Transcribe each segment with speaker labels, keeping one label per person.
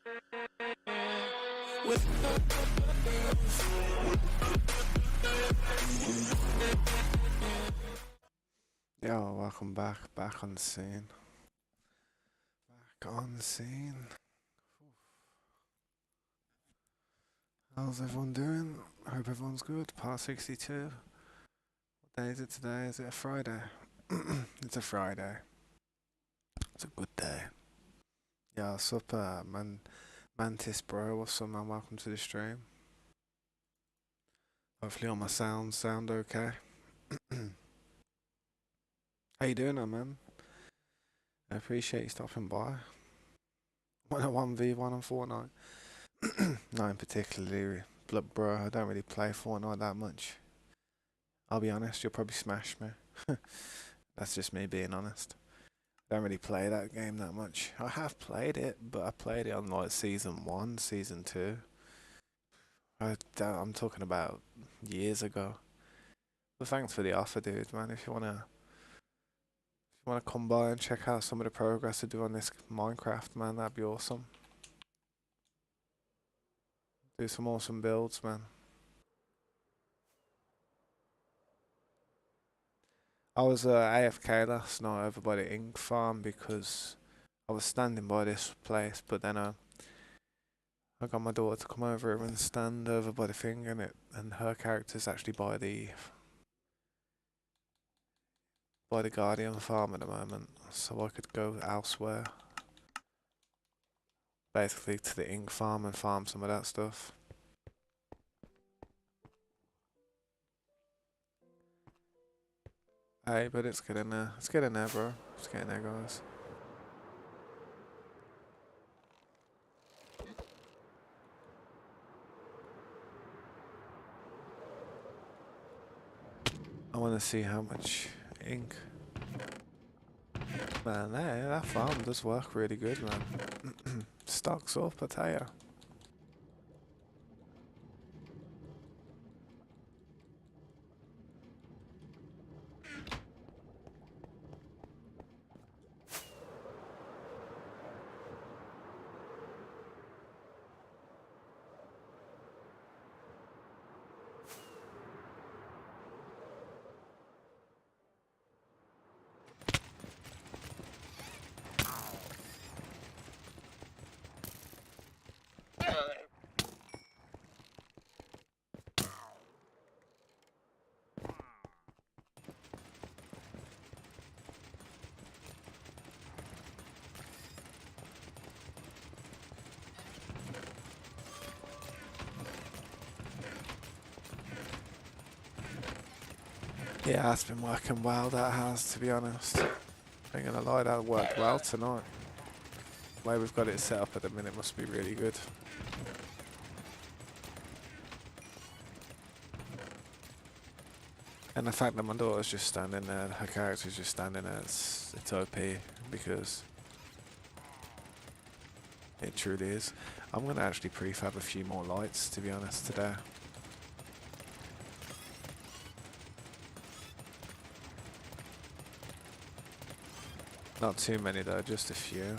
Speaker 1: Yo, welcome back on the scene. Back on the scene. How's everyone doing? I hope everyone's good. Part 62. What day is it today? Is it a Friday? It's a Friday. It's a good day. Yeah, what's up, Mantis bro? What's up, man? Welcome to the stream. Hopefully all my sounds sound okay. How you doing, man? I appreciate you stopping by. 101v1 on Fortnite. Not in particularly, but bro, I don't really play Fortnite that much. I'll be honest, you'll probably smash me. That's just me being honest. I don't really play that game that much. I have played it, but I played it on like season 1, season 2. I'm talking about years ago. But thanks for the offer, dude, man. If you wanna come by and check out some of the progress I do on this Minecraft, man, that'd be awesome. Do some awesome builds, man. I was AFK last night over by the ink farm because I was standing by this place, but then I got my daughter to come over and stand over by the thing, and her character's actually by the Guardian farm at the moment, so I could go elsewhere. Basically to the ink farm and farm some of that stuff. Hey, but it's getting there. It's getting there, bro. It's getting there, guys. I want to see how much ink. Man, that farm does work really good, man. Stocks up, I tell ya. Yeah, that's been working well, that has, to be honest. Ain't gonna lie, that worked well tonight. The way we've got it set up at the minute must be really good. And the fact that my daughter's just standing there, her character's just standing there, it's OP, because it truly is. I'm gonna actually prefab a few more lights, to be honest, today. Not too many though, just a few.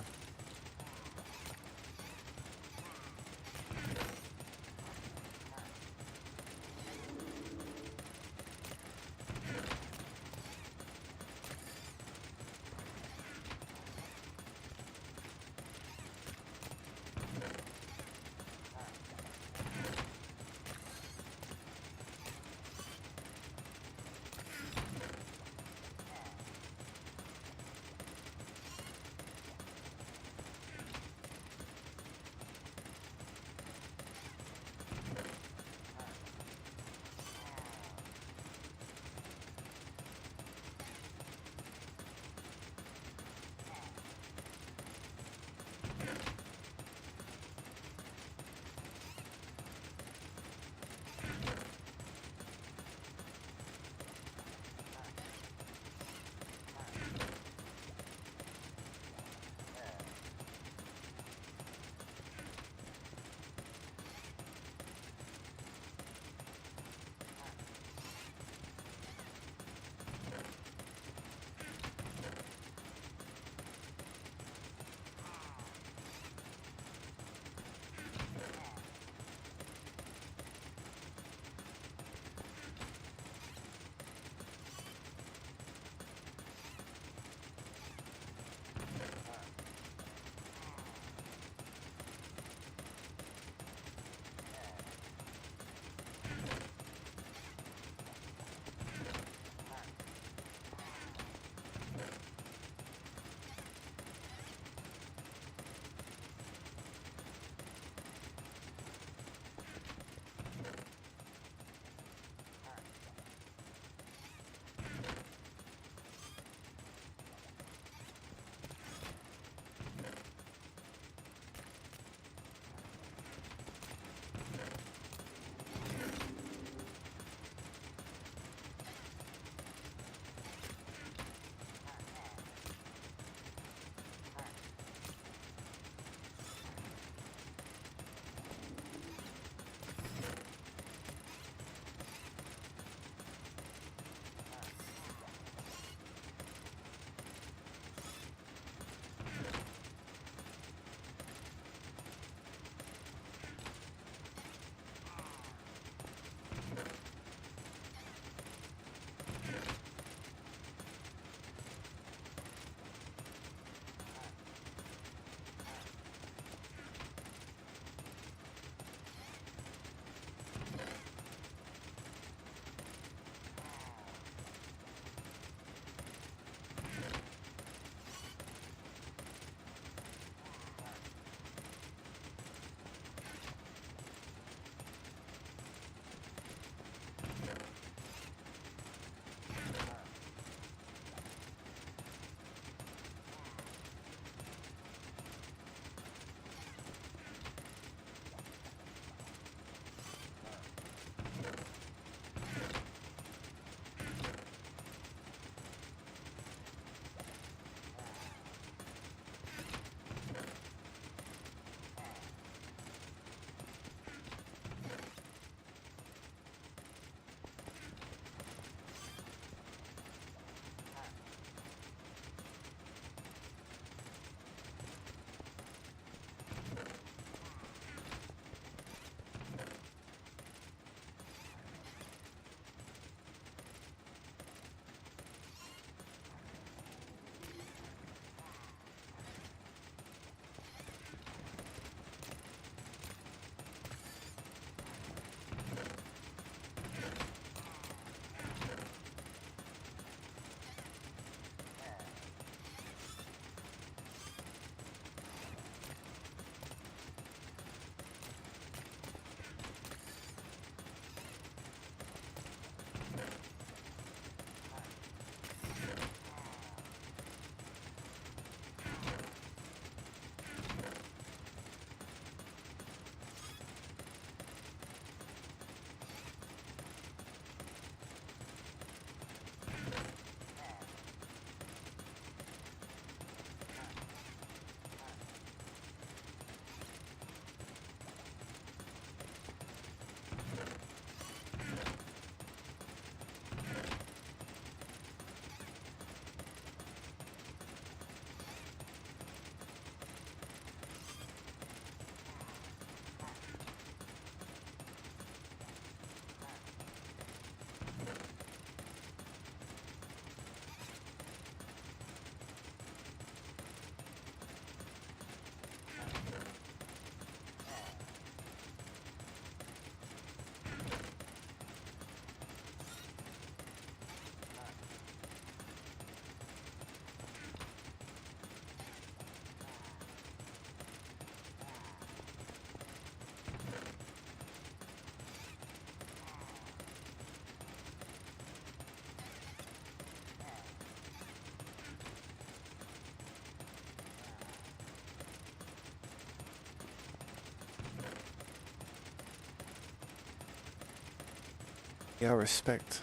Speaker 1: Yeah, respect.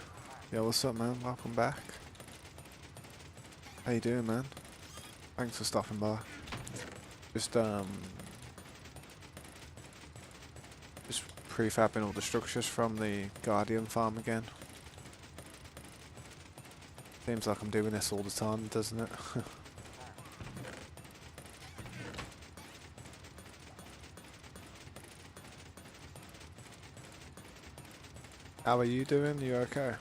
Speaker 1: Yo, what's up, man? Welcome back. How you doing, man? Thanks for stopping by. Just just prefabbing all the structures from the Guardian farm again. Seems like I'm doing this all the time, doesn't it? How are you doing? You okay?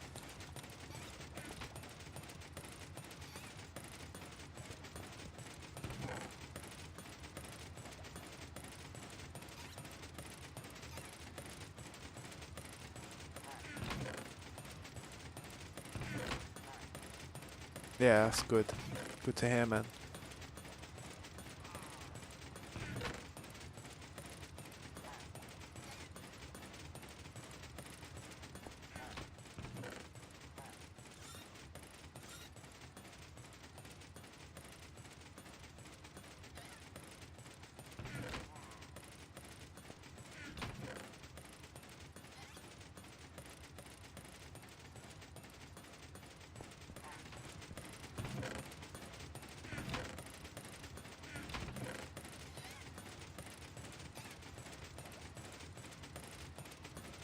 Speaker 1: Yeah, that's good. Good to hear, man.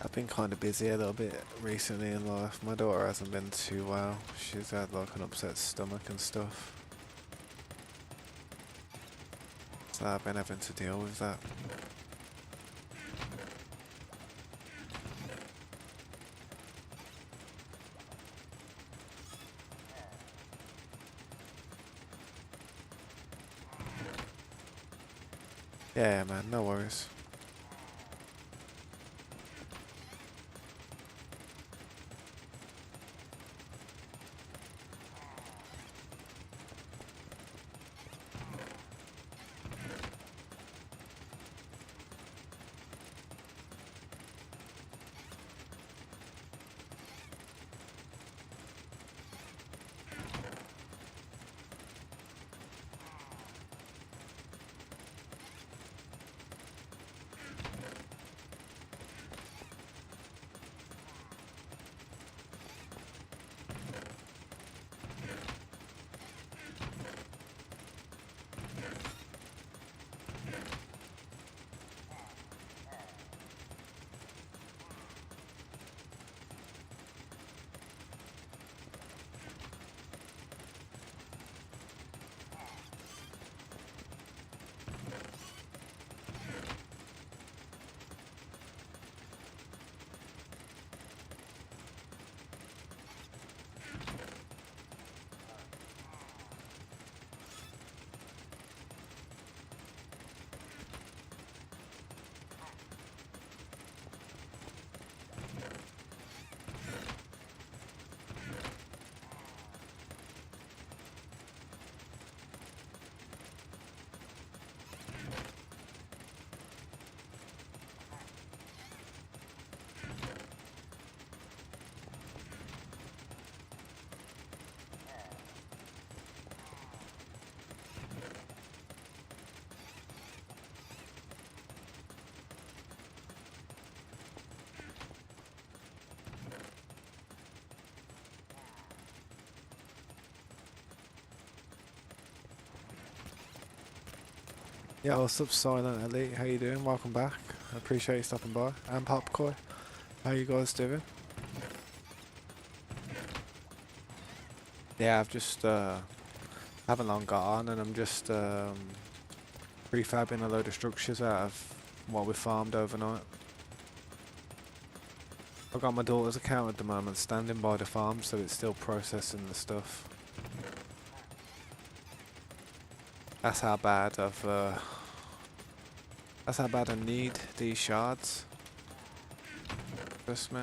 Speaker 1: I've been kind of busy a little bit recently in life. My daughter hasn't been too well. She's had like an upset stomach and stuff. So I've been having to deal with that. Yeah, man, no worries. Yeah, what's up, Silent Elite? How you doing? Welcome back. I appreciate you stopping by. And Popcorn. How you guys doing? Yeah, I've just haven't long got on, and I'm just prefabbing a load of structures out of what we farmed overnight. I've got my daughter's account at the moment standing by the farm, so it's still processing the stuff. That's how bad I need these shards. Trust me.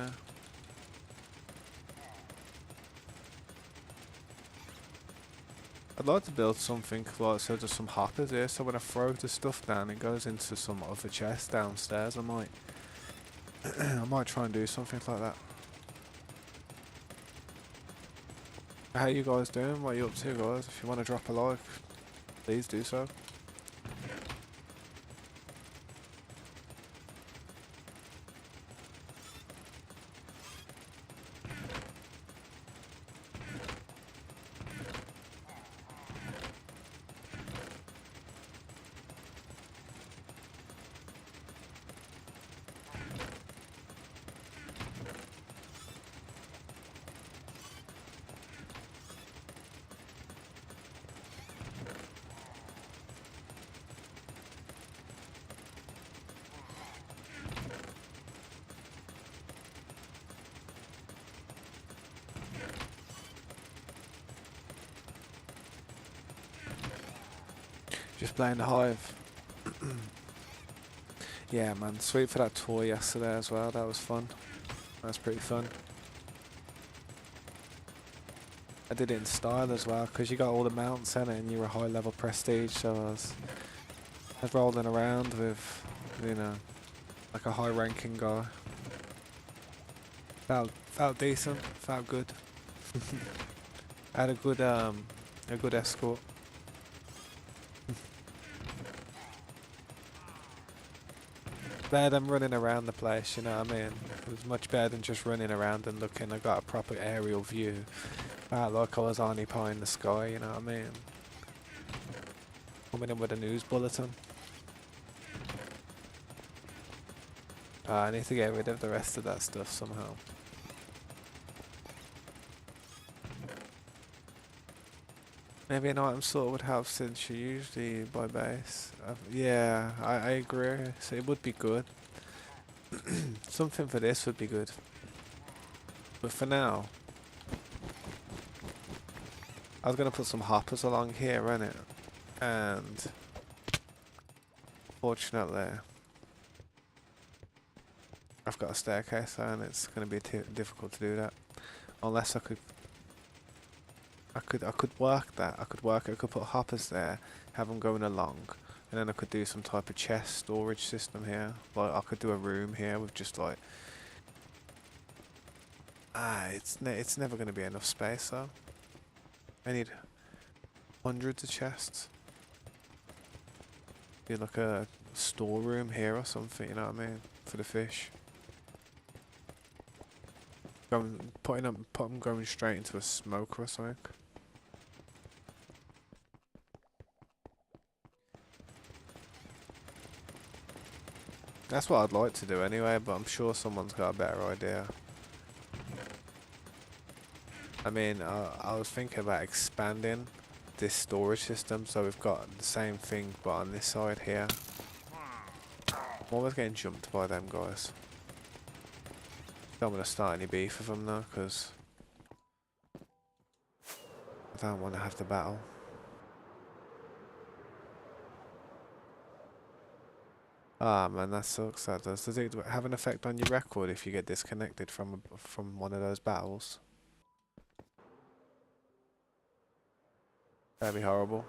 Speaker 1: I'd like to build something like so there's some hoppers here, so when I throw the stuff down, it goes into some other chest downstairs. I might, I might try and do something like that. How you guys doing? What are you up to, guys? If you want to drop a like, please do so. Just playing the Hive. Yeah, man. Sweet for that tour yesterday as well. That was fun. That was pretty fun. I did it in style as well, because you got all the mounts in it and you were high level prestige, so I was rolling around with, you know, like a high ranking guy. Felt decent, felt good. I had a good escort. Better than running around the place, you know what I mean? It was much better than just running around and looking. I got a proper aerial view. Felt like I was only pie in the sky, you know what I mean? Coming in with a news bulletin. I need to get rid of the rest of that stuff somehow. Maybe an item sort would help since you're usually by base. Yeah, I agree. So it would be good. Something for this would be good. But for now, I was going to put some hoppers along here, innit? And fortunately, I've got a staircase there and it's going to be difficult to do that. Unless I could work that. I could put hoppers there, have them going along, and then I could do some type of chest storage system here. Like I could do a room here with just like it's never going to be enough space though. I need hundreds of chests. Do like a storeroom here or something, you know what I mean, for the fish. Put them going straight into a smoker or something. That's what I'd like to do anyway, but I'm sure someone's got a better idea. I mean, I was thinking about expanding this storage system so we've got the same thing but on this side here. I'm always getting jumped by them guys. Don't want to start any beef with them though, because I don't want to have the battle. Ah man, that sucks. That does. Does it have an effect on your record if you get disconnected from one of those battles? That'd be horrible.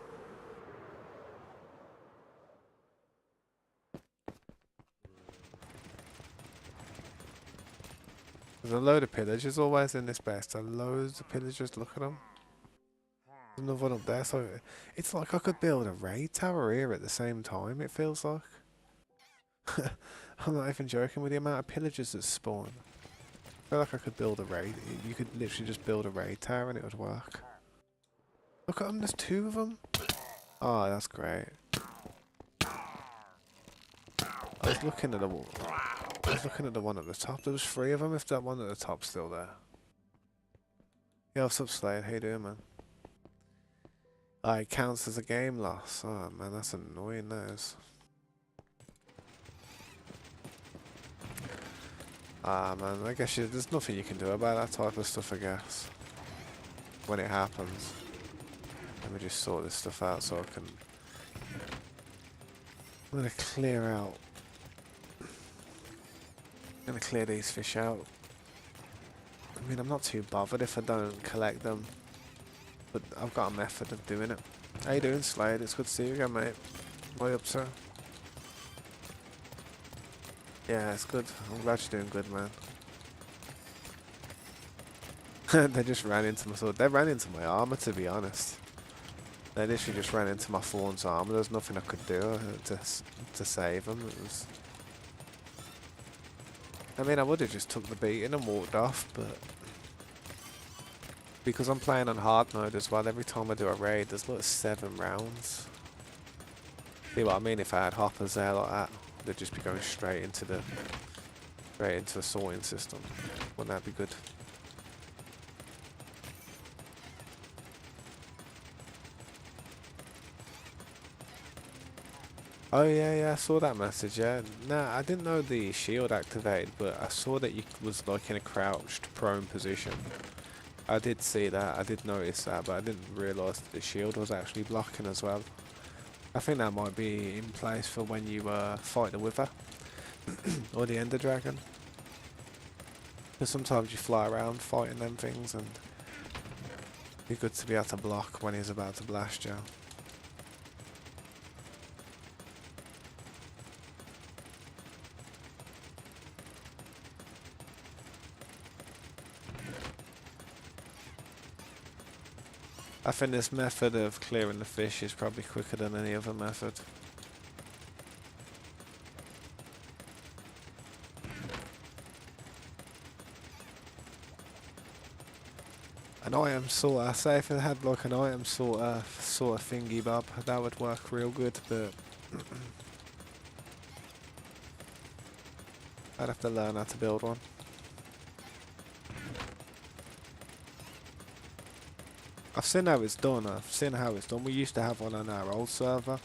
Speaker 1: There's a load of pillagers always in this base. There's loads of pillagers. Look at them. There's another one up there. So it's like I could build a raid tower here at the same time. It feels like. I'm not even joking with the amount of pillagers that spawn. I feel like I could build a raid. You could literally just build a raid tower and it would work. Look at them. There's 2 of them. Oh, that's great. I was looking at the wall. I was looking at the one at the top. There was 3 of them. If that one at the top's still there. Yo, what's up, Slade? How you doing, man? It counts as a game loss. Oh man, that's annoying. That is. Man, I guess there's nothing you can do about that type of stuff. I guess when it happens. Let me just sort this stuff out so I can. I'm gonna clear out. I'm gonna clear these fish out. I mean, I'm not too bothered if I don't collect them, but I've got a method of doing it. How you doing, Slade? It's good to see you again, mate. What up, sir? Yeah, it's good. I'm glad you're doing good, man. They just ran into my sword. They ran into my armor, to be honest. They literally just ran into my Fawn's armor. There's nothing I could do to save them. It was. I mean, I would have just took the beating and walked off, but because I'm playing on hard mode as well, every time I do a raid, there's like 7 rounds. See what I mean? If I had hoppers there like that, they'd just be going straight into the sorting system. Wouldn't that be good? Oh yeah, I saw that message, yeah. Nah, I didn't know the shield activated, but I saw that you was like in a crouched prone position. I did see that, I did notice that, but I didn't realise that the shield was actually blocking as well. I think that might be in place for when you fight the Wither or the Ender Dragon. Because sometimes you fly around fighting them things and it'd be good to be able to block when he's about to blast you. I think this method of clearing the fish is probably quicker than any other method. An item sorter, say if it had like an item sorter sort of thingy bob, that would work real good, but I'd have to learn how to build one. I've seen how it's done, We used to have one on our old server,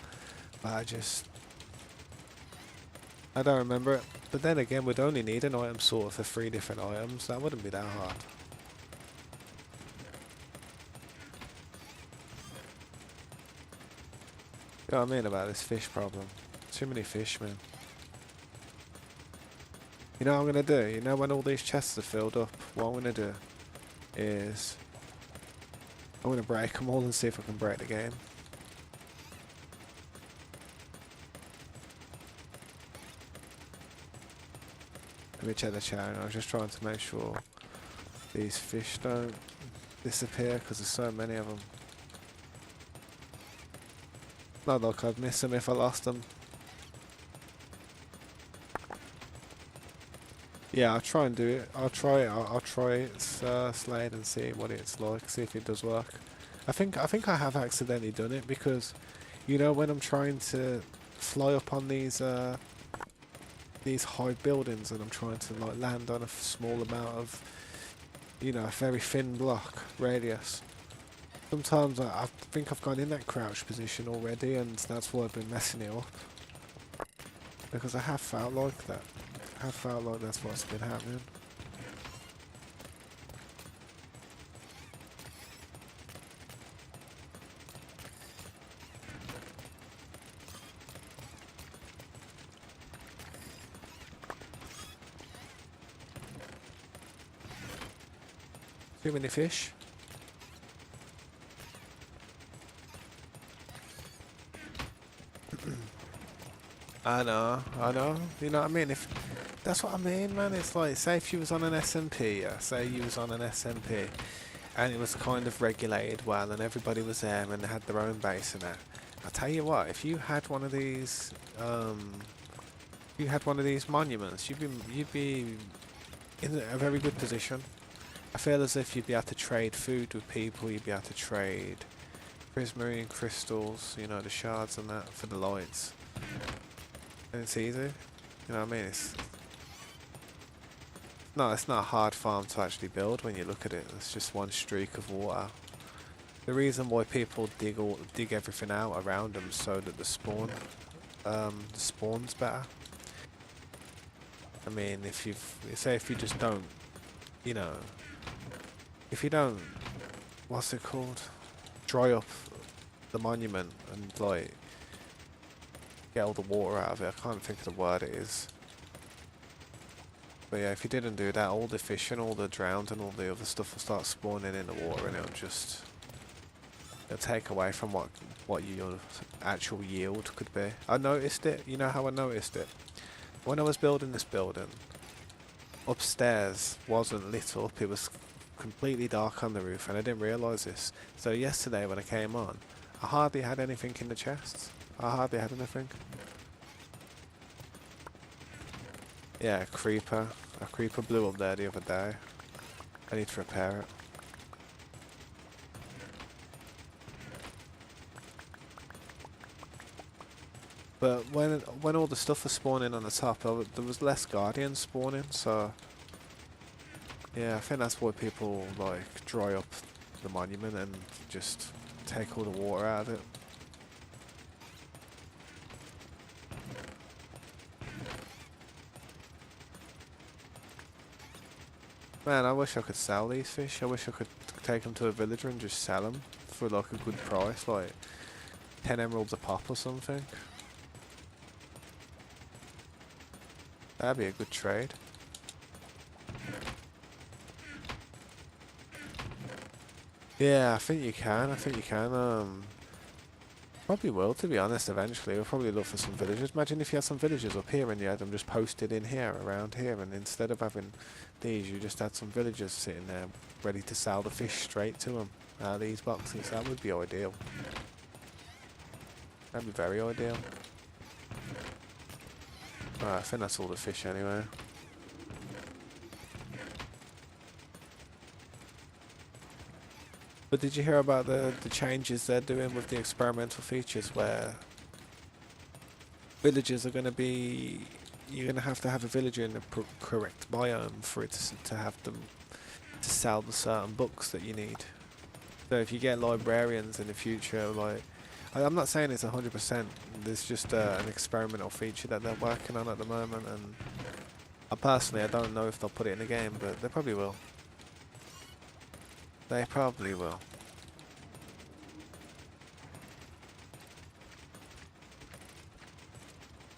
Speaker 1: but I don't remember it. But then again, we'd only need an item sorter for 3 different items, that wouldn't be that hard. You know what I mean about this fish problem? Too many fish, man. You know what I'm gonna do? You know when all these chests are filled up, what I'm gonna do is I'm gonna break them all and see if I can break the game. Let me check the chat. I was just trying to make sure these fish don't disappear because there's so many of them. Not like I'd miss them if I lost them. Yeah, I'll try and do it. I'll try it, Slade, and see what it's like. See if it does work. I think I have accidentally done it because, you know, when I'm trying to fly up on these high buildings and I'm trying to like land on a small amount of, you know, a very thin block radius. Sometimes I think I've gone in that crouch position already, and that's why I've been messing it up. Because I have felt like that. I have felt like that's what's been happening. Too many fish. I know. You know what I mean? If that's what I mean, man. It's like, say if you was on an SMP, yeah. Say you was on an SMP, and it was kind of regulated well, and everybody was there, and they had their own base and that. I tell you what, if you had one of these, monuments, you'd be in a very good position. I feel as if you'd be able to trade food with people. You'd be able to trade prismarine crystals, you know, the shards and that for the lights. And it's easy. You know what I mean? It's not a hard farm to actually build when you look at it. It's just one streak of water. The reason why people dig everything out around them so that the spawn's better. I mean, if you just don't, you know, if you don't, what's it called? Dry up the monument and like get all the water out of it. I can't think of the word it is. But yeah, if you didn't do that, all the fish and all the drowned and all the other stuff will start spawning in the water, and it'll take away from what your actual yield could be. I noticed it. You know how I noticed it? When I was building this building, upstairs wasn't lit up. It was completely dark on the roof, and I didn't realise this. So yesterday when I came on, I hardly had anything in the chests. I hardly had anything. Yeah, a creeper blew up there the other day. I need to repair it. But when all the stuff was spawning on the top, there was less guardians spawning, so yeah, I think that's why people like dry up the monument and just take all the water out of it. Man, I wish I could sell these fish. I wish I could take them to a villager and just sell them for like a good price. Like 10 emeralds a pop or something. That'd be a good trade. Yeah, I think you can. I think you can. Probably will, to be honest, eventually. We'll probably look for some villagers. Imagine if you had some villagers up here and you had them just posted in here, around here, and instead of having these, you just had some villagers sitting there ready to sell the fish straight to them out of these boxes. That would be ideal. That'd be very ideal. Alright, I think that's all the fish anyway. But did you hear about the changes they're doing with the experimental features where villagers are going to be... You're going to have a villager in the correct biome for it to have them to sell the certain books that you need. So if you get librarians in the future, like... I'm not saying it's 100%, there's just an experimental feature that they're working on at the moment, and I don't know if they'll put it in the game, but they probably will. They probably will.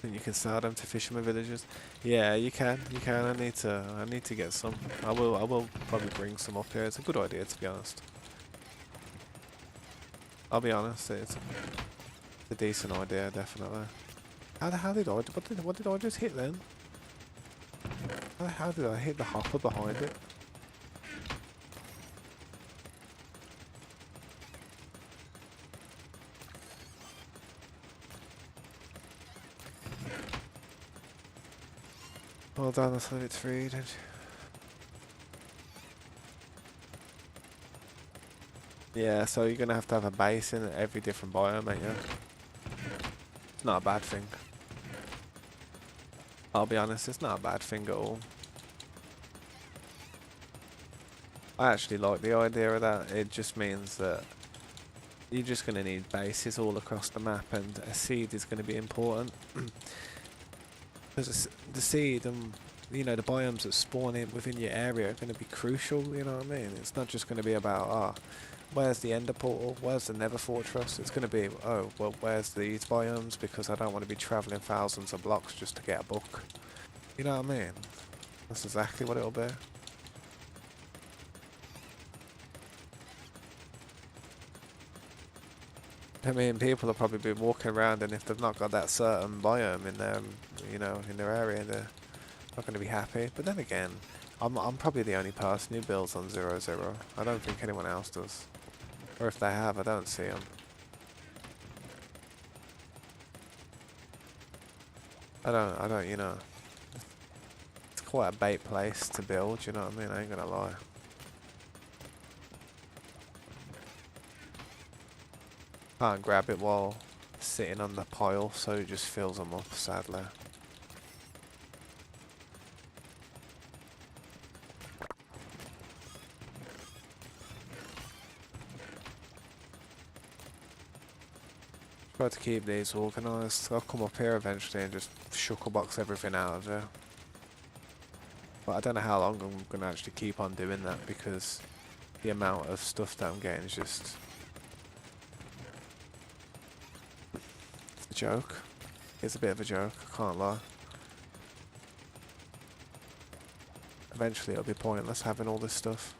Speaker 1: And you can sell them to fishermen villages. Yeah, you can. You can. I need to get some. I will probably bring some up here. It's a good idea, to be honest. I'll be honest. It's a decent idea, definitely. How did I? What did I just hit then? How did I hit the hopper behind it? Well done, that's how it's reading. Yeah, so you're gonna have a base in every different biome, ain't you? It's not a bad thing. I'll be honest, it's not a bad thing at all. I actually like the idea of that. It just means that you're just gonna need bases all across the map, and a seed is gonna be important. Because the seed and the biomes that spawn in within your area are going to be crucial. You know what I mean? It's not just going to be about where's the Ender Portal, where's the Nether Fortress. It's going to be well, where's these biomes, because I don't want to be travelling thousands of blocks just to get a book. You know what I mean? That's exactly what it'll be. I mean, people will probably be walking around, and if they've not got that certain biome in their, in their area, they're not going to be happy. But then again, I'm probably the only person who builds on 0-0. I don't think anyone else does. Or if they have, I don't see them. I don't, it's quite a bait place to build, you know what I mean? I ain't gonna lie. Can't grab it while sitting on the pile, so it just fills them up, sadly. Try to keep these organised. I'll come up here eventually and just shuckle-box everything out of there. But I don't know how long I'm going to actually keep on doing that, because the amount of stuff that I'm getting is just... joke. It's a bit of a joke, I can't lie. Eventually it'll be pointless having all this stuff.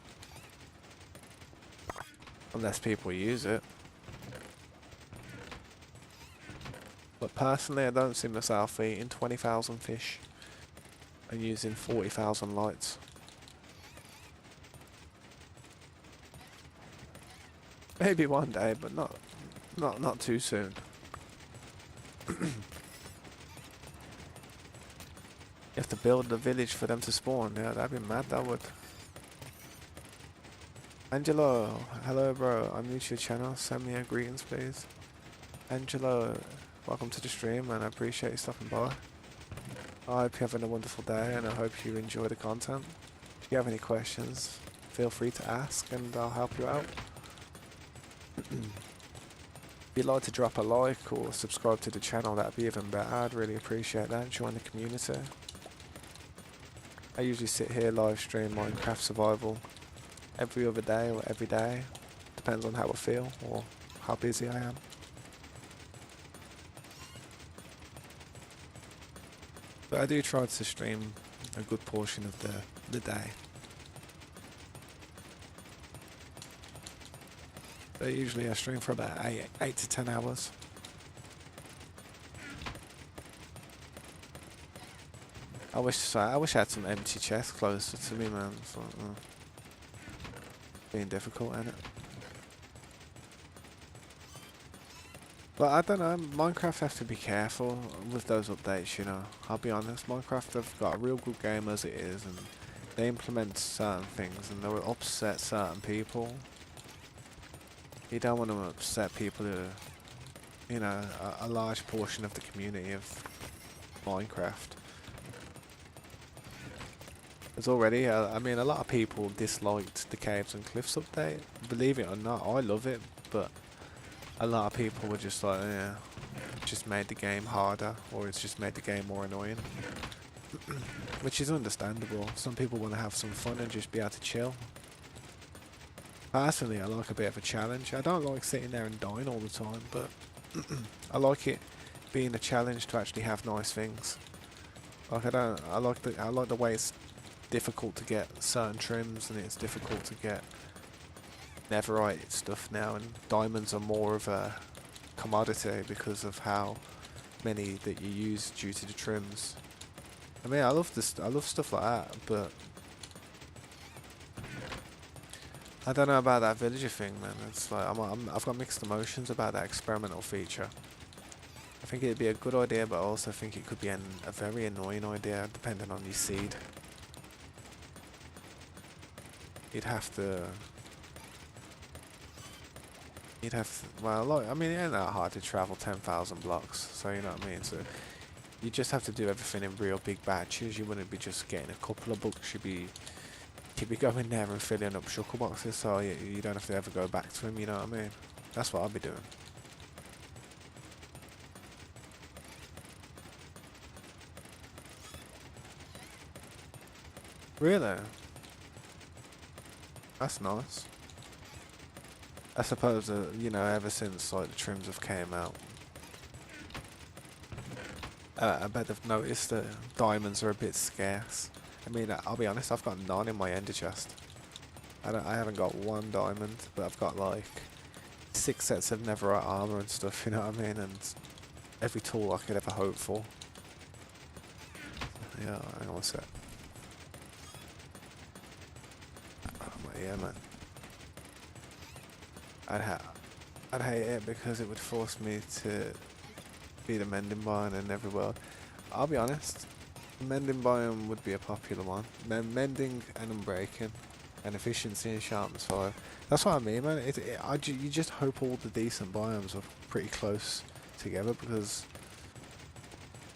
Speaker 1: Unless people use it. But personally, I don't see myself eating 20,000 fish and using 40,000 lights. Maybe one day, but not too soon. You have to build a village for them to spawn. Yeah, that'd be mad, that would. Angelo, hello bro, I'm new to your channel. Send me a greetings please. Angelo, welcome to the stream and I appreciate you stopping by. I hope you're having a wonderful day and I hope you enjoy the content. If you have any questions, feel free to ask and I'll help you out. If you'd like to drop a like or subscribe to the channel, that'd be even better. I'd really appreciate that. Join the community. I usually sit here live stream Minecraft Survival every other day or every day. Depends on how I feel or how busy I am. But I do try to stream a good portion of the day. But usually I stream for about 8 to 10 hours. I wish I had some empty chests closer to me, man. It's like, being difficult, ain't it? But I don't know, Minecraft have to be careful with those updates, you know. I'll be honest, Minecraft have got a real good game as it is, and they implement certain things and they'll upset certain people. You don't want to upset people who, you know, a large portion of the community of Minecraft. There's already, I mean, a lot of people disliked the Caves and Cliffs update. Believe it or not, I love it, but a lot of people were just like, yeah, it just made the game harder, or it's just made the game more annoying. Which is understandable. Some people want to have some fun and just be able to chill. Personally, I like a bit of a challenge. I don't like sitting there and dying all the time, but I like it being a challenge to actually have nice things. Like I like the way it's difficult to get certain trims, and it's difficult to get netherite stuff now, and diamonds are more of a commodity because of how many that you use due to the trims. I mean, I love stuff like that, but I don't know about that villager thing, man. It's like I've got mixed emotions about that experimental feature. I think it'd be a good idea, but I also think it could be a very annoying idea depending on your seed. You'd have to, well, like, I mean, it ain't that hard to travel 10,000 blocks, so you know what I mean? So you just have to do everything in real big batches. You wouldn't be just getting a couple of books. You'd be going there and filling up shulker boxes, so you don't have to ever go back to them, you know what I mean? That's what I'll be doing. Really? That's nice. I suppose, you know, ever since like the trims have came out, I bet I've noticed that diamonds are a bit scarce. I mean, I'll be honest, I've got none in my ender chest. I haven't got one diamond, but I've got like 6 sets of netherite armor and stuff, you know what I mean? And every tool I could ever hope for. Yeah, hang on a sec. Yeah, man. I'd hate it because it would force me to be the mending biome in every world. I'll be honest, mending biome would be a popular one. Mending and unbreaking, and efficiency and sharpness 5. That's what I mean, man. You just hope all the decent biomes are pretty close together, because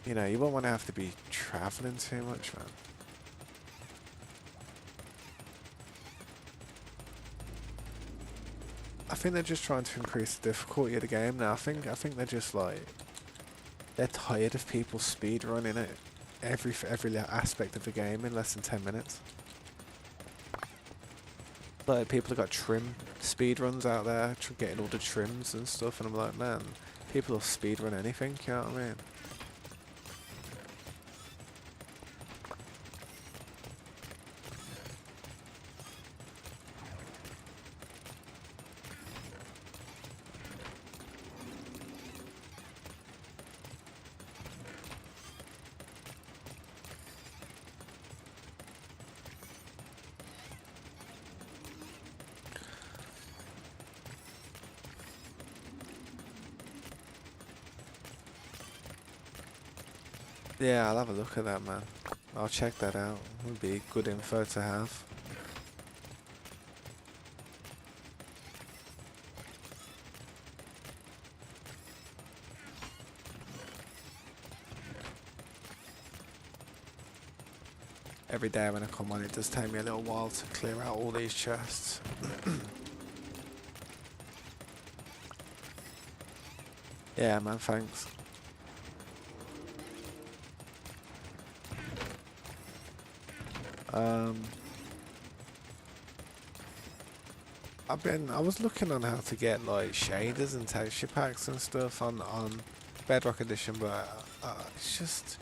Speaker 1: you know you won't want to have to be traveling too much, man. I think they're just trying to increase the difficulty of the game now. I think they're just like, they're tired of people speed running it every aspect of the game in less than 10 minutes. Like, people have got trim speed runs out there, getting all the trims and stuff, and I'm like, man, people will speed run anything, you know what I mean? Yeah, I'll have a look at that, man. I'll check that out. Would be good info to have. Every day when I come on, it does take me a little while to clear out all these chests. Yeah, man, thanks. I was looking on how to get like shaders and texture packs and stuff on Bedrock Edition, but it's just,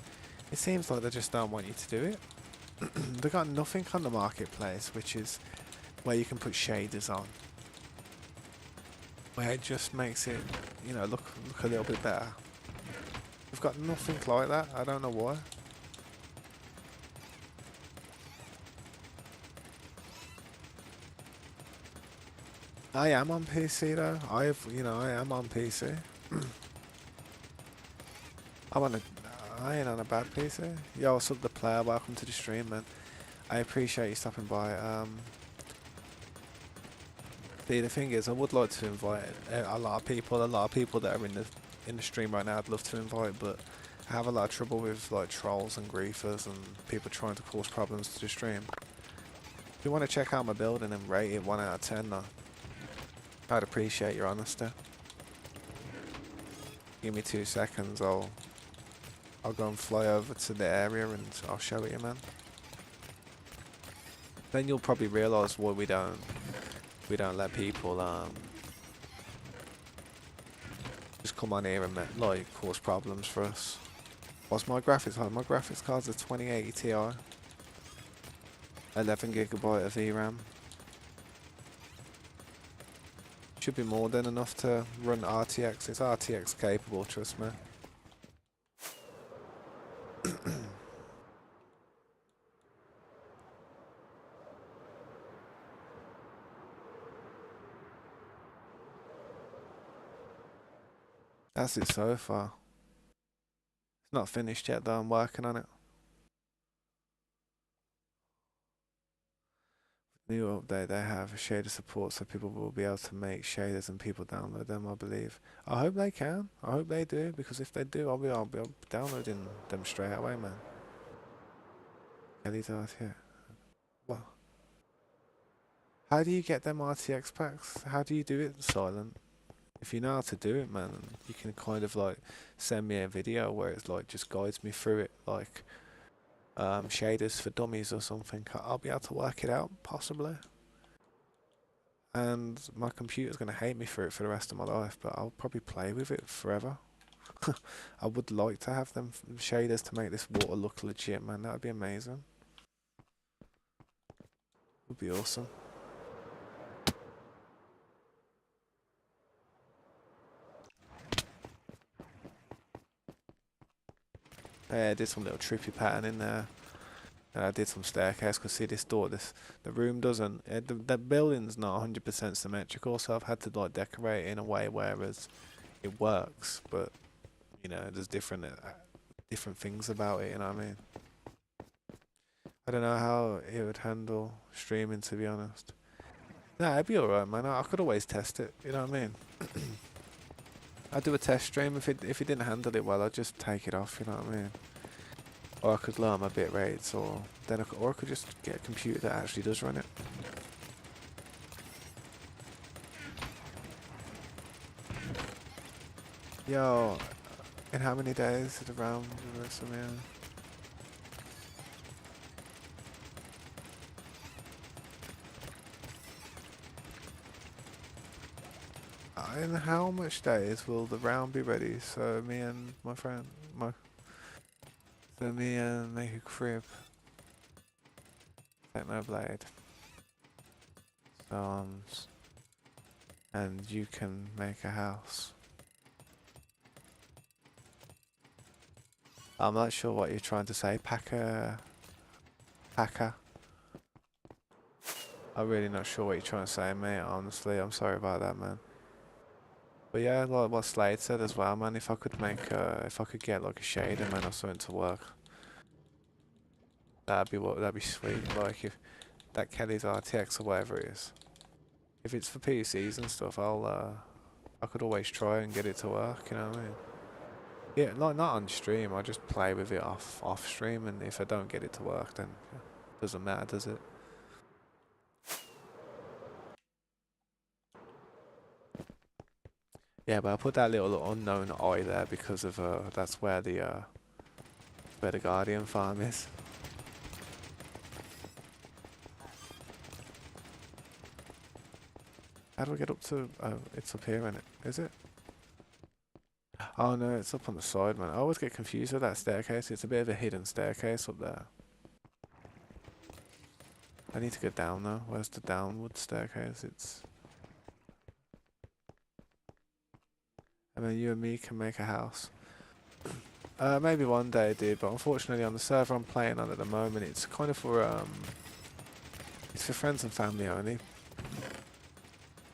Speaker 1: It seems like they just don't want you to do it. They got nothing on the marketplace, which is where you can put shaders on, where it just makes it, you know, look a little bit better. We've got nothing like that. I don't know why. I am on PC though. I am on PC. I'm on a, I ain't on a bad PC. Yo, what's up, the player? Welcome to the stream, man. I appreciate you stopping by. The thing is, I would like to invite a lot of people that are in the stream right now. I'd love to invite, but I have a lot of trouble with like trolls and griefers and people trying to cause problems to the stream. If you want to check out my building and rate it 1 out of 10, though, I'd appreciate your honesty. Give me 2 seconds. I'll go and fly over to the area and I'll show it you, man. Then you'll probably realise why we don't let people just come on here and like cause problems for us. What's my graphics card? My graphics card's a 2080 Ti, 11GB of VRAM. Should be more than enough to run RTX. It's RTX capable, trust me. That's it so far. It's not finished yet though, I'm working on it. New update, they have shader support so people will be able to make shaders and people download them, I believe. I hope they can. I hope they do, because if they do, I'll be downloading them straight away, man. Kelly's art here. What? How do you get them RTX packs? How do you do it, Silent? If you know how to do it, man, you can kind of like send me a video where it's like just guides me through it, like shaders for dummies or something. I'll be able to work it out, possibly. And my computer's going to hate me for it for the rest of my life, but I'll probably play with it forever. I would like to have them shaders to make this water look legit, man. That would be amazing. Would be awesome. Yeah, I did some little trippy pattern in there. And I did some staircase, because see this door, the room doesn't, the building's not 100% symmetrical, so I've had to like decorate it in a way whereas it works, but you know, there's different things about it, you know what I mean? I don't know how it would handle streaming, to be honest. Nah, it'd be alright, man. I could always test it, you know what I mean? I'd do a test stream. If it didn't handle it well, I'd just take it off, you know what I mean? Or I could lower my bit rates, or I could just get a computer that actually does run it. Yo, in how many days is it around the WrestleMania? In how much days will the round be ready? So me and my friend, me and make a crib, Technoblade, and you can make a house. I'm not sure what you're trying to say, Packer. I'm really not sure what you're trying to say, mate. Honestly, I'm sorry about that, man. But yeah, like what Slade said as well, man. If I could get like a shader, man, or something to work, that'd be sweet. Like if that Kelly's RTX or whatever it is, if it's for PCs and stuff, I could always try and get it to work. You know what I mean? Yeah, not on stream. I just play with it off stream, and if I don't get it to work, then yeah, doesn't matter, does it? Yeah, but I put that little unknown eye there because of that's where the Guardian farm is. How do I get up to? Oh, it's up here, isn't it? Is it? Oh no, it's up on the side, man. I always get confused with that staircase. It's a bit of a hidden staircase up there. I need to go down though. Where's the downward staircase? It's. And then you and me can make a house. Maybe one day, dude. But unfortunately, on the server I'm playing on at the moment, it's kind of for it's for friends and family only.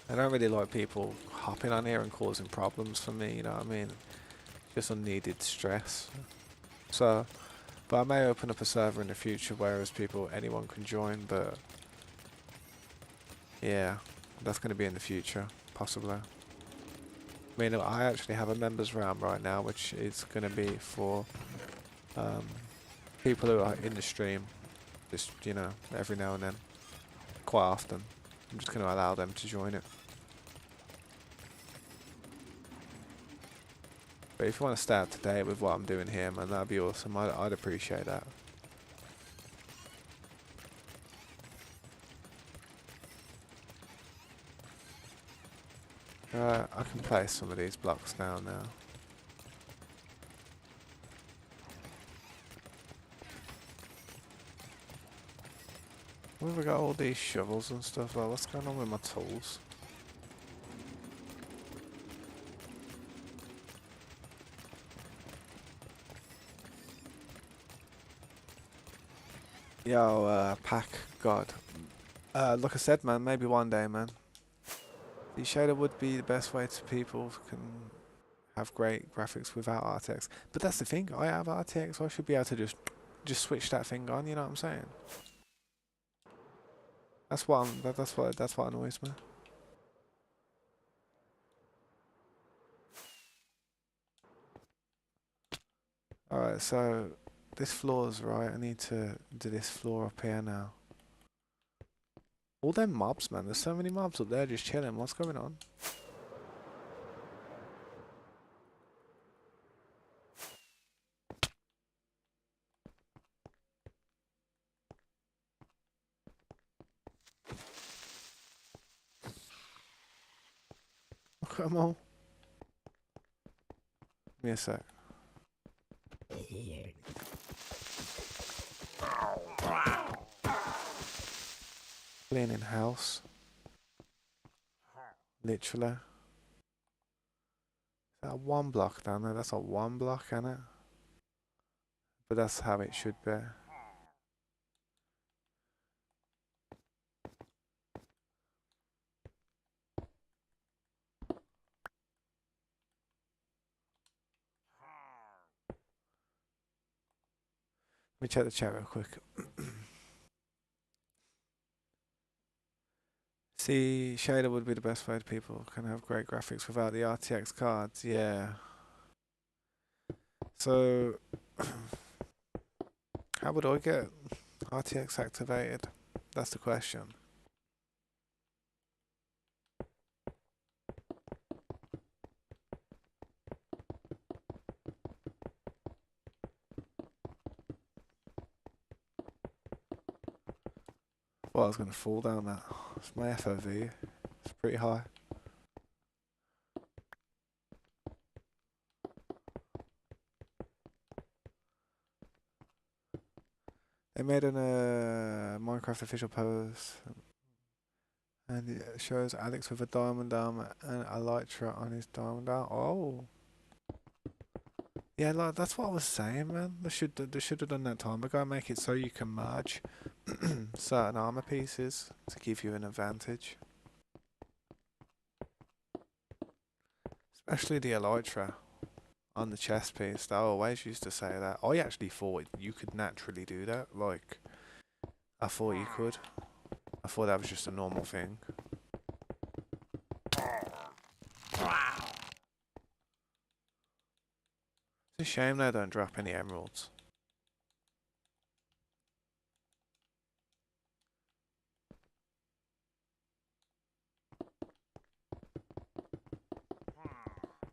Speaker 1: I don't really like people hopping on here and causing problems for me. You know what I mean? Just unneeded stress. So, but I may open up a server in the future, whereas anyone can join. But yeah, that's going to be in the future, possibly. I mean, I actually have a members round right now, which is going to be for um, people who are in the stream, just, every now and then, quite often. I'm just going to allow them to join it. But if you want to stay up to date with what I'm doing here, man, that'd be awesome. I'd appreciate that. I can place some of these blocks down now. Where have I got all these shovels and stuff? Like, what's going on with my tools? Yo, Pack God. Like I said, man, maybe one day, man. The shader would be the best way to people can have great graphics without RTX. But that's the thing, I have RTX, so I should be able to just switch that thing on, you know what I'm saying? That's what annoys me. Alright, so this floor's right, I need to do this floor up here now. All them mobs, man, there's so many mobs up there just chilling, what's going on? Come on. Give me a sec. Cleaning house. Literally. Is that a one block down there? That's a one block, isn't it? But that's how it should be. Let me check the chat real quick. See, shader would be the best way people can have great graphics without the RTX cards. Yeah. So, how would I get RTX activated? That's the question. Well, I was going to fall down that. It's my FOV. It's pretty high. They made an Minecraft official post, and it shows Alex with a diamond arm and Elytra on his diamond arm. Oh, yeah, like that's what I was saying, man. They should have done that time ago. Make it so you can merge certain armor pieces to give you an advantage, especially the Elytra on the chest piece. I always used to say that. I actually thought you could naturally do that. Like, I thought you could. I thought that was just a normal thing. It's a shame they don't drop any emeralds.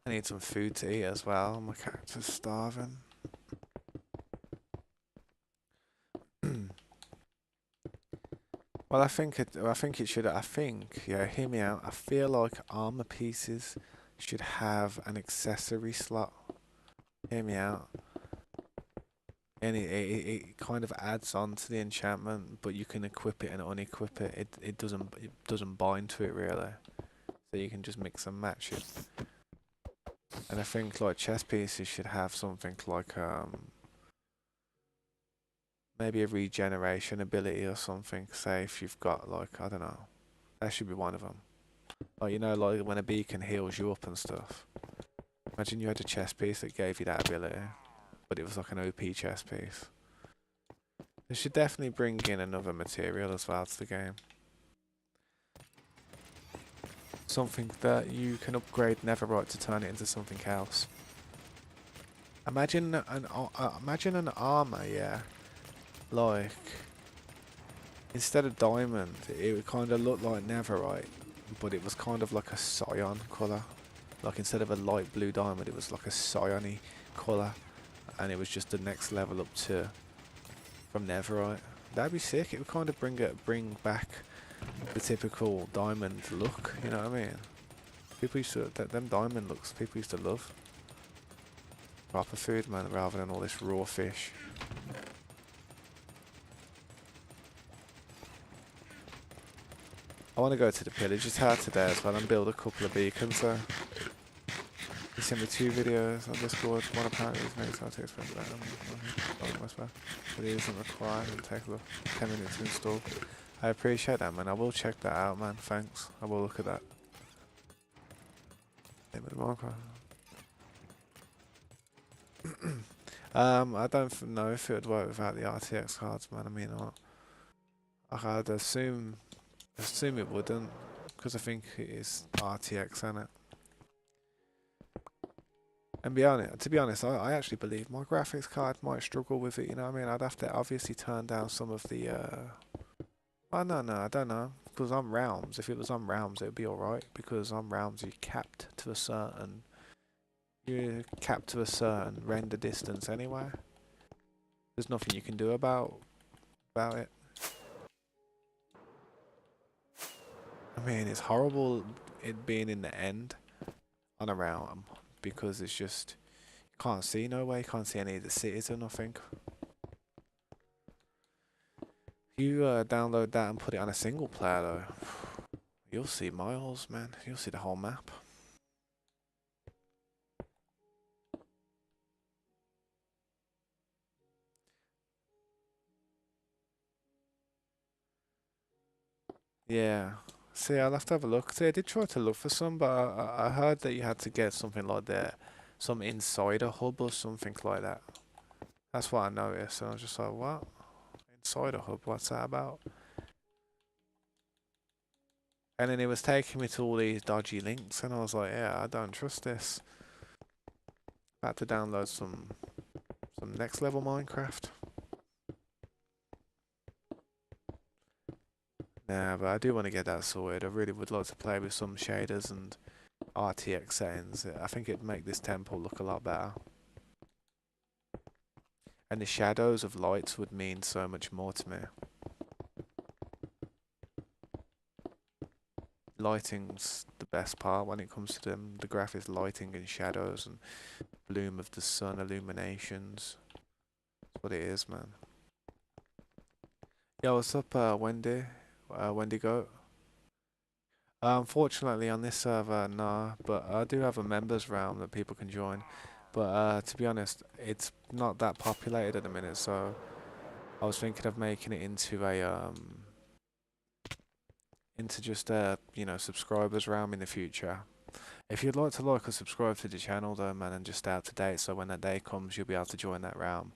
Speaker 1: I need some food to eat as well. My character's starving. Well, I think it should. I think, yeah, hear me out. I feel like armor pieces should have an accessory slot. Hear me out. And it kind of adds on to the enchantment, but you can equip it and unequip it. It doesn't bind to it really, so you can just mix and match it. And I think like chess pieces should have something like maybe a regeneration ability or something. Say if you've got like I don't know, that should be one of them. Like like when a beacon heals you up and stuff. Imagine you had a chess piece that gave you that ability, but it was like an OP chess piece. They should definitely bring in another material as well to the game. Something that you can upgrade Netherite to turn it into something else. Imagine an armor, yeah. Like instead of diamond, it would kind of look like Netherite, but it was kind of like a cyan color. Like instead of a light blue diamond, it was like a cyany color, and it was just the next level up to from Netherite. That'd be sick. It would kind of bring back the typical diamond look. You know what I mean? People used to them diamond looks. People used to love proper food, man, rather than all this raw fish. I want to go to the pillager tower today as well and build a couple of beacons there. He sent me 2 videos on Discord. One apparently is makes how to explain that. But it isn't required and take 10 minutes to install. I appreciate that, man. I will check that out, man. Thanks. I will look at that. I don't know if it would work without the RTX cards, man. I mean, I'd assume it wouldn't, because I think it is RTX in it. And to be honest, I actually believe my graphics card might struggle with it. You know what I mean? I'd have to obviously turn down some of the. Oh no, I don't know. Because on Realms, if it was on Realms, it'd be alright. Because on Realms, you're capped to a certain render distance anyway. There's nothing you can do about it. I mean, it's horrible it being in the end on a realm because it's just you can't see nowhere, you can't see any of the cities or nothing. If you download that and put it on a single player though, you'll see miles, man. You'll see the whole map. Yeah. See, I'll have to have a look. See, I did try to look for some, but I heard that you had to get something like that, some insider hub or something like that. That's what I noticed, and I was just like, what? Insider hub? What's that about? And then it was taking me to all these dodgy links, and I was like, yeah, I don't trust this. About to download some next level Minecraft. Nah, but I do want to get that sorted. I really would like to play with some shaders and RTX settings. I think it'd make this temple look a lot better. And the shadows of lights would mean so much more to me. Lighting's the best part when it comes to them. The graphics, lighting and shadows and bloom of the sun, illuminations. That's what it is, man. Yo, what's up, Wendy? Wendigo? Unfortunately, on this server, nah, but I do have a members realm that people can join. But to be honest, it's not that populated at the minute, so I was thinking of making it into into just subscribers realm in the future. If you'd like to like or subscribe to the channel though, man, and just stay up to date, so when that day comes, you'll be able to join that realm.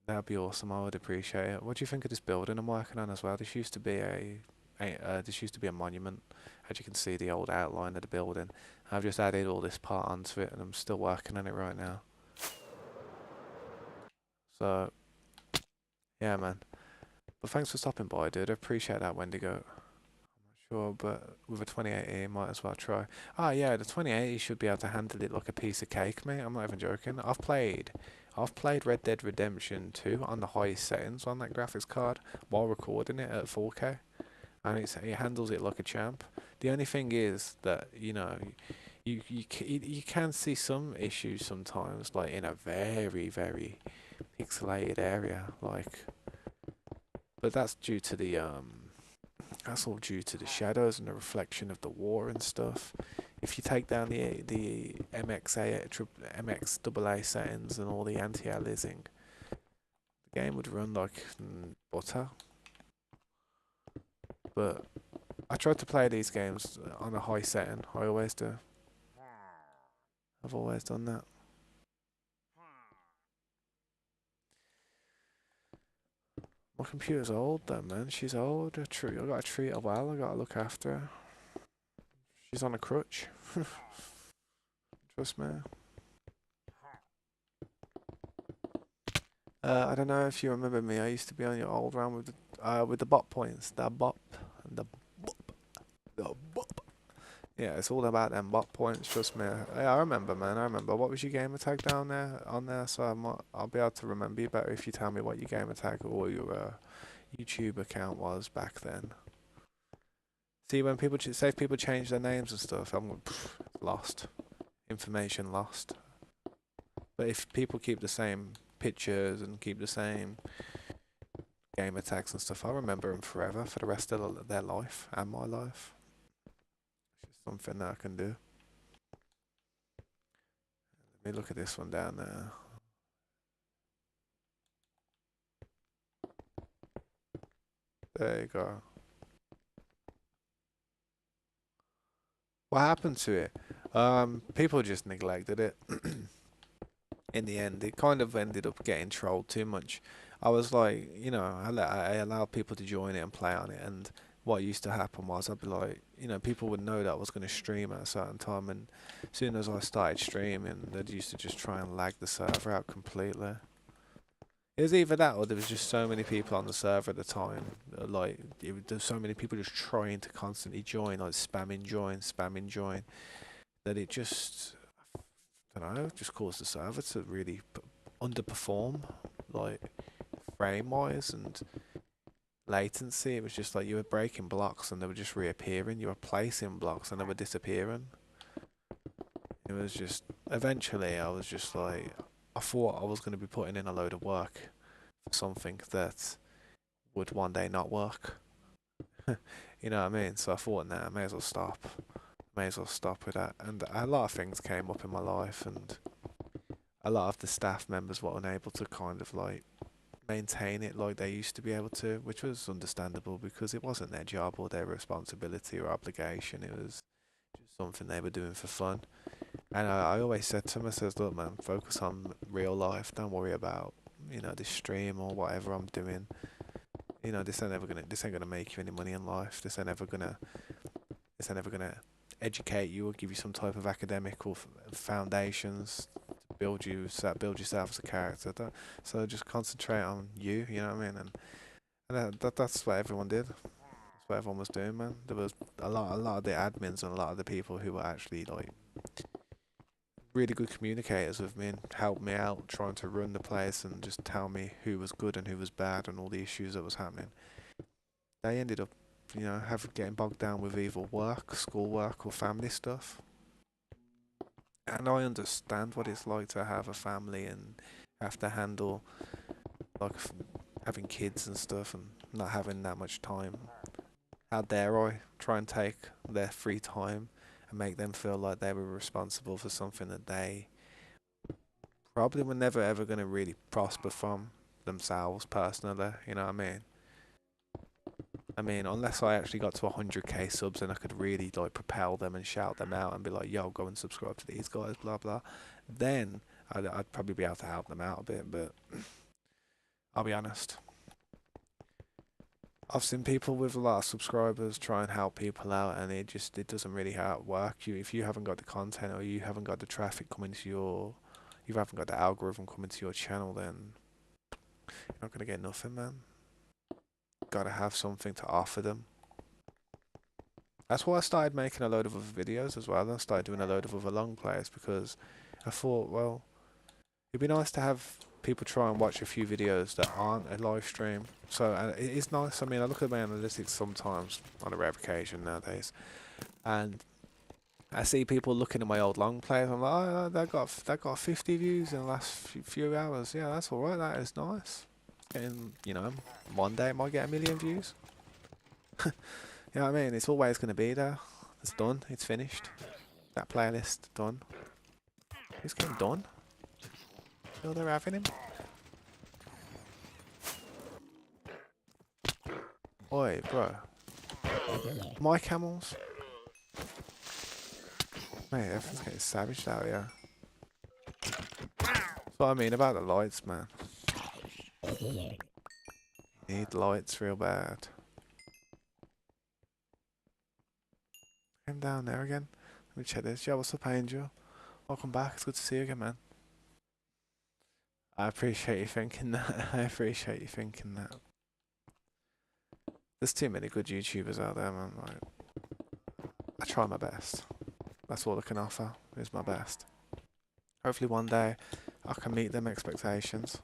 Speaker 1: That'd be awesome. I would appreciate it. What do you think of this building I'm working on as well? This used to be a monument. As you can see, the old outline of the building. I've just added all this part onto it, and I'm still working on it right now. So, yeah, man. But thanks for stopping by, dude. I appreciate that, Wendigo. Sure, but with a 2080, might as well try. Ah, yeah, the 2080 should be able to handle it like a piece of cake, mate. I'm not even joking. I've played Red Dead Redemption 2 on the highest settings on that graphics card while recording it at 4K, and it handles it like a champ. The only thing is that you can see some issues sometimes, like in a very very pixelated area, like, but that's all due to the shadows and the reflection of the war and stuff. If you take down the MXAA settings and all the anti-aliasing, the game would run like butter. But I tried to play these games on a high setting. I always do. I've always done that. My computer's old though, man. She's old. I gotta treat her well. I gotta look after her. She's on a crutch. Trust me. I don't know if you remember me. I used to be on your old round with the bot points, the bop, and the bop, the bop. Yeah, it's all about them bot points. Trust me. Yeah, I remember, man. I remember. What was your gamer tag down there on there? So I'll be able to remember you better if you tell me what your gamer tag or your YouTube account was back then. See, when people say if people change their names and stuff, I'm lost. Information lost. But if people keep the same pictures and keep the same gamer tags and stuff, I'll remember them forever for the rest of their life and my life. It's just something that I can do. Let me look at this one down there. There you go. What happened to it? People just neglected it. In the end, it kind of ended up getting trolled too much. I was like, I allowed people to join it and play on it, and what used to happen was I'd be like, people would know that I was going to stream at a certain time, and as soon as I started streaming, they used to just try and lag the server out completely. It was either that or there was just so many people on the server at the time. Like, there's so many people just trying to constantly join, like spamming join, that it just, I don't know, just caused the server to really underperform, like frame wise and latency. It was just like you were breaking blocks and they were just reappearing. You were placing blocks and they were disappearing. It was just, eventually, I was just like, I thought I was going to be putting in a load of work for something that would one day not work. You know what I mean? So I thought, nah, I may as well stop. May as well stop with that. And a lot of things came up in my life, and a lot of the staff members were unable to kind of like maintain it like they used to be able to, which was understandable because it wasn't their job or their responsibility or obligation. It was just something they were doing for fun. And I always said to them, I says, look, man, focus on real life. Don't worry about, this stream or whatever I'm doing. This ain't gonna make you any money in life. This ain't ever gonna educate you or give you some type of academic or foundations to build yourself as a character. So just concentrate on you. You know what I mean? And that's what everyone did. That's what everyone was doing, man. There was a lot of the admins and a lot of the people who were actually like really good communicators with me and helped me out trying to run the place and just tell me who was good and who was bad and all the issues that was happening. They ended up, getting bogged down with either work, schoolwork, or family stuff. And I understand what it's like to have a family and have to handle like having kids and stuff and not having that much time. How dare I try and take their free time and make them feel like they were responsible for something that they probably were never ever going to really prosper from themselves personally, you know what I mean? I mean, unless I actually got to 100k subs and I could really like propel them and shout them out and be like, yo, go and subscribe to these guys, blah blah, then I'd probably be able to help them out a bit. But I'll be honest, I've seen people with a lot of subscribers try and help people out, and it doesn't really work. If you haven't got the content or you haven't got the traffic coming to you haven't got the algorithm coming to your channel, then you're not gonna get nothing, man. Gotta have something to offer them. That's why I started making a load of other videos as well. I started doing a load of other long plays because I thought, well, it'd be nice to have people try and watch a few videos that aren't a live stream. So it is nice. I mean, I look at my analytics sometimes on a rare occasion nowadays, And I see people looking at my old long plays. I'm like, oh, that got 50 views in the last few hours. Yeah, that's all right. That is nice. And one day it might get a million views. You know what I mean? It's always going to be there. It's done. It's finished. That playlist done. It's getting done. Still they're having him. Oi, bro. My camels. Mate, everything's getting savaged out here. That's what I mean about the lights, man. Need lights real bad. I'm down there again. Let me check this. Yeah, what's up, Angel? Welcome back. It's good to see you again, man. I appreciate you thinking that. I appreciate you thinking that. There's too many good YouTubers out there, man. Like, I try my best. That's all I can offer, is my best. Hopefully one day I can meet them expectations.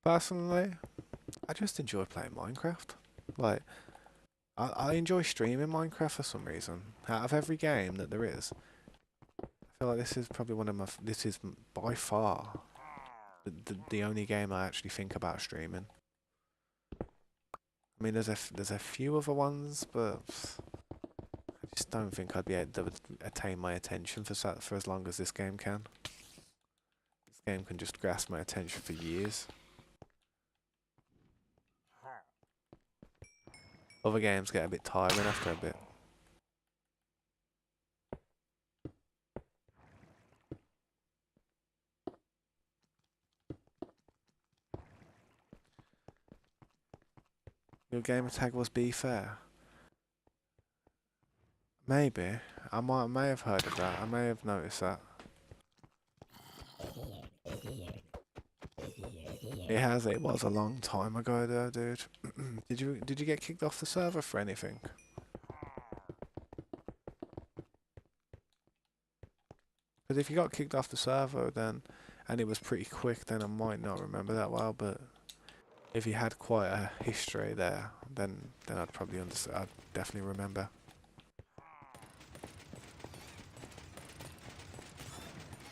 Speaker 1: Personally, I just enjoy playing Minecraft. Like, I enjoy streaming Minecraft for some reason. Out of every game that there is, I feel like this is probably one of my. This is by far the only game I actually think about streaming. I mean, there's a few other ones, but I just don't think I'd be able to attain my attention for as long as this game can. This game can just grasp my attention for years. Other games get a bit tiring after a bit. Your gamer tag was Be Fair. Maybe. May have heard of that. I may have noticed that. It was a long time ago though, dude. Did you get kicked off the server for anything? Because if you got kicked off the server then and it was pretty quick, then I might not remember that well, but if you had quite a history there, then I'd probably understand. I'd definitely remember.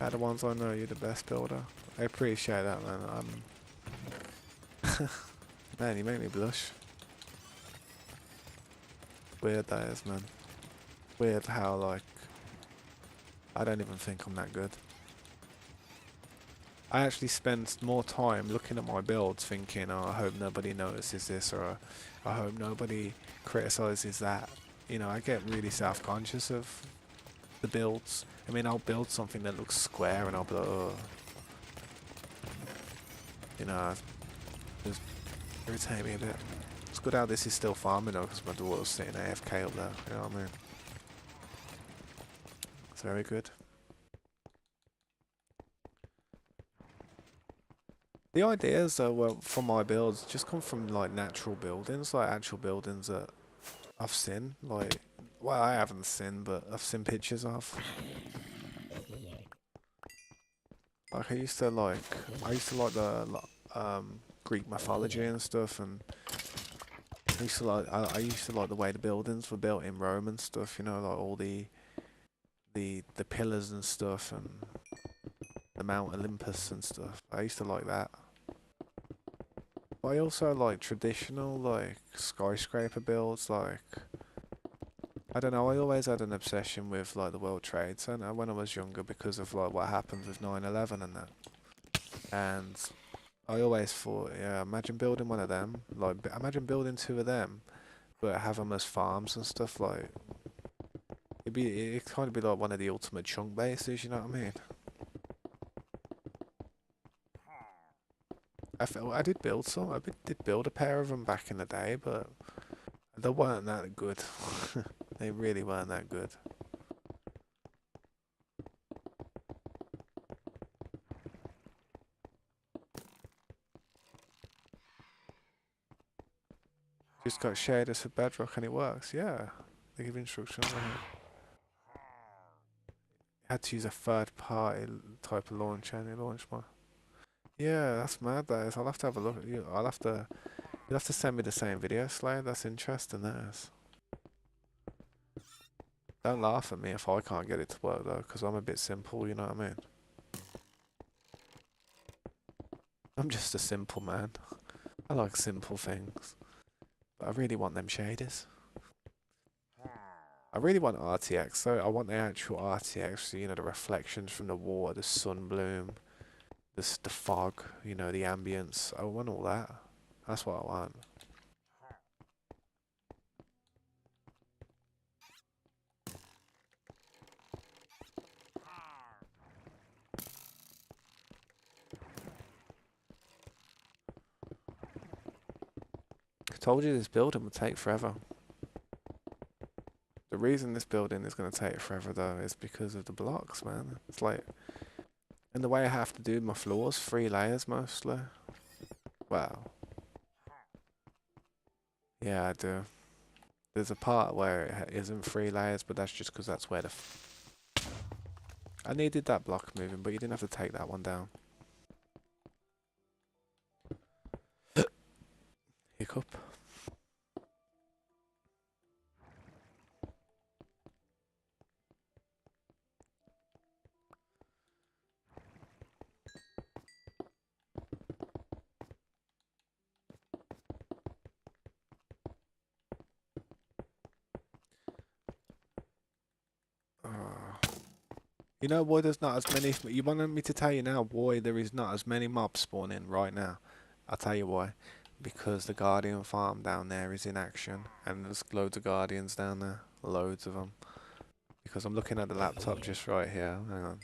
Speaker 1: Out of the ones I know, you're the best builder. I appreciate that, man. Man, you make me blush. Weird that is, man. Weird how, like, I don't even think I'm that good. I actually spend more time looking at my builds thinking, oh, I hope nobody notices this, or I hope nobody criticizes that. I get really self-conscious of the builds. I mean, I'll build something that looks square and I'll be like, oh. Just irritate me a bit. It's good how this is still farming though, because my daughter's sitting AFK up there, you know what I mean? It's very good. The ideas though, well, for my builds just come from like natural buildings, like actual buildings that I've seen. Like, well, I haven't seen, but I've seen pictures of. Like, I used to like the Greek mythology and stuff, and I used to like the way the buildings were built in Rome and stuff. Like all the pillars and stuff, and the Mount Olympus and stuff. I used to like that. But I also like traditional like skyscraper builds. Like, I don't know. I always had an obsession with like the World Trade Center when I was younger because of like what happened with 9/11 and that. And I always thought, yeah, imagine building one of them. Like, imagine building two of them, but have them as farms and stuff. Like, it'd kind of be like one of the ultimate chunk bases. You know what I mean? I did build some. Did build a pair of them back in the day, but they weren't that good. They really weren't that good. Just got shaders for Bedrock and it works. Yeah, they give instructions on it. Had to use a third party type of launcher and it launched my. Yeah, that's mad. That is. I'll have to have a look. I'll have to You'll have to send me the same video, Slade. That's interesting, that is. Don't laugh at me if I can't get it to work, though, because I'm a bit simple, you know what I mean? I'm just a simple man. I like simple things. But I really want them shaders. I really want RTX, so I want the actual RTX, you know, the reflections from the water, the sun bloom, the fog, you know, the ambience. I want all that. That's what I want. I told you this building would take forever. The reason this building is going to take forever, though, is because of the blocks, man. It's like, and the way I have to do my floors, 3 layers mostly. Wow. Yeah, I do. There's a part where it isn't 3 layers, but that's just because that's where I needed that block moving, but you didn't have to take that one down. Hiccup. You know why there's not as many? You wanted me to tell you now why there is not as many mobs spawning right now. I'll tell you why. Because the Guardian farm down there is in action, and there's loads of Guardians down there. Loads of them. Because I'm looking at the laptop just right here. Hang on.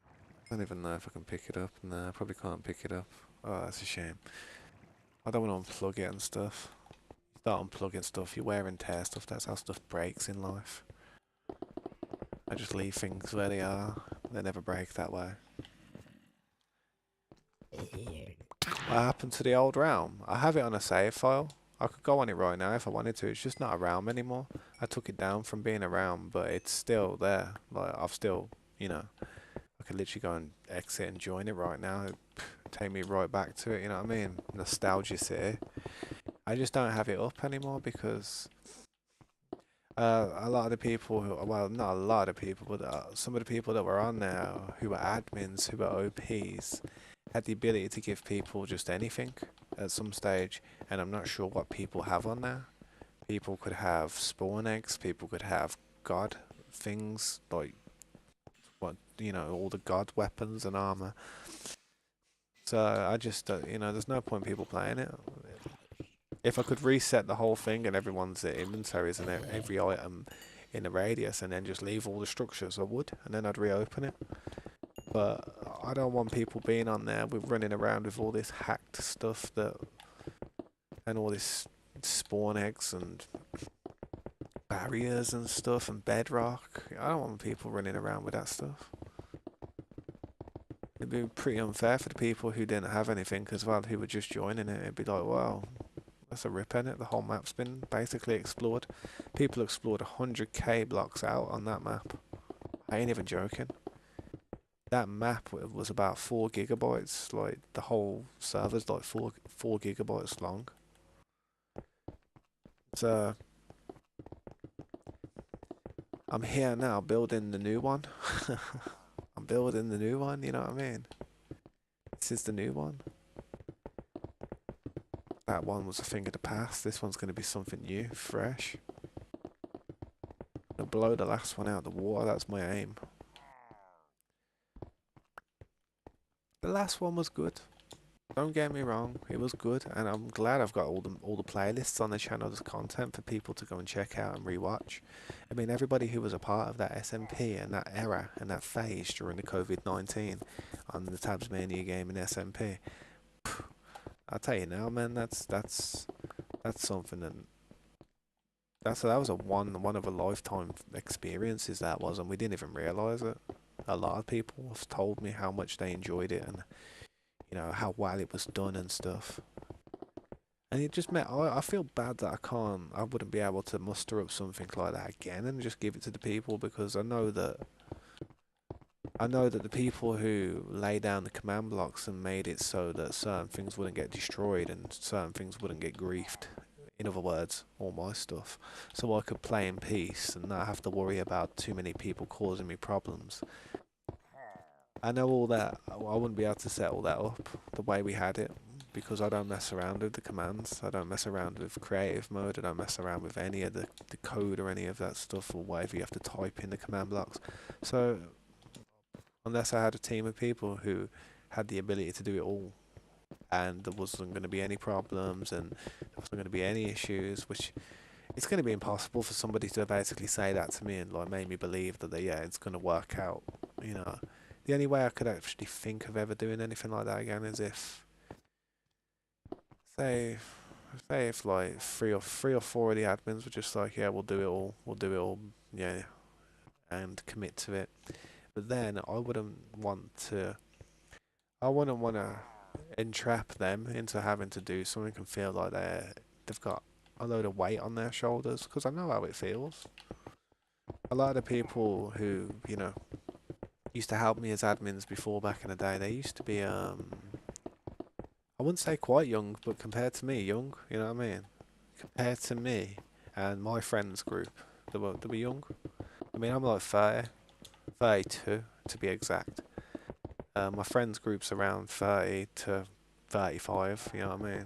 Speaker 1: I don't even know if I can pick it up. No, I probably can't pick it up. Oh, that's a shame. I don't want to unplug it and stuff. You start unplugging stuff, you wear and tear stuff. That's how stuff breaks in life. I just leave things where they are. They never break that way. What happened to the old realm? I have it on a save file. I could go on it right now if I wanted to. It's just not a realm anymore. I took it down from being a realm, but it's still there. Like, I've still, you know, I could literally go and exit and join it right now. It'd take me right back to it, you know what I mean? Nostalgia city. I just don't have it up anymore because a lot of the people who, well, not a lot of people, but some of the people that were on there who were admins, who were OPs, had the ability to give people just anything at some stage, and I'm not sure what people have on there. People could have spawn eggs, people could have god things, like, what, you know, all the god weapons and armor. So I just, you know, there's no point in people playing it. If I could reset the whole thing and everyone's inventories and every item in the radius and then just leave all the structures, I would, and then I'd reopen it. But I don't want people being on there with running around with all this hacked stuff and all this spawn eggs and barriers and stuff and bedrock. I don't want people running around with that stuff. It'd be pretty unfair for the people who didn't have anything as well, who were just joining it. It'd be like, well, that's a rip in it. The whole map's been basically explored. People explored 100k blocks out on that map. I ain't even joking. That map was about 4 gigabytes. Like, the whole server's like 4 gigabytes long. So I'm here now building the new one. I'm building the new one, you know what I mean? This is the new one. That one was a thing of the past. This one's going to be something new, fresh. I'll blow the last one out of the water. That's my aim. The last one was good. Don't get me wrong, it was good, and I'm glad I've got all the playlists on the channel as content for people to go and check out and rewatch. I mean, everybody who was a part of that SMP and that era and that phase during the COVID-19 on the Tasmania game in SMP, I'll tell you now, man, that's something, and that was a one of a lifetime experiences that was, and we didn't even realise it. A lot of people have told me how much they enjoyed it and, you know, how well it was done and stuff. And it just meant I feel bad that I wouldn't be able to muster up something like that again and just give it to the people, because I know that I know that the people who lay down the command blocks and made it so that certain things wouldn't get destroyed and certain things wouldn't get griefed. In other words, all my stuff. So I could play in peace and not have to worry about too many people causing me problems. I know all that. I wouldn't be able to set all that up the way we had it because I don't mess around with the commands. I don't mess around with creative mode. I don't mess around with any of the code or any of that stuff or whatever you have to type in the command blocks. So unless I had a team of people who had the ability to do it all and there wasn't going to be any problems and there wasn't going to be any issues, which it's going to be impossible for somebody to basically say that to me and like make me believe that yeah, it's going to work out. You know, the only way I could actually think of ever doing anything like that again is if say say if like three or four of the admins were just like, yeah, we'll do it all, yeah, and commit to it. But then I wouldn't want to entrap them into having to do something and feel like they've got a load of weight on their shoulders because I know how it feels. A lot of the people who used to help me as admins before back in the day, they used to be I wouldn't say quite young, but compared to me, young. You know what I mean? Compared to me and my friends group, they were young. I mean, I'm like 30, 32 to be exact. My friends group's around 30 to 35. You know what I mean?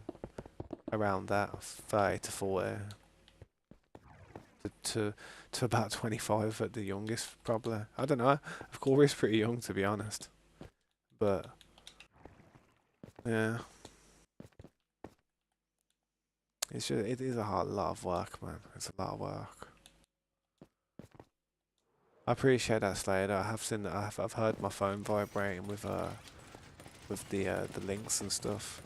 Speaker 1: Around that, 30 to 40 to to about 25 at the youngest, probably. I don't know. Of course, it's pretty young to be honest, but yeah, it is a hard lot of work, man. It's a lot of work. I appreciate that, Slade. I have seen, I've heard my phone vibrating with the links and stuff.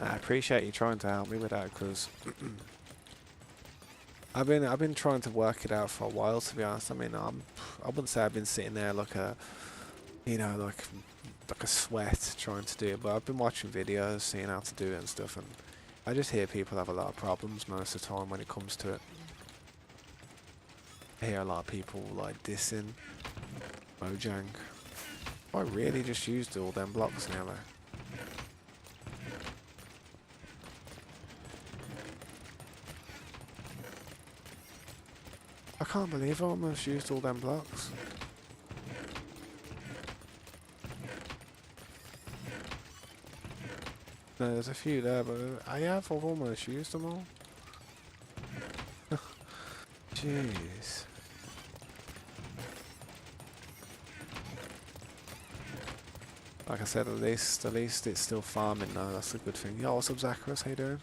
Speaker 1: I appreciate you trying to help me with that because I've been trying to work it out for a while. To be honest, I mean I wouldn't say I've been sitting there like a like a sweat trying to do it, but I've been watching videos, seeing how to do it and stuff, and I just hear people have a lot of problems most of the time when it comes to it. I hear a lot of people like dissing Mojang. I really just used all them blocks now. I can't believe I almost used all them blocks. No, there's a few there, but I've almost used them all. Jeez. Like I said, at least it's still farming now. That's a good thing. Yo, what's up, Zacharias? How you doing?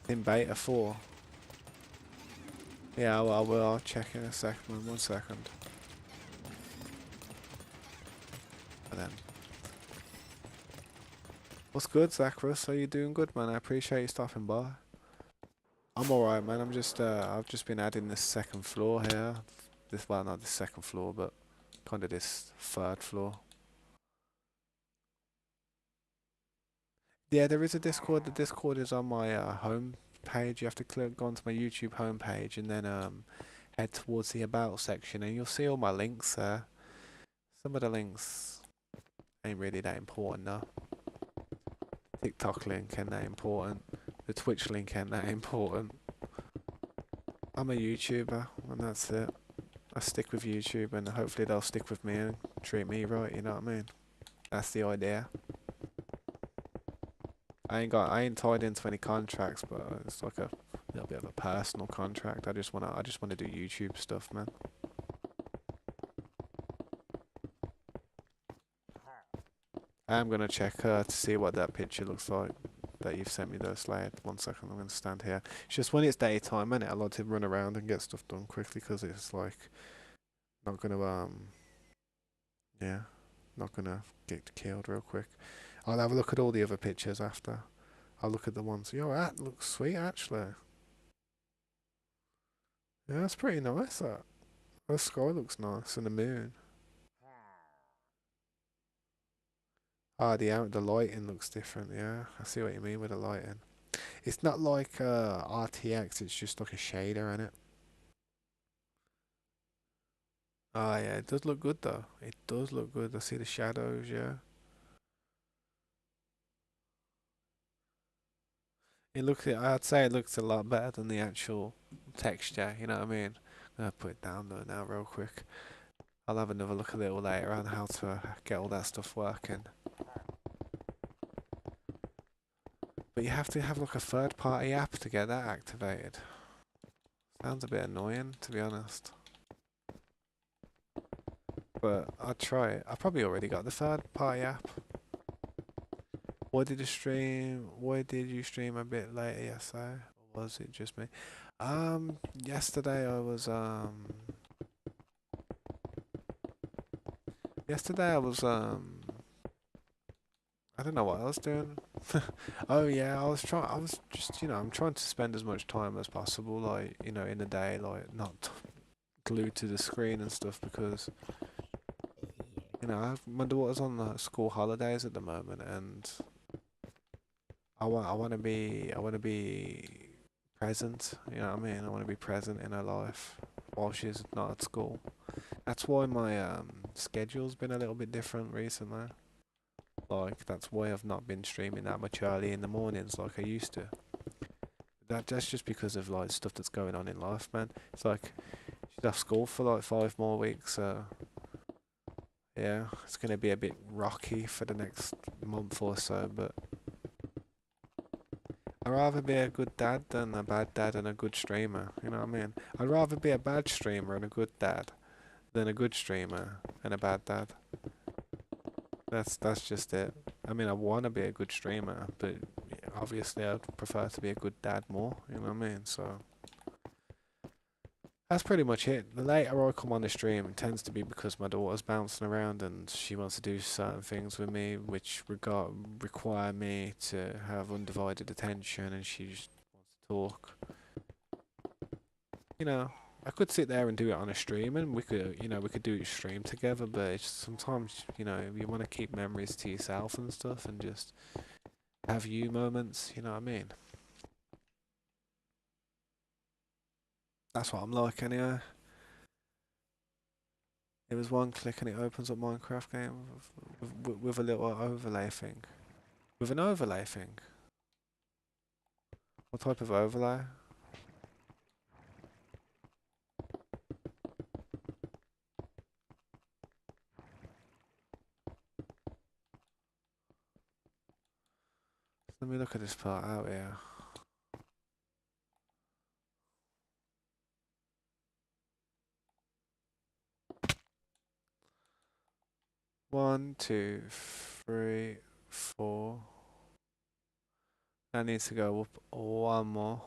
Speaker 1: In beta 4. Yeah, I will. I'll check in a second. 1 second. And then, what's good, Zacharias? Are you doing good, man? I appreciate you stopping by. I'm alright, man. I've just been adding this second floor here. Well, not this second floor, but kind of this third floor. Yeah, there is a Discord. The Discord is on my home page. You have to go onto my YouTube home page and then head towards the About section, and you'll see all my links there. Some of the links ain't really that important, though. TikTok link ain't that important. The Twitch link ain't that important. I'm a YouTuber, and that's it. I stick with YouTube, and hopefully they'll stick with me and treat me right. You know what I mean? That's the idea. I ain't tied into any contracts, but it's like a little bit of a personal contract. I just wanna do YouTube stuff, man. I am gonna check to see what that picture looks like that you've sent me though, Slade. 1 second, I'm gonna stand here. It's just when it's daytime, man, I like to run around and get stuff done quickly because it's like not gonna yeah, not gonna get killed real quick. I'll have a look at all the other pictures after. I'll look at the ones. Yo, that looks sweet actually. Yeah, that's pretty nice. That the sky looks nice and the moon. Ah, the lighting looks different. Yeah, I see what you mean with the lighting. It's not like RTX. It's just like a shader in it. Oh yeah, it does look good though. It does look good. I see the shadows, yeah. I'd say it looks a lot better than the actual texture, you know what I mean? I'm gonna put it down though now real quick. I'll have another look a little later on how to get all that stuff working. But you have to have like a third party app to get that activated. Sounds a bit annoying to be honest. But I'll try it. I probably already got the third party app. Why did you stream a bit later yesterday? Or was it just me? Yesterday I was yesterday I was I don't know what I was doing. Oh yeah, I was just, I'm trying to spend as much time as possible, like, in the day, like not glued to the screen and stuff because, my daughter's on the school holidays at the moment and I want to be present, you know what I mean? I want to be present in her life while she's not at school. That's why my schedule's been a little bit different recently. Like that's why I've not been streaming that much early in the mornings like I used to. That's just because of like stuff that's going on in life, man. It's like she's off school for like 5 more weeks, so yeah, it's gonna be a bit rocky for the next month or so. But I'd rather be a good dad than a bad dad and a good streamer. You know what I mean? I'd rather be a bad streamer and a good dad than a good streamer and a bad dad. That's just it. I mean, I want to be a good streamer, but obviously I'd prefer to be a good dad more. You know what I mean? So that's pretty much it. The later I come on the stream, it tends to be because my daughter's bouncing around and she wants to do certain things with me, which require me to have undivided attention, and she just wants to talk. You know, I could sit there and do it on a stream, and we could do a stream together. But it's sometimes, you want to keep memories to yourself and stuff, and just have you moments. You know what I mean? That's what I'm like anyway. It was one click and it opens up Minecraft game with a little overlay thing. With an overlay thing. What type of overlay? Let me look at this part out here. One, two, three, four. That needs to go up one more.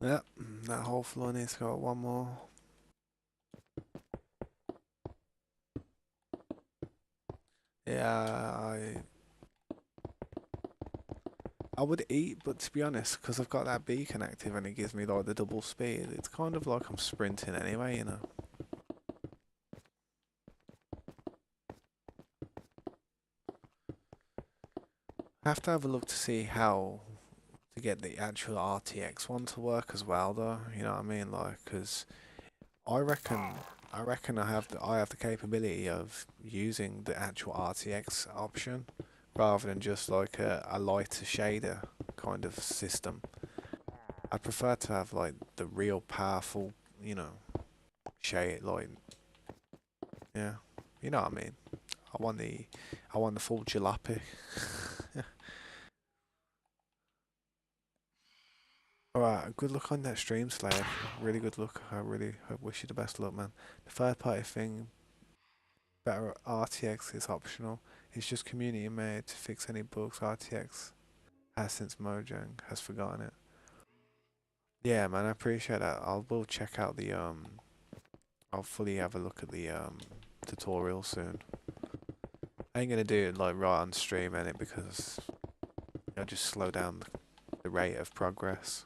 Speaker 1: Yep, that whole floor needs to go up one more. Yeah, I would eat, but to be honest, because I've got that beacon active and it gives me like the double speed, it's kind of like I'm sprinting anyway, you know. I have to have a look to see how to get the actual RTX one to work as well, though. You know what I mean? Like, because I reckon, I have the capability of using the actual RTX option rather than just like a lighter shader kind of system. I prefer to have like the real powerful, you know, shade like, yeah, you know what I mean. I want the, I want the full jalopy. Alright, good luck on that stream, Slade. Really good luck. I really wish you the best luck, man. The third party thing, better RTX is optional. It's just community made to fix any bugs. RTX has since Mojang has forgotten it. Yeah, man, I appreciate that. Will check out the I'll fully have a look at the tutorial soon. I ain't gonna do it like right on stream in it because I'll just slow down the rate of progress.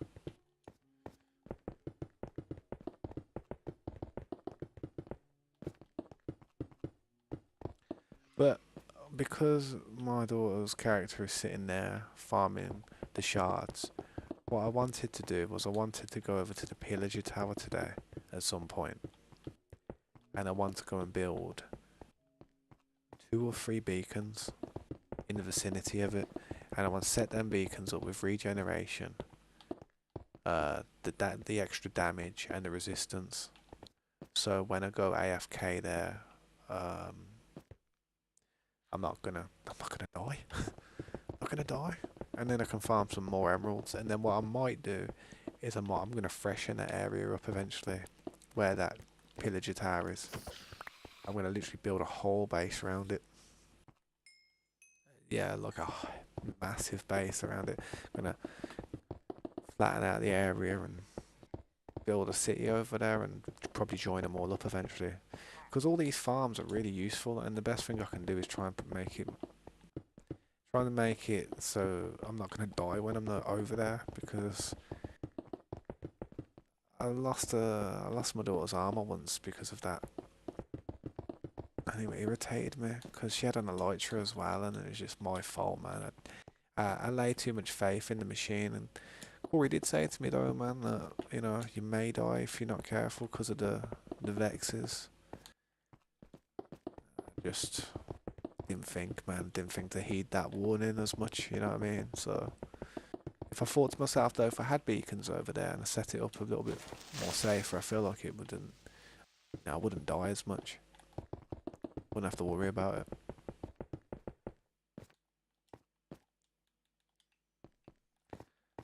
Speaker 1: because my daughter's character is sitting there farming the shards, what I wanted to do was I wanted to go over to the pillager tower today at some point, and I want to go and build 2 or 3 beacons in the vicinity of it, and I want to set them beacons up with regeneration, the extra damage and the resistance. So when I go AFK there, um, I'm not gonna die. I'm not gonna die, and then I can farm some more emeralds. And then what I might do is I'm gonna freshen that area up eventually, where that pillager tower is. I'm gonna literally build a whole base around it. Yeah, like a massive base around it. I'm gonna flatten out the area and build a city over there and probably join them all up eventually. Because all these farms are really useful, and the best thing I can do is trying to make it so I'm not gonna die when I'm not over there, because I lost my daughter's armor once because of that. And it irritated me because she had an elytra as well, and it was just my fault, man. I lay too much faith in the machine, and Corey did say to me though, man, that you may die if you're not careful because of the vexes. Just didn't think, man, didn't think to heed that warning as much, you know what I mean? So if I thought to myself though, if I had beacons over there and I set it up a little bit more safer, I feel like it wouldn't, I wouldn't die as much. Wouldn't have to worry about it.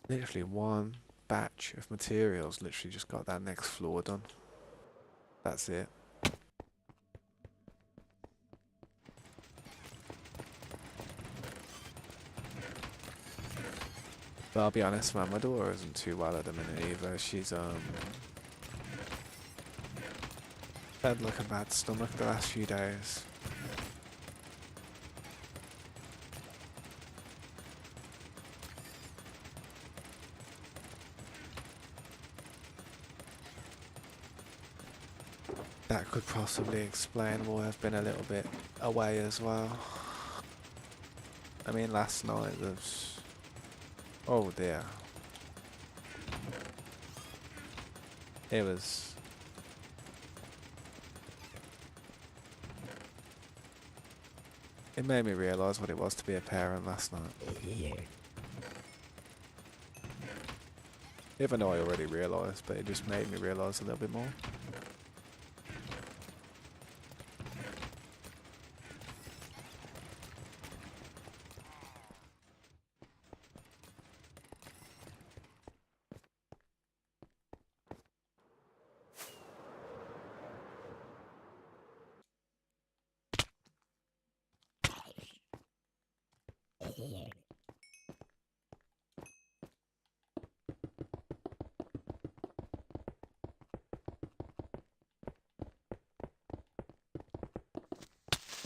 Speaker 1: Literally one batch of materials, literally just got that next floor done. That's it. But I'll be honest, man, my daughter isn't too well at the minute either. She's had like a bad stomach the last few days. That could possibly explain why I've been a little bit away as well. I mean, last night was... Oh dear. It was... It made me realise what it was to be a parent last night. Even though I already realised, but it just made me realise a little bit more.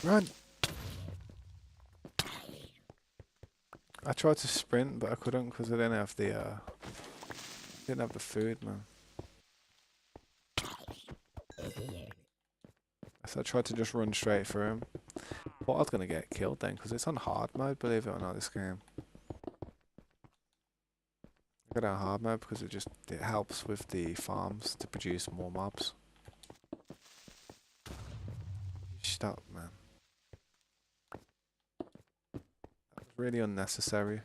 Speaker 1: Run! I tried to sprint, but I couldn't because I didn't have the food, man. So I tried to just run straight for him. Thought I was gonna get killed then, because it's on hard mode, believe it or not, this game. I got it on hard mode because it helps with the farms to produce more mobs. Stop, man. That was really unnecessary.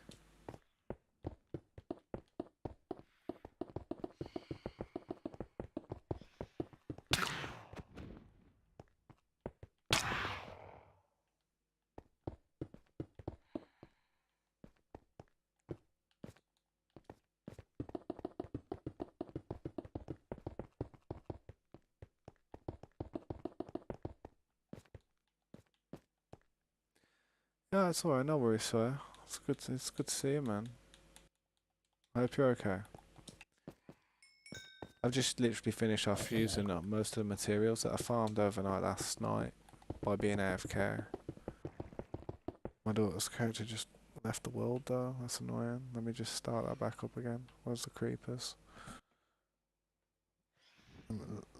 Speaker 1: Yeah, it's alright, no worries, sir. It's good to see you, man. I hope you're okay. I've just literally finished off using up most of the materials that I farmed overnight last night by being AFK. My daughter's character just left the world though, that's annoying. Let me just start that back up again. Where's the creepers?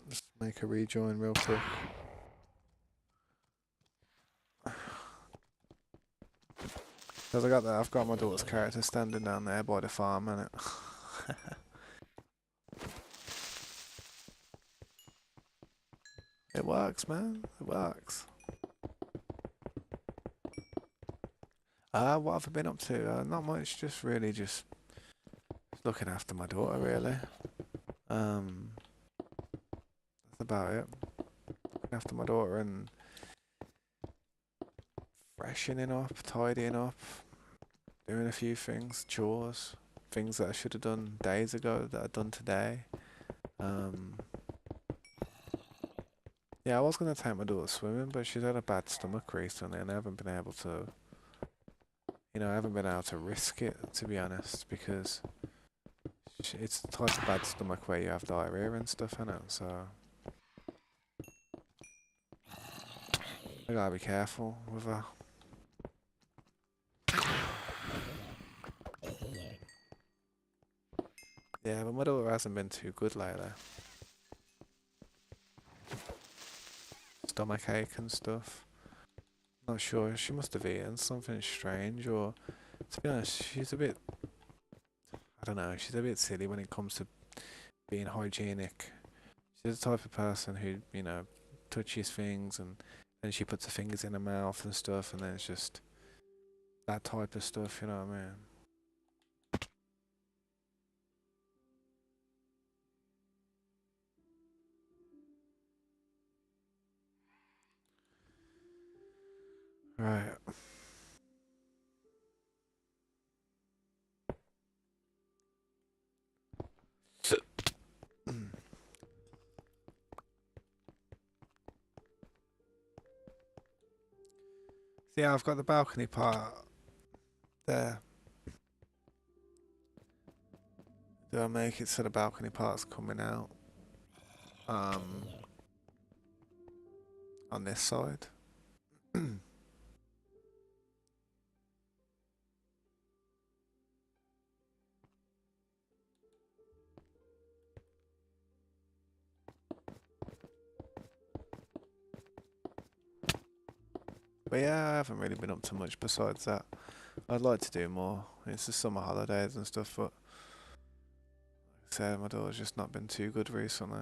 Speaker 1: Just make a rejoin real quick. Because I've got my daughter's character standing down there by the farm, and it. It works, man. It works. What have I been up to? Not much. Just really just looking after my daughter, really. That's about it. Looking after my daughter and freshening up, tidying up, doing a few things, chores, things that I should have done days ago that I've done today. Yeah, I was gonna take my daughter swimming, but she's had a bad stomach recently, and I haven't been able to, I haven't been able to risk it, to be honest, because it's the type of bad stomach where you have diarrhea and stuff in it, so I gotta be careful with her. Yeah, but my daughter hasn't been too good lately. Stomachache and stuff. Not sure, she must have eaten something strange, or to be honest, she's a bit, I don't know, she's a bit silly when it comes to being hygienic. She's the type of person who, touches things and then she puts her fingers in her mouth and stuff, and then it's just that type of stuff, you know what I mean? Right. Yeah, I've got the balcony part there. Do I make it so the balcony part's coming out? On this side? But yeah, I haven't really been up to much besides that. I'd like to do more. It's the summer holidays and stuff, but like I said, my daughter's just not been too good recently.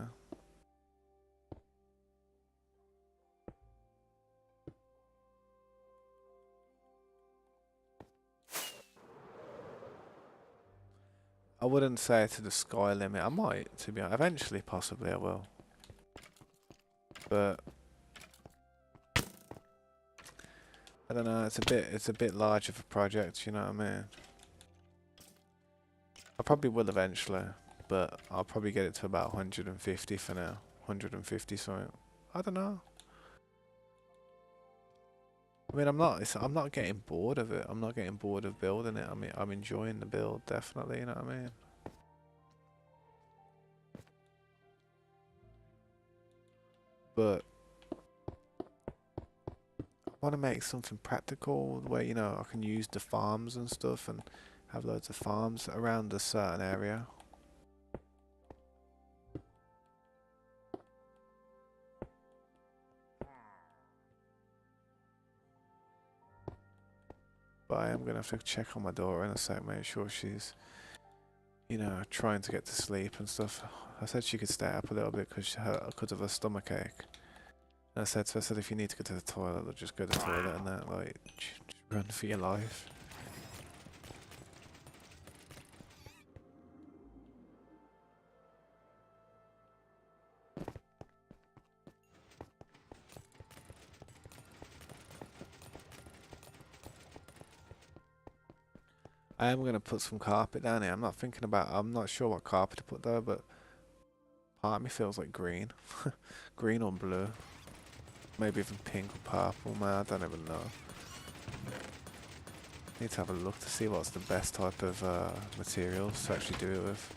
Speaker 1: I wouldn't say to the sky limit. I might, to be honest. Eventually, possibly, I will. But I don't know. It's a bit large of a project. You know what I mean? I probably will eventually, but I'll probably get it to about 150 for now. 150 something. I don't know. I mean, I'm not getting bored of it. I'm not getting bored of building it. I mean, I'm enjoying the build, definitely. You know what I mean? But I want to make something practical where I can use the farms and stuff and have loads of farms around a certain area. But I am gonna have to check on my daughter in a sec, make sure she's, trying to get to sleep and stuff. I said she could stay up a little bit because of her stomach ache. And I said to her, if you need to go to the toilet, just go to the toilet and that, like, just run for your life. I am gonna put some carpet down here. I'm not sure what carpet to put there, but part of me feels like green. Green or blue. Maybe even pink or purple, man, I don't even know. Need to have a look to see what's the best type of materials to actually do it with.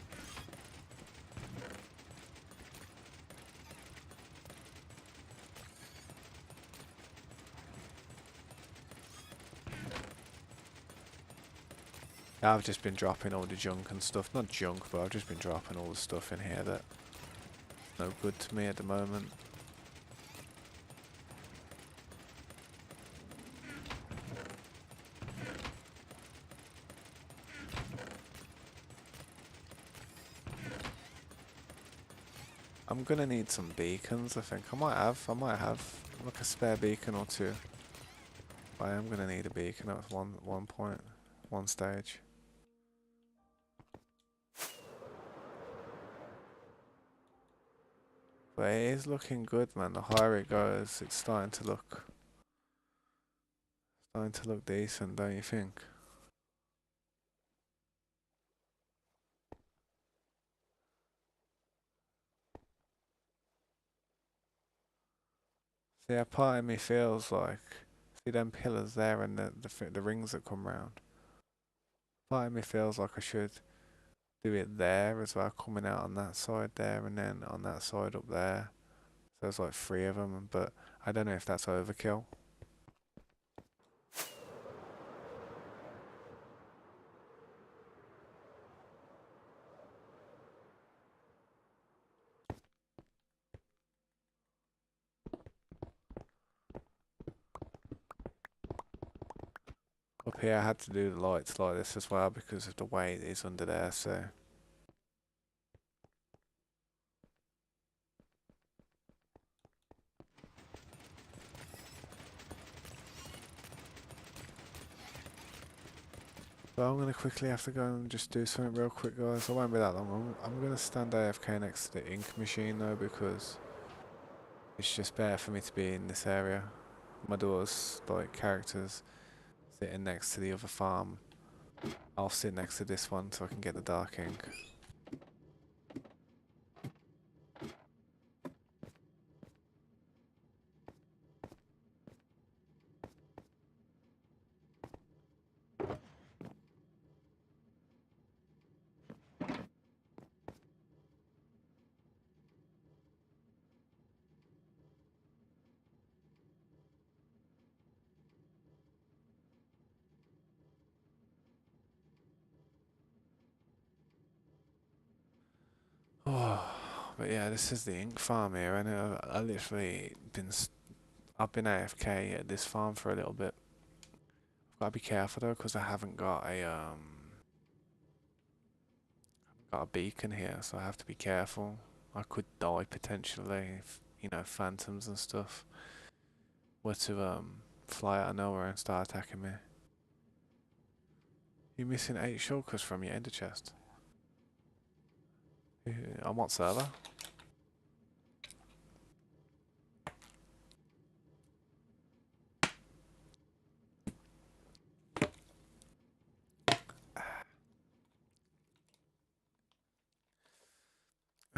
Speaker 1: I've just been dropping all the junk and stuff. Not junk, but I've just been dropping all the stuff in here that's no good to me at the moment. I'm gonna need some beacons, I think. I might have like a spare beacon or two. I am gonna need a beacon at one point, one stage. But it is looking good, man. The higher it goes, it's starting to look decent, don't you think? See, a part of me feels like, see them pillars there and the rings that come round. Part of me feels like I should do it there as well, coming out on that side there and then on that side up there. So there's like three of them, but I don't know if that's overkill. Up here I had to do the lights like this as well because of the way it is under there, so. But I'm gonna quickly have to go and just do something real quick, guys. I won't be that long. I'm gonna stand AFK next to the ink machine though because it's just better for me to be in this area. My daughter's like characters sitting next to the other farm. I'll sit next to this one so I can get the dark ink. Oh, but yeah, this is the ink farm here, and I literally I've been AFK at this farm for a little bit. I've got to be careful though, because I haven't got a beacon here, so I have to be careful. I could die potentially if phantoms and stuff were to fly out of nowhere and start attacking me. You're missing 8 shulkers from your ender chest. On what server?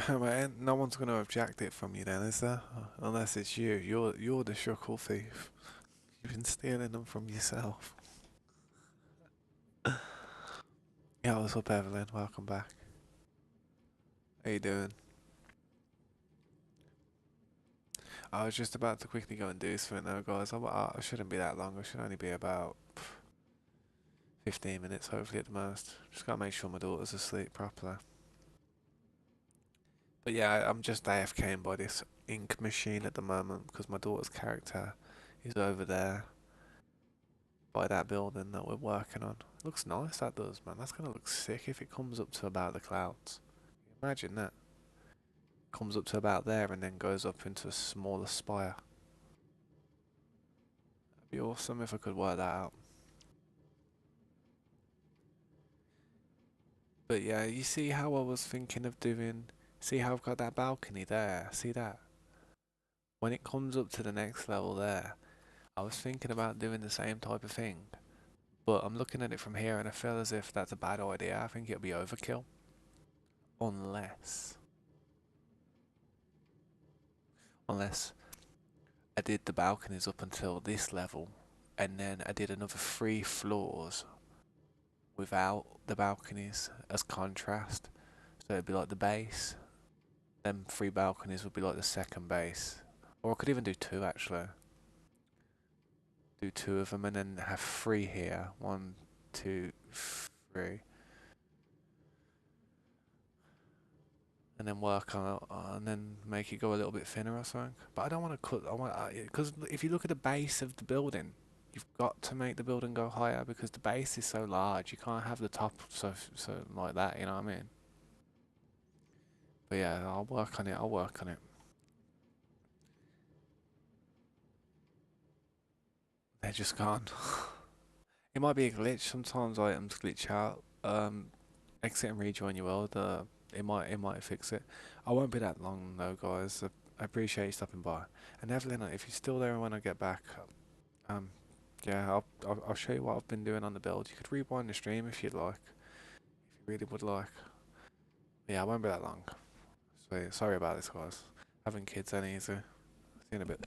Speaker 1: Well, no one's going to object it from you then, is there? Unless it's you. You're the shuckle thief. You've been stealing them from yourself. Yeah, what's up, Evelyn? Welcome back. How you doing? I was just about to quickly go and do something now, guys. I shouldn't be that long. I should only be about 15 minutes, hopefully, at the most. Just gotta make sure my daughter's asleep properly. But yeah, I'm just AFKing by this ink machine at the moment because my daughter's character is over there by that building that we're working on. Looks nice, that does, man. That's gonna look sick if it comes up to about the clouds. Imagine that. Comes up to about there and then goes up into a smaller spire. That'd be awesome if I could work that out. But yeah, you see how I was thinking of doing. See how I've got that balcony there? See that? When it comes up to the next level there, I was thinking about doing the same type of thing. But I'm looking at it from here and I feel as if that's a bad idea. I think it'll be overkill. Unless. Unless I did the balconies up until this level and then I did another 3 floors without the balconies as contrast. So it'd be like the base. Them 3 balconies would be like the second base. Or I could even do 2 actually. Do 2 of them and then have 3 here. 1, 2, 3. And then work on it, and then make it go a little bit thinner or something. But I don't want to cut. I want because if you look at the base of the building, you've got to make the building go higher because the base is so large. You can't have the top so like that. You know what I mean? But yeah, I'll work on it. I'll work on it. They're just gone. It might be a glitch. Sometimes items glitch out. Exit and rejoin your world. It might fix it. I won't be that long though, guys. I appreciate you stopping by. And Evelyn, if you're still there when I get back, um, yeah, I'll show you what I've been doing on the build. You could rewind the stream if you'd like, if you really would like. Yeah, I won't be that long. So sorry about this, guys. Having kids ain't easy. See you in a bit.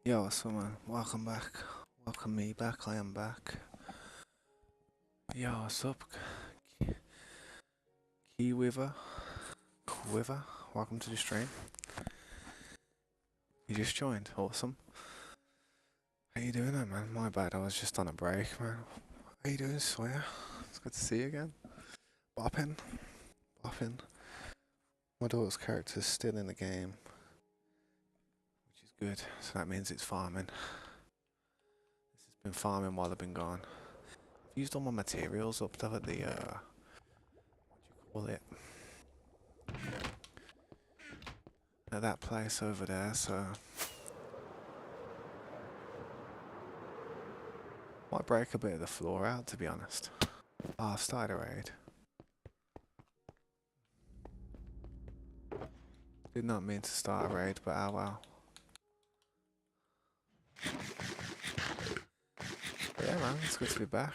Speaker 1: Yo, so man, welcome back. Welcome me back. I am back. Yo, what's up? Key Weaver. Quiver. Welcome to the stream. You just joined. Awesome. How you doing, man? My bad. I was just on a break, man. How you doing, Sawyer? It's good to see you again. Bopping. Bopping. My daughter's character's still in the game, which is good. So that means it's farming. This has been farming while I've been gone. I've used all my materials up there at the, what do you call it? At that place over there, so might break a bit of the floor out, to be honest. Ah, I've started a raid. Did not mean to start a raid, but oh well. But yeah, man, it's good to be back.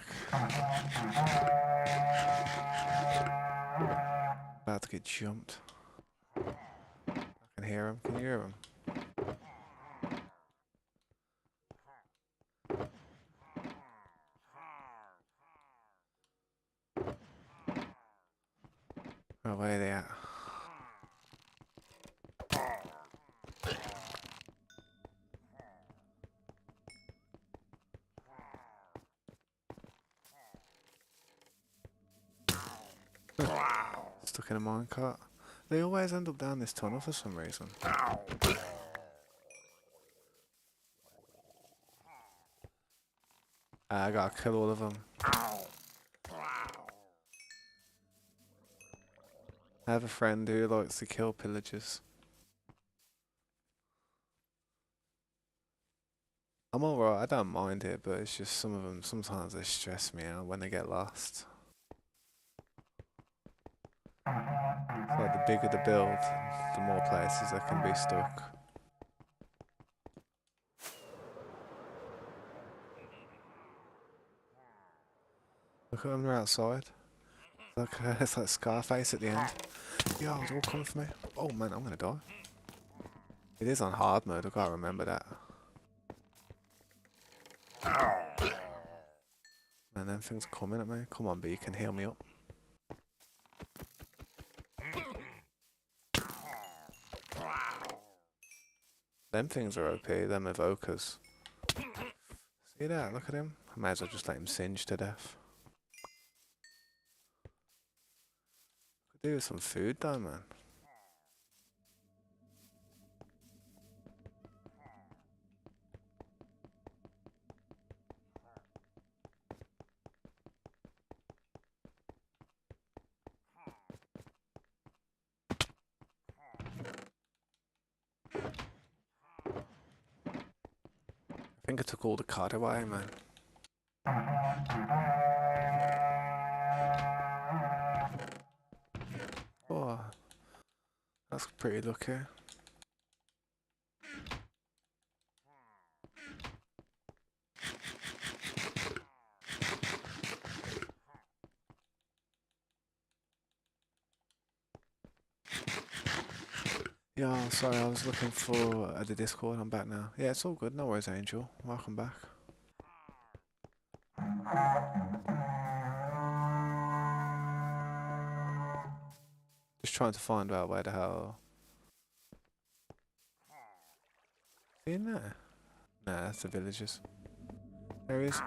Speaker 1: About to get jumped. I can hear him. Can you hear him? Oh, where are they at? Stuck in a minecart. They always end up down this tunnel for some reason. I gotta kill all of them. I have a friend who likes to kill pillagers. I'm alright, I don't mind it, but it's just some of them, sometimes they stress me out when they get lost. It's like the bigger the build, the more places I can be stuck. Look at them, they're outside. Look, it's like Scarface at the end. Yo, it's all coming for me. Oh man, I'm gonna die. It is on hard mode, I gotta remember that. Man, them things are coming at me. Come on, B, you can heal me up. Them things are OP, them evokers. See that? Look at him. I might as well just let him singe to death. Could do with some food though, man. I think I took all the card away, man. Oh, that's pretty lucky. Yeah, sorry, I was looking for the Discord. I'm back now. Yeah, it's all good. No worries, Angel. Welcome back. Just trying to find out where the hell. Is he in there? Nah, that's the villagers. There he is.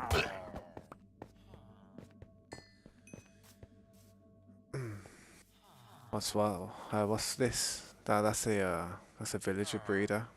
Speaker 1: What's this? That's a villager breeder.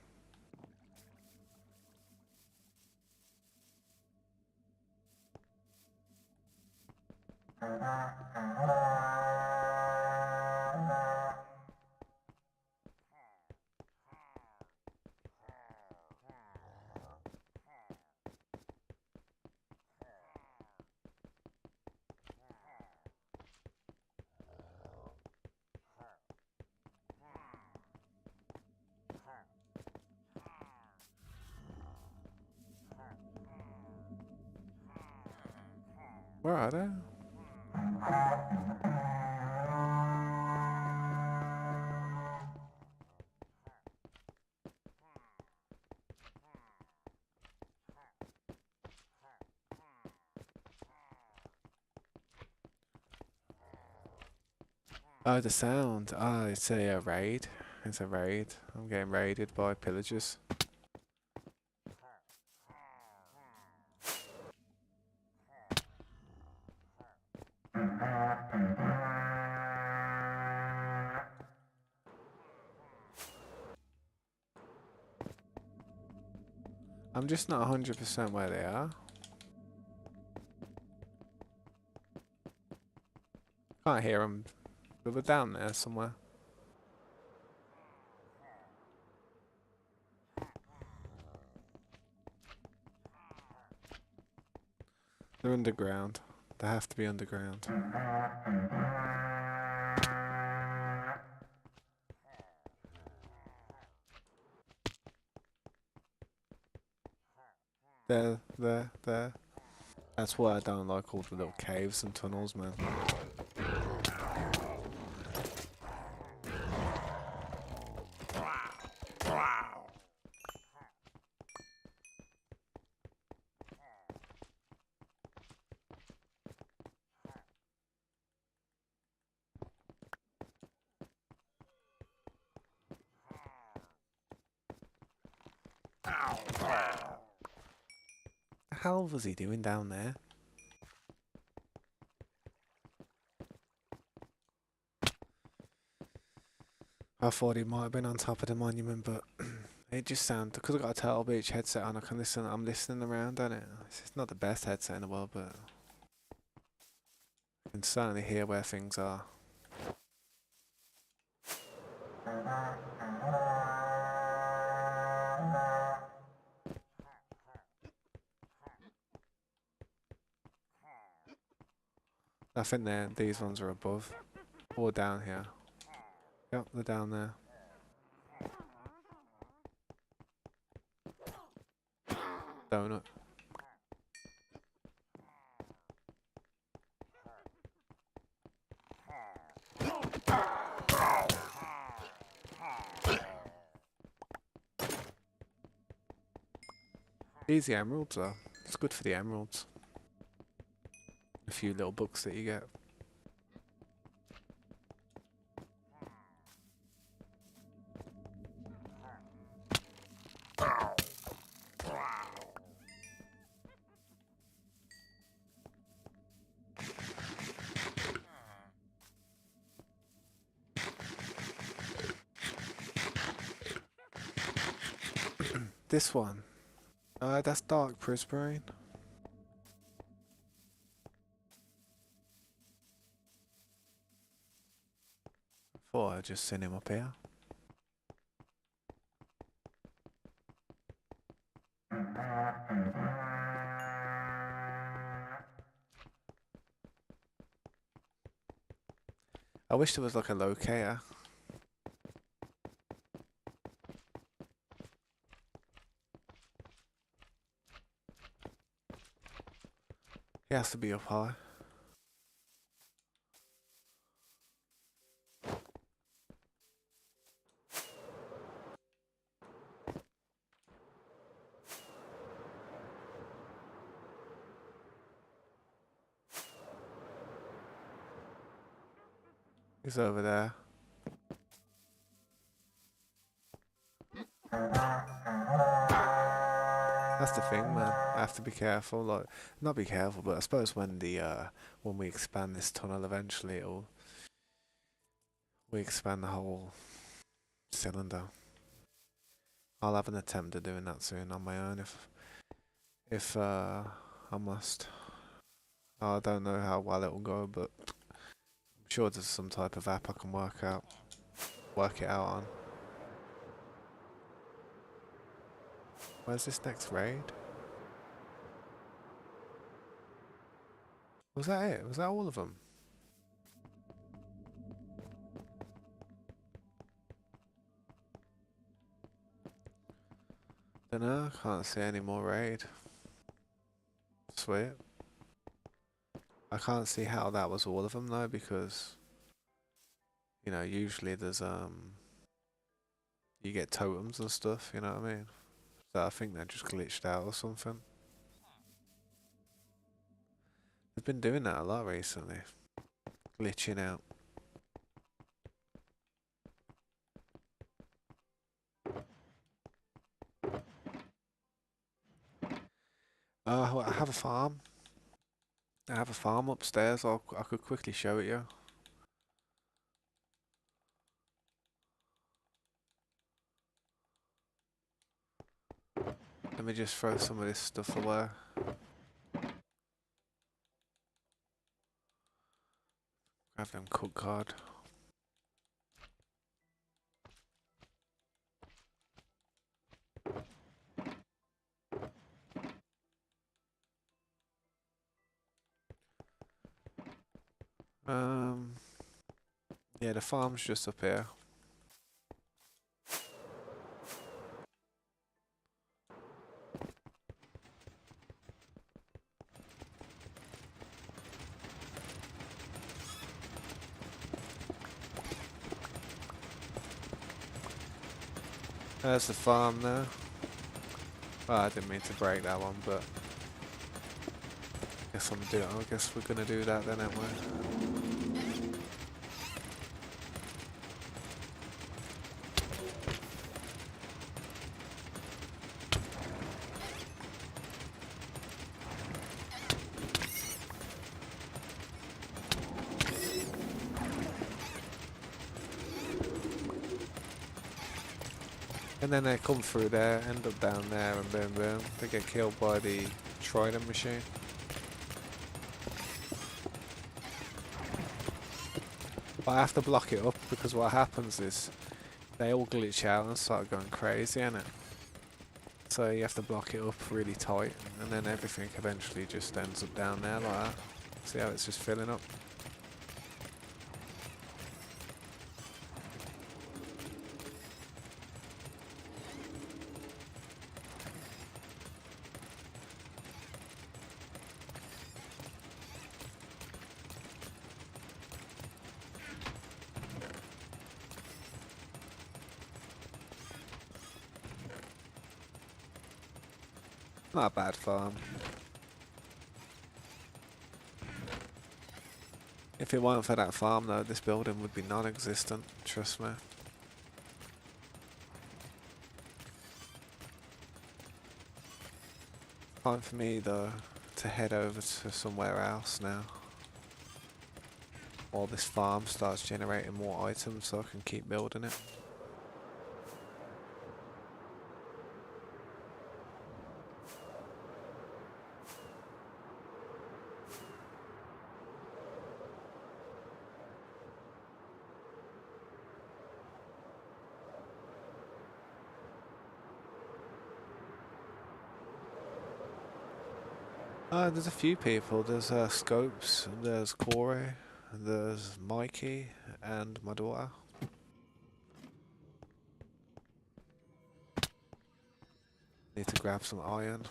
Speaker 1: Where are they? Oh, the sound. Oh, it's a raid. It's a raid. I'm getting raided by pillagers. I'm just not 100% where they are. Can't hear them. But they're down there somewhere. They're underground. They have to be underground. There. That's why I don't like all the little caves and tunnels, man. The hell was he doing down there? I thought he might have been on top of the monument, but it just sounded, because I got a Turtle Beach headset on, I can listen. I'm listening around on it. It's not the best headset in the world, but I can certainly hear where things are. I think these ones are above or down here. Yep, they're down there. Donut. Easy emeralds though. It's good for the emeralds. A few little books that you get. This one. That's Dark Prismarine. Thought I'd just send him up here. I wish there was like a locator. He has to be up high. He's over there. That's the thing, man. I have to be careful. Like, not be careful, but I suppose when when we expand this tunnel eventually, we expand the whole cylinder. I'll have an attempt at doing that soon on my own if I must. I don't know how well it will go, but I'm sure there's some type of app I can work it out on. Where's this next raid? Was that it? Was that all of them? Dunno, can't see any more raid. Sweet. I can't see how that was all of them though, because you know usually there's you get totems and stuff. You know what I mean? So I think they just glitched out or something. They've been doing that a lot recently, glitching out. I have a farm. I have a farm upstairs. I could quickly show it you. Let me just throw some of this stuff away. Grab them cook card. Um, yeah, the farm's just up here. There's the farm there. Oh, I didn't mean to break that one, but I guess we're gonna do that then, aren't we? And then they come through there, end up down there, and boom, boom. They get killed by the Trident machine. But I have to block it up because what happens is they all glitch out and start going crazy, innit? So you have to block it up really tight, and then everything eventually just ends up down there like that. See how it's just filling up? Not a bad farm. If it weren't for that farm though, this building would be non-existent, trust me. Time for me though to head over to somewhere else now. While this farm starts generating more items so I can keep building it. There's a few people. There's Scopes, there's Corey, there's Mikey, and my daughter. Need to grab some iron.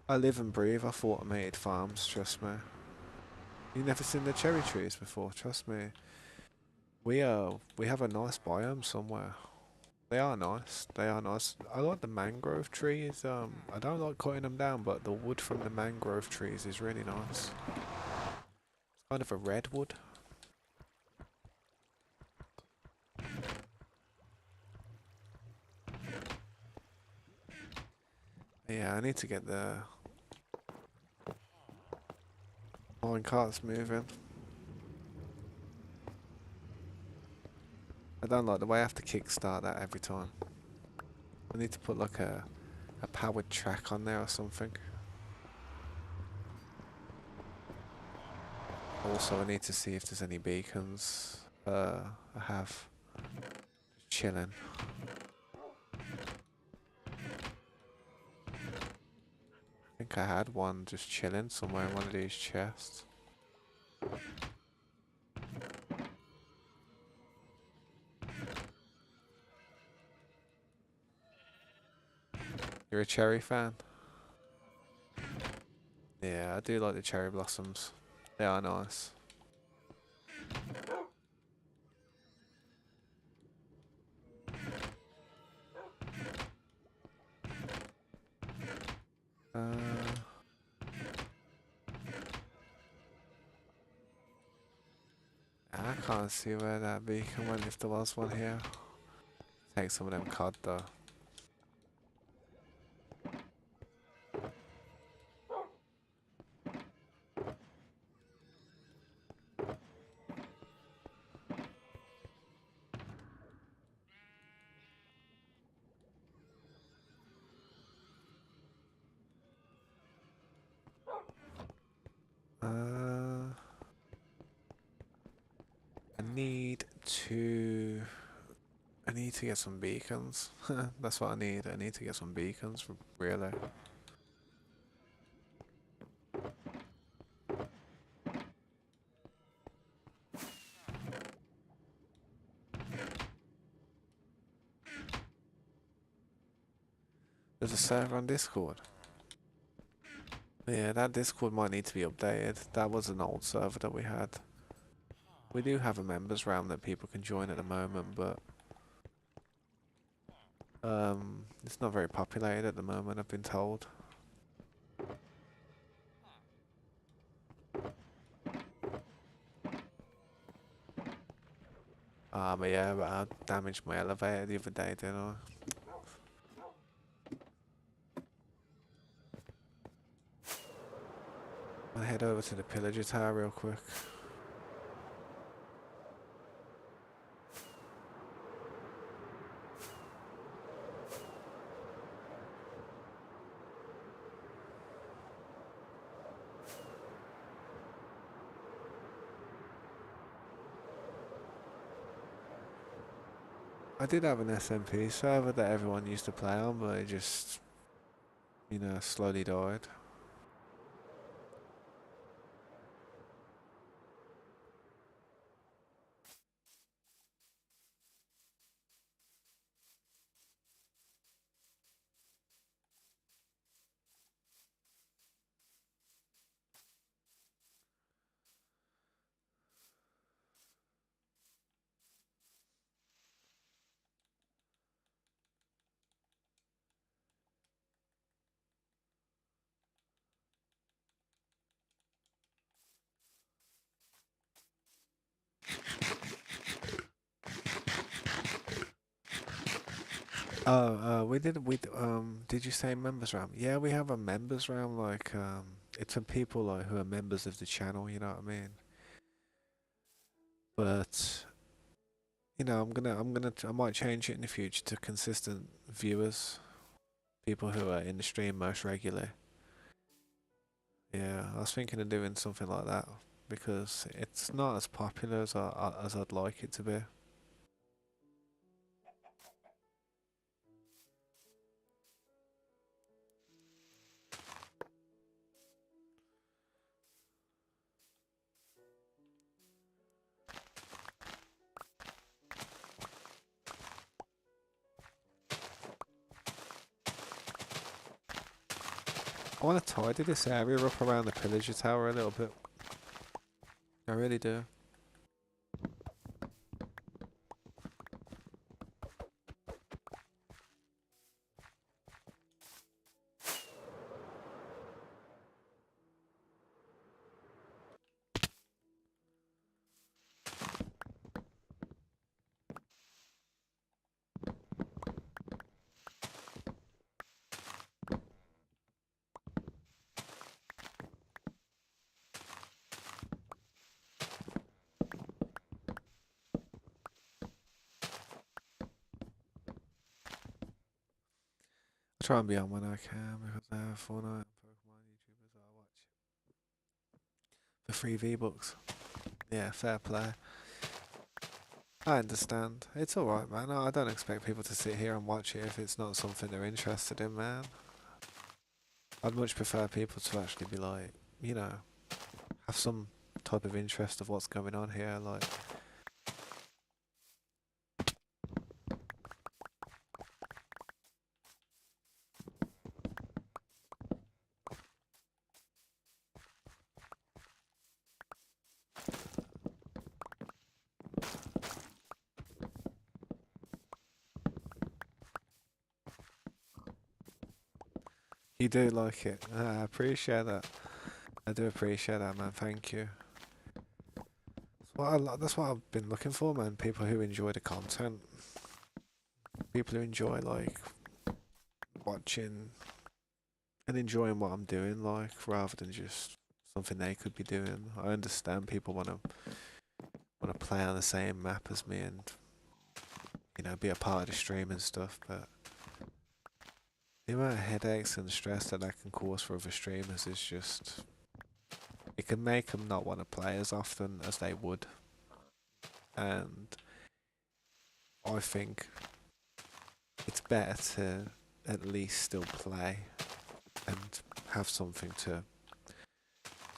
Speaker 1: I live and breathe off automated farms, trust me. You never seen the cherry trees before, trust me. We have a nice biome somewhere. They are nice. They are nice. I like the mangrove trees. I don't like cutting them down, but the wood from the mangrove trees is really nice. It's kind of a redwood. Yeah, I need to get the mine carts moving. I don't like the way I have to kickstart that every time. I need to put like a powered track on there or something. Also, I need to see if there's any beacons. I have. Just chilling. I think I had one just chilling somewhere in one of these chests. You're a cherry fan? Yeah, I do like the cherry blossoms. They are nice. Can't see where that beacon went if there was one here. Take some of them cod though. I need to. I need to get some beacons. That's what I need. I need to get some beacons, really. There's a server on Discord. Yeah, that Discord might need to be updated. That was an old server that we had. We do have a members round that people can join at the moment, but it's not very populated at the moment, I've been told. But yeah, but I damaged my elevator the other day, didn't I? I'll head over to the pillager tower real quick. I did have an SMP server that everyone used to play on, but it just, slowly died. Oh, did you say members round? Yeah, we have a members round, like, it's for people, like, who are members of the channel, you know what I mean? But, I might change it in the future to consistent viewers, people who are in the stream most regularly. Yeah, I was thinking of doing something like that, because it's not as popular as I'd like it to be. I want to tidy this area up around the pillager tower a little bit. I really do. I try and be on when I can because I have Fortnite and Pokemon YouTubers that I watch for free V-Bucks. Yeah, fair play. I understand. It's alright, man. I don't expect people to sit here and watch it if it's not something they're interested in, man. I'd much prefer people to actually be like, have some type of interest of what's going on here, like. You do like it. I appreciate that. I do appreciate that, man. Thank you. That's That's what I've been looking for, man. People who enjoy the content, people who enjoy like watching and enjoying what I'm doing, like rather than just something they could be doing. I understand people want to play on the same map as me and be a part of the stream and stuff, but the amount of headaches and stress that can cause for other streamers is just it can make them not want to play as often as they would, and I think it's better to at least still play and have something to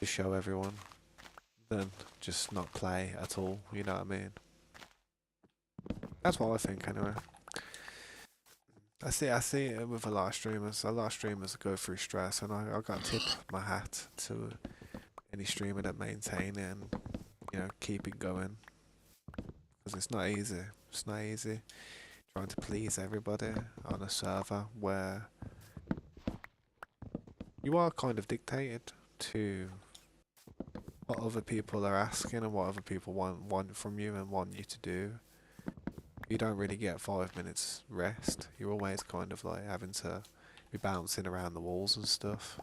Speaker 1: show everyone than just not play at all. You know what I mean? That's what I think anyway. I see it with a lot of streamers. A lot of streamers go through stress, and I got to tip my hat to any streamer that maintain it and keep it going because it's not easy. It's not easy trying to please everybody on a server where you are kind of dictated to what other people are asking and what other people want from you and want you to do. You don't really get 5 minutes rest. You're always kind of like having to be bouncing around the walls and stuff.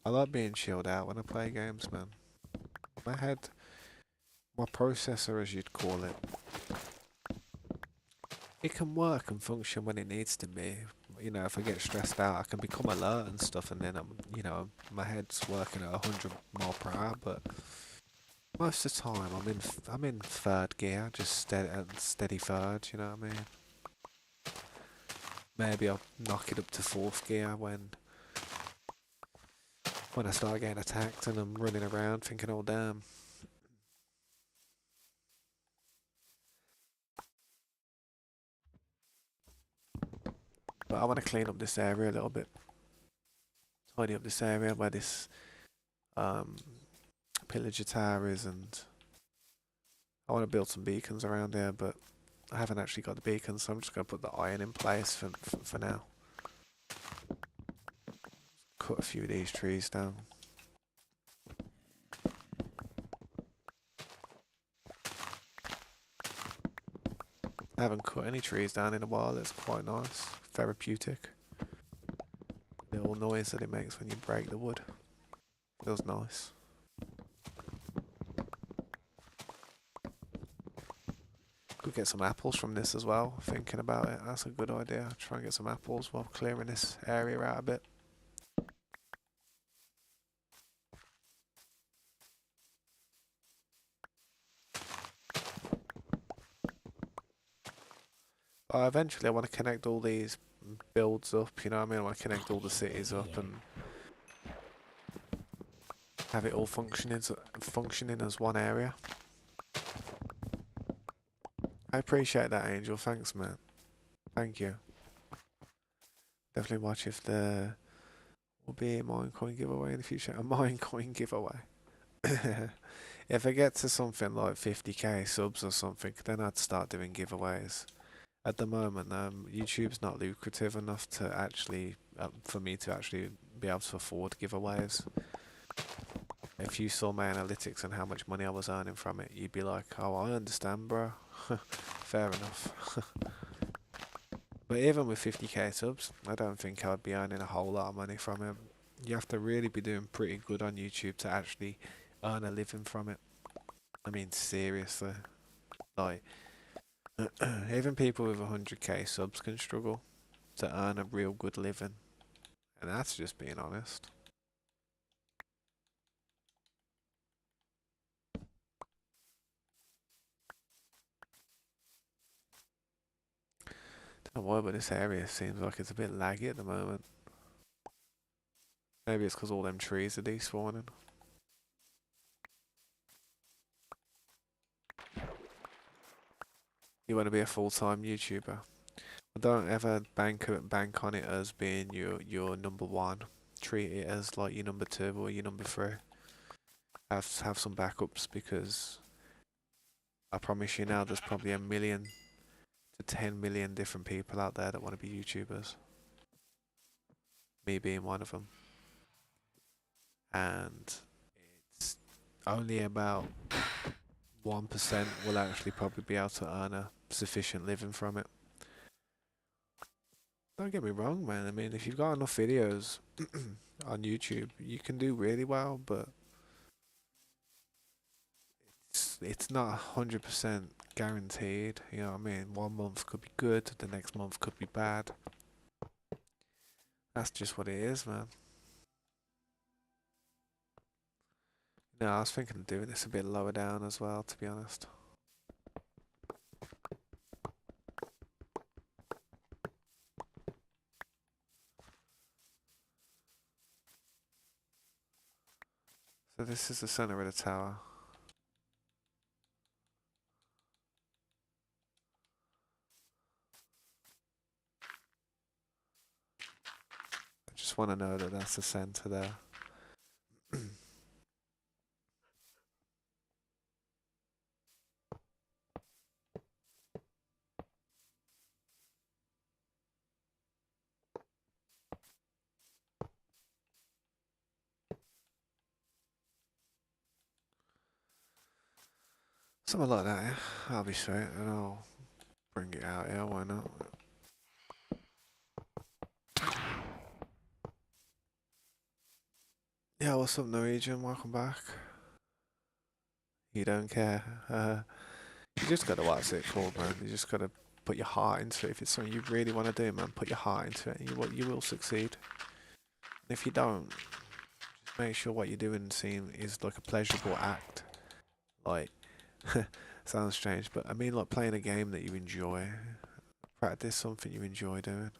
Speaker 1: I like being chilled out when I play games, man. My head, my processor as you'd call it, it can work and function when it needs to be. If I get stressed out, I can become alert and stuff, and then my head's working at 100 mile per hour. But most of the time, I'm in third gear, just steady third. You know what I mean? Maybe I'll knock it up to fourth gear when I start getting attacked and I'm running around thinking, oh damn. But I want to clean up this area a little bit, tidy up this area where this um, pillager tower is, and I want to build some beacons around there, but I haven't actually got the beacons, so I'm just going to put the iron in place for now. Cut a few of these trees down. I haven't cut any trees down in a while. It's quite nice, therapeutic. The little noise that it makes when you break the wood feels nice. Could get some apples from this as well. Thinking about it, that's a good idea. Try and get some apples while clearing this area out a bit. Eventually, I want to connect all these builds up. You know what I mean? I want to connect all the cities up and have it all functioning as one area. I appreciate that, Angel. Thanks, man. Thank you. Definitely watch if there will be a Minecoin giveaway in the future. A Minecoin giveaway. If I get to something like 50k subs or something, then I'd start doing giveaways. At the moment, YouTube's not lucrative enough to actually, for me to actually be able to afford giveaways. If you saw my analytics and how much money I was earning from it, you'd be like, oh, I understand, bro. Fair enough. But even with 50k subs, I don't think I'd be earning a whole lot of money from it. You have to really be doing pretty good on YouTube to actually earn a living from it. I mean, seriously. Like, even people with 100k subs can struggle to earn a real good living. And that's just being honest. Don't know why, but this area seems like it's a bit laggy at the moment. Maybe it's because all them trees are despawning. You want to be a full-time YouTuber. Don't ever bank on it as being your number one. Treat it as like your number two or your number three. Have some backups because I promise you now, there's probably 1 million to 10 million different people out there that want to be YouTubers. Me being one of them. And it's only about 1% will actually probably be able to earn a sufficient living from it. Don't get me wrong, man. I mean, if you've got enough videos on YouTube, you can do really well, but it's not 100% guaranteed. You know what I mean? One month could be good, the next month could be bad. That's just what it is, man. No, I was thinking of doing this a bit lower down as well, to be honest. So this is the center of the tower. I just want to know that that's the center there. Something like that, yeah. I'll be straight and I'll bring it out, yeah, why not? Yeah, what's up, Norwegian? Welcome back. You don't care. You just gotta watch it called, man. You just gotta put your heart into it. If it's something you really want to do, man, put your heart into it, and you will succeed. And if you don't, just make sure what you're doing is like a pleasurable act. Like, sounds strange, but I mean like playing a game that you enjoy. Practice something you enjoy doing.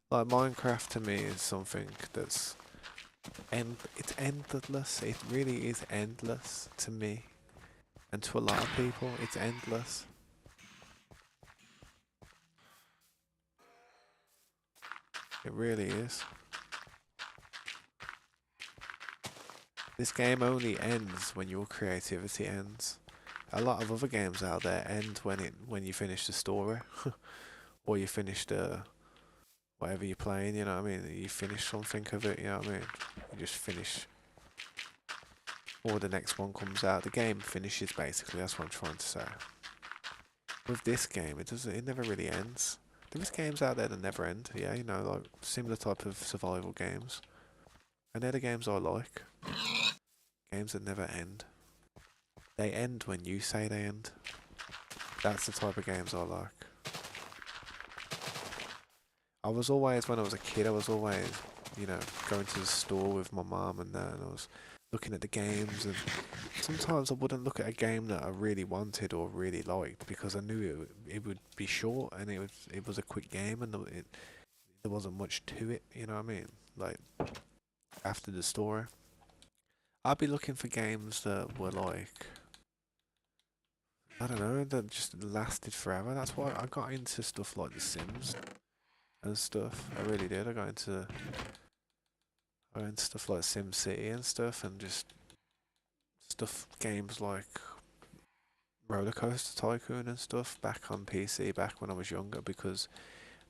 Speaker 1: Like Minecraft to me is something that's it's endless. It really is endless to me, and to a lot of people, it's endless. It really is. This game only ends when your creativity ends. A lot of other games out there end when you finish the story, or you finish the whatever you're playing. You know what I mean? You finish something of it. You know what I mean? You just finish, or the next one comes out. The game finishes basically. That's what I'm trying to say. With this game, it doesn't. It never really ends. There's games out there that never end. Yeah, you know, like similar type of survival games, and they're the games I like. Games that never end. They end when you say they end. That's the type of games I like. I was always, when I was a kid, I was always, you know, going to the store with my mum and that, and I was looking at the games, and sometimes I wouldn't look at a game that I really wanted or really liked because I knew it would be short and it was a quick game and there wasn't much to it, you know what I mean? Like, after the story. I'd be looking for games that were like, I don't know, that just lasted forever. That's why I got into stuff like The Sims and stuff. I really did. I got into stuff like Sim City and stuff, and just games like Roller Coaster Tycoon and stuff back on PC back when I was younger, because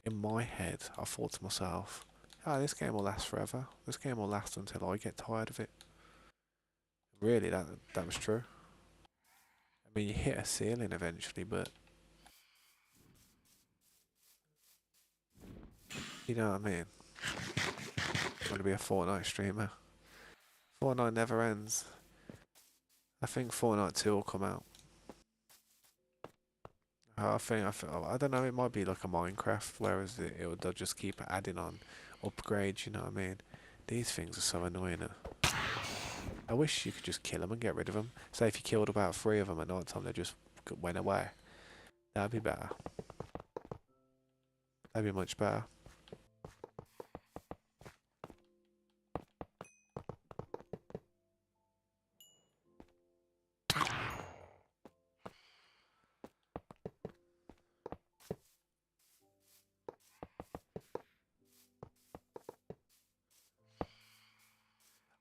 Speaker 1: in my head I thought to myself, oh, this game will last forever. This game will last until I get tired of it. Really, that was true. I mean, you hit a ceiling eventually, but you know what I mean? I'm going to be a Fortnite streamer. Fortnite never ends. I think Fortnite 2 will come out. I don't know, it might be like a Minecraft, whereas they'll just keep adding on upgrades, you know what I mean? These things are so annoying. I wish you could just kill them and get rid of them. Say if you killed about 3 of them at night time, they just went away. That'd be better. That'd be much better.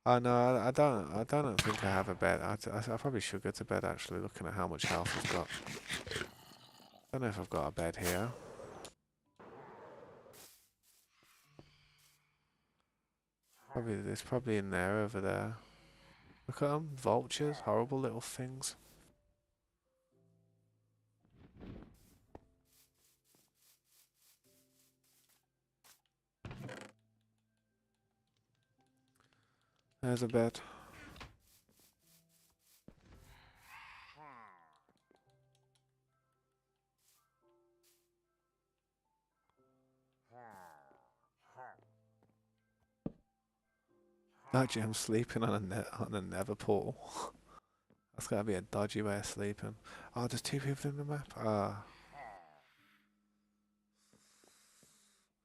Speaker 1: Oh no, I don't think I have a bed. I probably should go to bed actually, looking at how much health I've got. I don't know if I've got a bed here. It's probably in there, over there. Look at them, vultures, horrible little things. There's a bed. Imagine him sleeping on a nether portal. That's gotta be a dodgy way of sleeping. Oh, there's two people in the map. Ah,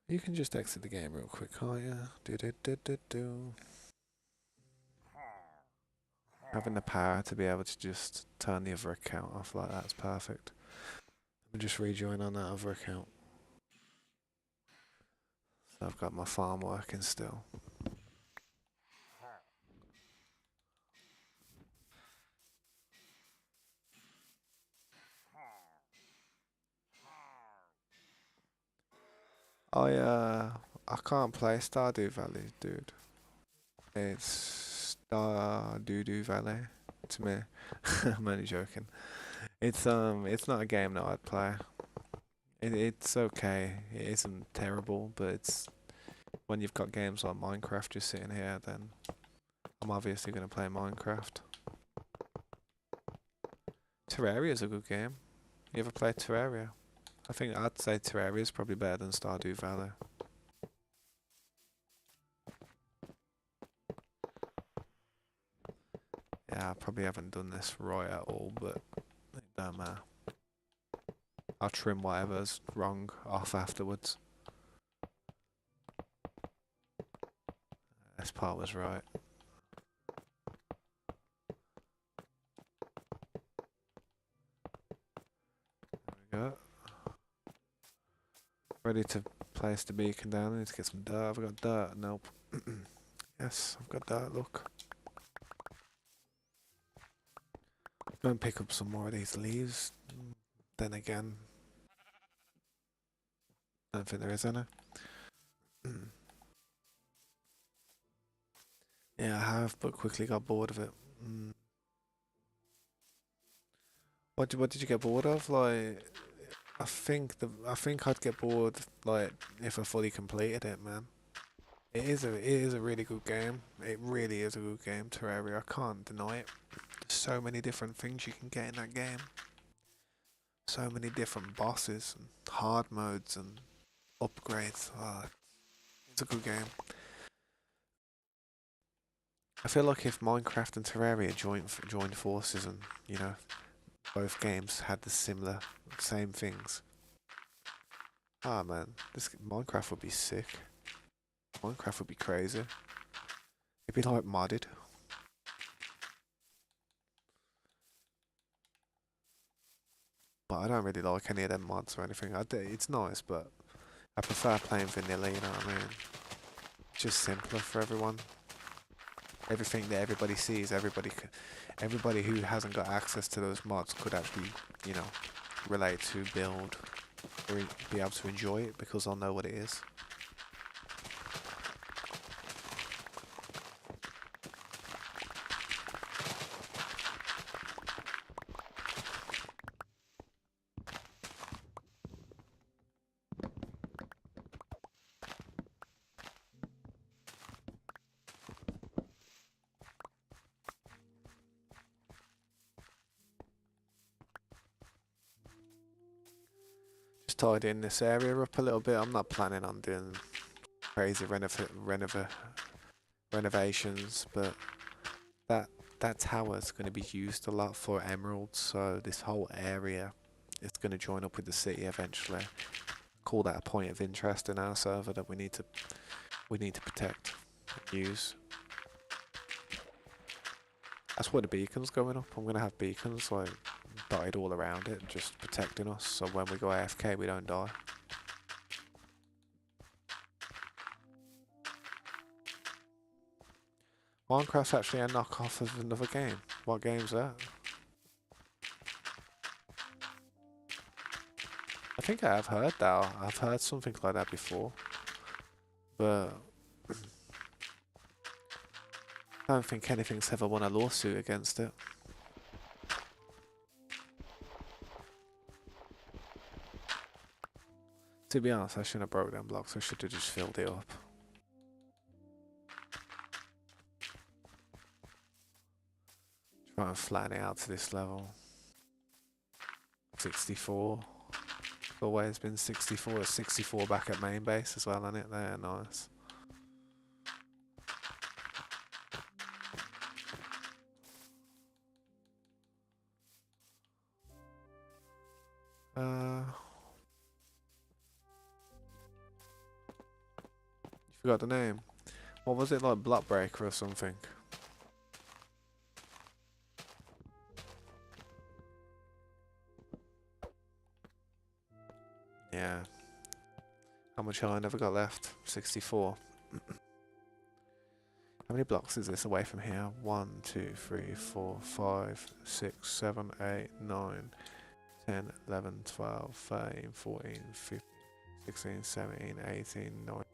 Speaker 1: you can just exit the game real quick, can't you? Do do do do do. Having the power to be able to just turn the other account off like that's perfect. Let me just rejoin on that other account. So I've got my farm working still. I can't play Stardew Valley, dude. It's Stardew Valley. It's me. I'm only joking. It's not a game that I'd play. It's okay. It isn't terrible, but it's when you've got games like Minecraft just sitting here, then I'm obviously gonna play Minecraft. Terraria's a good game. You ever played Terraria? I think I'd say Terraria's probably better than Stardew Valley. Yeah, I probably haven't done this right at all, but it don't matter. I'll trim whatever's wrong off afterwards. This part was right. There we go. Ready to place the beacon down. I need to get some dirt. Have I got dirt? Nope. Yes, I've got dirt, look. Go and pick up some more of these leaves. Then again, I don't think there is any. Yeah, I have, but quickly got bored of it. What did you get bored of? Like, I think I'd get bored like if I fully completed it, man. It is a really good game. It really is a good game, Terraria. I can't deny it. There's so many different things you can get in that game. So many different bosses and hard modes and upgrades. Oh, it's a good game. I feel like if Minecraft and Terraria joined forces and both games had the same things. Ah man, this Minecraft would be sick. Minecraft would be crazy. It'd be like modded. But I don't really like any of them mods or anything. It's nice, but I prefer playing vanilla, you know what I mean? It's just simpler for everyone. Everything that everybody sees, everybody who hasn't got access to those mods could actually, relate to, build, or be able to enjoy it because they'll know what it is. Just tidying this area up a little bit. I'm not planning on doing crazy renovations, but that that tower is going to be used a lot for emeralds, so this whole area is going to join up with the city eventually. Call that a point of interest in our server that we need to protect and use. That's why the beacon's going up. I'm going to have beacons like dotted all around it, just protecting us, so when we go AFK we don't die. Minecraft's actually a knockoff of another game. What game's that? I think I have heard that. I've heard something like that before. But I don't think anything's ever won a lawsuit against it. To be honest, I shouldn't have broke them blocks. I should have just filled it up. Try and flatten it out to this level. 64. Always been 64. It's 64 back at main base as well, isn't it? They're nice. You forgot the name. What was it, like Block Breaker or something? Yeah. How much I never got left? 64. How many blocks is this away from here? 1, 2, 3, 4, 5, 6, 7, 8, 9, 10, 11, 12, 13, 14, 15, 16, 17, 18, 19,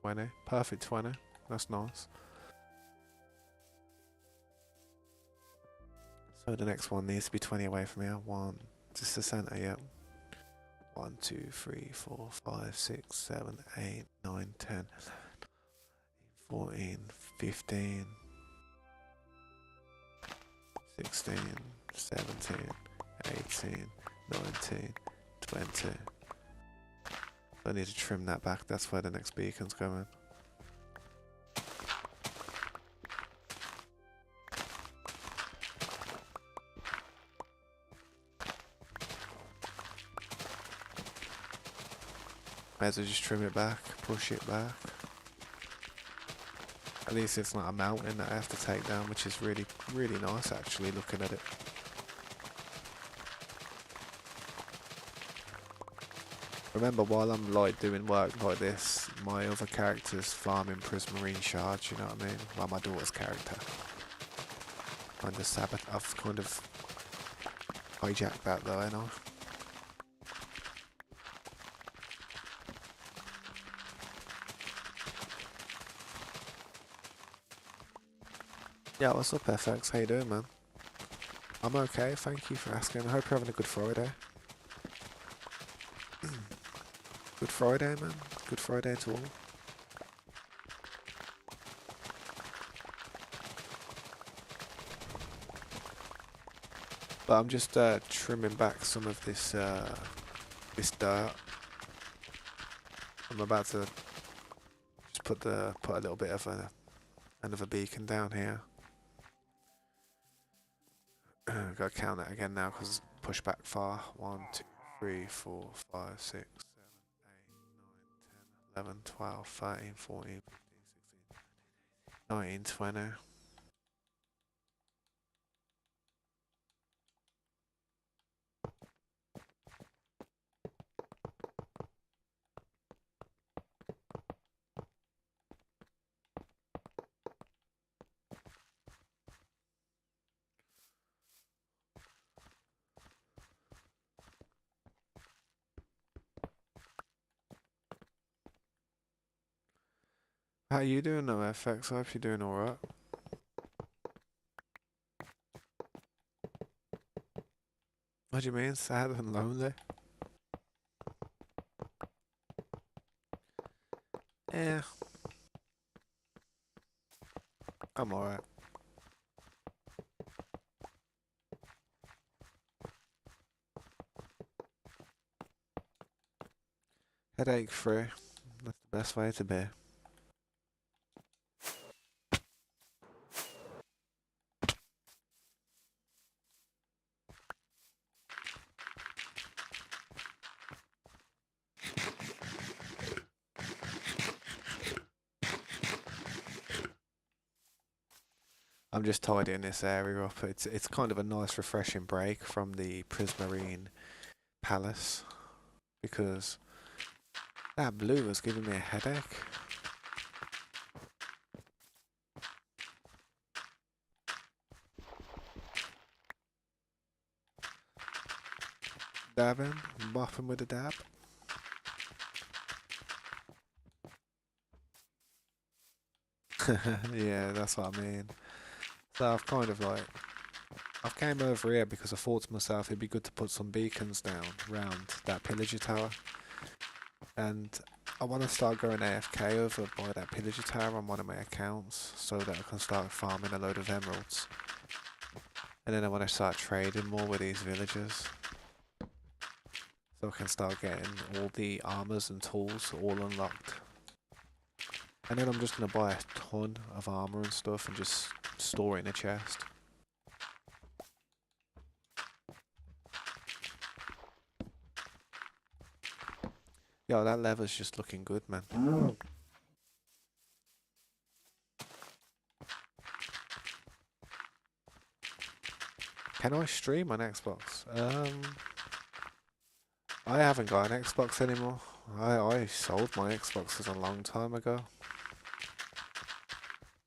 Speaker 1: 20. Perfect 20. That's nice. So the next one needs to be 20 away from here. 1, just the center, yeah. 1, 2, 3, 4, 5, 6, 7, 8, 9, 10, 14, 15, 16, 17, 18, 19, 20. I need to trim that back. That's where the next beacon's going. Might as well just trim it back, push it back. At least it's not a mountain that I have to take down, which is really, really nice actually looking at it. Remember, while I'm like doing work like this, my other character's farming prismarine shards, you know what I mean? Well, my daughter's character. I've kind of hijacked that though, I know. Yeah, what's up, FX? How you doing, man? I'm okay, thank you for asking. I hope you're having a good Friday. Good Friday, man. Good Friday to all. But I'm just trimming back some of this this dirt. I'm about to just put a little bit of another beacon down here. Gotta count it again now because push back far. 1, 2, 3, 4, 5, 6, 7, 8, 9, 10, 11, 12, 13, 14, 15, 16, 19, 20. How you doing though, FX? I hope you're doing alright. What do you mean, sad and lonely? Yeah. I'm alright. Headache free. That's the best way to be. I'm just tidying this area up. It's kind of a nice refreshing break from the Prismarine Palace because that blue was giving me a headache. Dabbing, bopping with a dab. Yeah, that's what I mean. So I've kind of like, I've came over here because I thought to myself it'd be good to put some beacons down around that pillager tower. And I want to start going AFK over by that pillager tower on one of my accounts so that I can start farming a load of emeralds. And then I want to start trading more with these villagers. So I can start getting all the armors and tools all unlocked. And then I'm just going to buy a ton of armor and stuff and just store it in a chest. Yo, that leather's just looking good, man. Can I stream on Xbox? I haven't got an Xbox anymore. I sold my Xboxes a long time ago.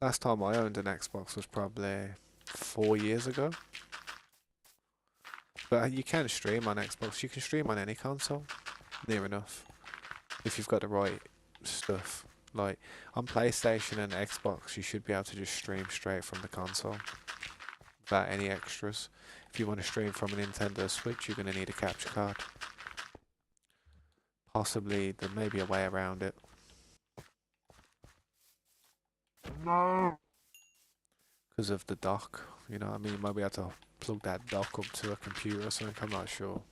Speaker 1: Last time I owned an Xbox was probably 4 years ago. But you can stream on Xbox. You can stream on any console, near enough, if you've got the right stuff. Like on PlayStation and Xbox, you should be able to just stream straight from the console without any extras. If you want to stream from a Nintendo Switch, you're going to need a capture card. Possibly there may be a way around it. No. Because of the dock, you know what I mean? You might be able to plug that dock up to a computer or something, I'm not sure.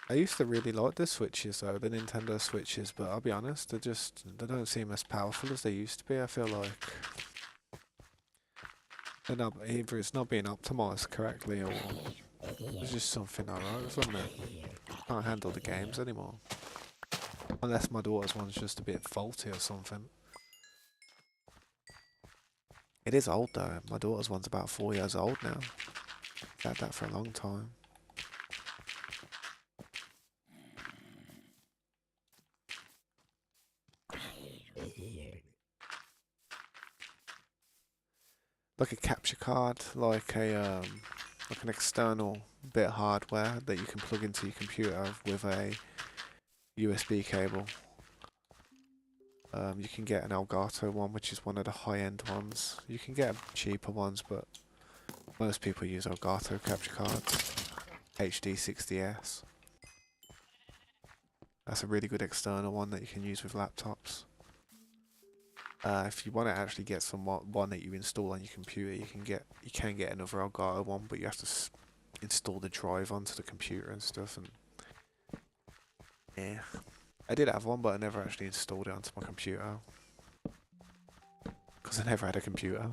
Speaker 1: I used to really like the Switches though, the Nintendo Switches, but I'll be honest, they don't seem as powerful as they used to be. I feel like they're not, either it's not being optimized correctly or there's just something alright with them that can't handle the games anymore. Unless my daughter's one's just a bit faulty or something. It is old though, my daughter's one's about 4 years old now. I've had that for a long time. Like a capture card, like an external bit of hardware that you can plug into your computer with a USB cable. You can get an Elgato one, which is one of the high-end ones. You can get cheaper ones, but most people use Elgato capture cards. HD60S. That's a really good external one that you can use with laptops. If you want to actually get one that you install on your computer, you can get another Elgato one, but you have to install the drive onto the computer and stuff. And yeah, I did have one, but I never actually installed it onto my computer because I never had a computer.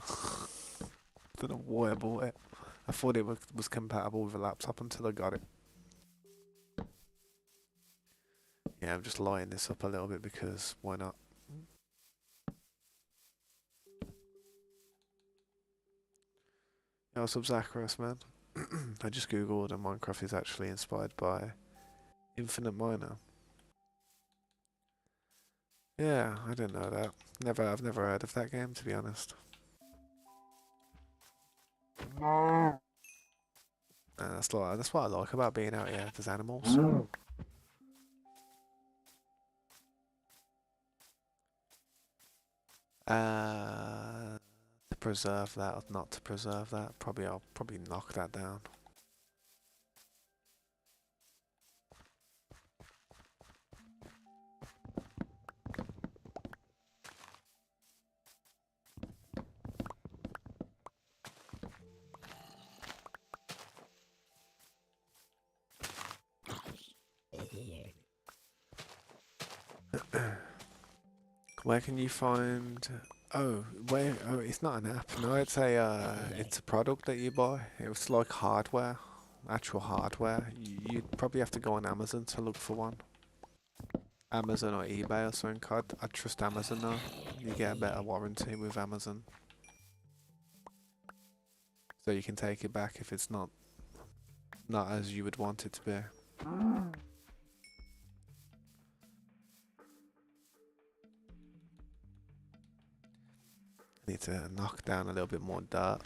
Speaker 1: Don't know why I bought it. I thought it was compatible with a laptop until I got it. Yeah, I'm just lighting this up a little bit because why not? Yo, what's up, Zacharias, man? I just googled and Minecraft is actually inspired by Infinite Miner. Yeah, I didn't know that. I've never heard of that game, to be honest. No. That's what I like about being out here. There's animals. No. To preserve that or not to preserve that, I'll probably knock that down. Where can you find? Oh, where? Oh, it's not an app. No, it's a product that you buy. It's like hardware, actual hardware. You'd probably have to go on Amazon to look for one. Amazon or eBay or something. I'd trust Amazon though. You get a better warranty with Amazon. so you can take it back if it's not as you would want it to be. Need to knock down a little bit more dirt.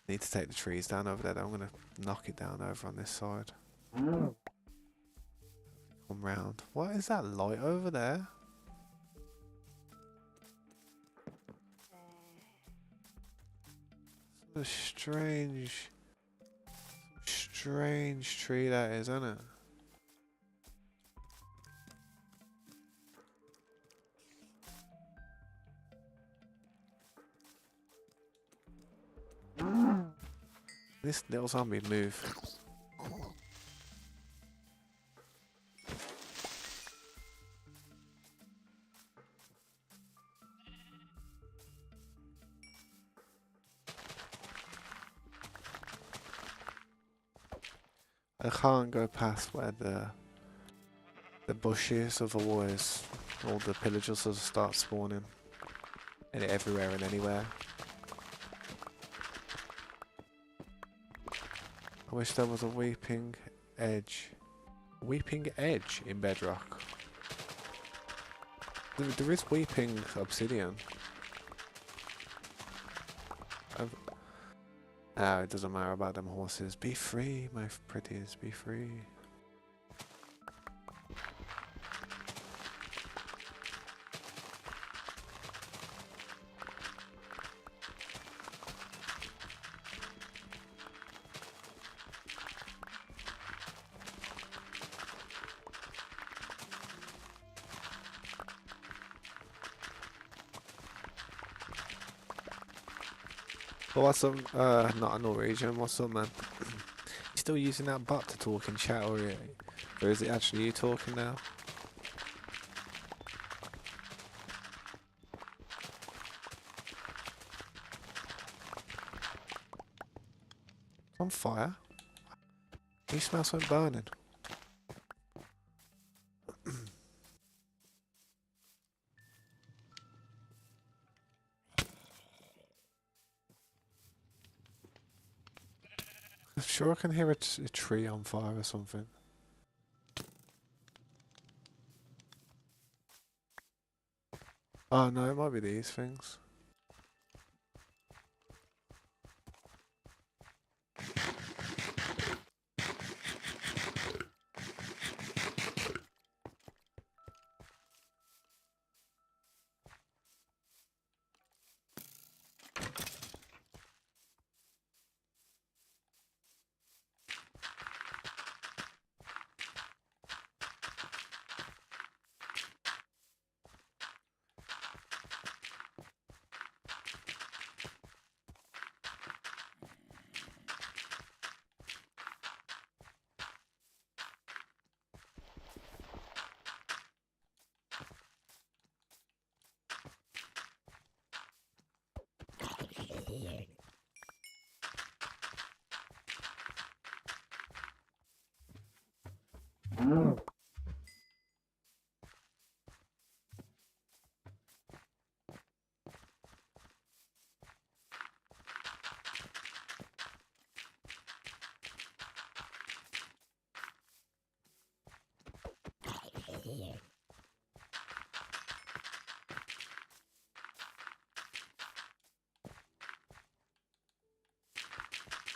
Speaker 1: Need to take the trees down over there. I'm gonna knock it down over on this side. Come round. What is that light over there? What a strange tree that is, isn't it? This little zombie move. I can't go past where the bush is, otherwise all the pillagers will start spawning. And everywhere and anywhere. I wish there was a weeping edge. Weeping edge in Bedrock. There is weeping obsidian. It doesn't matter about them horses. Be free, my pretties, be free. Well, what's up? Not a Norwegian. What's up, man? You still using that bot to talk in chat, or is it actually you talking now? It's on fire. You smell something burning. I'm sure I can hear a tree on fire or something. Oh no, it might be these things.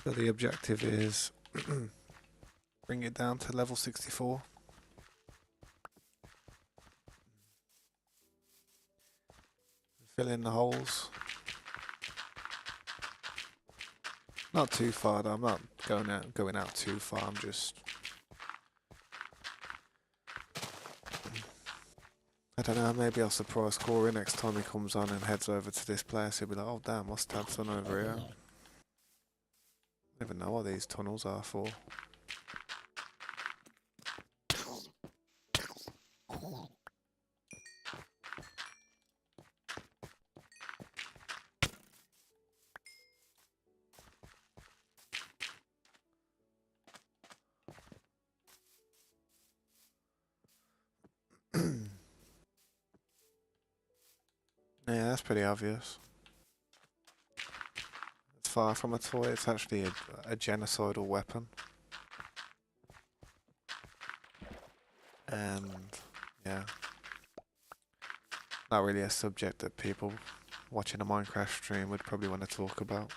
Speaker 1: So the objective is bring it down to level 64. Fill in the holes. Not too far though, I'm not going out too far, I'm just I don't know, maybe I'll surprise Corey next time he comes on and heads over to this place. He'll be like, oh damn, what's Tab's done over here? Never know what these tunnels are for. Yeah, that's pretty obvious. far from a toy. It's actually a genocidal weapon. And yeah, not really a subject that people watching a Minecraft stream would probably want to talk about.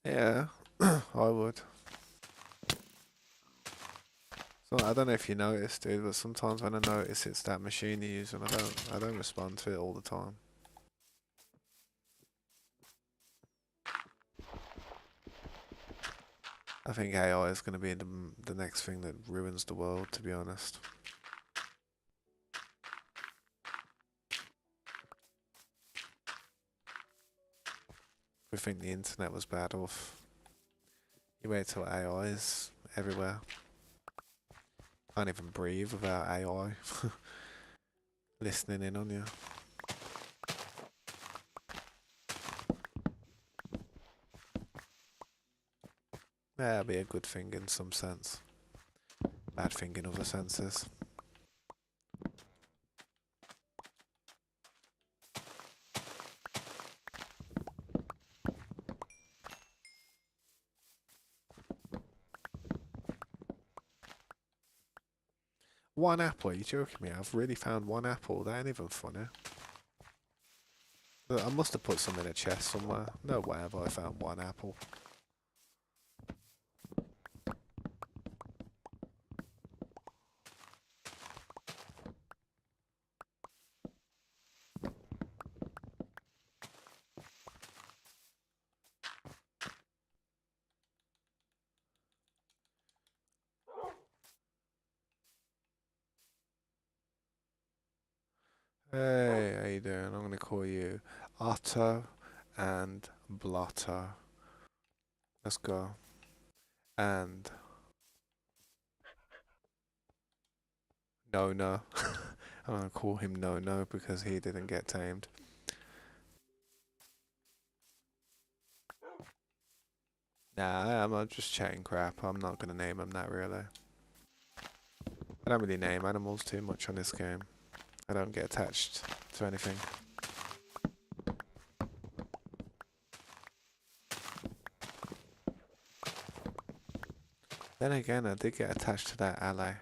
Speaker 1: Yeah, I would. So I don't know if you noticed, dude, but sometimes when I notice it's that machine you use, and I don't respond to it all the time. I think AI is going to be the next thing that ruins the world, to be honest. We think the internet was bad off. You wait till AI is everywhere. Can't even breathe without AI listening in on you. That'd be a good thing in some sense. Bad thing in other senses. One apple? Are you joking me? I've really found one apple. That ain't even funny. Look, I must have put some in a chest somewhere. No way have I found one apple. Hey, how you doing? I'm gonna call you Otto and Blotter. Let's go. And No No. I'm gonna call him No No because he didn't get tamed. Nah, I'm just chatting crap. I'm not gonna name him that really. I don't really name animals too much on this game. I don't get attached to anything. Then again, I did get attached to that ally.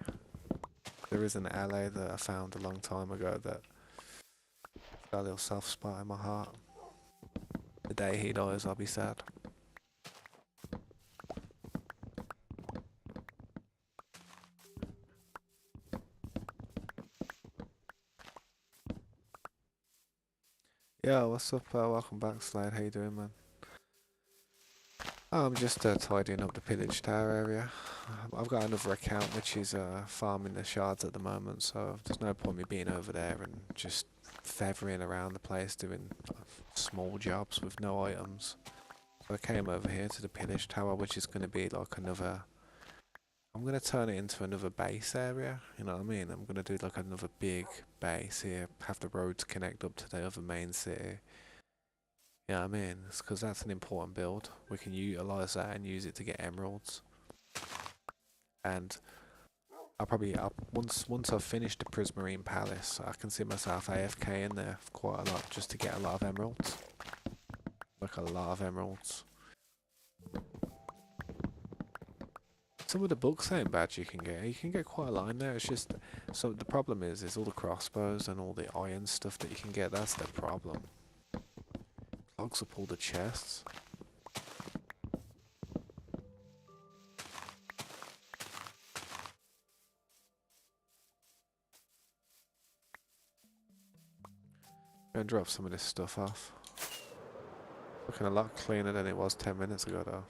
Speaker 1: There is an ally that I found a long time ago that got a little soft spot in my heart. The day he dies, I'll be sad. Yo, what's up? Welcome back, Slade. How you doing, man? I'm just tidying up the pillage tower area. I've got another account which is farming the shards at the moment, so there's no point me being over there and just feathering around the place doing small jobs with no items. So I came over here to the pillage tower, which is going to be like another... I'm going to turn it into another base area, you know what I mean? I'm going to do like another big base here, have the roads connect up to the other main city. Yeah, I mean, it's because that's an important build. We can utilize that and use it to get emeralds. And once I've finished the Prismarine Palace, I can see myself AFK in there quite a lot just to get a lot of emeralds. Like a lot of emeralds. Some of the books ain't bad you can get. You can get quite a lot in there. It's just, so the problem is all the crossbows and all the iron stuff that you can get. That's the problem. Clogs up all the chests. Gonna drop some of this stuff off. Looking a lot cleaner than it was 10 minutes ago though.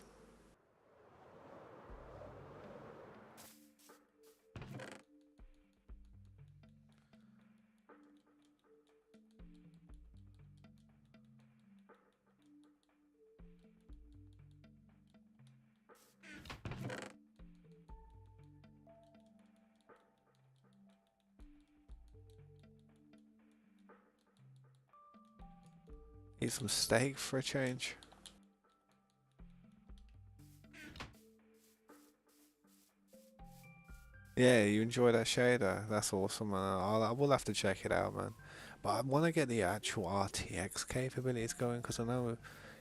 Speaker 1: Eat some steak for a change. Yeah, you enjoy that shader. That's awesome, man. I will have to check it out, man. But I want to get the actual RTX capabilities going because I know,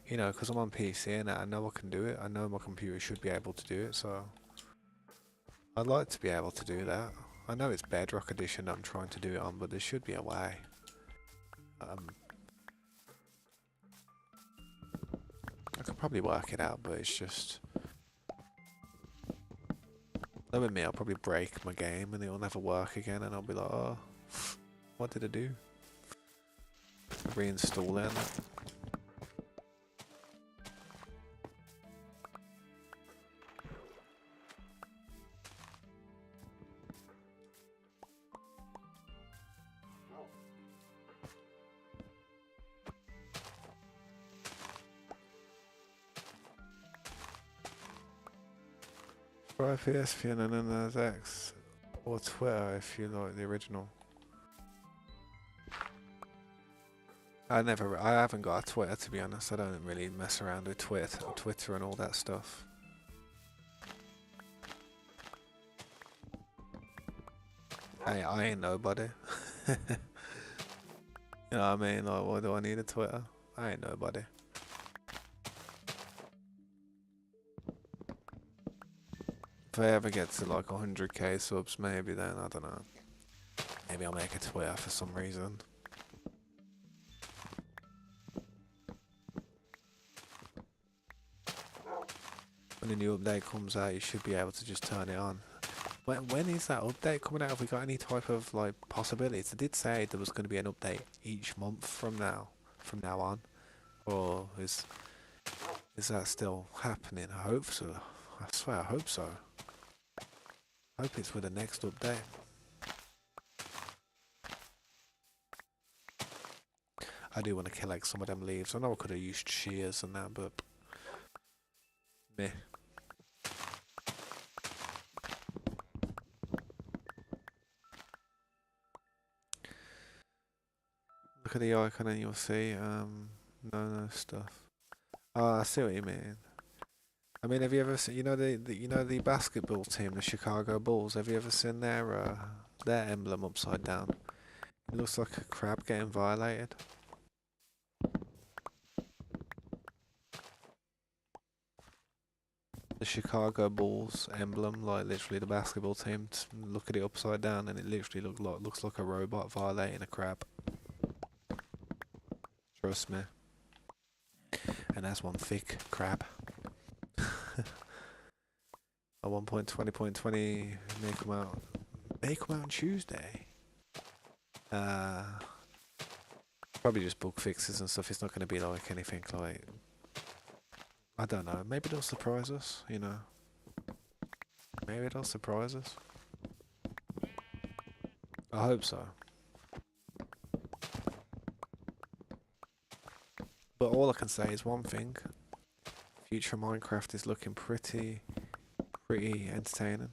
Speaker 1: because I'm on PC and I know I can do it. I know my computer should be able to do it, so I'd like to be able to do that. I know it's Bedrock Edition that I'm trying to do it on, but there should be a way. I could probably work it out, but it's just... Knowing me, I'll probably break my game and it'll never work again and I'll be like, oh, what did I do? Reinstall it. Try PSPN and then there's X or Twitter if you like the original. I haven't got a Twitter to be honest. I don't really mess around with Twitter and all that stuff. Hey, I ain't nobody. You know what I mean? Like, why do I need a Twitter? I ain't nobody. If I ever get to like 100k subs, maybe then, I don't know. Maybe I'll make a Twitter for some reason. When a new update comes out, you should be able to just turn it on. When is that update coming out? Have we got any type of like possibilities? I did say there was going to be an update each month from now on, or is that still happening? I hope so. I swear, I hope so. I hope it's with the next update. I do want to collect some of them leaves. I know I could have used shears and that, but meh. Look at the icon and you'll see no stuff. Oh, I see what you mean. I mean, have you ever seen, the basketball team, the Chicago Bulls? Have you ever seen their emblem upside down? It looks like a crab getting violated. The Chicago Bulls emblem, like literally the basketball team. Look at it upside down, and it literally looks like a robot violating a crab. Trust me. And that's one thick crab. At 1.20.20, may come out on Tuesday. Probably just bug fixes and stuff. It's not going to be like anything like, I don't know. Maybe they'll surprise us. Maybe they'll surprise us. I hope so. But all I can say is one thing. Future Minecraft is looking pretty entertaining.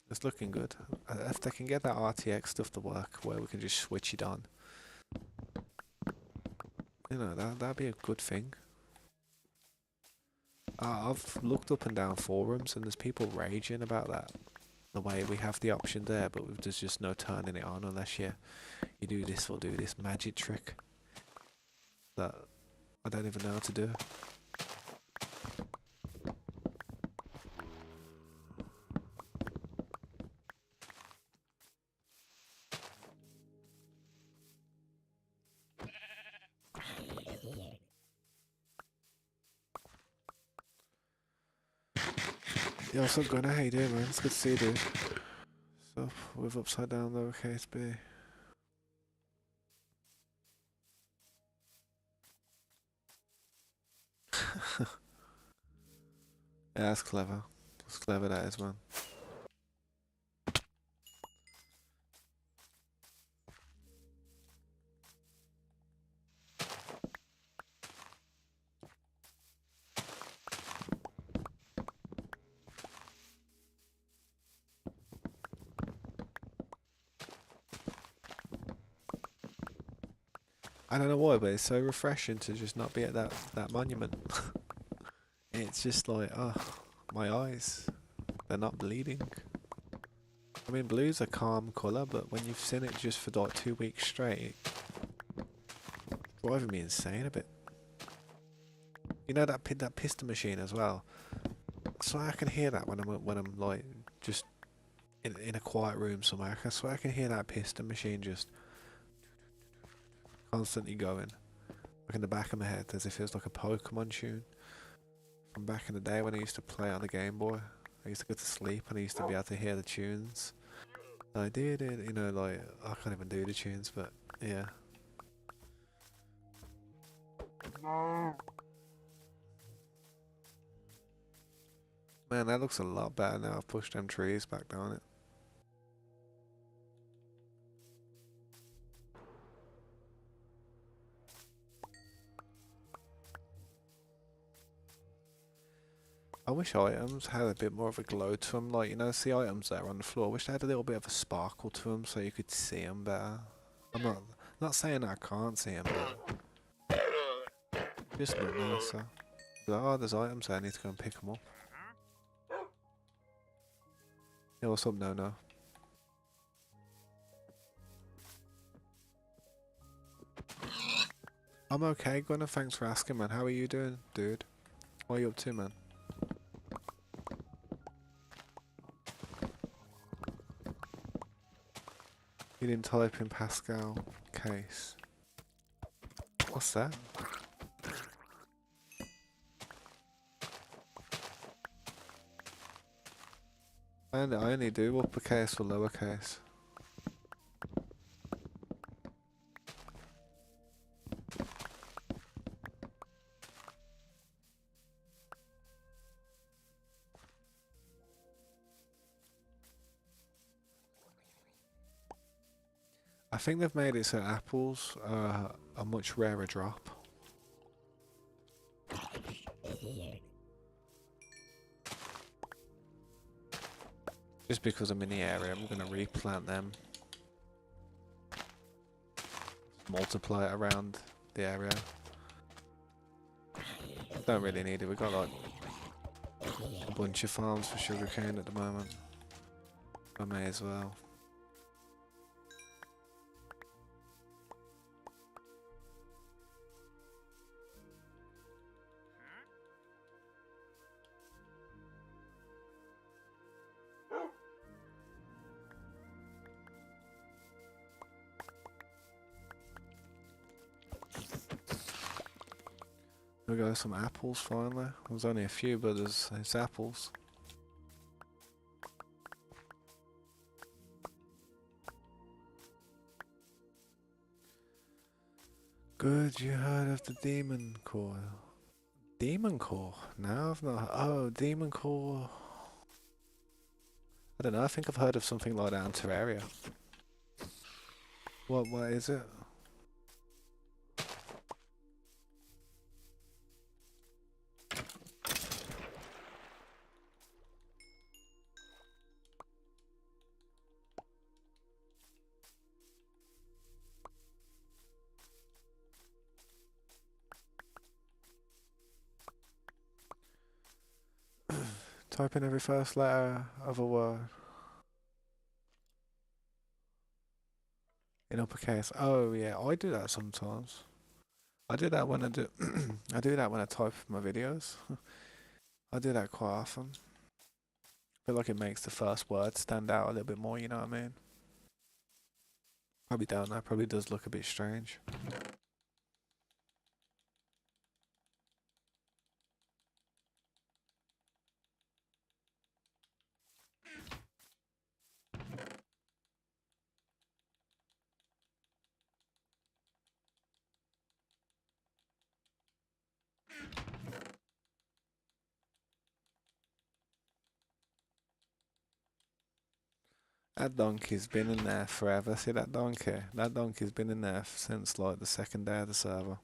Speaker 1: It's looking good. If they can get that RTX stuff to work, where we can just switch it on, that'd be a good thing. I've looked up and down forums, and there's people raging about that. The way we have the option there, but there's just no turning it on unless you do this or do this magic trick that I don't even know how to do. Yo, what's up, Gunnar? How you doing, man? It's good to see you, dude. What's up with upside down lowercase b? Yeah, that's clever. That's clever, that is, man. I don't know why, but it's so refreshing to just not be at that monument. It's just like, oh, my eyes, they're not bleeding. I mean, blue's a calm colour, but when you've seen it just for like 2 weeks straight, it's driving me insane a bit. You know that piston machine as well. I swear I can hear that when I'm like just in a quiet room somewhere. I swear I can hear that piston machine just constantly going, like in the back of my head, as if it was like a Pokemon tune from back in the day when I used to play on the Game Boy. I used to go to sleep and I used to be able to hear the tunes. I did it, you know, like I can't even do the tunes, but yeah. Man, that looks a lot better now. I've pushed them trees back down it. I wish items had a bit more of a glow to them, like, you know, see items that are on the floor. I wish they had a little bit of a sparkle to them so you could see them better. I'm not saying I can't see them, but just look nicer. But, oh, there's items there, I need to go and pick them up. Yeah, what's up, no? I'm okay, Gunnar, thanks for asking, man. How are you doing, dude? What are you up to, man? You didn't type in Pascal case. What's that? I only do uppercase or lowercase. I think they've made it so apples are a much rarer drop. Just because I'm in the area, I'm going to replant them. Multiply it around the area. Don't really need it, we've got like a bunch of farms for sugarcane at the moment. I may as well. We got some apples finally. There's only a few, but there's apples. Good, you heard of the demon core? Demon core? No, I've not. Oh, demon core. I don't know. I think I've heard of something like that in Terraria. What is it? Type in every first letter of a word in uppercase. Oh yeah, I do that sometimes. I do that when I do. I do that when I type my videos. I do that quite often. I feel like it makes the first word stand out a little bit more. You know what I mean? Probably don't know. Probably does look a bit strange. That donkey's been in there forever. See that donkey? That donkey's been in there since like the second day of the server.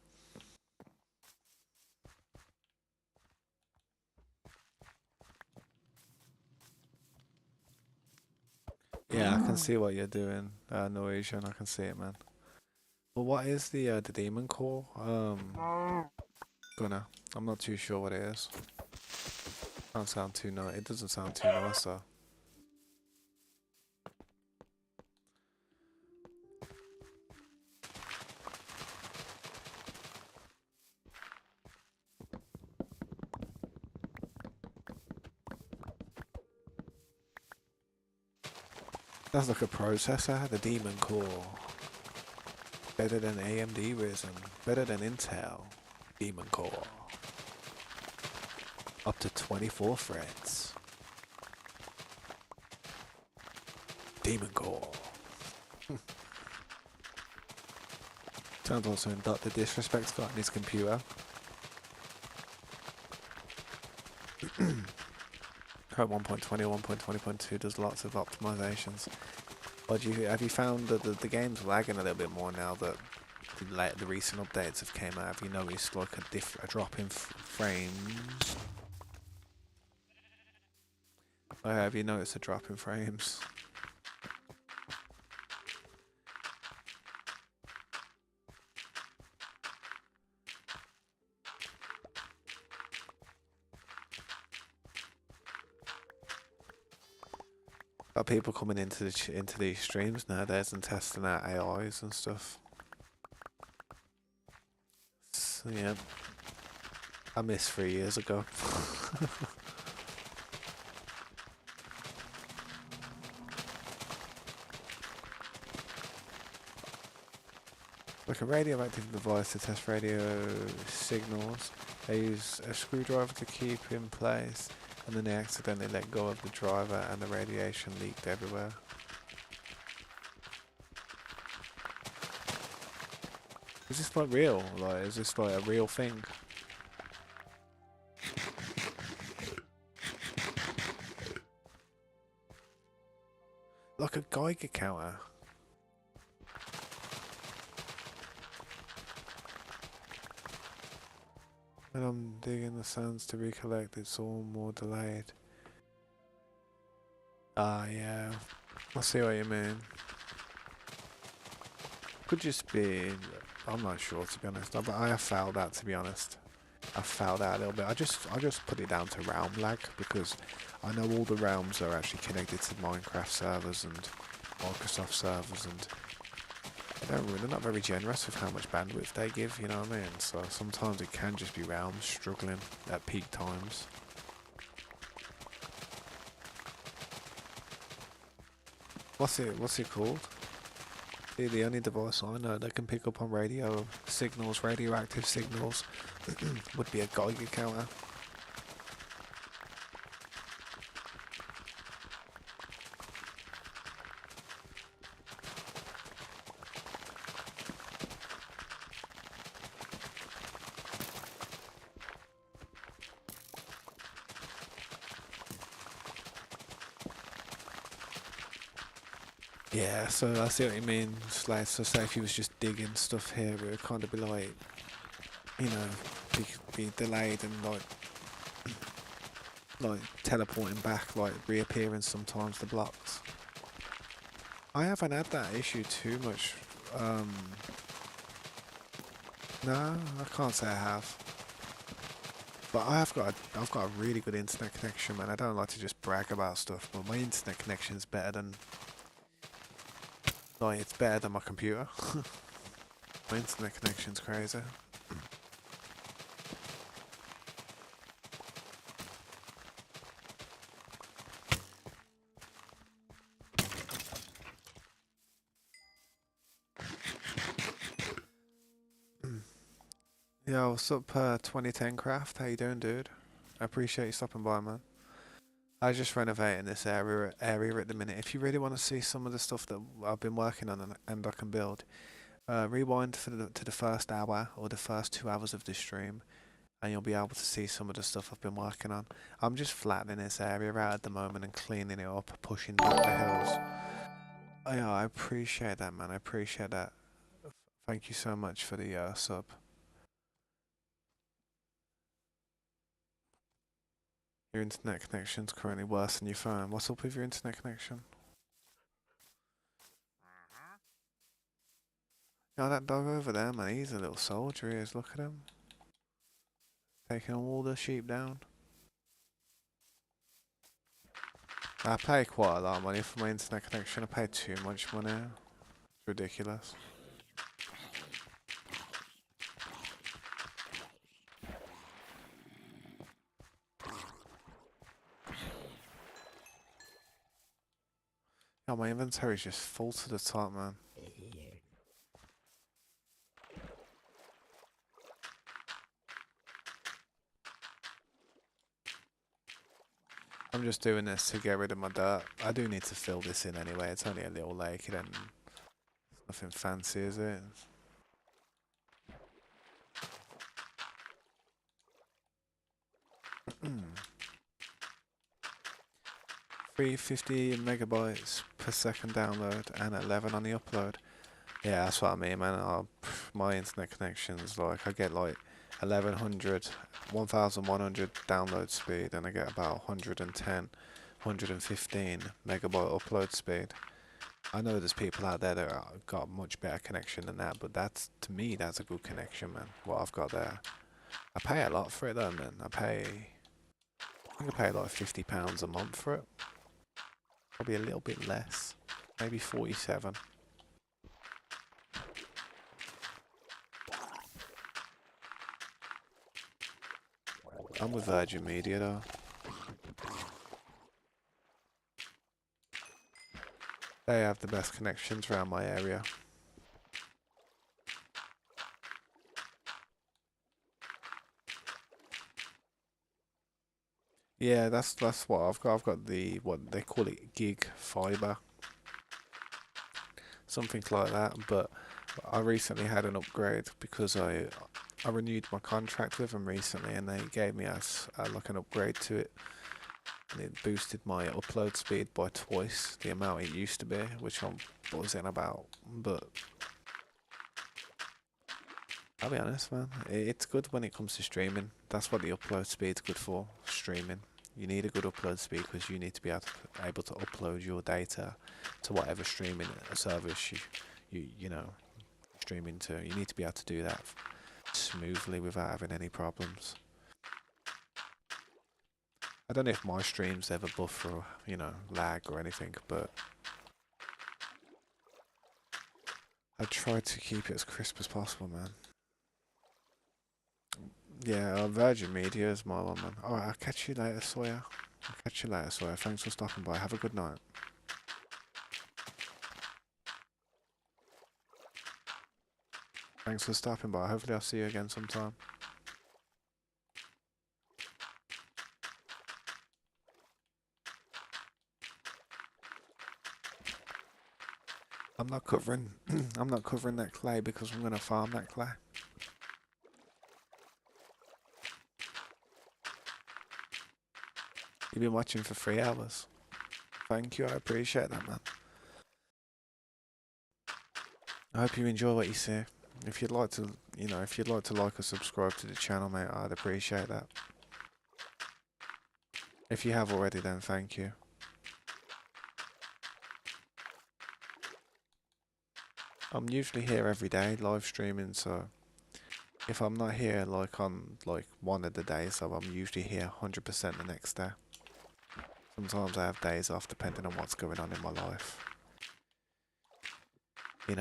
Speaker 1: Yeah, I can see what you're doing, Norwegian. I can see it, man. But what is the demon core? Gonna. I'm not too sure what it is. Don't sound too nice. It doesn't sound too nice though. That's like a processor, the demon core. Better than AMD Ryzen. Better than Intel. Demon core. Up to 24 threads. Demon core. Sounds also in Dr. Disrespect's got in his computer. Code 1.20 or 1.20.2 does lots of optimizations. But have you found that the game's lagging a little bit more now that the recent updates have came out? Have you noticed like a drop in frames? Or have you noticed a drop in frames? Got people coming into these streams nowadays and testing out AIs and stuff. So, yeah, I missed 3 years ago. Like a radioactive device to test radio signals. They use a screwdriver to keep in place, and then they accidentally let go of the driver and the radiation leaked everywhere. Is this like real? Like, is this like a real thing? Like a Geiger counter. When I'm digging the sounds to recollect, it's all more delayed. Ah, yeah. I see what you mean. Could just be. I'm not sure, to be honest. But I have fouled that, to be honest. I fouled out a little bit. I just put it down to realm lag because I know all the realms are actually connected to Minecraft servers and Microsoft servers, and they're not very generous with how much bandwidth they give. You know what I mean? So sometimes it can just be realms struggling at peak times. What's it called? The only device I know that can pick up on radio signals, radioactive signals, would be a Geiger counter. Yeah, so I see what you mean. It's like, so say if he was just digging stuff here, it would kind of be like, you know, be delayed and like teleporting back, like reappearing sometimes the blocks. I haven't had that issue too much. No, I can't say I have. But I've got a really good internet connection, man. I don't like to just brag about stuff, but my internet connection is better than, like, it's better than my computer. My internet connection's crazy. Yo, what's up, 2010 Craft? How you doing, dude? I appreciate you stopping by, man. I just renovating this area at the minute. If you really want to see some of the stuff that I've been working on and I can build, rewind to the first hour or the first 2 hours of this stream, and you'll be able to see some of the stuff I've been working on. I'm just flattening this area out at the moment and cleaning it up, pushing back the hills. Oh, yeah, I appreciate that, man. I appreciate that. Thank you so much for the sub. Your internet connection's currently worse than your phone. What's up with your internet connection? Oh, that dog over there, man, he's a little soldier, he is. Look at him. Taking all the sheep down. I pay quite a lot of money for my internet connection. I pay too much money. It's ridiculous. Oh, my inventory's just full to the top, man. I'm just doing this to get rid of my dirt. I do need to fill this in anyway. It's only a little lake, then nothing fancy, is it? 350 megabytes per second download and 11 on the upload. Yeah, that's what I mean, man. My internet connections, like, I get like 1100, 1100 download speed, and I get about 110, 115 megabyte upload speed. I know there's people out there that got much better connection than that, but that's, to me, that's a good connection, man. What I've got there. I pay a lot for it though, man. I think I pay like £50 a month for it. Probably a little bit less. Maybe 47. I'm with Virgin Media though. They have the best connections around my area. Yeah, that's what I've got. I've got the, what they call it, gig fiber, something like that. But I recently had an upgrade because I renewed my contract with them recently, and they gave me like an upgrade to it, and it boosted my upload speed by twice the amount it used to be, which I'm buzzing about. But I'll be honest, man, it's good when it comes to streaming. That's what the upload speed's good for, streaming. You need a good upload speed because you need to be able to upload your data to whatever streaming service you know, streaming to. You need to be able to do that smoothly without having any problems. I don't know if my streams ever buffer or, lag or anything, but I try to keep it as crisp as possible, man. Yeah, Virgin Media is my one, man. Alright, I'll catch you later, Sawyer. I'll catch you later, Sawyer. Thanks for stopping by. Have a good night. Thanks for stopping by. Hopefully I'll see you again sometime. I'm not covering I'm not covering that clay because I'm gonna farm that clay. You've been watching for 3 hours. Thank you, I appreciate that, man. I hope you enjoy what you see. If you'd like to, if you'd like to like or subscribe to the channel, mate, I'd appreciate that. If you have already, then thank you. I'm usually here every day, live streaming, so if I'm not here, like, on, like, one of the days, so I'm usually here 100% the next day. Sometimes I have days off, depending on what's going on in my life. I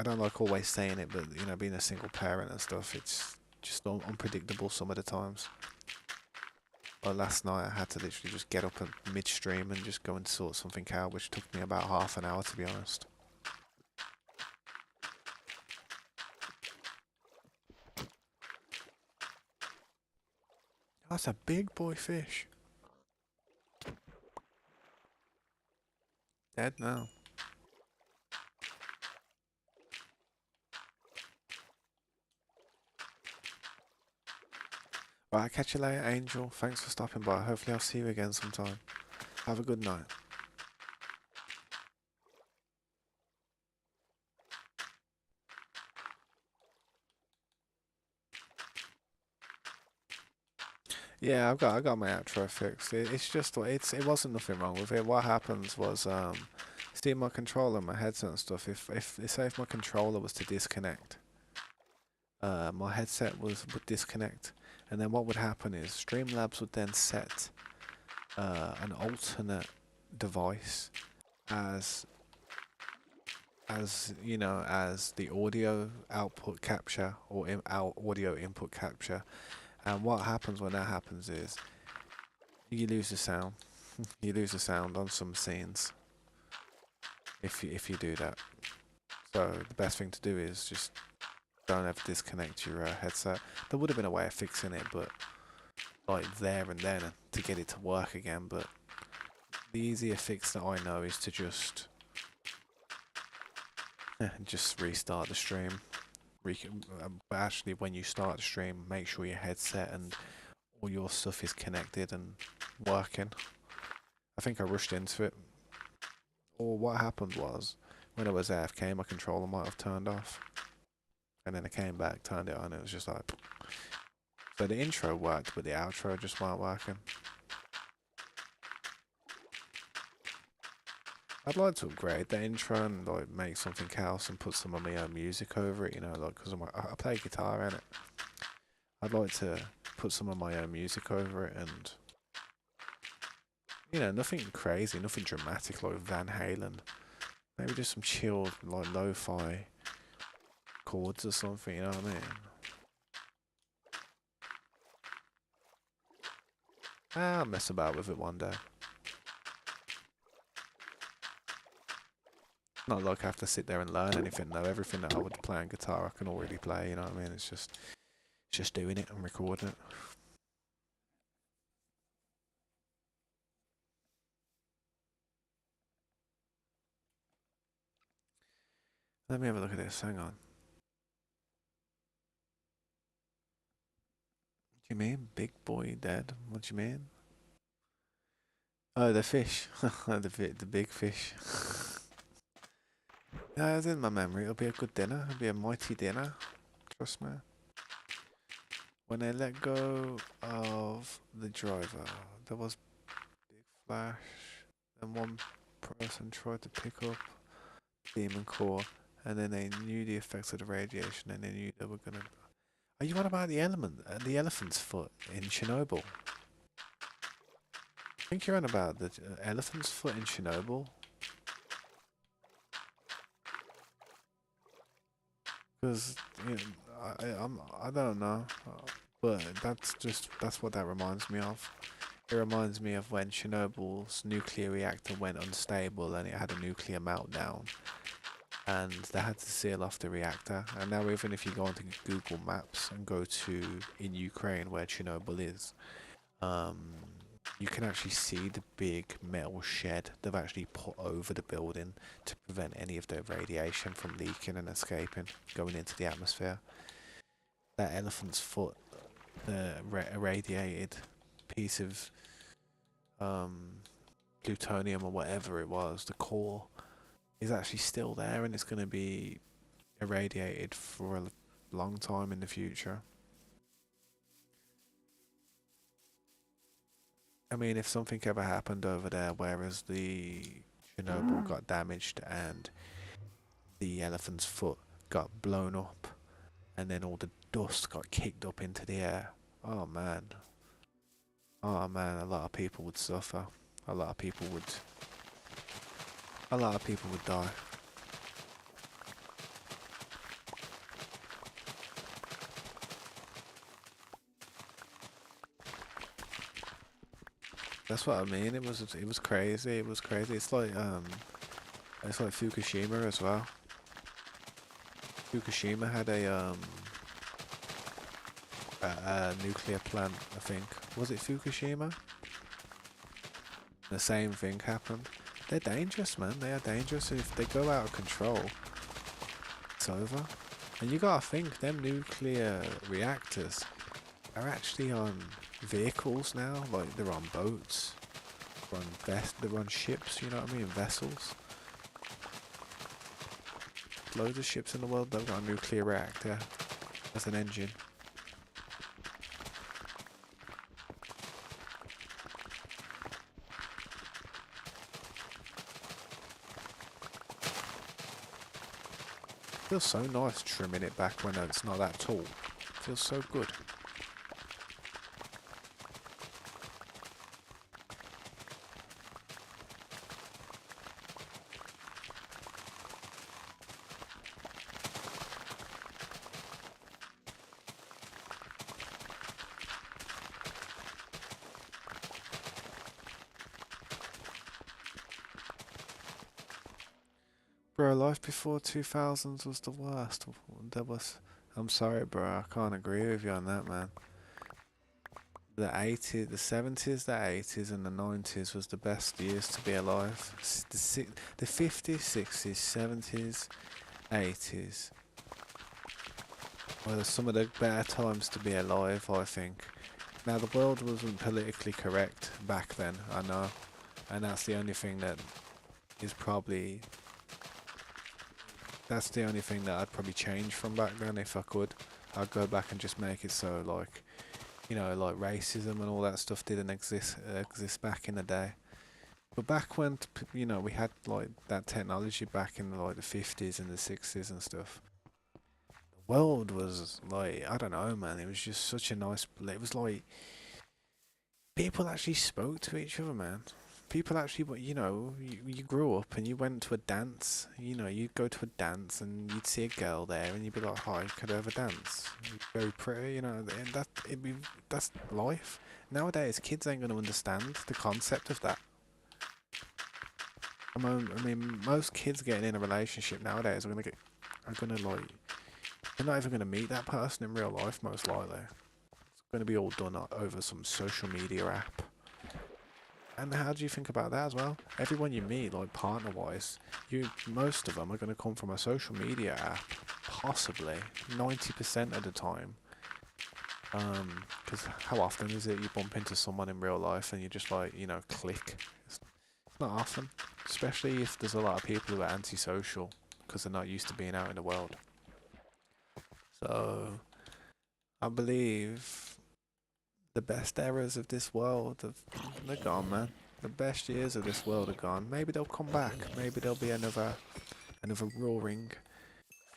Speaker 1: don't like always saying it, but being a single parent and stuff, it's just unpredictable some of the times. But last night I had to literally just get up midstream and just go and sort something out, which took me about half an hour, to be honest. That's a big boy fish. Dead now. Right, catch you later, Angel. Thanks for stopping by. Hopefully I'll see you again sometime. Have a good night. Yeah, I got my outro fixed. It wasn't nothing wrong with it. What happens was See my controller, my headset and stuff. If say if my controller was to disconnect, my headset would disconnect, and then what would happen is Streamlabs would then set an alternate device as as the audio output capture or audio input capture. And what happens when that happens is you lose the sound. You lose the sound on some scenes if you do that. So the best thing to do is just don't ever disconnect your headset. There would have been a way of fixing it, but like there and then to get it to work again. But the easier fix that I know is to just restart the stream. But actually, when you start the stream, make sure your headset and all your stuff is connected and working. I think I rushed into it. Or what happened was, when I was AFK, my controller might have turned off. And then I came back, turned it on, it was just like... So the intro worked, but the outro just weren't working. I'd like to upgrade the intro and like make something else and put some of my own music over it, you know, like, because I play guitar in it. I'd like to put some of my own music over it and, you know, nothing crazy, nothing dramatic like Van Halen. Maybe just some chilled, like, lo-fi chords or something, you know what I mean? I'll mess about with it one day. Not like I have to sit there and learn anything, though. Everything that I would play on guitar, I can already play, you know what I mean? It's just doing it and recording it. Let me have a look at this, hang on. What do you mean? Big boy dead? What do you mean? Oh, the fish. the big fish. Yeah, it's in my memory. It'll be a good dinner. It'll be a mighty dinner. Trust me. When they let go of the driver, there was big flash. Then one person tried to pick up demon core, and then they knew the effects of the radiation, and they knew they were gonna. Are you on about the elephant's foot in Chernobyl? I think you're on about the elephant's foot in Chernobyl. Because I don't know, but that's what that reminds me of. It reminds me of when Chernobyl's nuclear reactor went unstable and it had a nuclear meltdown, and they had to seal off the reactor. And now even if you go onto Google Maps and go to in Ukraine where Chernobyl is, you can actually see the big metal shed they've actually put over the building to prevent any of the radiation from leaking and escaping, going into the atmosphere. That elephant's foot, the irradiated piece of plutonium or whatever it was, the core, is actually still there, and it's going to be irradiated for a long time in the future. I mean, if something ever happened over there, whereas the Chernobyl got damaged and the elephant's foot got blown up, and then all the dust got kicked up into the air, oh man, a lot of people would suffer. A lot of people would die. That's what I mean. It was crazy. It was crazy. It's like Fukushima as well. Fukushima had a nuclear plant, I think. Was it Fukushima? The same thing happened. They're dangerous, man. They are dangerous. If they go out of control, it's over. And you gotta think, them nuclear reactors are actually on vehicles now. Like, they're on boats, they're on ships, you know what I mean? Vessels. Loads of ships in the world that have got a nuclear reactor as an engine. Feels so nice trimming it back when it's not that tall. Feels so good. Bro, life before 2000s was the worst. There was. I'm sorry, bro. I can't agree with you on that, man. The 80s, the 70s, the 80s, and the 90s was the best years to be alive. The 50s, 60s, 70s, 80s were some of the better times to be alive, I think. Now, the world wasn't politically correct back then, I know. And that's the only thing that is probably. That's the only thing that I'd probably change from back then if I could. I'd go back and just make it so, like, like racism and all that stuff didn't exist back in the day. But back when we had like that technology back in like the 50s and the 60s and stuff. The world was like, I don't know, man. It was just such a nice. It was like people actually spoke to each other, man. People actually, you grew up and you went to a dance. You'd go to a dance and you'd see a girl there and you'd be like, "Hi, could I have a dance?" Very pretty, and that's life. Nowadays, kids ain't gonna understand the concept of that. I mean, most kids getting in a relationship nowadays are gonna like, they're not even gonna meet that person in real life, most likely. It's gonna be all done over some social media app. And how do you think about that as well? Everyone you meet, like partner-wise, most of them are going to come from a social media app, possibly 90% of the time. Because how often is it you bump into someone in real life and you just like, click? It's not often, especially if there's a lot of people who are antisocial because they're not used to being out in the world. So I believe the best eras of this world they're gone, man. The best years of this world are gone. Maybe they'll come back. Maybe there'll be another roaring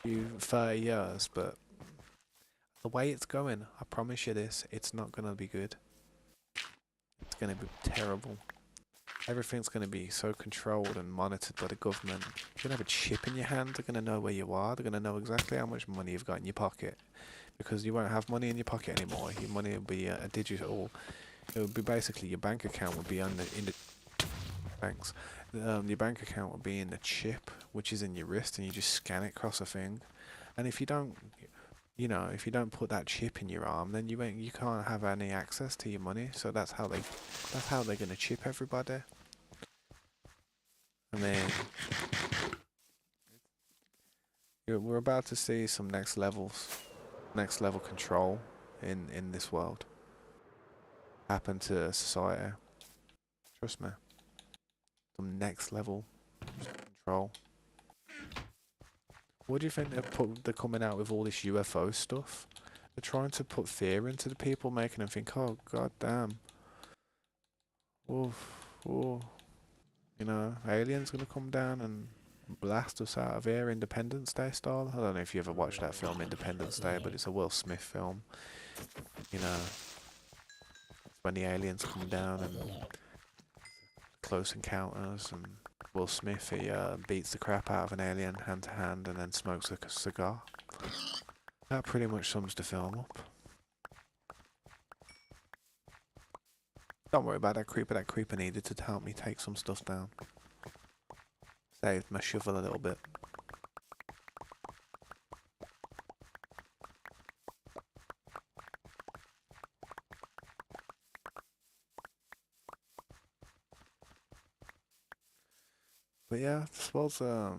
Speaker 1: few 30 years, but the way it's going, I promise you this, it's not gonna be good. It's gonna be terrible. Everything's gonna be so controlled and monitored by the government. You're gonna have a chip in your hand, they're gonna know where you are, they're gonna know exactly how much money you've got in your pocket. Because you won't have money in your pocket anymore. Your money will be a digital. It would be basically your bank account would be in the thanks. Your bank account would be in the chip, which is in your wrist, and you just scan it across a thing. And if you don't, if you don't put that chip in your arm, then you can't have any access to your money. So that's how they're gonna chip everybody. I mean, we're about to see some next level control in this world happen to society. Trust me. Some next level control. What do you think they're coming out with all this UFO stuff? They're trying to put fear into the people, making them think, oh god damn. Oof, oh, aliens gonna come down and blast us out of here Independence Day style. I don't know if you ever watched that film Independence Day, but it's a Will Smith film. When the aliens come down and close encounters and Will Smith he beats the crap out of an alien hand to hand and then smokes a cigar. That pretty much sums the film up. Don't worry about that creeper. That creeper needed to help me take some stuff down. Saved my shovel a little bit. But yeah, this world's I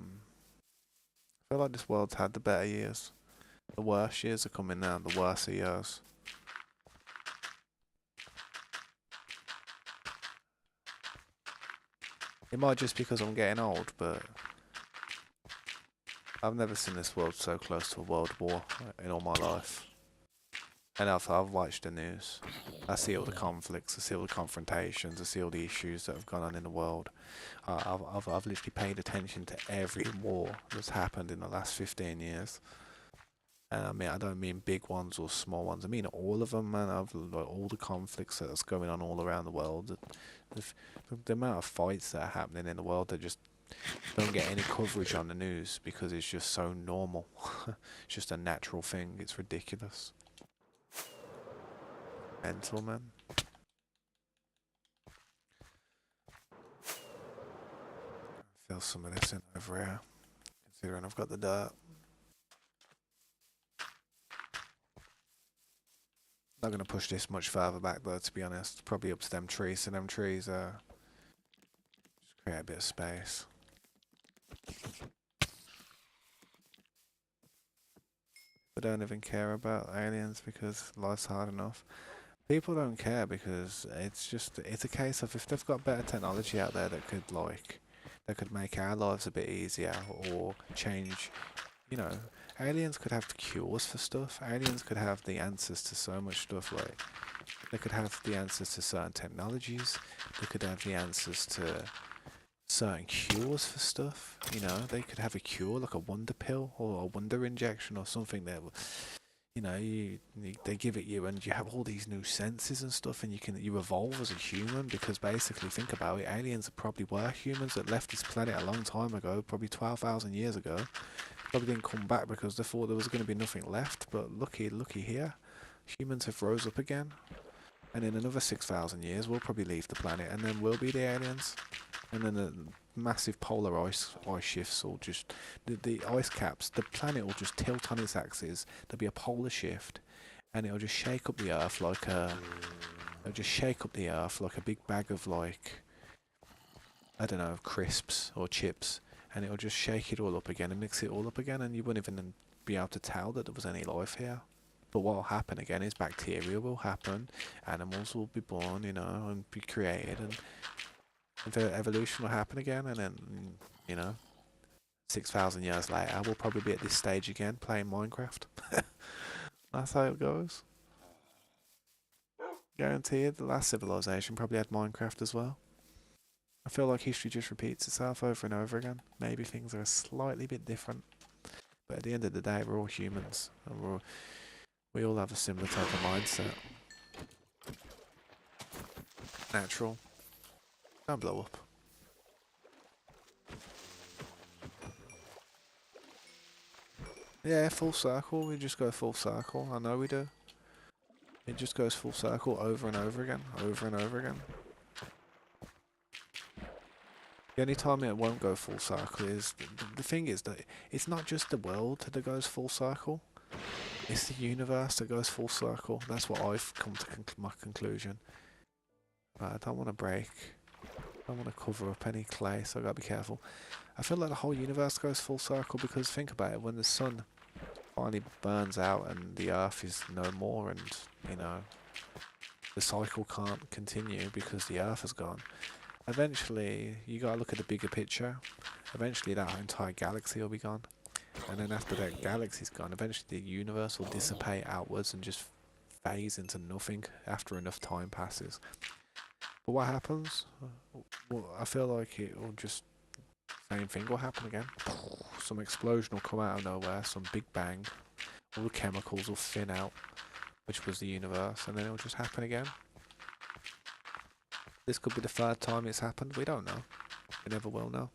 Speaker 1: feel like this world's had the better years. The worst years are coming now, the worse years. It might just because I'm getting old, but I've never seen this world so close to a world war in all my life. And I've watched the news. I see all the conflicts, I see all the confrontations, I see all the issues that have gone on in the world. I've literally paid attention to every war that's happened in the last 15 years. And I mean, I don't mean big ones or small ones. I mean all of them, man. I've like, all the conflicts that's going on all around the world. The, the amount of fights that are happening in the world that just don't get any coverage on the news because it's just so normal. It's just a natural thing. It's ridiculous. Mental, man. Feel some of this in over here. Considering I've got the dirt. Not gonna push this much further back though, to be honest. Probably up to them trees, so them trees just create a bit of space. But don't even care about aliens because life's hard enough. People don't care because it's a case of if they've got better technology out there that could make our lives a bit easier or change, you know, aliens could have the cures for stuff. Aliens could have the answers to so much stuff. Like they could have the answers to certain technologies. They could have the answers to certain cures for stuff. You know, they could have a cure like a wonder pill or a wonder injection or something that, you know, they give it you and you have all these new senses and stuff, and you evolve as a human because basically think about it, aliens probably were humans that left this planet a long time ago, probably 12,000 years ago. Probably didn't come back because they thought there was going to be nothing left. But looky here, humans have rose up again, and in another 6,000 years we'll probably leave the planet, and then we'll be the aliens. And then the massive polar ice shifts will just the ice caps. The planet will just tilt on its axis. There'll be a polar shift, and it'll just shake up the Earth like a. It'll just shake up the Earth like a big bag of like, I don't know, crisps or chips, and it'll just shake it all up again and mix it all up again, and you wouldn't even be able to tell that there was any life here. But what will happen again is bacteria will happen, animals will be born, you know, and be created, and the evolution will happen again, and then, you know, 6,000 years later, we'll probably be at this stage again playing Minecraft. That's how it goes. Guaranteed, the last civilization probably had Minecraft as well. I feel like history just repeats itself over and over again. Maybe things are a slightly bit different, but at the end of the day, we're all humans, and we all have a similar type of mindset. Natural. Don't blow up. Yeah, full circle. We just go full circle. I know we do. It just goes full circle over and over again. Over and over again. The only time it won't go full circle is... The thing is that it's not just the world that goes full circle. It's the universe that goes full circle. That's what I've come to my conclusion. But I don't want to break. I don't want to cover up any clay, so I gotta be careful. I feel like the whole universe goes full circle because think about it, when the sun finally burns out and the earth is no more, and, you know, the cycle can't continue because the earth is gone. Eventually, you gotta look at the bigger picture. Eventually that entire galaxy will be gone. And then after that galaxy's gone, eventually the universe will dissipate outwards and just phase into nothing after enough time passes. But what happens? Well, I feel like it will just... Same thing will happen again. Some explosion will come out of nowhere, some big bang. All the chemicals will thin out, which was the universe, and then it'll just happen again. This could be the third time it's happened. We don't know. We never will know.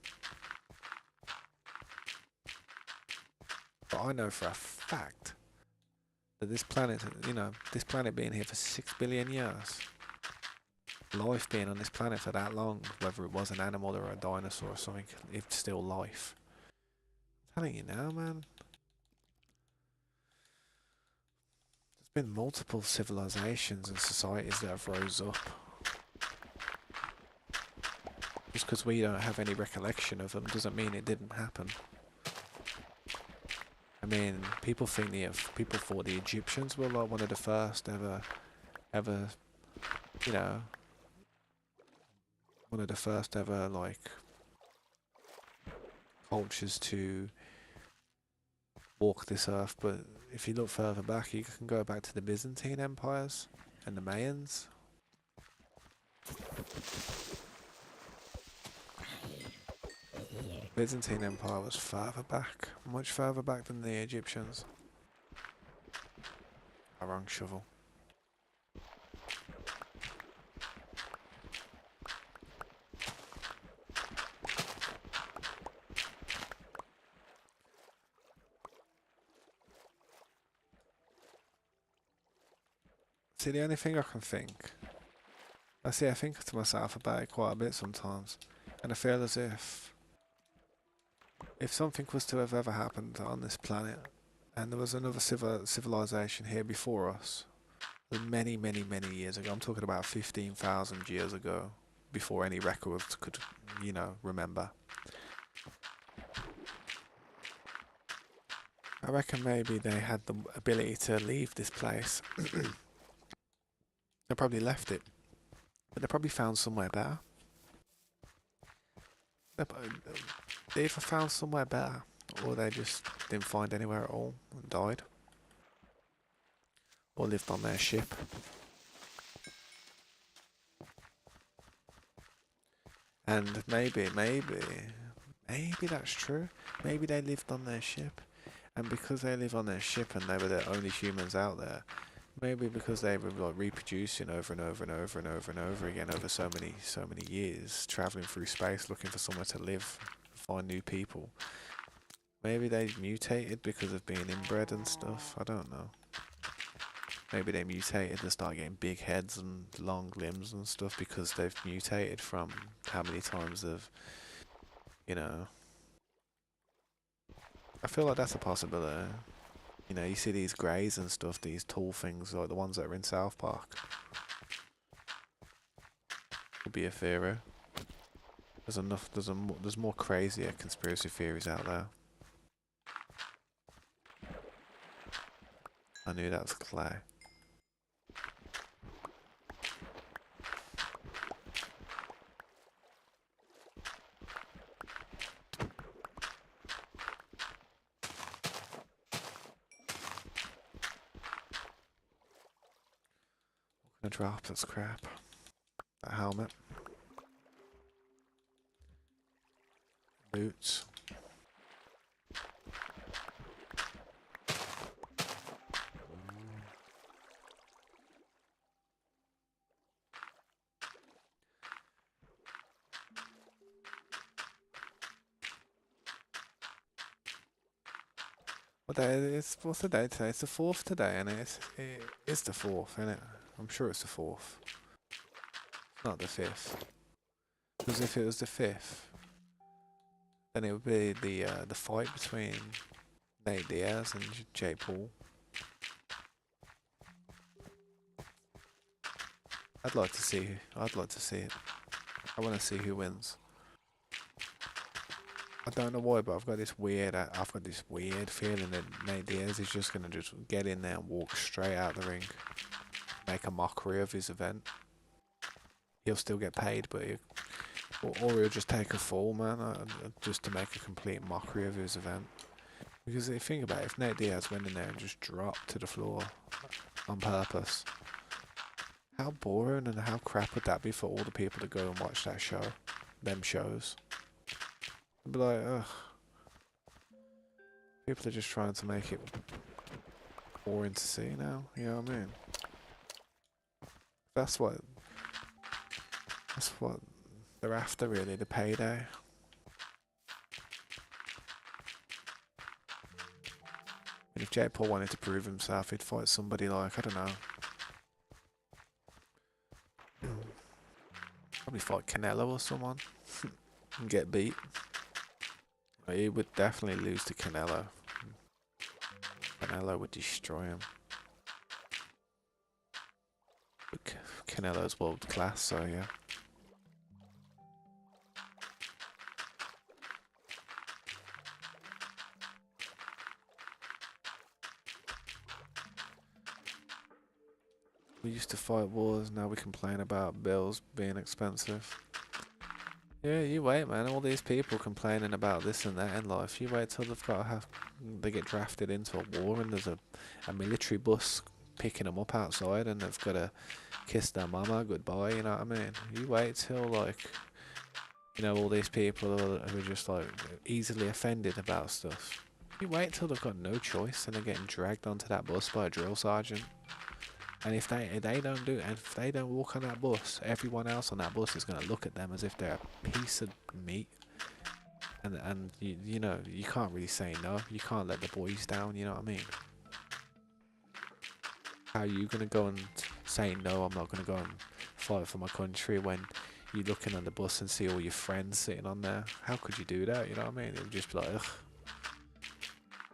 Speaker 1: But I know for a fact that this planet, you know, this planet being here for 6 billion years, life being on this planet for that long, whether it was an animal or a dinosaur or something, it's still life. I'm telling you now, man. There's been multiple civilizations and societies that have rose up. Just because we don't have any recollection of them doesn't mean it didn't happen. I mean, people thought the Egyptians were like one of the first ever, you know, one of the first ever like cultures to walk this earth, but if you look further back, you can go back to the Byzantine empires and the Mayans. Byzantine Empire was further back, much further back than the Egyptians. A wrong shovel. See, the only thing I can think, I think to myself about it quite a bit sometimes, and I feel as if something was to have ever happened on this planet, and there was another civilization here before us, many, many, many years ago, I'm talking about 15,000 years ago, before any records could, remember. I reckon maybe they had the ability to leave this place. They probably left it, but they probably found somewhere better. They either found somewhere better, or they just didn't find anywhere at all and died, or lived on their ship. And maybe that's true. Maybe they lived on their ship, and because they live on their ship and they were the only humans out there, maybe because they were like reproducing over and over and over and over and over again over so many years, traveling through space looking for somewhere to live, find new people. Maybe they mutated because of being inbred and stuff. I don't know. Maybe they mutated and start getting big heads and long limbs and stuff because they've mutated from how many times they've, I feel like that's a possibility. You see these greys and stuff, these tall things like the ones that are in South Park. Could be a theory. There's more crazier conspiracy theories out there. I knew that was clay. Gonna drop this crap. That helmet. Boots. What's the day today? It's the 4th today, and it is the 4th, isn't it? I'm sure it's the 4th. It's not the 5th. Because if it was the 5th, then it would be the fight between Nate Diaz and Jake Paul. I'd like to see it. I want to see who wins. I don't know why, but I've got this weird feeling that Nate Diaz is just gonna just get in there and walk straight out the ring, make a mockery of his event. He'll still get paid, but or he'll just take a fall, man, just to make a complete mockery of his event. Because if you think about it, if Nate Diaz went in there and just dropped to the floor on purpose, how boring and how crap would that be for all the people to go and watch that show, them shows? I'd be like, ugh. People are just trying to make it boring to see now, you know what I mean? That's what they're after, really, the payday. And if Jake Paul wanted to prove himself, he'd fight somebody like, I don't know. Probably fight Canelo or someone and get beat. He would definitely lose to Canelo. Canelo would destroy him. But Canelo's world class, so yeah. We used to fight wars, now we complain about bills being expensive. Yeah, you wait, man. All these people complaining about this and that in life. You wait till they get drafted into a war and there's a military bus picking them up outside and they've got to kiss their mama goodbye. You know what I mean? You wait till all these people who are just like easily offended about stuff. You wait till they've got no choice and they're getting dragged onto that bus by a drill sergeant. And if they don't do it, and if they don't walk on that bus, everyone else on that bus is going to look at them as if they're a piece of meat. And you can't really say no. You can't let the boys down. You know what I mean? How are you going to go and say no? I'm not going to go and fight for my country when you're looking on the bus and see all your friends sitting on there. How could you do that? You know what I mean? It would just be like, ugh.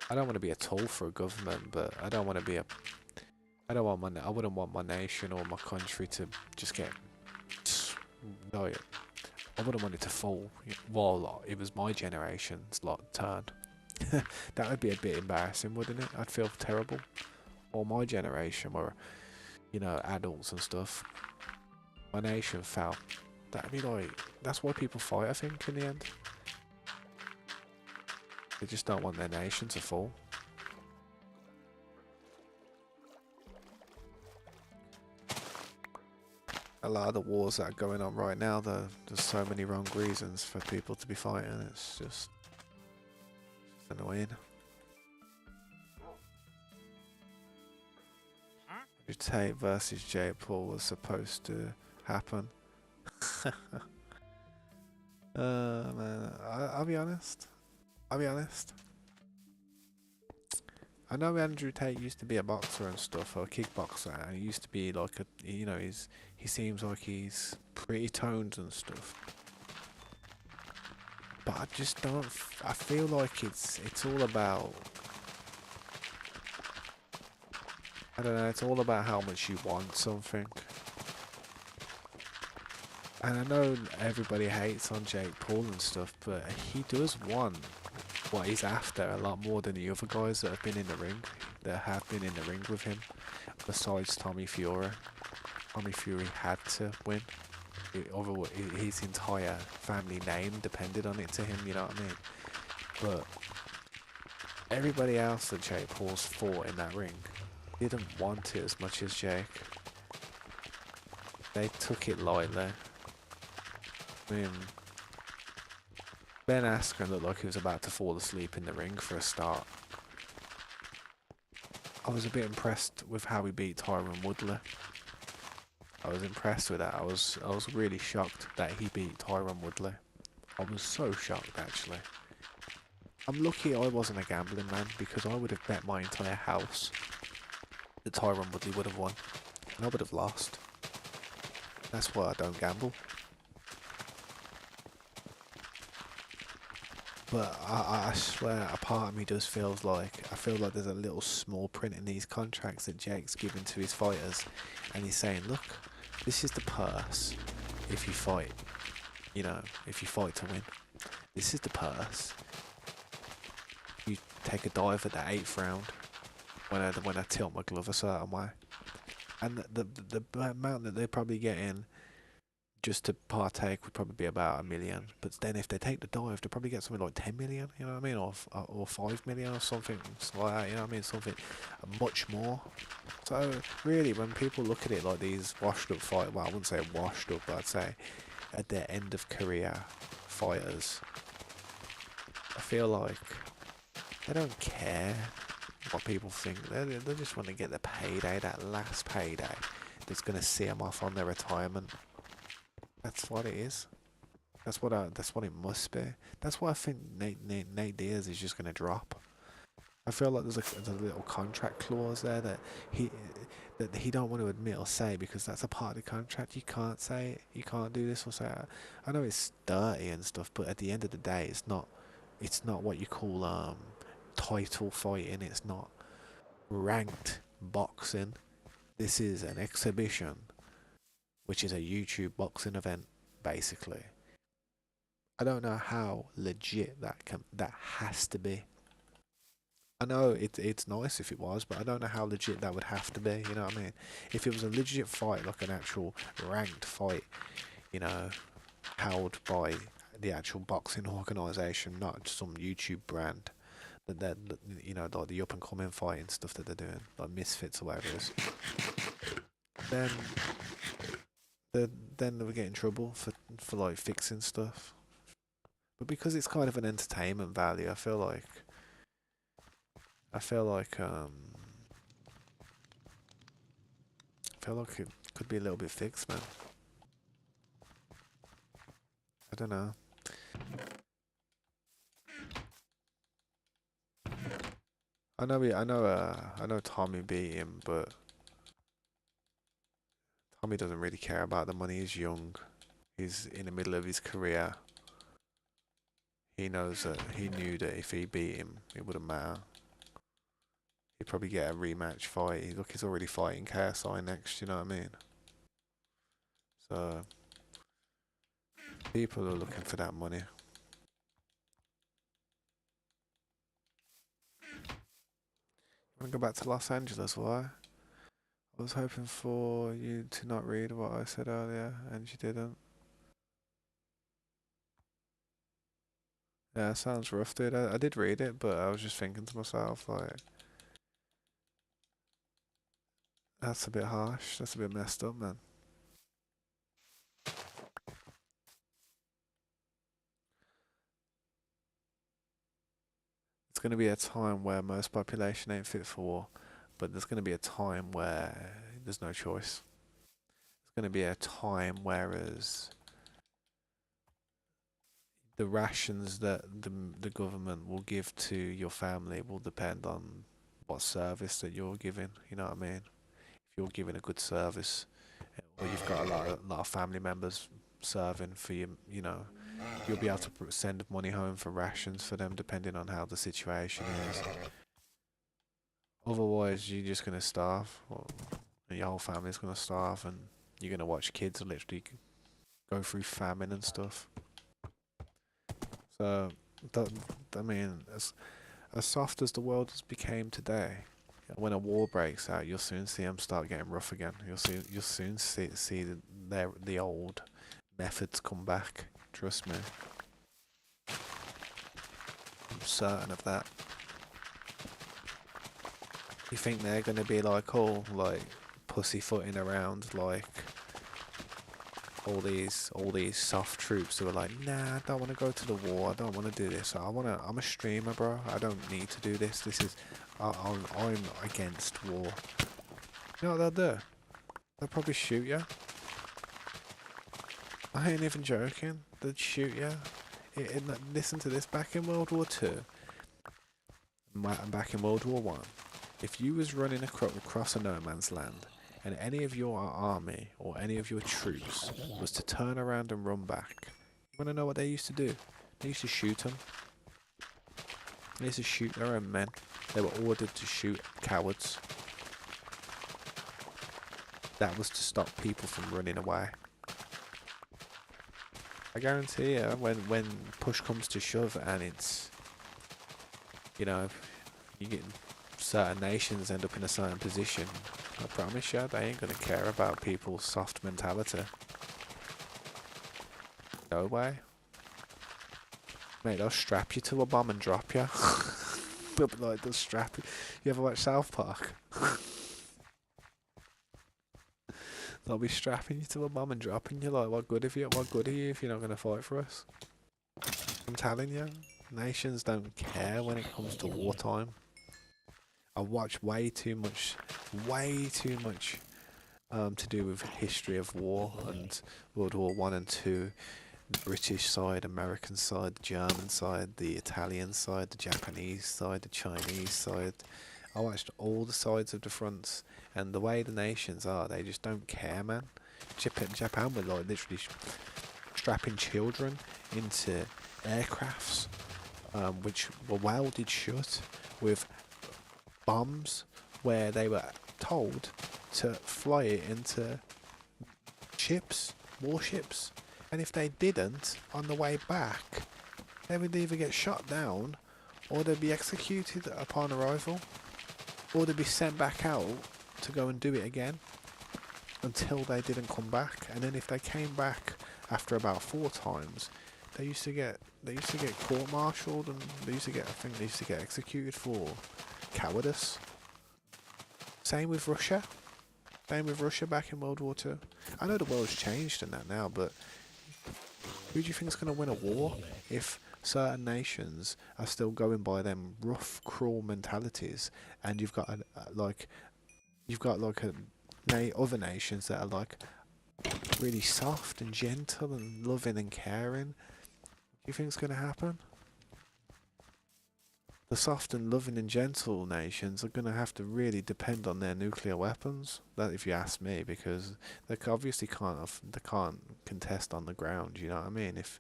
Speaker 1: I don't want to be a tool for a government, but I don't want to be a. I wouldn't want my nation or my country to just get like. I wouldn't want it to fall while it was my generation's turn. That would be a bit embarrassing, wouldn't it? I'd feel terrible. Or my generation were, adults and stuff. My nation fell. That'd be like, that's why people fight, I think, in the end. They just don't want their nation to fall. A lot of the wars that are going on right now, there's so many wrong reasons for people to be fighting. It's just annoying. Tate versus Jake Paul was supposed to happen. Man, I'll be honest. I know Andrew Tate used to be a boxer and stuff, or a kickboxer, and he used to be like he seems like he's pretty toned and stuff. But I just don't. I feel like it's all about. I don't know. It's all about how much you want something. And I know everybody hates on Jake Paul and stuff, but he does want what he's after a lot more than the other guys that have been in the ring. With him, besides Tommy Fury. Tommy Fury had to win. His entire family name depended on it to him, you know what I mean? But everybody else that Jake Paul's fought in that ring didn't want it as much as Jake. They took it lightly. I mean, Ben Askren looked like he was about to fall asleep in the ring for a start. I was a bit impressed with how he beat Tyron Woodley. I was impressed with that. I was really shocked that he beat Tyron Woodley. I was so shocked, actually. I'm lucky I wasn't a gambling man, because I would have bet my entire house that Tyron Woodley would have won, and I would have lost. That's why I don't gamble. But I swear, a part of me does feel like there's a little small print in these contracts that Jake's giving to his fighters, and he's saying, look, this is the purse if you fight, if you fight to win. This is the purse. You take a dive at the 8th round when I tilt my glove a certain way, and the amount that they're probably getting just to partake would probably be about $1 million. But then if they take the dive, they probably get something like 10 million. You know what I mean, or 5 million or something like that. You know what I mean, something much more. So really, when people look at it like these washed up fighters, well, I wouldn't say washed up, but I'd say at their end of career fighters, I feel like they don't care what people think. They just want to get the payday, that last payday that's going to see them off on their retirement. That's what it is. That's what it must be. That's why I think Nate Diaz is just going to drop. I feel like there's a little contract clause there that he don't want to admit or say, because that's a part of the contract. You can't say it. You can't do this or say that. I know it's dirty and stuff, but at the end of the day, it's not what you call title fighting. It's not ranked boxing. This is an exhibition, which is a YouTube boxing event, basically. I don't know how legit that has to be. I know it's nice if it was, but I don't know how legit that would have to be. You know what I mean? If it was a legit fight, like an actual ranked fight, held by the actual boxing organisation, not some YouTube brand. That like the up and coming fighting stuff that they're doing, like Misfits or whatever it is. Then they then they would get in trouble for like fixing stuff. But because it's kind of an entertainment value, I feel like it could be a little bit fixed, man. I don't know. I know Tommy beat him, but Tommy doesn't really care about the money. He's young. He's in the middle of his career. He knows that he knew that if he beat him, it wouldn't matter. He'd probably get a rematch fight. Look, he's already fighting KSI next. You know what I mean? So people are looking for that money. Want to go back to Los Angeles? Why? I was hoping for you to not read what I said earlier, and you didn't. Yeah, sounds rough, dude. I did read it, but I was just thinking to myself, like, that's a bit harsh. That's a bit messed up, man. It's going to be a time where most population ain't fit for war, but there's going to be a time where there's no choice. It's going to be a time whereas the rations that the government will give to your family will depend on what service that you're giving. You know what I mean? If you're giving a good service, or you've got lot of family members serving for you, you'll be able to send money home for rations for them, depending on how the situation is. Otherwise, you're just gonna starve, and your whole family's gonna starve, and you're gonna watch kids literally go through famine and stuff. So, that, I mean, as soft as the world has become today, when a war breaks out, you'll soon see them start getting rough again. You'll soon see the old methods come back. Trust me. I'm certain of that. You think they're gonna be like all like pussyfooting around like all these soft troops who are like, nah, I don't want to go to the war. I don't want to do this. I'm a streamer, bro. I don't need to do this. I'm against war. You know what they'll do? They'll probably shoot you. I ain't even joking. They'd shoot you. Listen to this. Back in World War Two, back in World War One, if you was running across a no man's land, and any of your army or any of your troops was to turn around and run back, you want to know what they used to do? They used to shoot them. They used to shoot their own men. They were ordered to shoot cowards. That was to stop people from running away. I guarantee you, when push comes to shove and it's, you get certain nations end up in a certain position, I promise you, they ain't gonna care about people's soft mentality. No way. Mate, they'll strap you to a bomb and drop you. They'll strap you. You ever watch South Park? They'll be strapping you to a bomb and dropping you. Like, what good are you if you're not gonna fight for us? I'm telling you, nations don't care when it comes to wartime. I watch way too much to do with history of war and World War One and Two, the British side, American side, the German side, the Italian side, the Japanese side, the Chinese side. I watched all the sides of the fronts, and the way the nations are, they just don't care, man. Japan were like literally strapping children into aircrafts, which were welded shut with bombs, where they were told to fly it into warships, and if they didn't, on the way back, they would either get shot down, or they'd be executed upon arrival, or they'd be sent back out to go and do it again until they didn't come back. And then if they came back after about 4 times, they used to get court-martialed, and they used to get, I think they used to get executed for cowardice. Same with Russia. Same with Russia back in World War Two. I know the world's changed in that now, but who do you think is going to win a war if certain nations are still going by them rough, cruel mentalities, and you've got like other nations that are like really soft and gentle and loving and caring? Do you think it's going to happen? The soft and loving and gentle nations are going to have to really depend on their nuclear weapons. That, if you ask me, because they obviously they can't contest on the ground. You know what I mean? If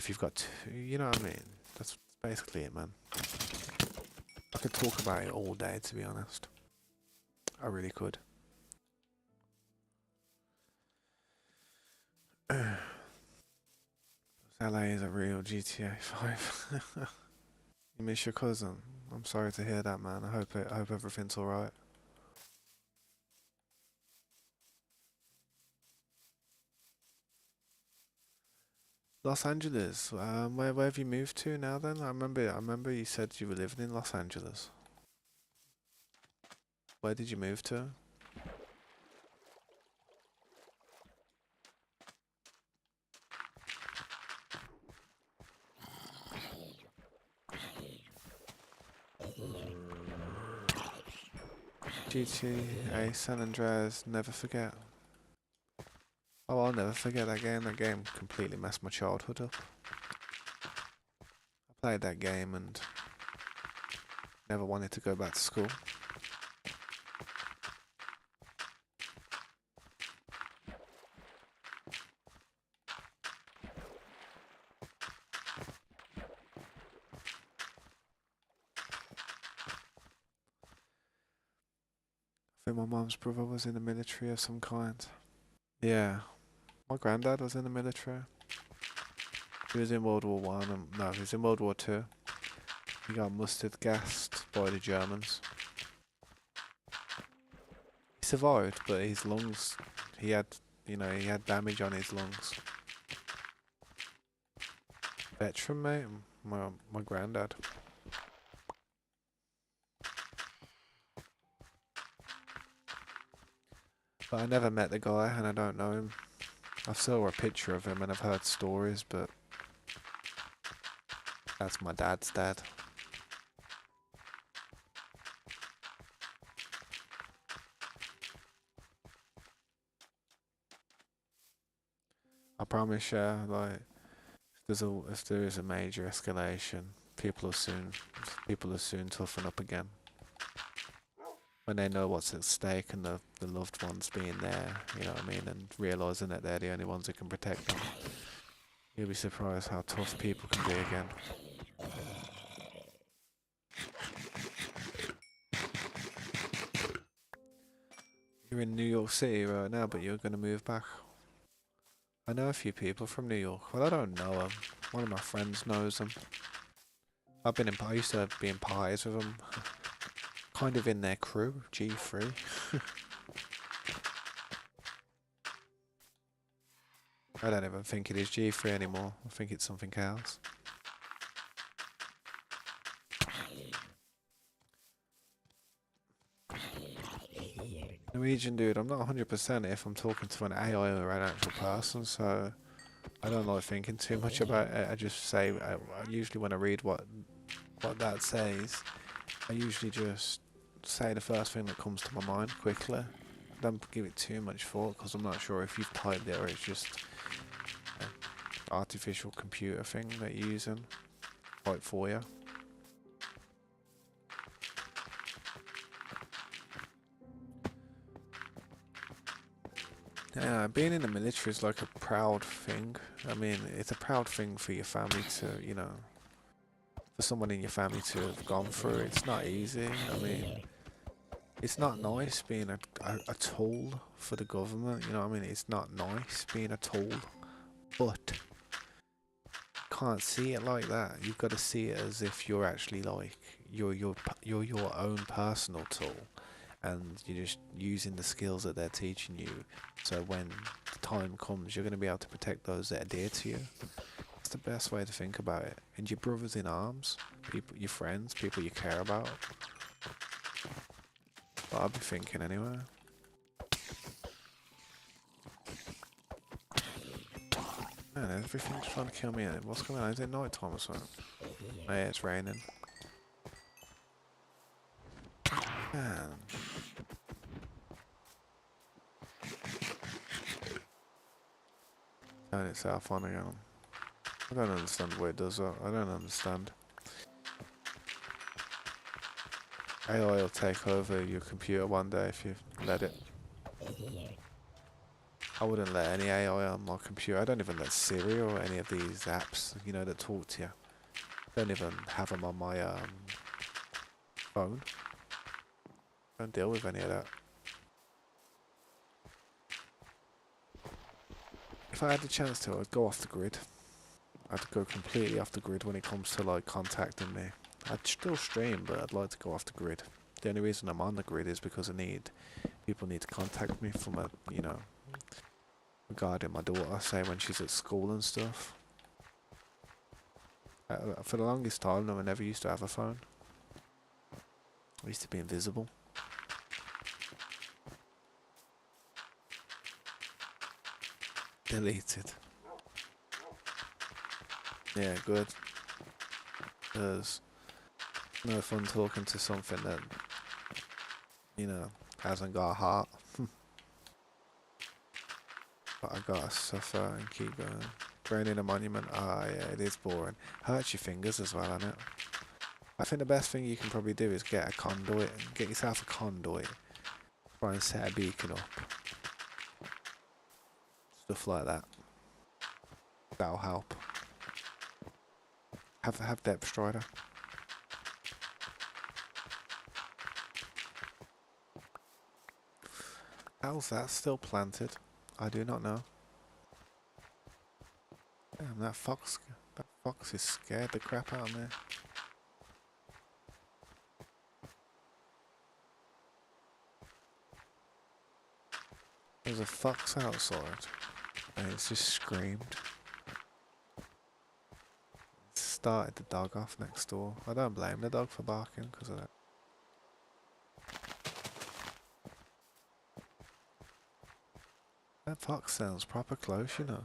Speaker 1: you've got two, you know what I mean? That's basically it, man. I could talk about it all day, to be honest. I really could. LA is a real GTA 5. You miss your cousin. I'm sorry to hear that, man. I hope everything's alright. Los Angeles. Where have you moved to now then? I remember you said you were living in Los Angeles. Where did you move to? GTA San Andreas, never forget. Oh, I'll never forget that game. That game completely messed my childhood up. I played that game and never wanted to go back to school. I think my mum's brother was in the military of some kind. Yeah, my granddad was in the military. He was in World War One, and no, he was in World War Two. He got mustard gassed by the Germans. He survived, but his lungs, he had, he had damage on his lungs. Veteran, mate, my granddad. But I never met the guy, and I don't know him. I saw a picture of him, and I've heard stories, but that's my dad's dad. I promise you, like, if there is a major escalation, people will soon toughen up again. When they know what's at stake and the loved ones being there, you know what I mean, and realising that they're the only ones who can protect them. You'll be surprised how tough people can be again. You're in New York City right now, but you're going to move back. I know a few people from New York. Well, I don't know them. One of my friends knows them. I used to be in parties with them. Kind of in their crew, G3. I don't even think it is G3 anymore. I think it's something else. Norwegian dude, I'm not 100% if I'm talking to an AI or an actual person, so I don't like thinking too much about it. I just say, I usually when I read what that says, I usually just say the first thing that comes to my mind quickly. I don't give it too much thought because I'm not sure if you've typed it or it's just an artificial computer thing that you're using right for you. Yeah, being in the military is like a proud thing. I mean, it's a proud thing for your family to, for someone in your family to have gone through. It's not easy. I mean, it's not nice being a tool for the government. You know what I mean? It's not nice being a tool, but can't see it like that. You've got to see it as if you're actually like you're your own personal tool, and you're just using the skills that they're teaching you. So when the time comes, you're going to be able to protect those that are dear to you. That's the best way to think about it. And your brothers in arms, people, your friends, people you care about. What I'll be thinking anyway. Man, everything's trying to kill me. What's going on? Is it night time or something? Oh yeah, it's raining. Man. Turn itself on again. I don't understand why it does that. I don't understand. AI will take over your computer one day if you let it. I wouldn't let any AI on my computer. I don't even let Siri or any of these apps, you know, that talk to you. Don't even have them on my phone. Don't deal with any of that. If I had the chance to, I'd go off the grid. I'd go completely off the grid when it comes to like contacting me. I'd still stream, but I'd like to go off the grid. The only reason I'm on the grid is because people need to contact me from a, you know, regarding my daughter, say when she's at school and stuff. For the longest time, I never used to have a phone. I used to be invisible. Deleted. Yeah, good. There's no fun talking to something that, you know, hasn't got a heart. But I gotta suffer and keep going. Draining a monument, yeah, it is boring. Hurts your fingers as well, innit? I think the best thing you can probably do is get a conduit, get yourself a conduit. Try and set a beacon up. Stuff like that. That'll help. Have depth strider. How's that still planted? I do not know. Damn, that fox is scared the crap out of me. There's a fox outside, and it's just screamed. It started the dog off next door. I don't blame the dog for barking because of that. That fox sounds proper close, you know.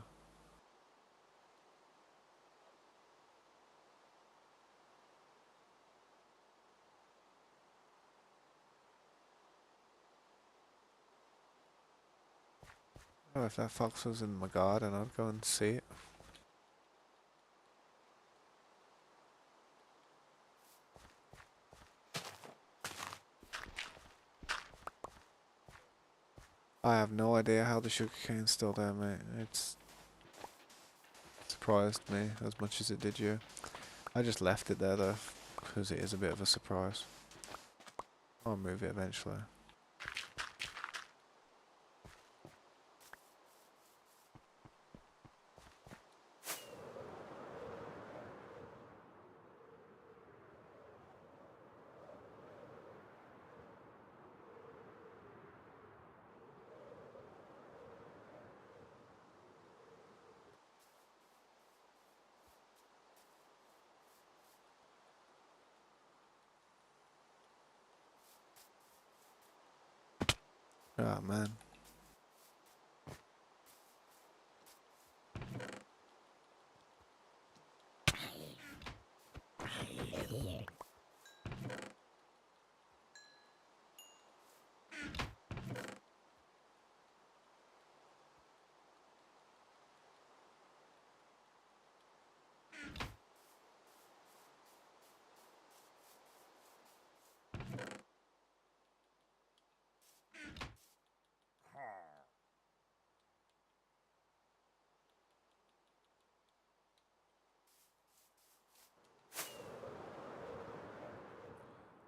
Speaker 1: Oh, if that fox was in my garden, I'd go and see it. I have no idea how the sugarcane's still there, mate. It's surprised me as much as it did you. I just left it there though, because it is a bit of a surprise. I'll move it eventually. Oh man.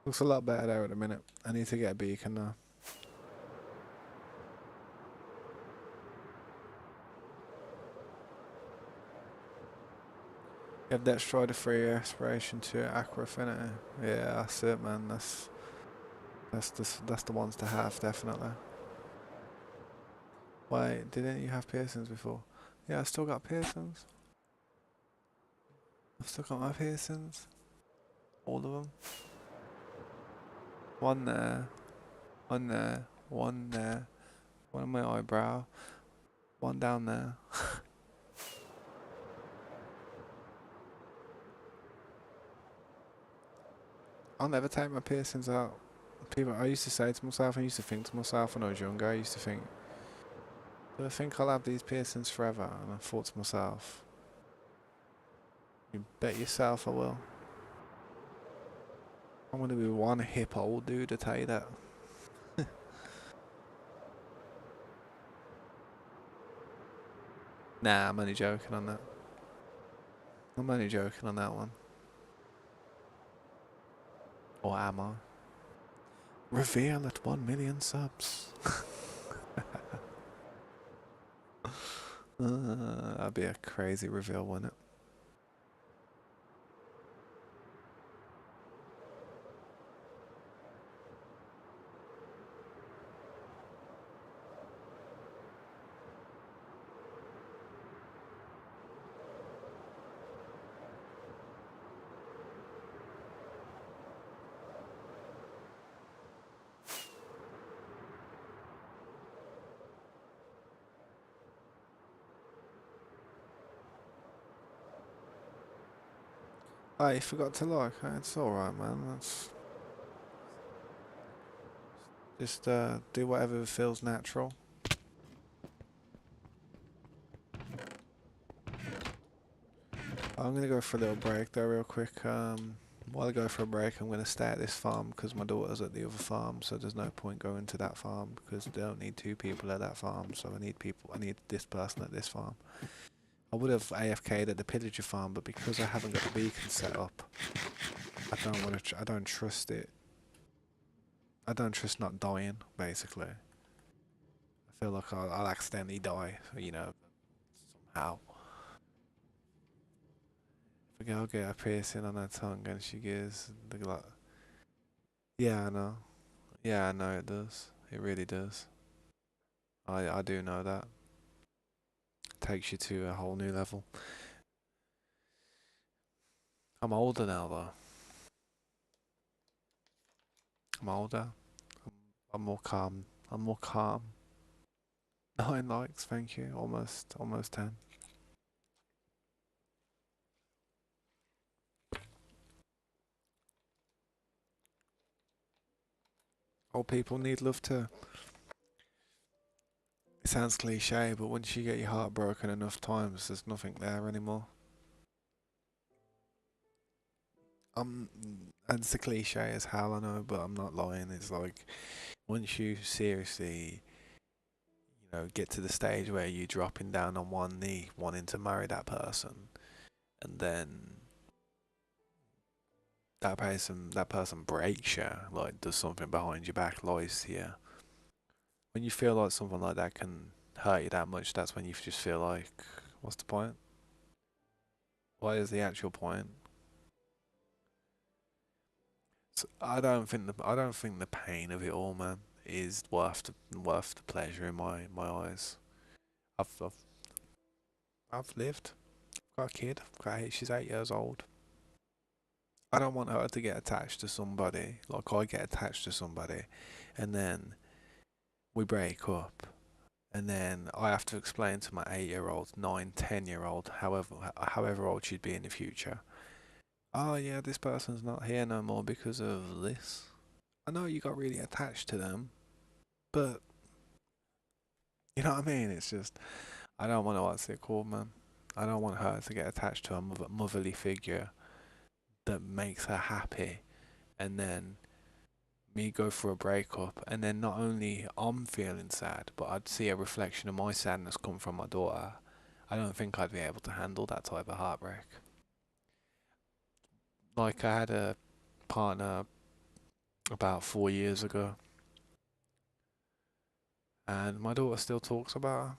Speaker 1: Looks a lot better there at the minute. I need to get a beacon now. Yeah, Depth Strider 3, Aspiration 2, Aqua Affinity. Yeah, that's it, man. That's the ones to have, definitely. Wait, didn't you have piercings before? Yeah, I still got piercings. I've still got my piercings. All of them. One there, one there, one there, one on my eyebrow, one down there. I'll never take my piercings out. People, I used to say to myself, I used to think to myself when I was younger, I used to think, do I think I'll have these piercings forever? And I thought to myself, you bet yourself I will. I'm gonna be one hip old dude to tell you that. Nah, I'm only joking on that. I'm only joking on that one. Or am I? Reveal at 1 million subs. That'd be a crazy reveal, wouldn't it? I forgot to like. It's alright, man. That's just do whatever feels natural. I'm gonna go for a little break though, real quick. While I go for a break, I'm gonna stay at this farm because my daughter's at the other farm, so there's no point going to that farm because they don't need two people at that farm. So I need people. I need this person at this farm. I would have AFK'd at the pillager farm, but because I haven't got the beacon set up, I don't want to. I don't trust it. I don't trust not dying. Basically, I feel like I'll accidentally die. You know, somehow. If a girl get a piercing on her tongue and she gives the like, yeah, I know. Yeah, I know it does. It really does. I do know that. Takes you to a whole new level. I'm older now though. I'm older. I'm more calm. I'm more calm. 9 likes, thank you. Almost 10. Old people need love too. It sounds cliche, but once you get your heart broken enough times, there's nothing there anymore. I'm, and it's a cliche as hell, I know, but I'm not lying. It's like once you seriously, get to the stage where you're dropping down on one knee, wanting to marry that person, and then that person breaks you, like does something behind your back, lies to you. When you feel like something like that can hurt you that much, that's when you just feel like, what's the point? What is the actual point? So I don't think the pain of it all, man, is worth the pleasure in my eyes. I've I've, I've lived. Got a kid. She's 8 years old. I don't want her to get attached to somebody like I get attached to somebody, and then we break up, and then I have to explain to my 8-year-old, 9, 10-year-old, however old she'd be in the future. Oh yeah, this person's not here no more because of this. I know you got really attached to them, but you know what I mean. It's just I don't want to what's it called, man. I don't want her to get attached to a motherly figure that makes her happy, and then me go for a breakup, and then not only I'm feeling sad, but I'd see a reflection of my sadness come from my daughter. I don't think I'd be able to handle that type of heartbreak. Like I had a partner about 4 years ago, and my daughter still talks about her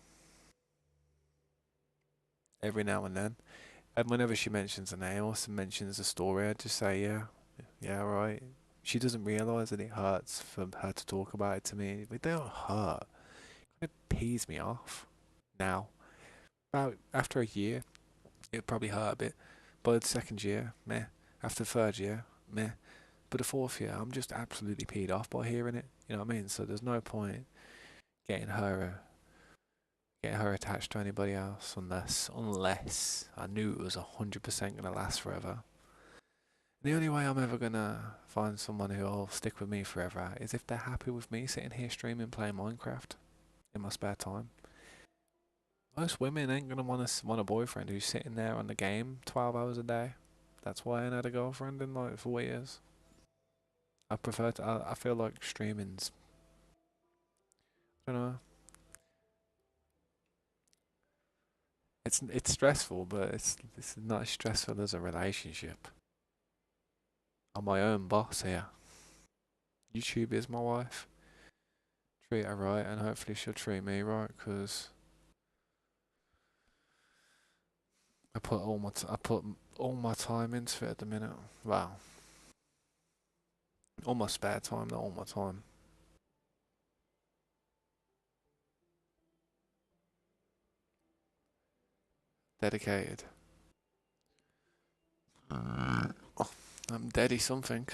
Speaker 1: every now and then. And whenever she mentions a name or mentions a story, I just say, yeah, yeah, right. She doesn't realise that it hurts for her to talk about it to me. It don't hurt. It pees me off now. About after a year, it probably hurt a bit, By the second year, meh. After the third year, meh. But the fourth year, I'm just absolutely peed off by hearing it. You know what I mean? So there's no point getting her getting her attached to anybody else unless I knew it was 100% gonna last forever. The only way I'm ever gonna find someone who'll stick with me forever is if they're happy with me sitting here streaming playing Minecraft in my spare time. Most women ain't gonna want a boyfriend who's sitting there on the game 12 hours a day. That's why I ain't had a girlfriend in like 4 years. I prefer to. I feel like streaming's. I don't know. It's stressful, but it's not as stressful as a relationship. I'm my own boss here. YouTube is my wife. Treat her right, and hopefully she'll treat me right. Cause I put all my time into it at the minute. Wow, all my spare time, not all my time. Dedicated. Oh, I'm daddy something.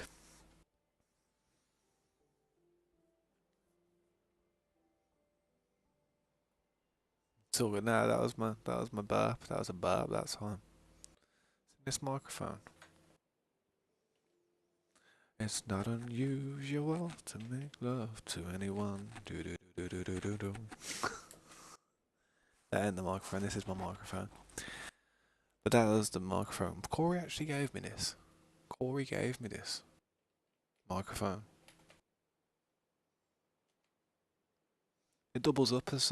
Speaker 1: It's all good. Nah, that was my burp. That was a burp that time. This microphone. It's not unusual to make love to anyone. Do do do do do do do. That ain't the microphone. This is my microphone. But that was the microphone. Corey actually gave me this. Corey gave me this microphone. It doubles up as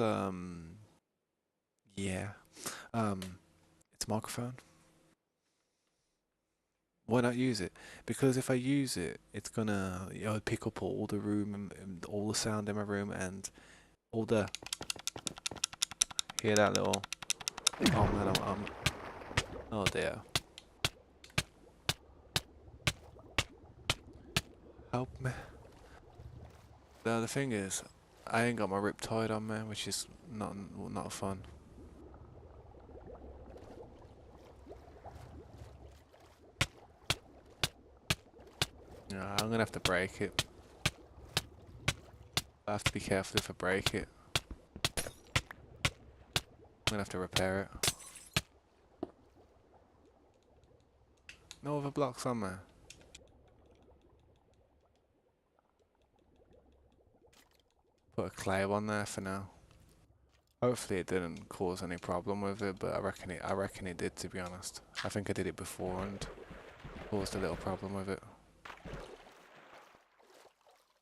Speaker 1: yeah. Um it's a microphone. Why not use it? Because if I use it, it's gonna pick up all the room and all the sound in my room and all the hear that little oh man oh dear. Help me. The thing is, I ain't got my rip tied on, man, which is not fun. Yeah, I'm gonna have to break it. I have to be careful if I break it. I'm gonna have to repair it. No other blocks on there. Put a clay on there for now. Hopefully it didn't cause any problem with it, but I reckon it did, to be honest. I think I did it before and caused a little problem with it.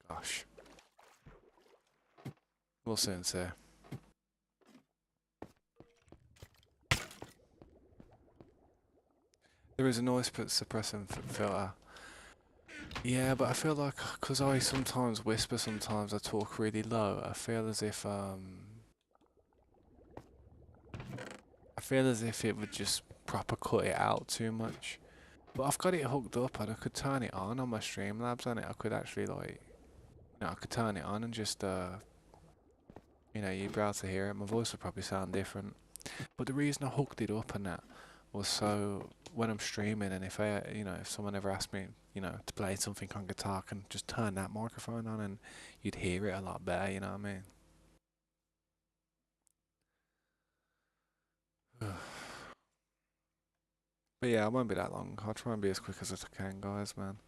Speaker 1: Gosh. We'll soon see. There is a noise suppressing filter. Yeah, but I feel like because I sometimes whisper, sometimes I talk really low. I feel as if it would just proper cut it out too much. But I've got it hooked up and I could turn it on my Streamlabs and I could actually like, I could turn it on and just you'd be able to hear it. My voice would probably sound different. But the reason I hooked it up and that was so when I'm streaming and if someone ever asked me, to play something on guitar, I can just turn that microphone on and you'd hear it a lot better, you know what I mean? But yeah, I won't be that long. I'll try and be as quick as I can, guys, man.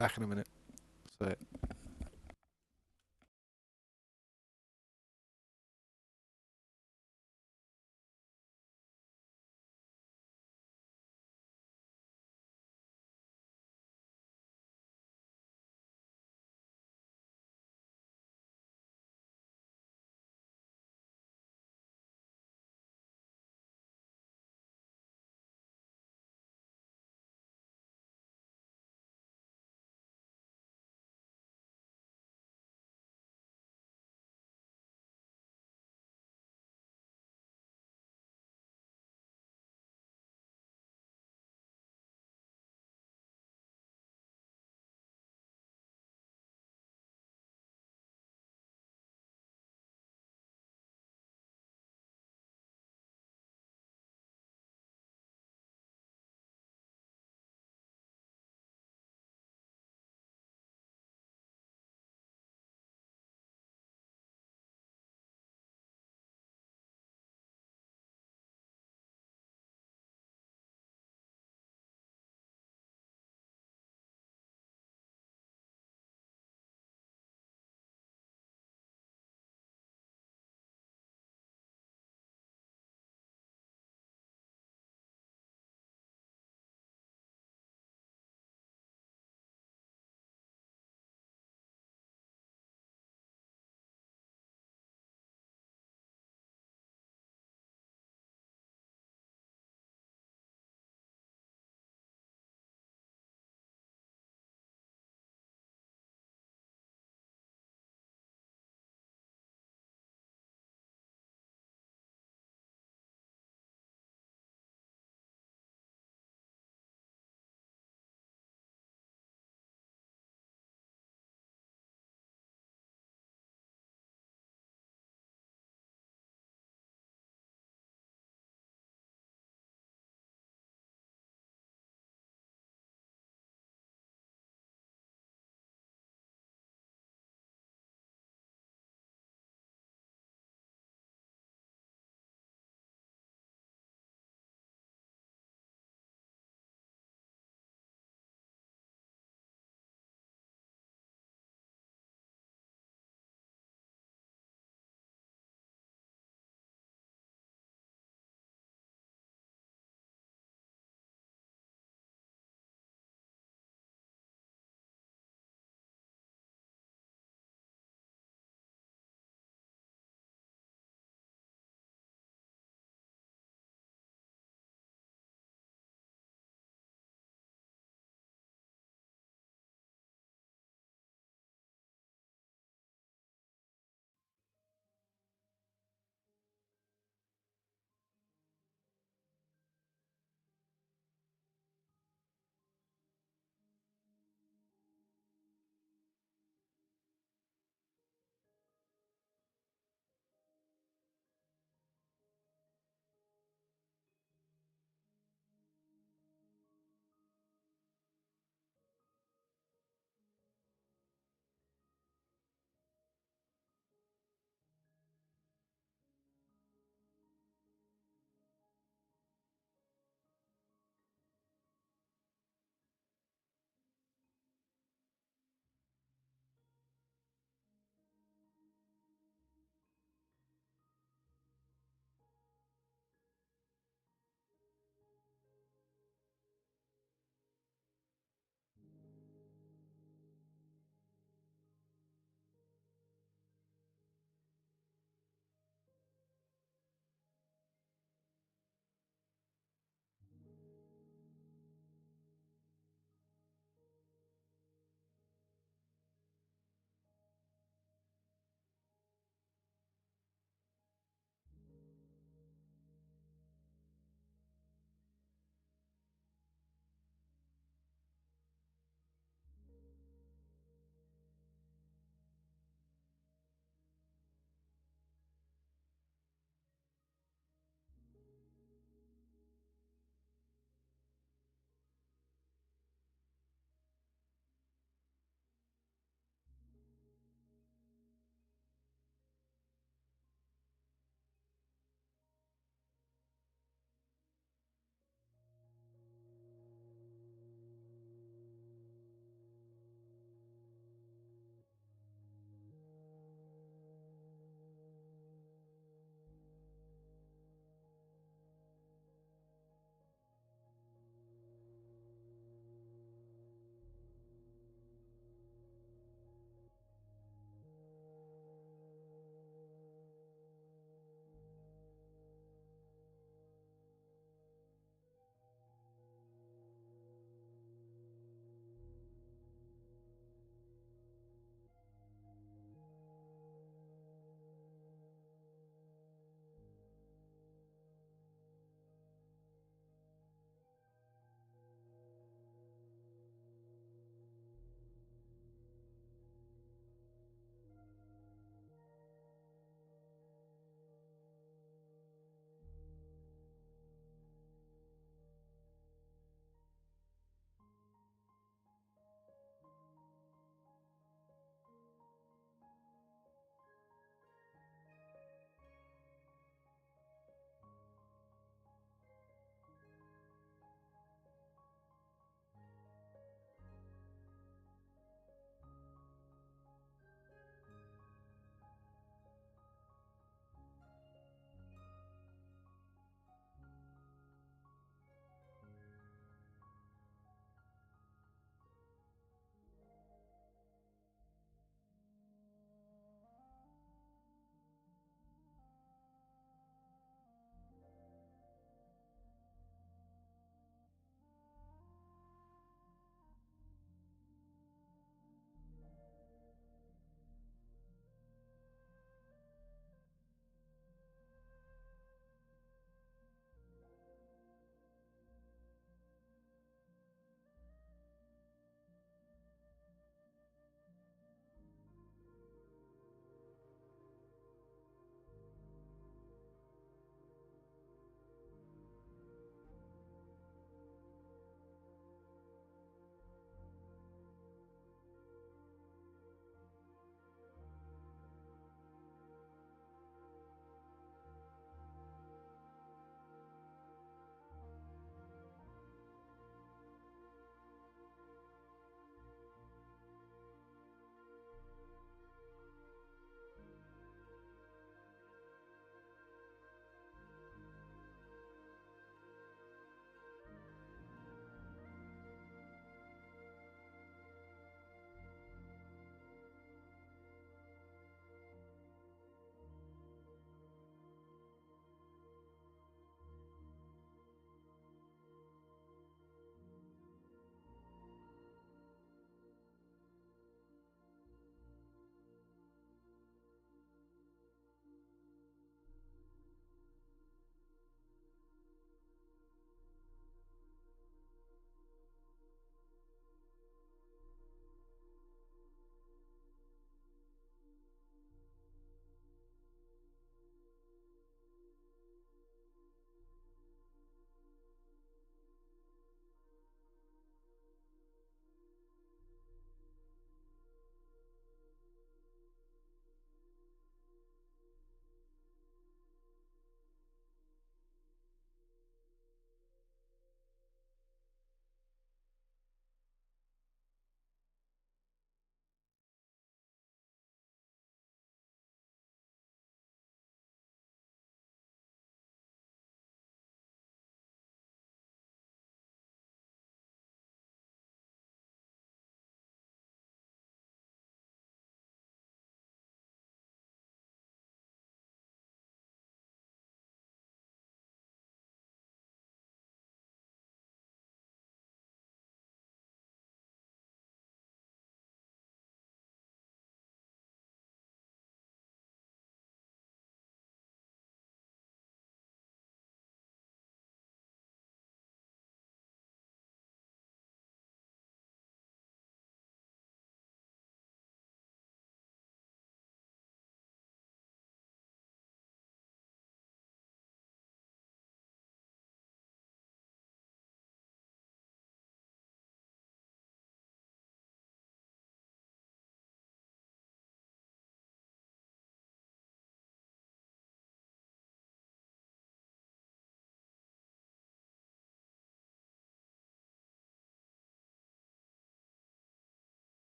Speaker 1: Back in a minute. So.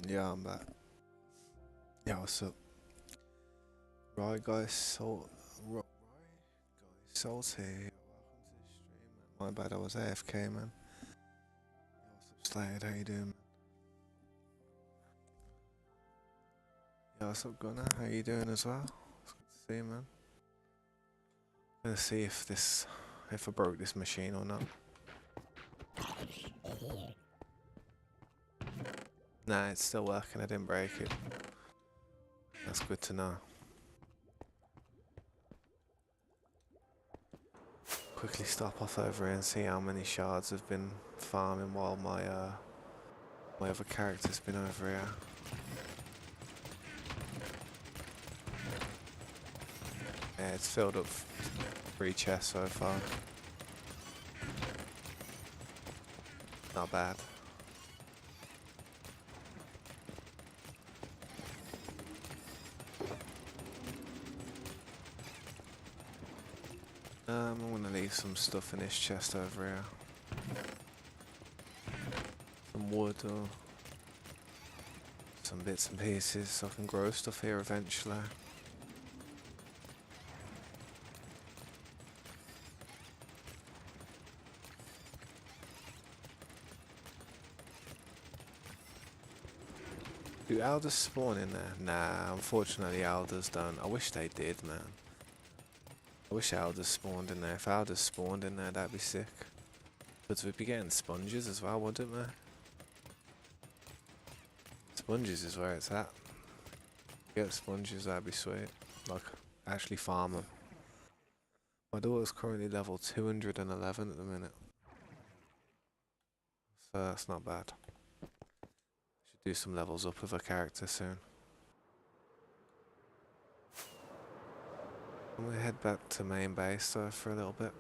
Speaker 1: Yeah, I'm back. Yeah, what's up? Right, guys, Salt here. Welcome to the stream, man. My bad, I was AFK, man. Yeah, what's up, Slade? How you doing, man? Yeah, what's up, Gunnar? How you doing as well? It's good to see you, man. Gonna see if I broke this machine or not. Nah, it's still working. I didn't break it. That's good to know. Quickly stop off over here and see how many shards have been farming while my other character's been over here. Yeah, it's filled up 3 chests so far. Not bad. I'm gonna leave some stuff in this chest over here. Some wood or some bits and pieces so I can grow stuff here eventually. Do elders spawn in there? Nah, unfortunately elders don't. I wish they did, man. I wish elders spawned in there. If elders spawned in there, that'd be sick. But we'd be getting sponges as well, wouldn't we? Sponges is where it's at. Get sponges, that'd be sweet. Like, actually farm them. My daughter's currently level 211 at the minute. So that's not bad. Should do some levels up with her character soon. I'm gonna head back to main base though for a little bit.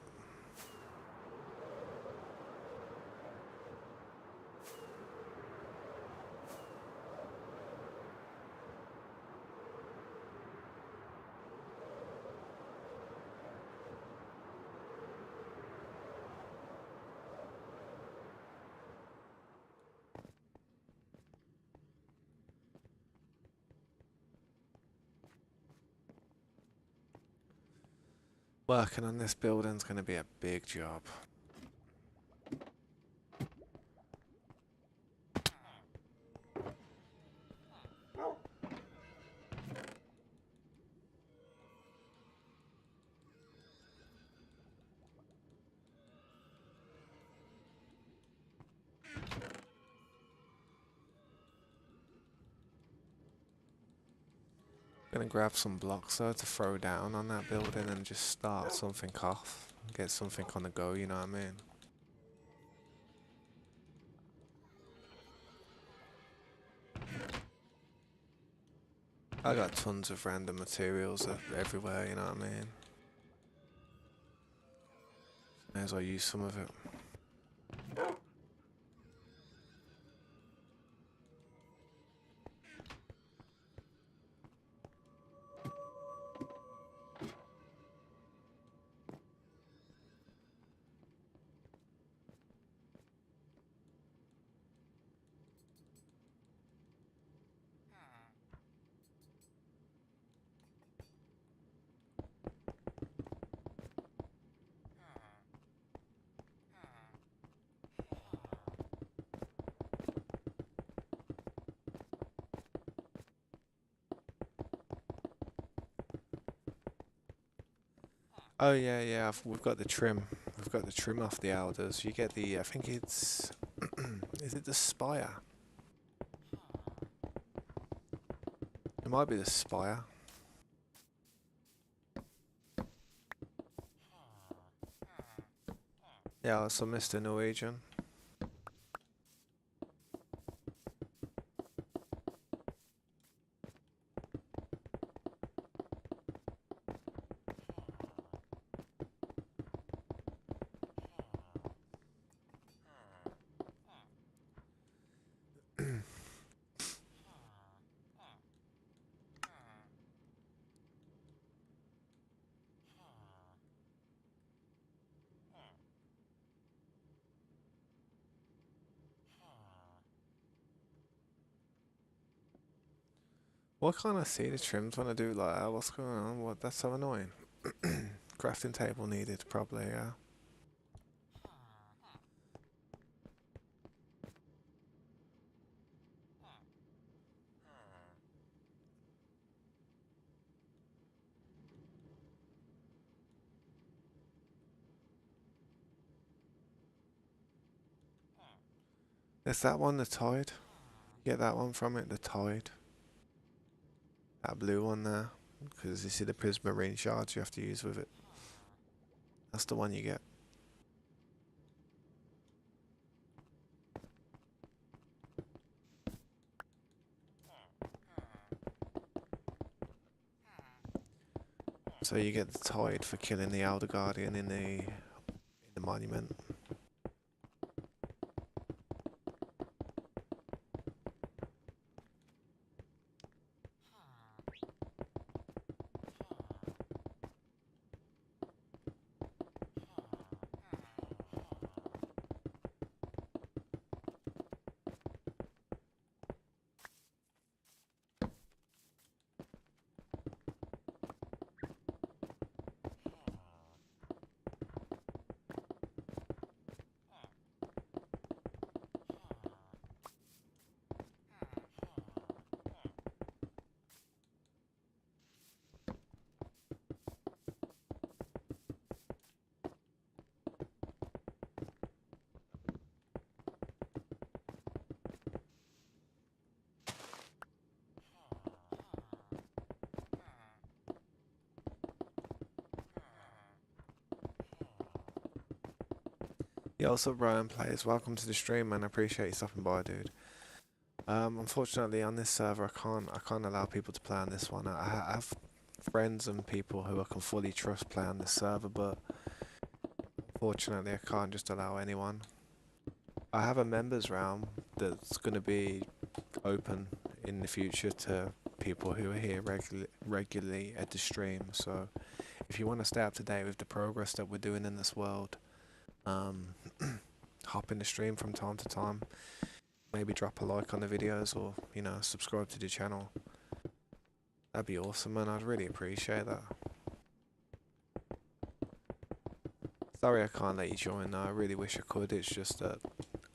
Speaker 1: Working on this building's gonna be a big job. Gonna grab some blocks though to throw down on that building and just start something off. Get something on the go, you know what I mean? I got tons of random materials everywhere, you know what I mean? May as well use some of it. Oh yeah, yeah, we've got the trim. We've got the trim off the elders. You get the, I think it's, is it the spire? It might be the spire. Yeah, so Mr. Norwegian. Why can't I see the trims when I do like that? What's going on? What? That's so annoying. Crafting table needed, probably, yeah. Is that one the tide? Get that one from it, the tide. That blue one there. Because you see the prismarine shards you have to use with it. That's the one you get. So you get the tide for killing the Elder Guardian in the monument. Yeah, also Brian Plays. Welcome to the stream, man. I appreciate you stopping by, dude. Unfortunately, on this server, I can't allow people to play on this one. I have friends and people who I can fully trust play on this server, but unfortunately, I can't just allow anyone. I have a members realm that's going to be open in the future to people who are here regularly at the stream. So, if you want to stay up to date with the progress that we're doing in this world, um, hop in the stream from time to time. Maybe drop a like on the videos or, subscribe to the channel. That'd be awesome, man. I'd really appreciate that. Sorry I can't let you join though. I really wish I could. It's just that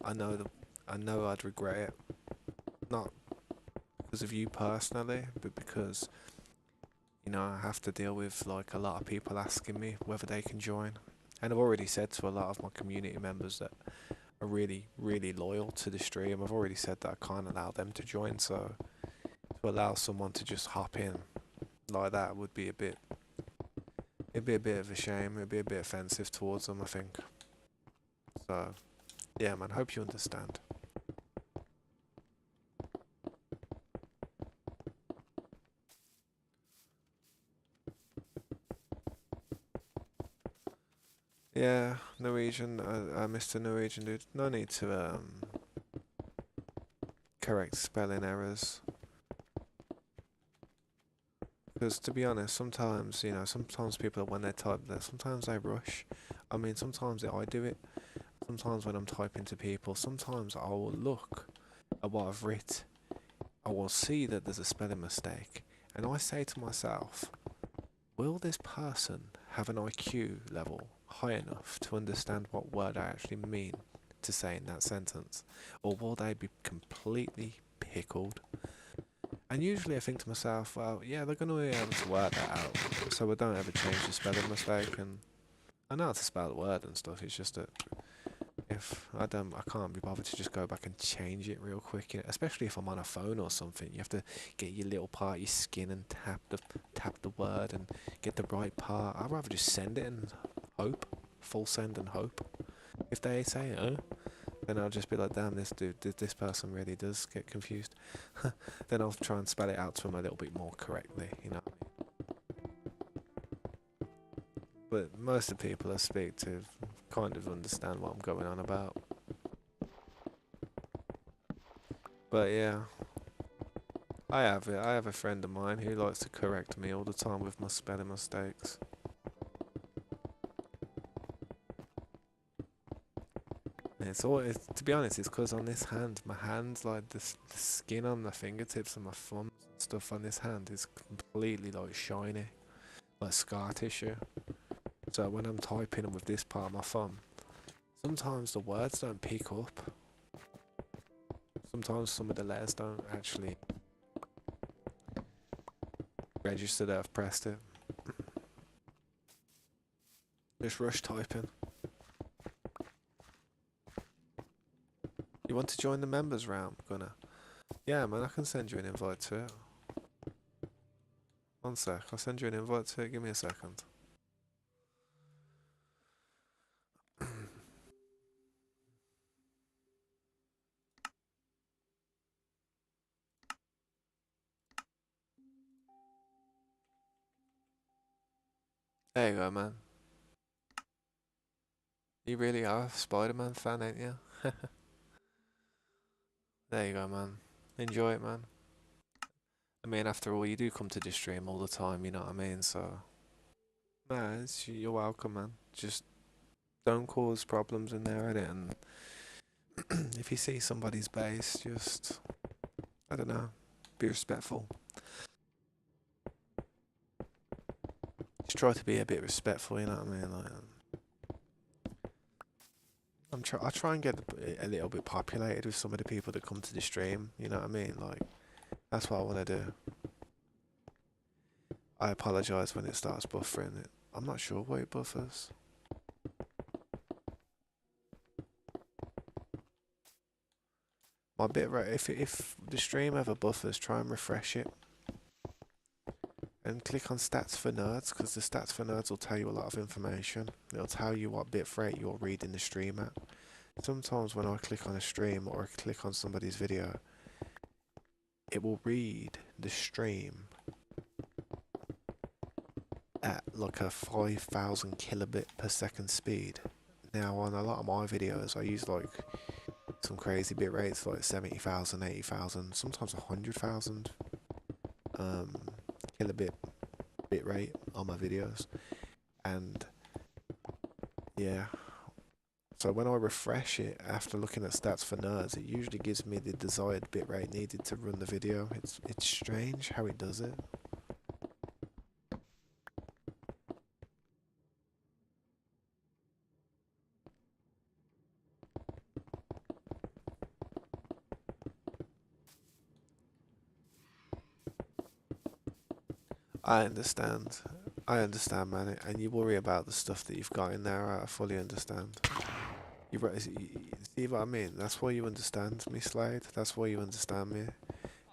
Speaker 1: I know I'd regret it. Not because of you personally, but because, I have to deal with like a lot of people asking me whether they can join. And I've already said to a lot of my community members that are really, really loyal to the stream. I've already said that I can't allow them to join, so to allow someone to just hop in like that would be it'd be a bit of a shame. It'd be a bit offensive towards them, I think. So, yeah, man, hope you understand. Yeah, Norwegian, Mr. Norwegian dude. No need to correct spelling errors. Because to be honest, sometimes, sometimes people, when they type that, sometimes they rush. I mean, sometimes I do it. Sometimes when I'm typing to people, sometimes I will look at what I've written. I will see that there's a spelling mistake. And I say to myself, will this person have an IQ level high enough to understand what word I actually mean to say in that sentence? Or will they be completely pickled? And usually I think to myself, well, yeah, they're going to be able to work that out, so I don't ever change the spelling mistake. And I know how to spell the word and stuff. It's just that if I can't be bothered to just go back and change it real quick. Especially if I'm on a phone or something, you have to get your little part of your skin and tap the word and get the right part. I'd rather just send it and hope, full send and hope. If they say then I'll just be like, damn, this person really does get confused. Then I'll try and spell it out to them a little bit more correctly. But most of the people I speak to kind of understand what I'm going on about. But yeah, I have it. I have a friend of mine who likes to correct me all the time with my spelling mistakes. It's all. To be honest, it's because on this hand, my hands like the skin on the fingertips and my thumbs and stuff on this hand is completely like shiny, like scar tissue. So when I'm typing with this part of my thumb, sometimes the words don't pick up. Sometimes some of the letters don't actually register that I've pressed it. Just rush typing. You want to join the members round, Gunnar? Yeah, man, I can send you an invite to it. One sec, I'll send you an invite to it. Give me a second. There you go, man. You really are a Spider-Man fan, ain't you? There you go, man. Enjoy it, man. I mean, after all, you do come to this stream all the time, you know what I mean? So, nah, you're welcome, man. Just don't cause problems in there, edit. And if you see somebody's base, just, I don't know, be respectful. Just try to be a bit respectful, you know what I mean? Like, I try and get a little bit populated with some of the people that come to the stream, you know what I mean? Like, that's what I want to do. I apologise when it starts buffering. I'm not sure why it buffers. My bitrate, if the stream ever buffers, try and refresh it. And click on stats for nerds, because the stats for nerds will tell you a lot of information. It'll tell you what bitrate you're reading the stream at. Sometimes when I click on a stream or I click on somebody's video, it will read the stream at like a 5,000 kilobit per second speed. Now on a lot of my videos I use like some crazy bit rates like 70,000, 80,000, sometimes 100,000 kilobit bit rate on my videos. And yeah, so when I refresh it after looking at stats for nerds, it usually gives me the desired bitrate needed to run the video. It's strange how it does it. I understand. I understand, man, and you worry about the stuff that you've got in there. I fully understand. See what I mean? That's why you understand me, Slade. That's why you understand me.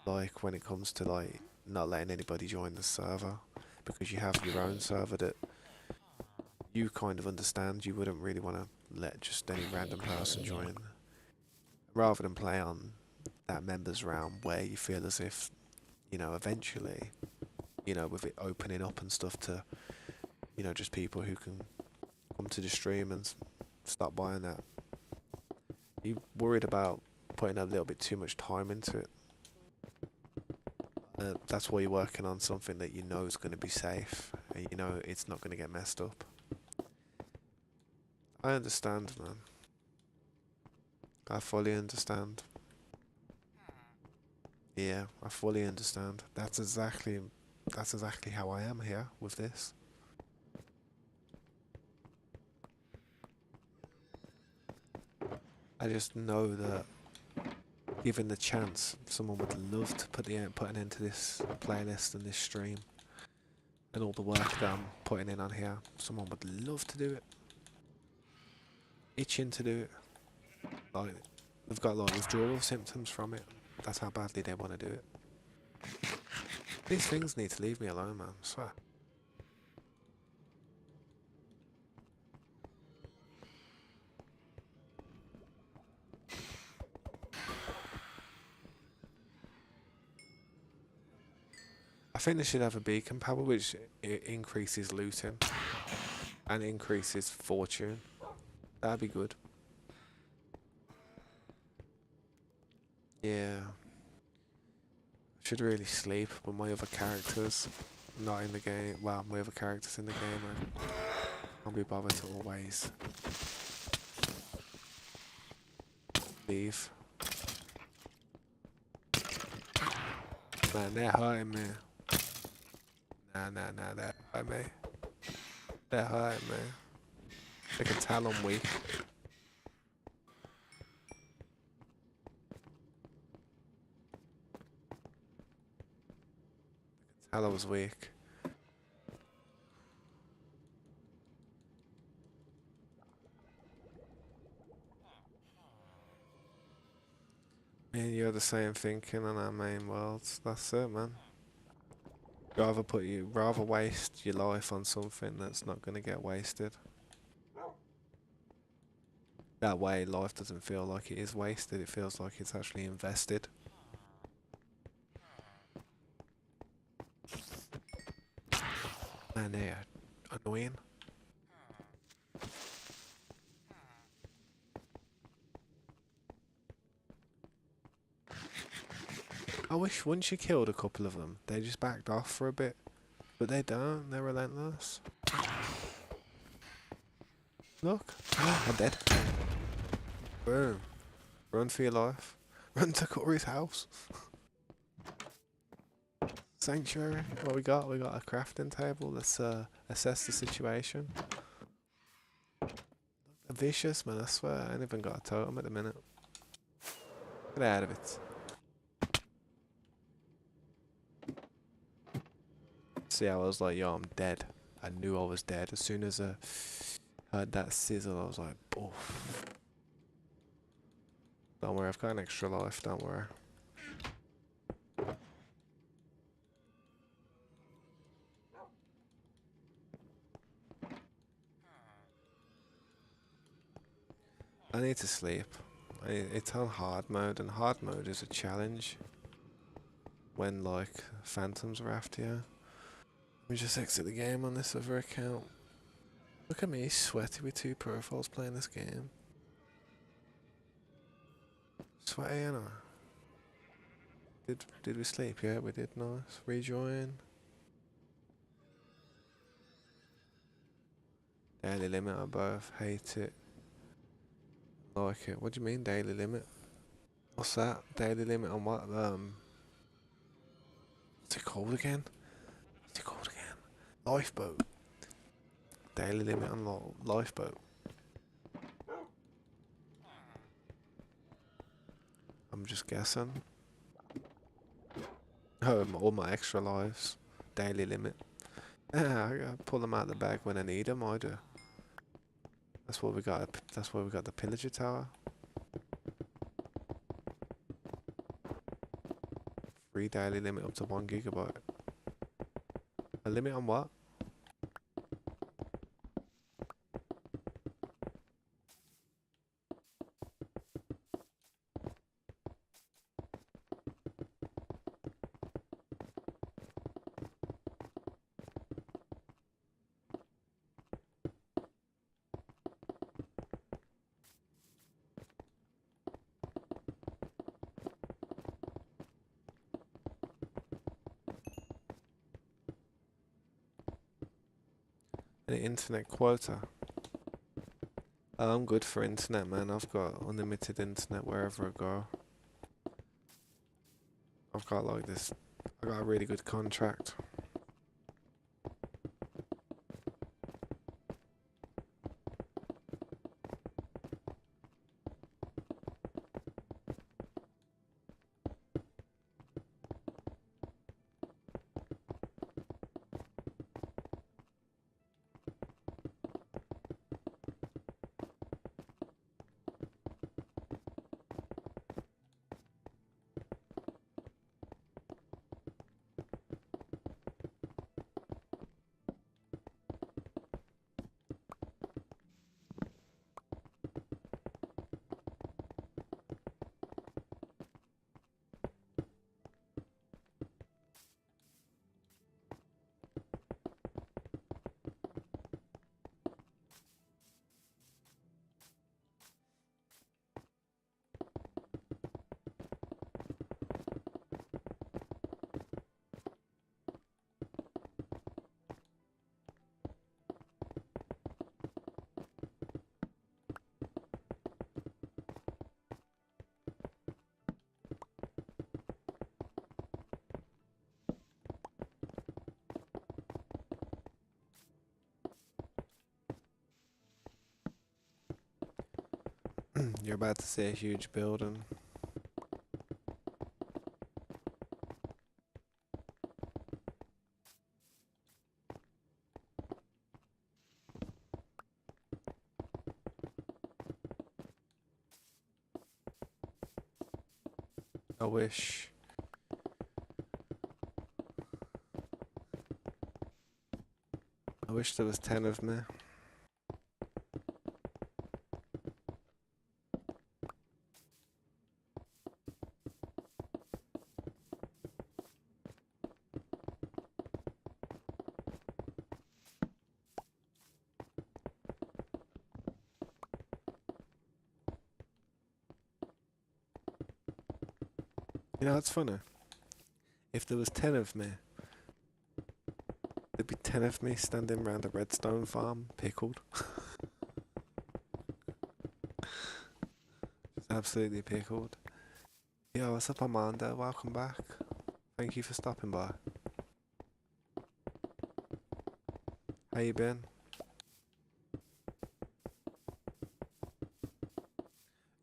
Speaker 1: Like when it comes to like not letting anybody join the server, because you have your own server that you kind of understand. You wouldn't really want to let just any random person join, rather than play on that members round where you feel as if, you know, eventually, you know, with it opening up and stuff to, you know, just people who can come to the stream and start buying that. You worried about putting a little bit too much time into it. That's why you're working on something that you know is going to be safe and you know it's not going to get messed up. I understand, man. I fully understand. Yeah, I fully understand. That's exactly how I am here with this. I just know that given the chance, someone would love to put an end to this playlist and this stream and all the work that I'm putting in on here. Someone would love to do it. Itching to do it. Like, they've got like withdrawal symptoms from it. That's how badly they want to do it. These things need to leave me alone, man. I swear. I think they should have a beacon power which increases looting and increases fortune. That'd be good. Yeah. I should really sleep, but my other characters not in the game. Well, my other characters in the game, I'll be bothered to always
Speaker 2: Leave. Man, they're hurting me. Nah, they're hurting me. They're hurting me. They can tell I'm weak. Tell I was weak. Me and you are the same thinking on our main worlds. That's it, man. Rather waste your life on something that's not gonna get wasted. That way, life doesn't feel like it is wasted. It feels like it's actually invested. Man, they're annoying. I wish once you killed a couple of them, they just backed off for a bit. But they don't. They're relentless. Look, I'm dead. Boom. Run for your life. Run to Corey's house. Sanctuary. What we got? We got a crafting table. Let's assess the situation. They're vicious, man. I swear. I ain't even got a totem at the minute. Get out of it. See, I was like, yo, I'm dead. I knew I was dead. As soon as I heard that sizzle, I was like, oof. Don't worry, I've got an extra life, don't worry. I need to sleep. It's on hard mode, and hard mode is a challenge when, like, phantoms are after you. Let me just exit the game on this other account. Look at me, sweaty with two profiles playing this game. Sweaty, you know. Did we sleep? Yeah, we did. Nice. Rejoin. Daily limit on both. Hate it. Like it. What do you mean daily limit? What's that? Daily limit on what? What's it called again? What's it called again? Lifeboat. Daily limit on lifeboat. I'm just guessing. All my extra lives. Daily limit. Yeah, I pull them out of the bag when I need them. I do. That's what we got. That's why we got the pillager tower. Free daily limit up to 1 GB. A limit on what? An internet quota. I'm good for internet, man. I've got unlimited internet wherever I go. I've got like this. I got a really good contract. You're about to see a huge building. I wish. I wish there was 10 of me. You know, it's funny. If there was 10 of me, there'd be 10 of me standing around a redstone farm, pickled. Just absolutely pickled. Yo, what's up, Amanda? Welcome back. Thank you for stopping by. How you been?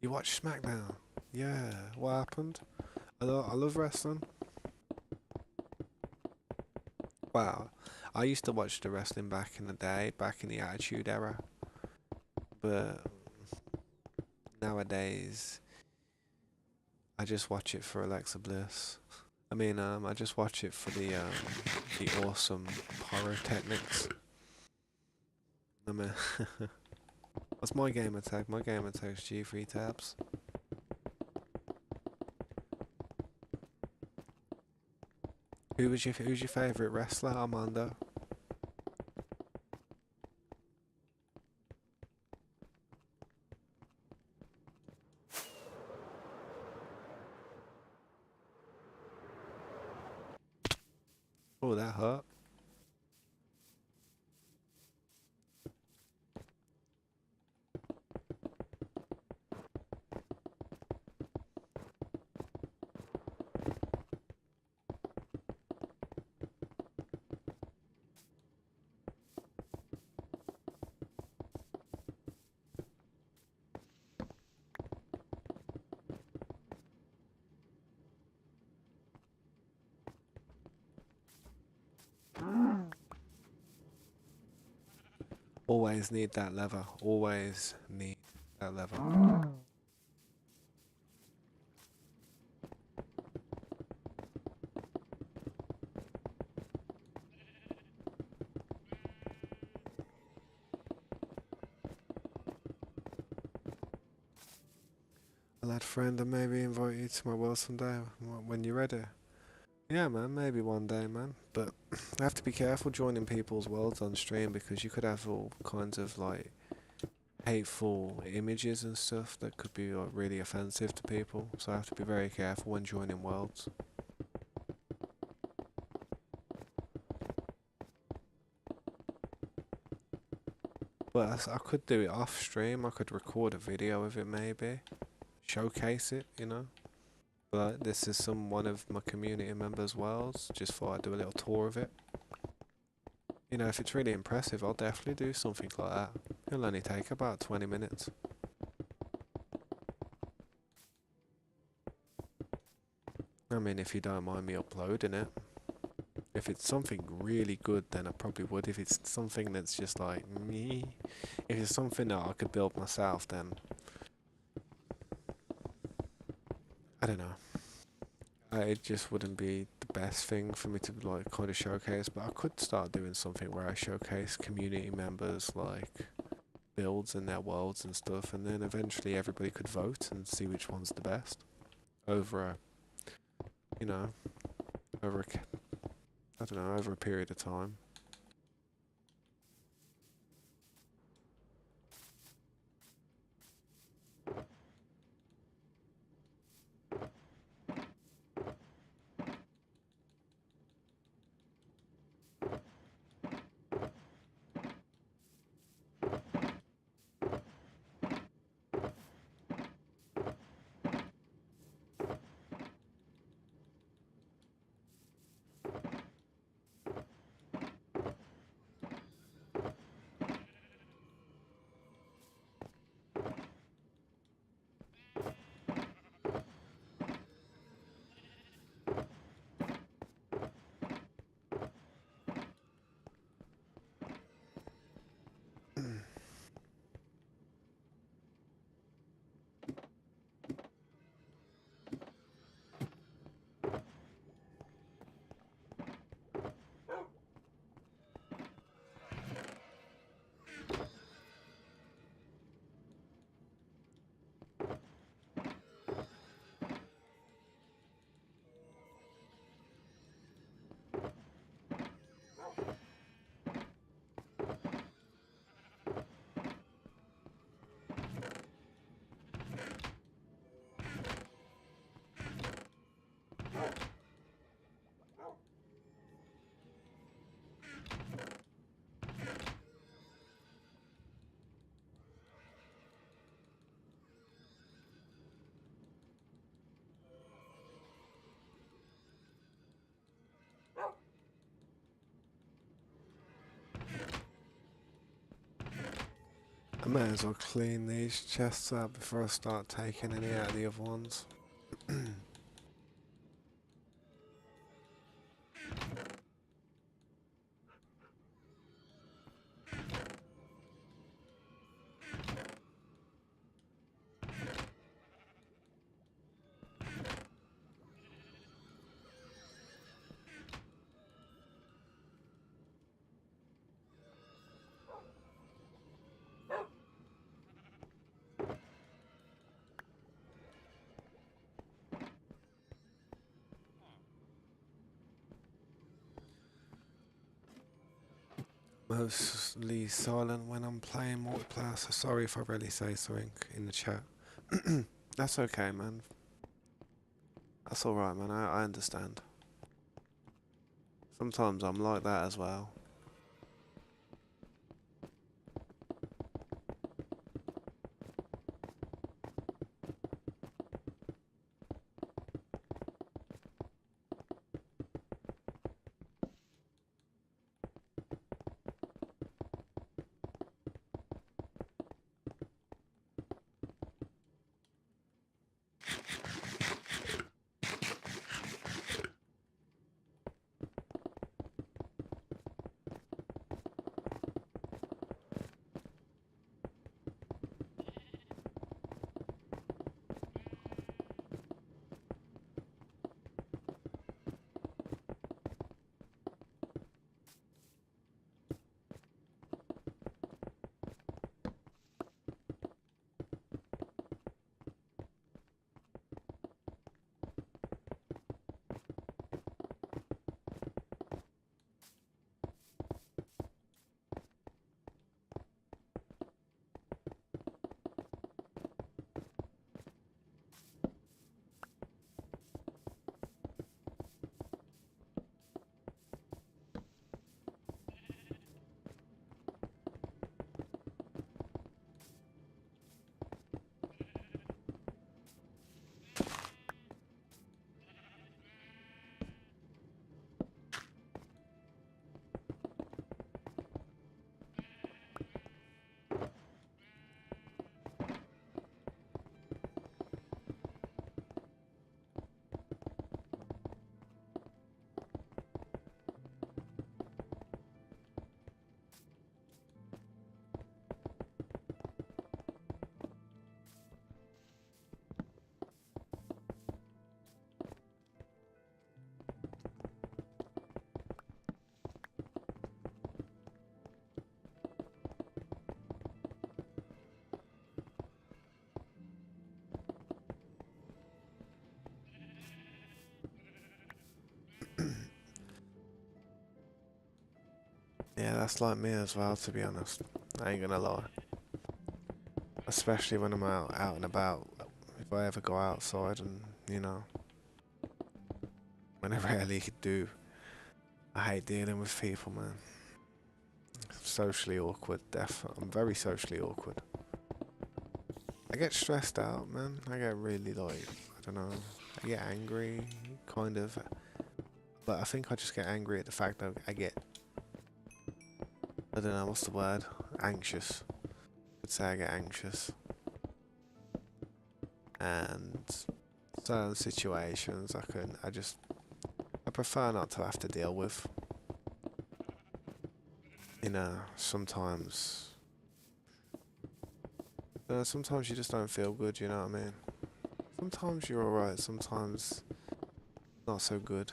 Speaker 2: You watch SmackDown? Yeah. What happened? I love wrestling. Wow. I used to watch the wrestling back in the day, back in the Attitude Era. But nowadays, I just watch it for Alexa Bliss. I just watch it for the awesome pyrotechnics. I mean, what's my gamer tag? My gamer tag's G3 tabs. Who's your favourite wrestler, Armando? Oh, that hurt. Always need that lever. Always need that lever. I'll add friend and maybe invite you to my world someday when you're ready. Yeah, man, maybe one day, man. But I have to be careful joining people's worlds on stream because you could have all kinds of like hateful images and stuff that could be like, really offensive to people. So I have to be very careful when joining worlds. But I could do it off stream. I could record a video of it, maybe showcase it. You know. But this is one of my community members' worlds. Just thought I'd do a little tour of it. You know, if it's really impressive, I'll definitely do something like that. It'll only take about 20 minutes. I mean, if you don't mind me uploading it. If it's something really good, then I probably would. If it's something that's just like me, if it's something that I could build myself, then I don't know. It just wouldn't be the best thing for me to like kind of showcase. But I could start doing something where I showcase community members like builds in their worlds and stuff, and then eventually everybody could vote and see which one's the best over a, you know, over a, I don't know, over a period of time. I may as well clean these chests out before I start taking any out of the other ones. Mostly silent when I'm playing multiplayer, so sorry if I really say something in the chat. That's okay, man. That's alright, man. I understand. Sometimes I'm like that as well. Yeah, that's like me as well, to be honest. I ain't gonna lie. Especially when I'm out and about. If I ever go outside and, you know, when I rarely do. I hate dealing with people, man. Socially awkward, I'm very socially awkward. I get stressed out, man. I get really, like, I don't know. I get angry, kind of. But I think I just get angry at the fact that I get, I don't know, what's the word? Anxious. I'd say I get anxious. And certain situations I prefer not to have to deal with. You know, sometimes you just don't feel good, you know what I mean? Sometimes you're alright, sometimes not so good.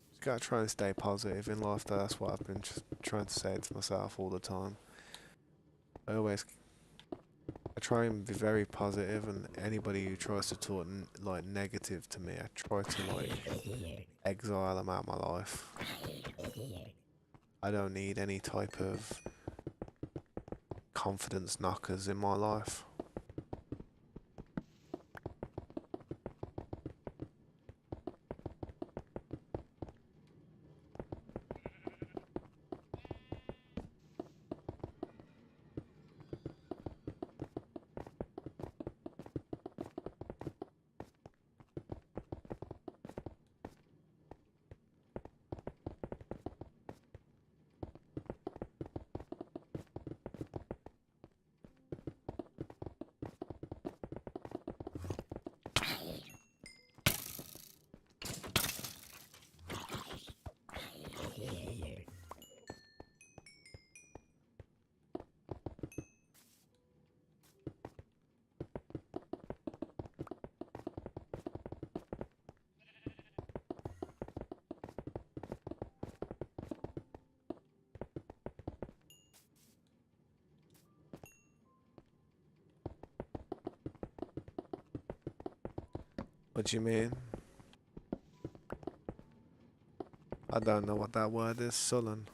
Speaker 2: Just gotta try and stay positive in life, though. That's what I've been trying to say to myself all the time. I always, I try and be very positive, and anybody who tries to talk like negative to me, I try to like exile them out of my life. I don't need any type of confidence knockers in my life. What do you mean? I don't know what that word is, sullen.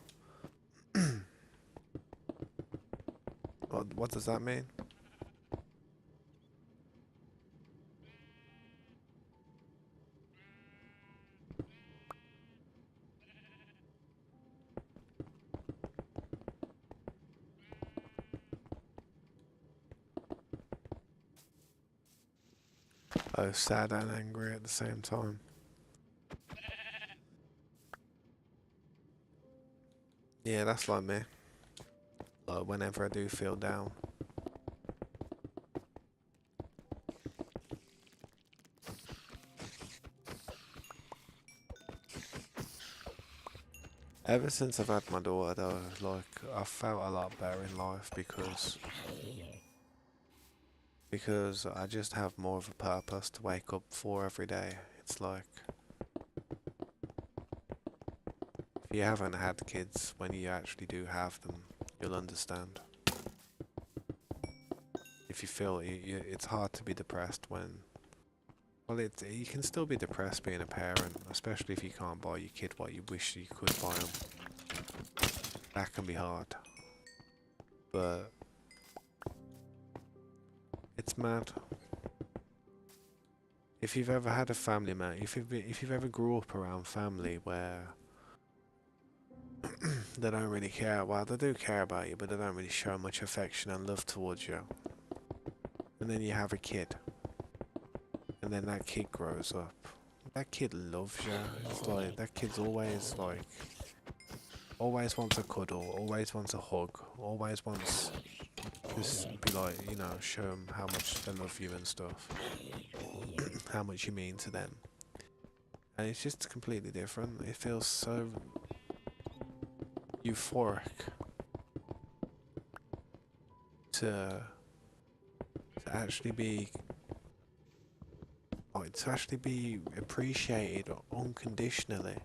Speaker 2: What does that mean? Oh, sad and angry at the same time. Yeah, that's like me. Like whenever I do feel down. Ever since I've had my daughter though, like I've felt a lot better in life because I just have more of a purpose to wake up for every day. It's like if you haven't had kids, when you actually do have them, you'll understand. If you feel it's hard to be depressed when, well, you can still be depressed being a parent, especially if you can't buy your kid what you wish you could buy them. That can be hard, but it's mad. If you've ever had a family, man, if you've ever grew up around family where they don't really care, well, they do care about you, but they don't really show much affection and love towards you, and then you have a kid, and then that kid grows up, that kid loves you. It's like that kid's always wants a cuddle, always wants a hug, always wants just be like, show them how much they love you and stuff, how much you mean to them. And it's just completely different. It feels so euphoric to actually be to actually be appreciated unconditionally.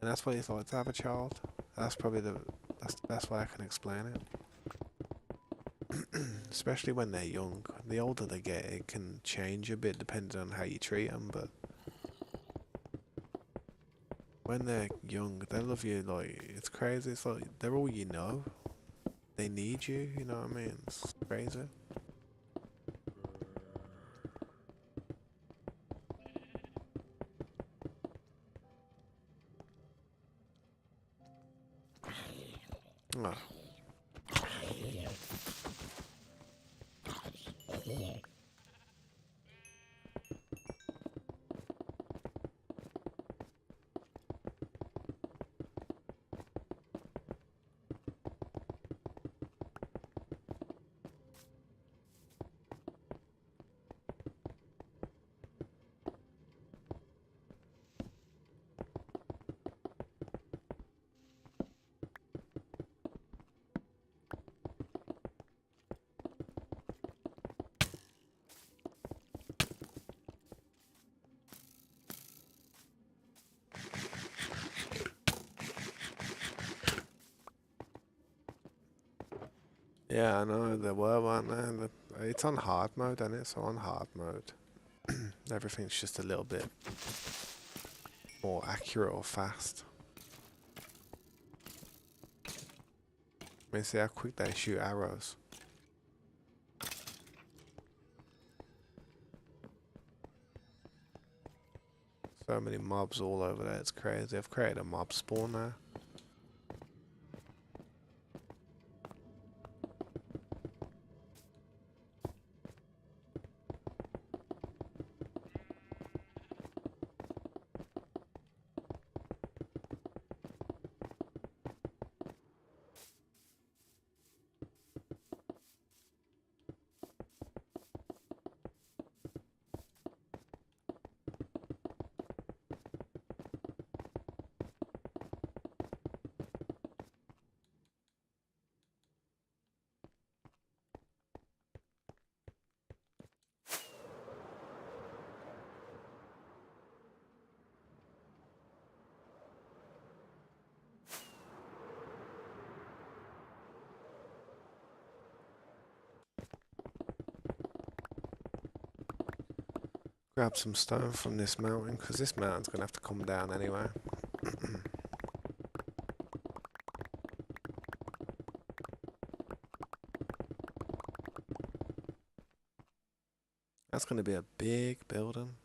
Speaker 2: And that's what it's like to have a child. That's probably that's the best way I can explain it. Especially when they're young. The older they get, it can change a bit depending on how you treat them, but when they're young, they love you like it's crazy. It's like they're all you know. They need you, you know what I mean? It's crazy. Oh. Yeah, I know there were one there. It's on hard mode, and it's on hard mode. Everything's just a little bit more accurate or fast. Let me see how quick they shoot arrows. So many mobs all over there, it's crazy. I've created a mob spawn now. Grab some stone from this mountain, because this mountain's going to have to come down anyway. That's going to be a big building.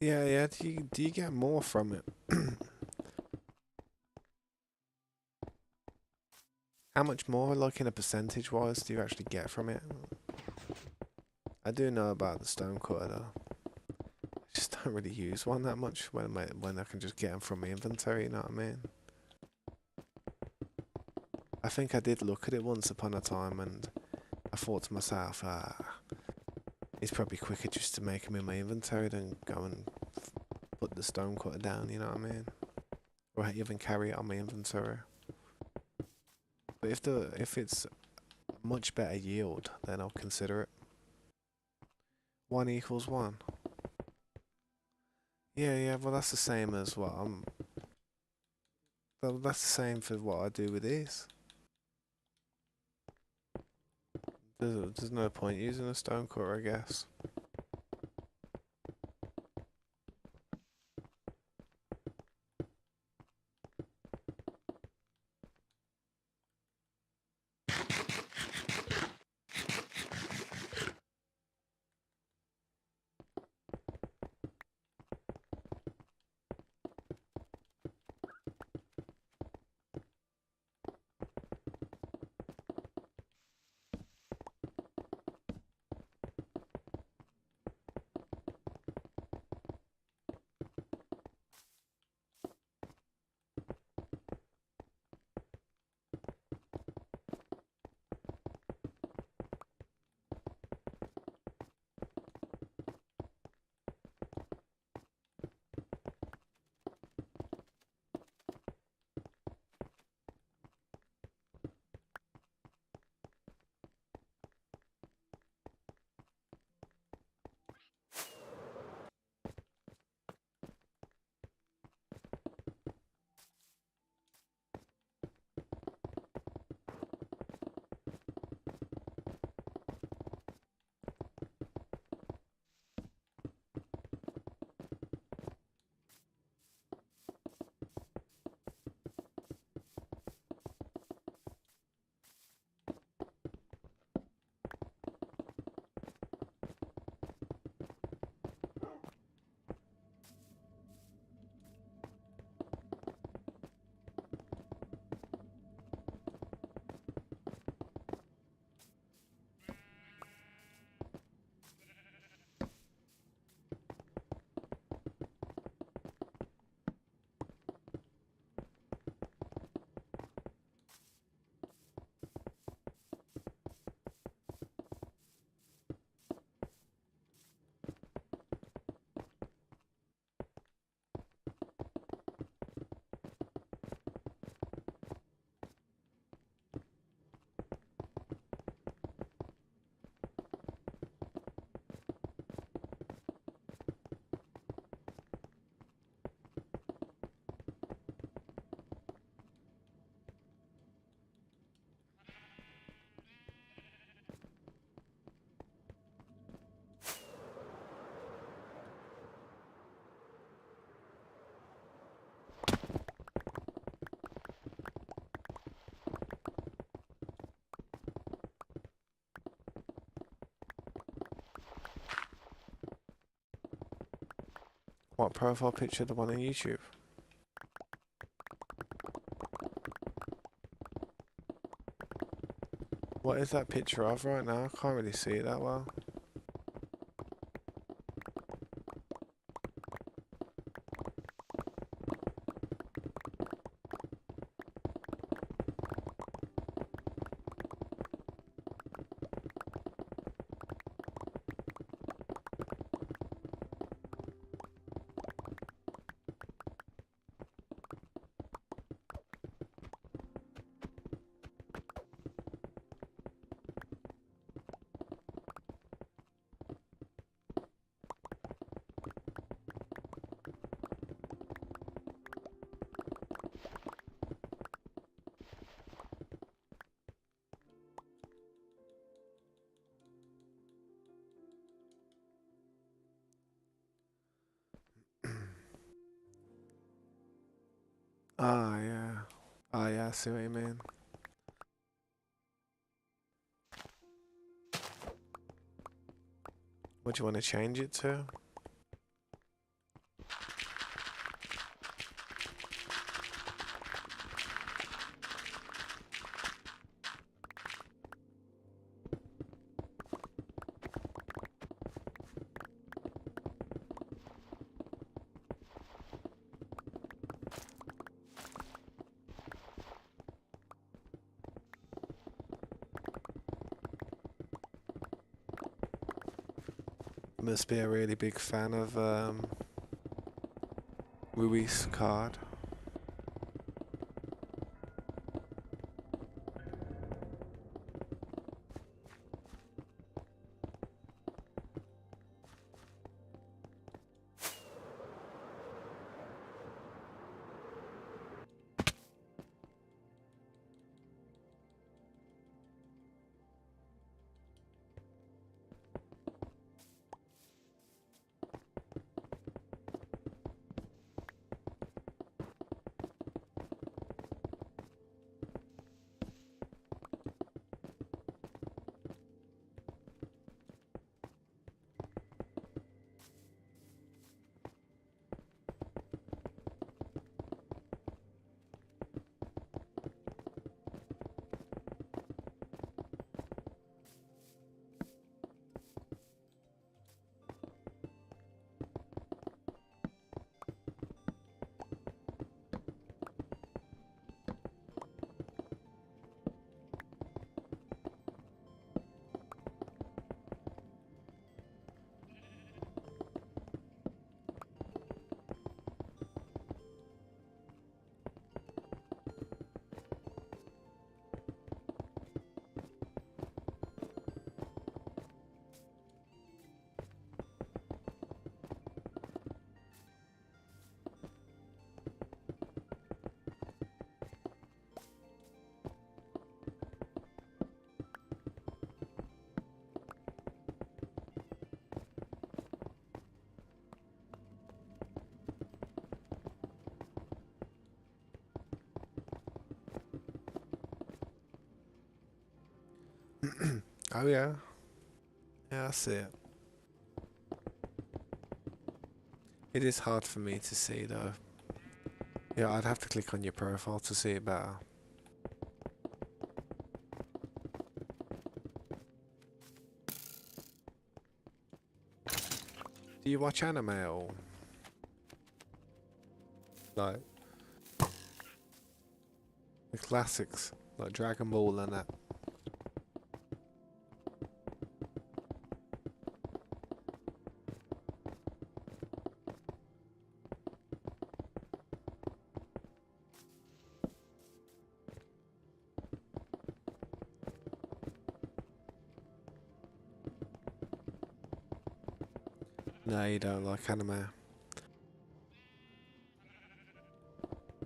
Speaker 2: Yeah, yeah. Do you get more from it? How much more, like in a percentage wise, do you actually get from it? I do know about the stone cutter though. I just don't really use one that much when I can just get them from my inventory. You know what I mean? I think I did look at it once upon a time, and I thought to myself, it's probably quicker just to make them in my inventory than go and put the stone cutter down. You know what I mean? Or even carry it on my inventory. But if it's much better yield, then I'll consider it. 1 equals 1. Yeah, yeah. Well, that's the same as what I'm. Well, that's the same for what I do with this. There's no point using a stone cutter, I guess. What profile picture? The one on YouTube? What is that picture of right now? I can't really see it that well. Ah, yeah. Ah, yeah, I see what you mean. What do you want to change it to? Must be a really big fan of Ruiz card. Oh yeah. Yeah, I see it. It is hard for me to see though. Yeah, I'd have to click on your profile to see it better. Do you watch anime or like the classics, like Dragon Ball and that? No, you don't like anime.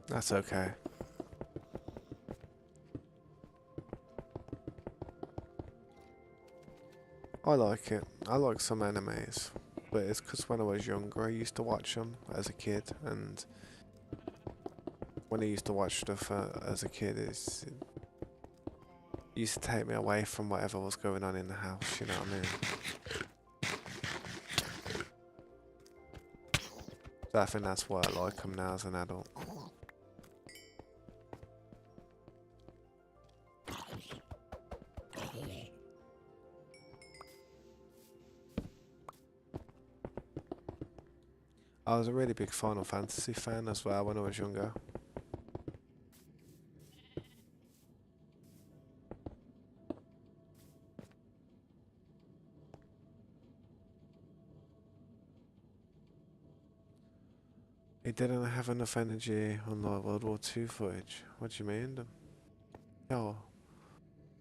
Speaker 2: That's okay. I like it. I like some animes, but it's because when I was younger, I used to watch them as a kid, and when I used to watch stuff as a kid, it used to take me away from whatever was going on in the house. You know what I mean? But I think that's why I like them now as an adult. I was a really big Final Fantasy fan as well when I was younger. He didn't have enough energy on like World War II footage. What do you mean? Yo,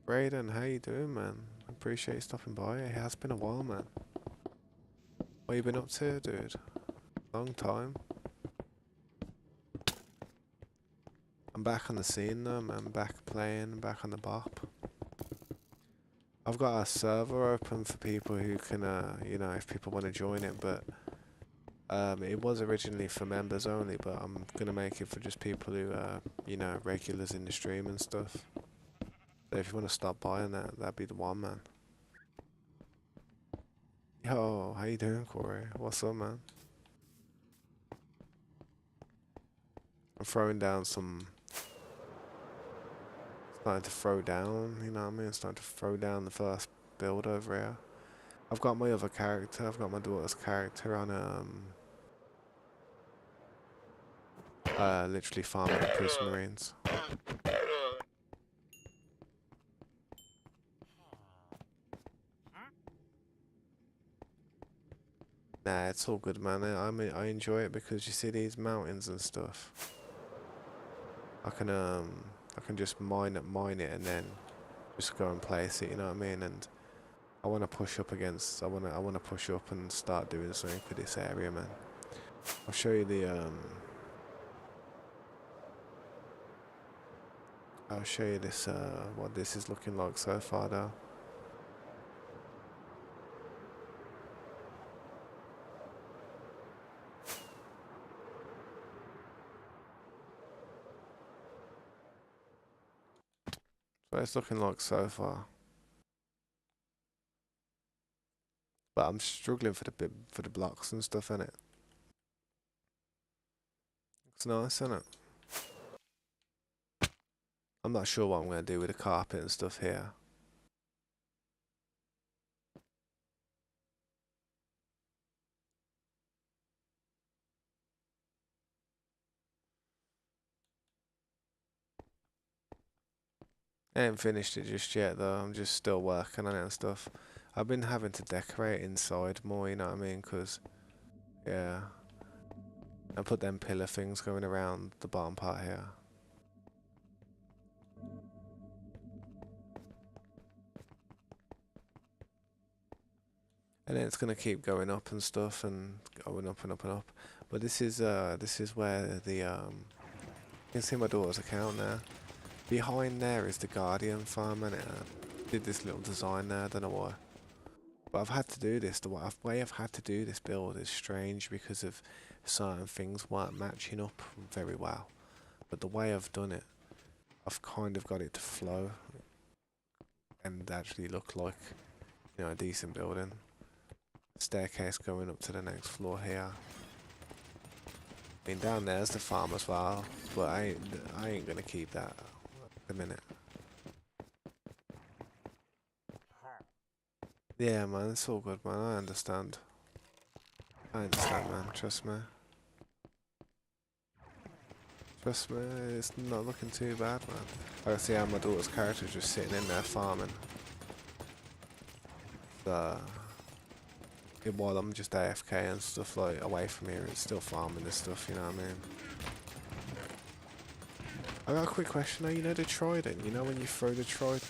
Speaker 2: Brayden, how you doing, man? Appreciate you stopping by. It has been a while, man. What you been up to, dude? Long time. I'm back on the scene though, man. Back playing, back on the bop. I've got a server open for people who can, you know, if people want to join it, but it was originally for members only, but I'm gonna make it for just people who, you know, regulars in the stream and stuff. So if you want to stop by on that, that'd be the one, man. Yo, how you doing, Corey? What's up, man? I'm throwing down some. Starting to throw down, you know what I mean? Starting to throw down the first build over here. I've got my other character. I've got my daughter's character on literally farming the Prismarines. Nah, it's all good, man. I mean, I enjoy it because you see these mountains and stuff. I can just mine it, and then just go and place it. You know what I mean? And I want to push up against. I want to push up and start doing something for this area, man. I'll show you the I'll show you this what this is looking like so far, though. What it's looking like so far. But I'm struggling for the blocks and stuff, innit? It's nice, isn't it? I'm not sure what I'm gonna do with the carpet and stuff here. I ain't finished it just yet though. I'm just still working on it and stuff. I've been having to decorate inside more, you know what I mean? 'Cause yeah, I put them pillar things going around the bottom part here. And then it's gonna keep going up and stuff and going up and up and up. But this is where the you can see my daughter's account there. Behind there is the Guardian farm, and it did this little design there. I don't know why, but I've had to do this. The way I've had to do this build is strange because of certain things weren't matching up very well. But the way I've done it, I've kind of got it to flow and actually look like, you know, a decent building. Staircase going up to the next floor here. I mean, down there's the farm as well, but I ain't gonna keep that at the minute. Yeah, man, it's all good, man. I understand. I understand, man. Trust me. Trust me, it's not looking too bad, man. I can see how my daughter's character's just sitting in there farming. While I'm just AFK and stuff, like away from here, it's still farming this stuff, you know what I mean? I got a quick question though, you know the trident? You know when you throw the trident?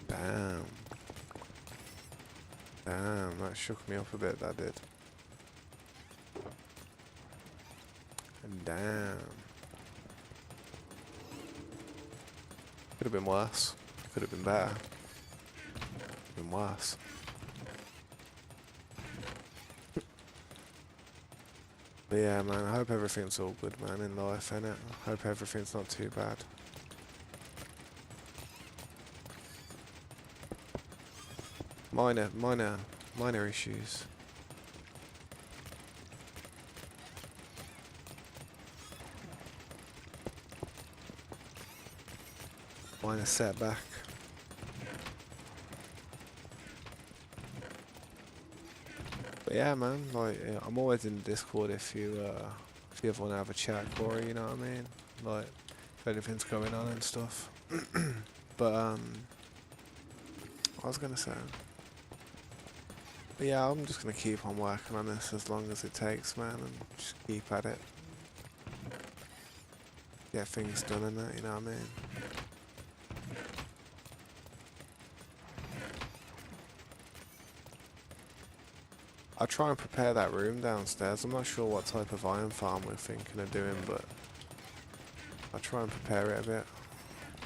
Speaker 2: Damn. Damn, that shook me up a bit, that did. Damn. Could have been worse. Could have been better. Been worse. But yeah, man, I hope everything's all good, man, in life, innit? I hope everything's not too bad. Minor issues. minor setback. But yeah, man, like I'm always in the Discord if you ever want to have a chat, Corey. You know what I mean? Like if anything's going on and stuff. But I was gonna say. But yeah, I'm just gonna keep on working on this as long as it takes, man, and just keep at it. Get things done in it, you know what I mean? I'll try and prepare that room downstairs. I'm not sure what type of iron farm we're thinking of doing, but I'll try and prepare it a bit.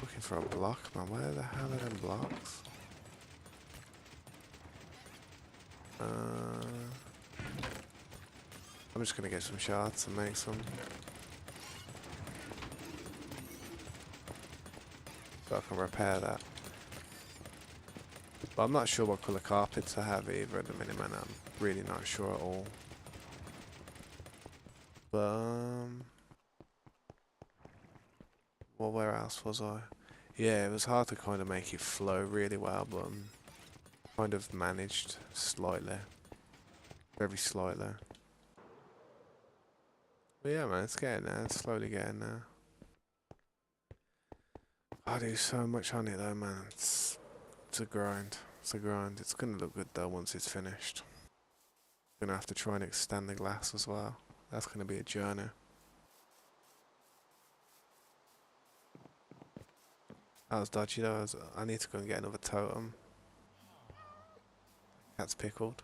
Speaker 2: Looking for a block, man. Where the hell are them blocks? I'm just gonna get some shards and make some. So I can repair that. But I'm not sure what colour carpets I have either at the minute, man. I'm really not sure at all. But, well, where else was I? Yeah, it was hard to kind of make it flow really well, but kind of managed slightly. Very slightly. But yeah, man, it's getting there. It's slowly getting there. I do so much on it though, man. It's a grind. It's a grind. It's gonna look good though once it's finished. Gonna have to try and extend the glass as well. That's gonna be a journey. That was dodgy though. I need to go and get another totem. Cat's pickled.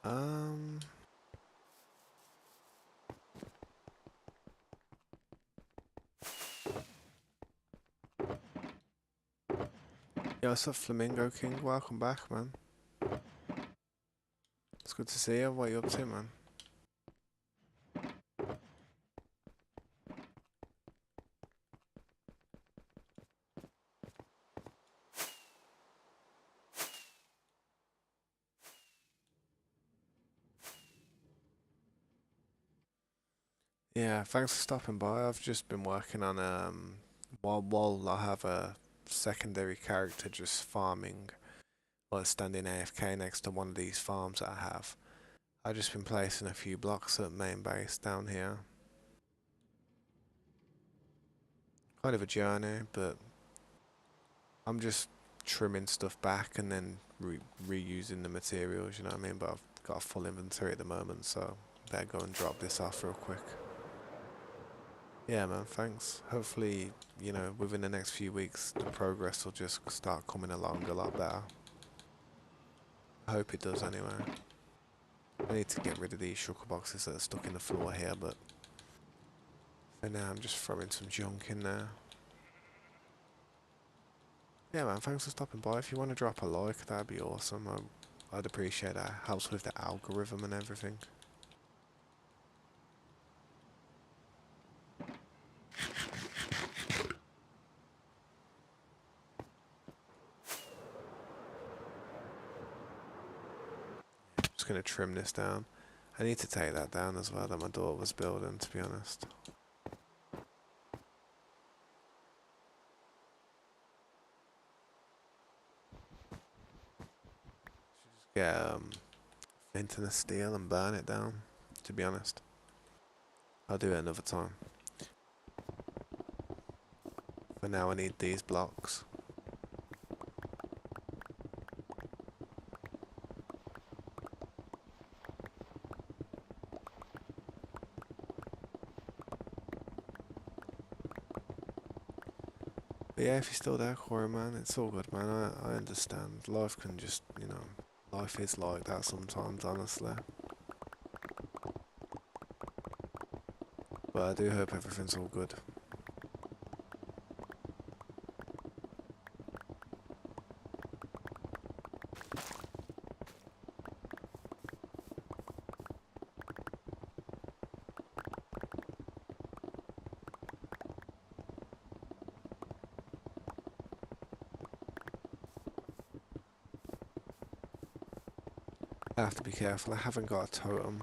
Speaker 2: Um. Yeah, what's up, Flamingo King? Welcome back, man. It's good to see you. What are you up to, man? Yeah, thanks for stopping by. I've just been working on while I have a secondary character just farming, like standing AFK next to one of these farms that I have. I've just been placing a few blocks at main base down here. Kind of a journey, but I'm just trimming stuff back and then reusing the materials, you know what I mean? But I've got a full inventory at the moment, so better go and drop this off real quick. Yeah, man, thanks. Hopefully, you know, within the next few weeks, the progress will just start coming along a lot better. I hope it does anyway. I need to get rid of these shulker boxes that are stuck in the floor here, but for now I'm just throwing some junk in there. Yeah, man, thanks for stopping by. If you want to drop a like, that'd be awesome. I'd appreciate that. Helps with the algorithm and everything. Just gonna trim this down. I need to take that down as well that my daughter was building, to be honest. Get flint and a steel and burn it down, to be honest. I'll do it another time. For now I need these blocks. But yeah, if you're still there, Corey, man, it's all good, man. I understand. Life can just, you know, life is like that sometimes, honestly. But I do hope everything's all good. I have to be careful, I haven't got a totem.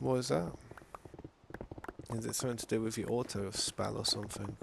Speaker 2: What is that? Is it something to do with your auto spell or something?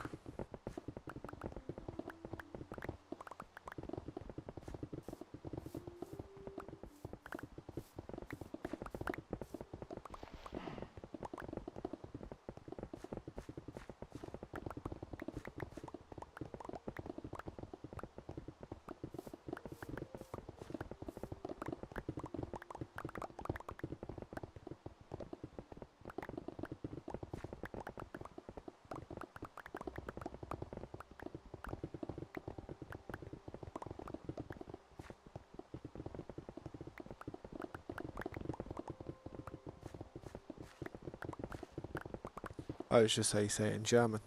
Speaker 2: Oh, it's just how you say it in German.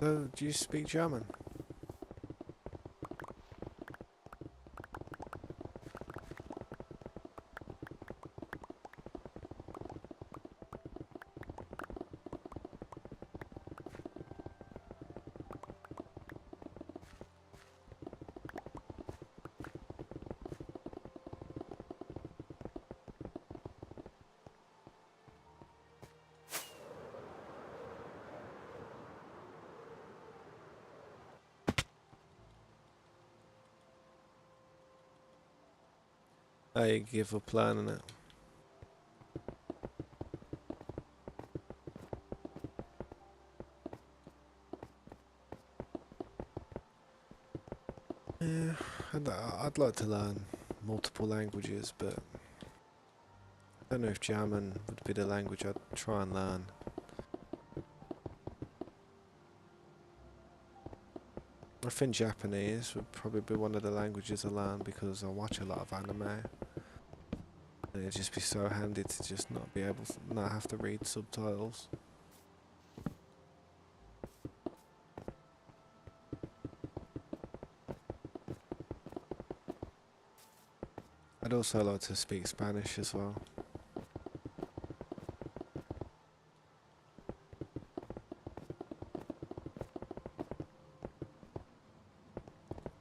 Speaker 2: So, do you speak German? I give up learning it. Yeah, I'd like to learn multiple languages, but I don't know if German would be the language I'd try and learn. I think Japanese would probably be one of the languages I learn because I watch a lot of anime. And it'd just be so handy to just not be able to not have to read subtitles. I'd also like to speak Spanish as well.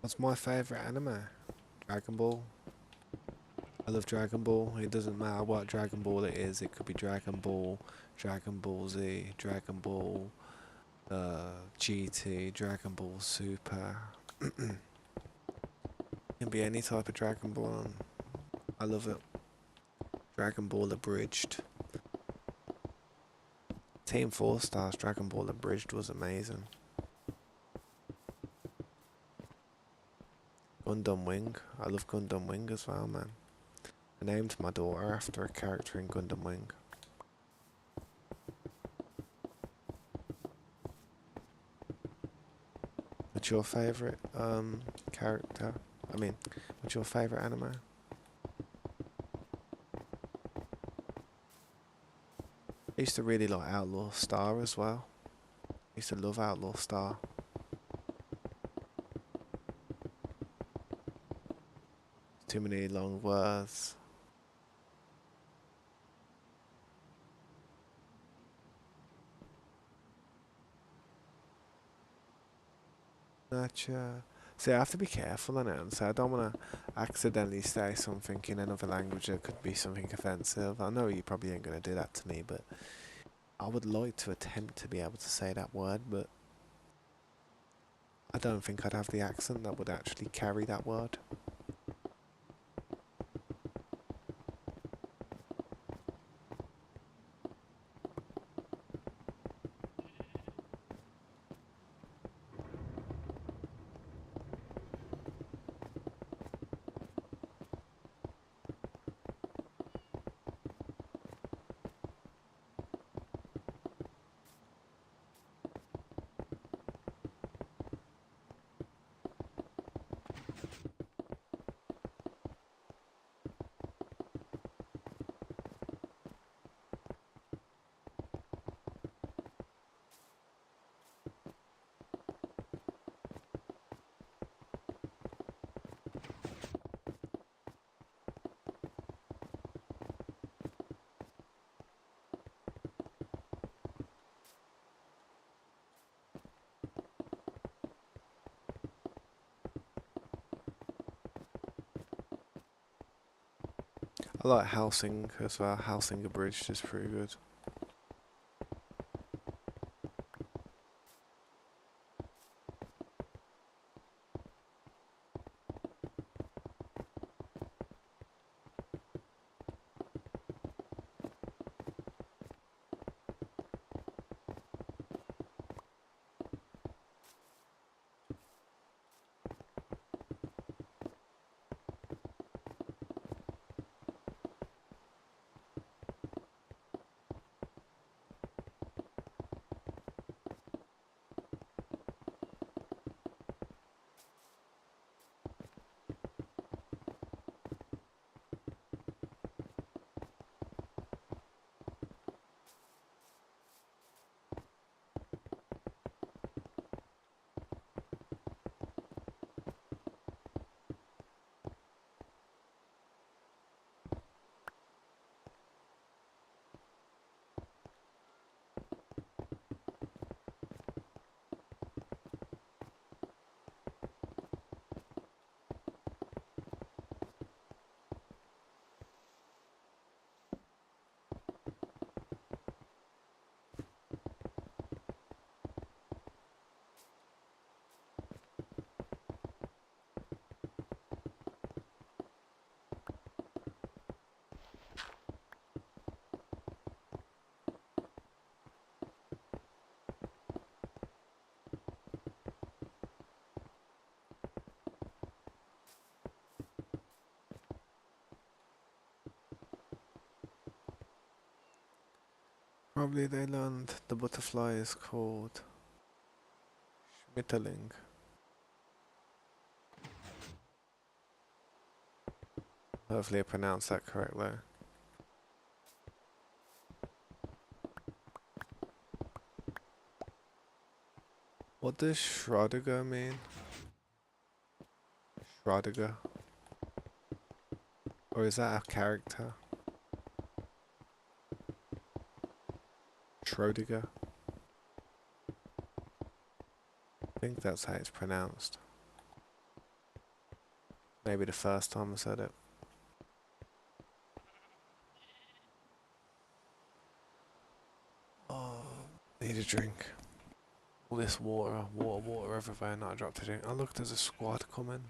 Speaker 2: What's my favourite anime? Dragon Ball. I love Dragon Ball. It doesn't matter what Dragon Ball it is. It could be Dragon Ball, Dragon Ball Z, Dragon Ball GT, Dragon Ball Super. It can be any type of Dragon Ball. And I love it. Dragon Ball Abridged. Team 4 Stars Dragon Ball Abridged was amazing. Gundam Wing. I love Gundam Wing as well, man. I named my daughter after a character in Gundam Wing. What's your favourite character? I mean, what's your favourite anime? I used to really like Outlaw Star as well. I used to love Outlaw Star. Too many long words. Gotcha. See, I have to be careful on it, and so I don't want to accidentally say something in another language that could be something offensive. I know you probably ain't going to do that to me, but I would like to attempt to be able to say that word, but I don't think I'd have the accent that would actually carry that word. I like Helsing as well. Helsinger Bridge is pretty good. Probably they learned the butterfly is called Schmetterling. Hopefully I pronounced that correctly. What does Schrödinger mean? Schrödinger? Or is that a character? Schrödinger? I think that's how it's pronounced. Maybe the first time I said it. Oh, need a drink. All this water everywhere, not a drop to drink. Oh look, there's a squad coming.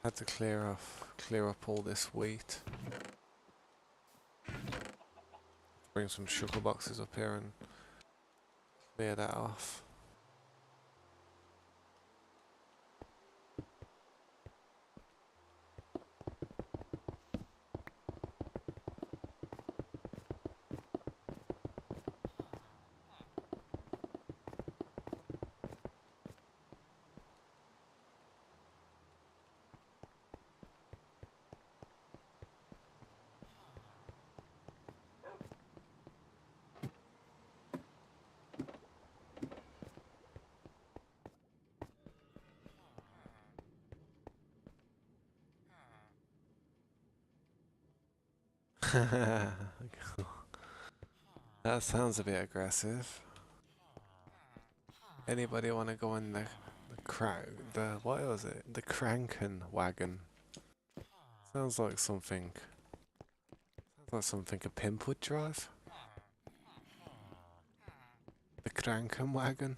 Speaker 2: Had to clear up all this wheat. Bring some sugar boxes up here and clear that off. That sounds a bit aggressive. Anybody want to go in the what was it? The Kranken wagon. Sounds like something a pimp would drive. The Kranken wagon.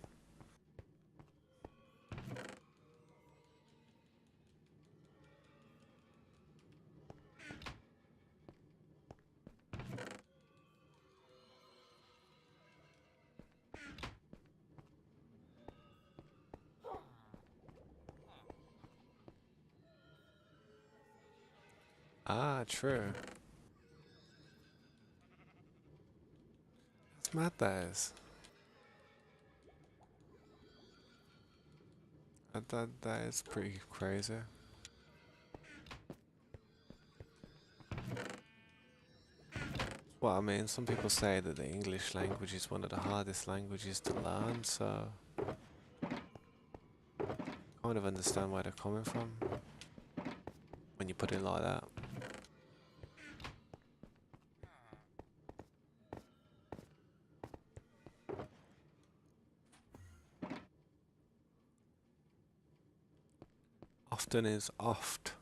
Speaker 2: Ah, true. It's mad that is. That is pretty crazy. Well, I mean, some people say that the English language is one of the hardest languages to learn, so kind of understand where they're coming from when you put it like that. Often is oft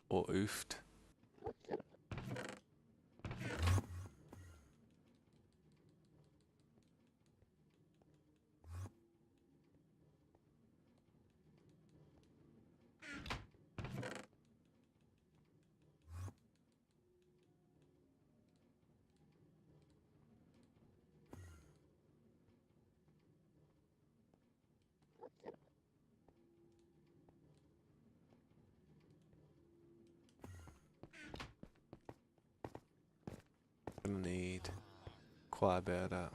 Speaker 2: or oofed. Gonna need quite a bit of that.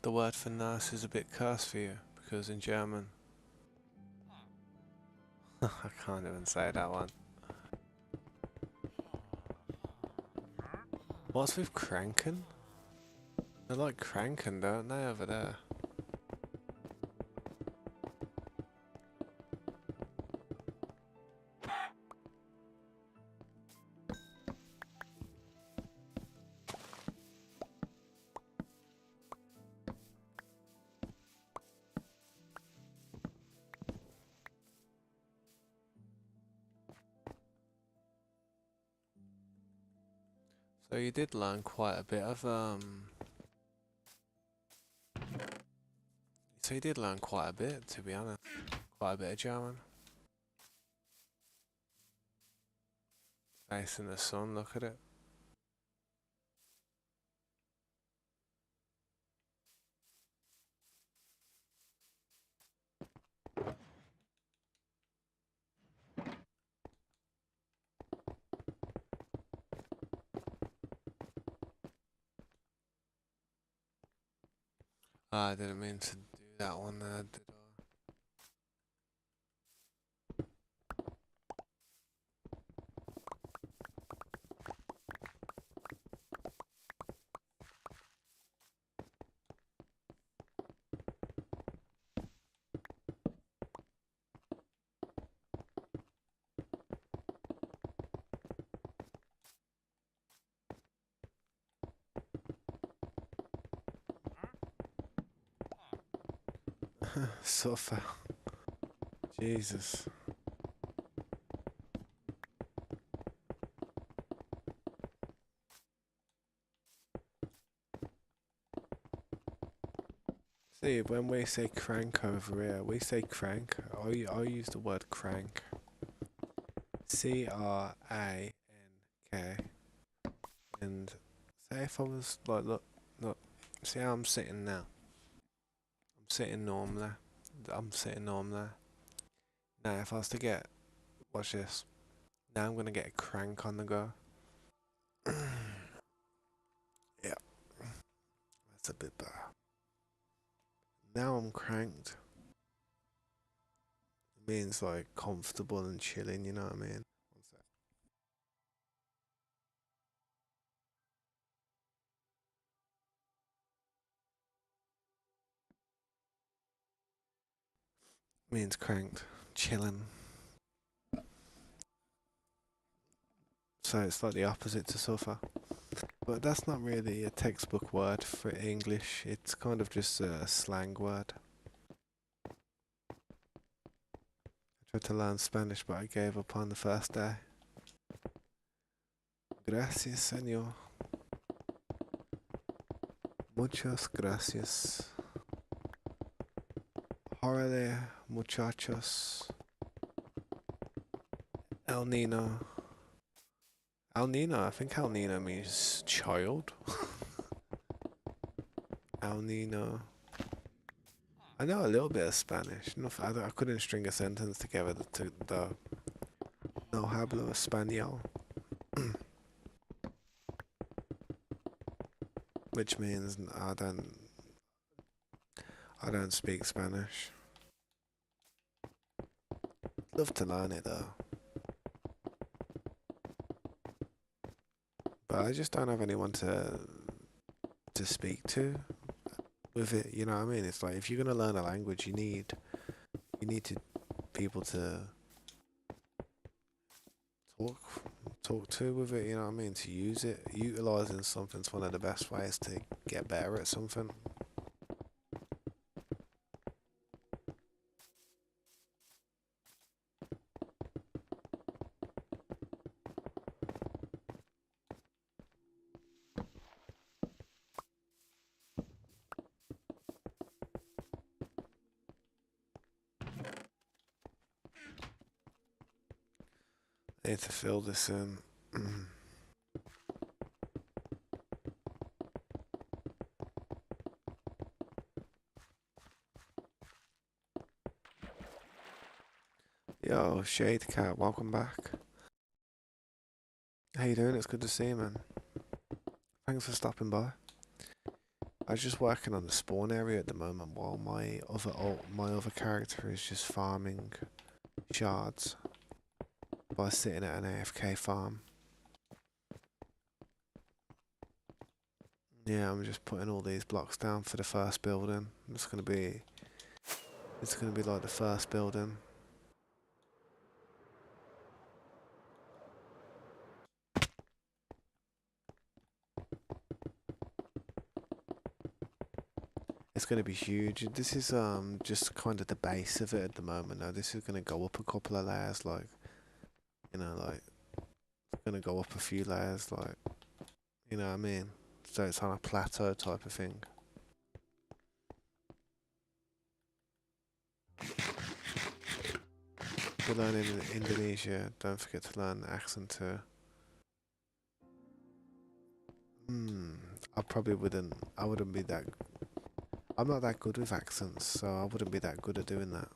Speaker 2: the word for nurse is a bit cursed for you? Because in German, I can't even say that one. What's with cranking? They like cranking, don't they, over there? So you did learn quite a bit of So you did learn quite a bit, to be honest. Quite a bit of German. Facing the sun, look at it. Ah, I didn't mean to do that one there, did I? Suffer. Jesus. See, when we say crank over here, we say crank. I use the word crank. Crank. And say if I was like, look, see how I'm sitting now? I'm sitting normally. I'm sitting normally. Now, if I was to get, watch this. Now I'm gonna get a crank on the go. Yeah, that's a bit better. Now I'm cranked. It means like comfortable and chilling, you know what I mean? One sec. Means cranked, chilling. So it's like the opposite to suffer. But that's not really a textbook word for English. It's kind of just a slang word. I tried to learn Spanish, but I gave up on the first day. Gracias, señor. Muchas gracias. Órale, muchachos. El Nino. El Nino, I think El Nino means child. El Nino. I know a little bit of Spanish. I couldn't string a sentence together to the no hablo español. Which means I don't speak Spanish. Love to learn it though. But I just don't have anyone to speak to with it, you know what I mean? It's like if you're gonna learn a language you need to people to talk talk to with it, you know what I mean? To use it. Utilising something's one of the best ways to get better at something. I need to fill this in. Yo, Shade Cat, welcome back. How you doing? It's good to see you, man. Thanks for stopping by. I was just working on the spawn area at the moment while my other character is just farming shards by sitting at an AFK farm. Yeah, I'm just putting all these blocks down for the first building. It's gonna be like the first building. It's gonna be huge. This is just kind of the base of it at the moment. Now this is gonna go up a couple of layers, like like it's gonna go up a few layers, like you know what I mean. So it's on a plateau type of thing. If you learn in Indonesia, don't forget to learn the accent too. Hmm. I probably wouldn't. I wouldn't be that. I'm not that good with accents, so I wouldn't be that good at doing that.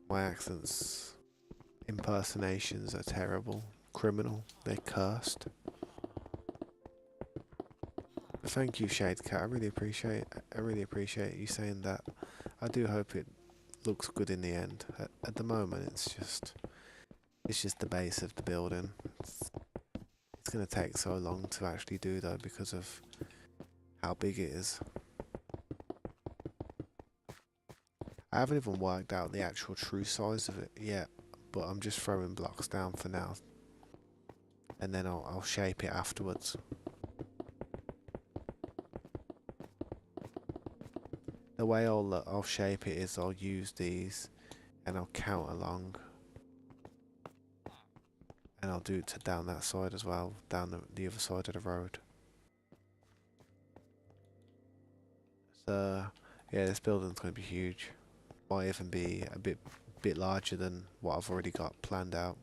Speaker 2: My accents, impersonations are terrible, criminal. They're cursed. Thank you, Shade Cat. I really appreciate you saying that. I do hope it looks good in the end. At the moment, it's just the base of the building. It's gonna take so long to actually do though because of how big it is. I haven't even worked out the actual true size of it yet, but I'm just throwing blocks down for now, and then I'll shape it afterwards. The way I'll shape it is I'll use these, and I'll count along, and I'll do it to down that side as well, down the other side of the road. So yeah, this building's going to be huge. Might even be a bit larger than what I've already got planned out.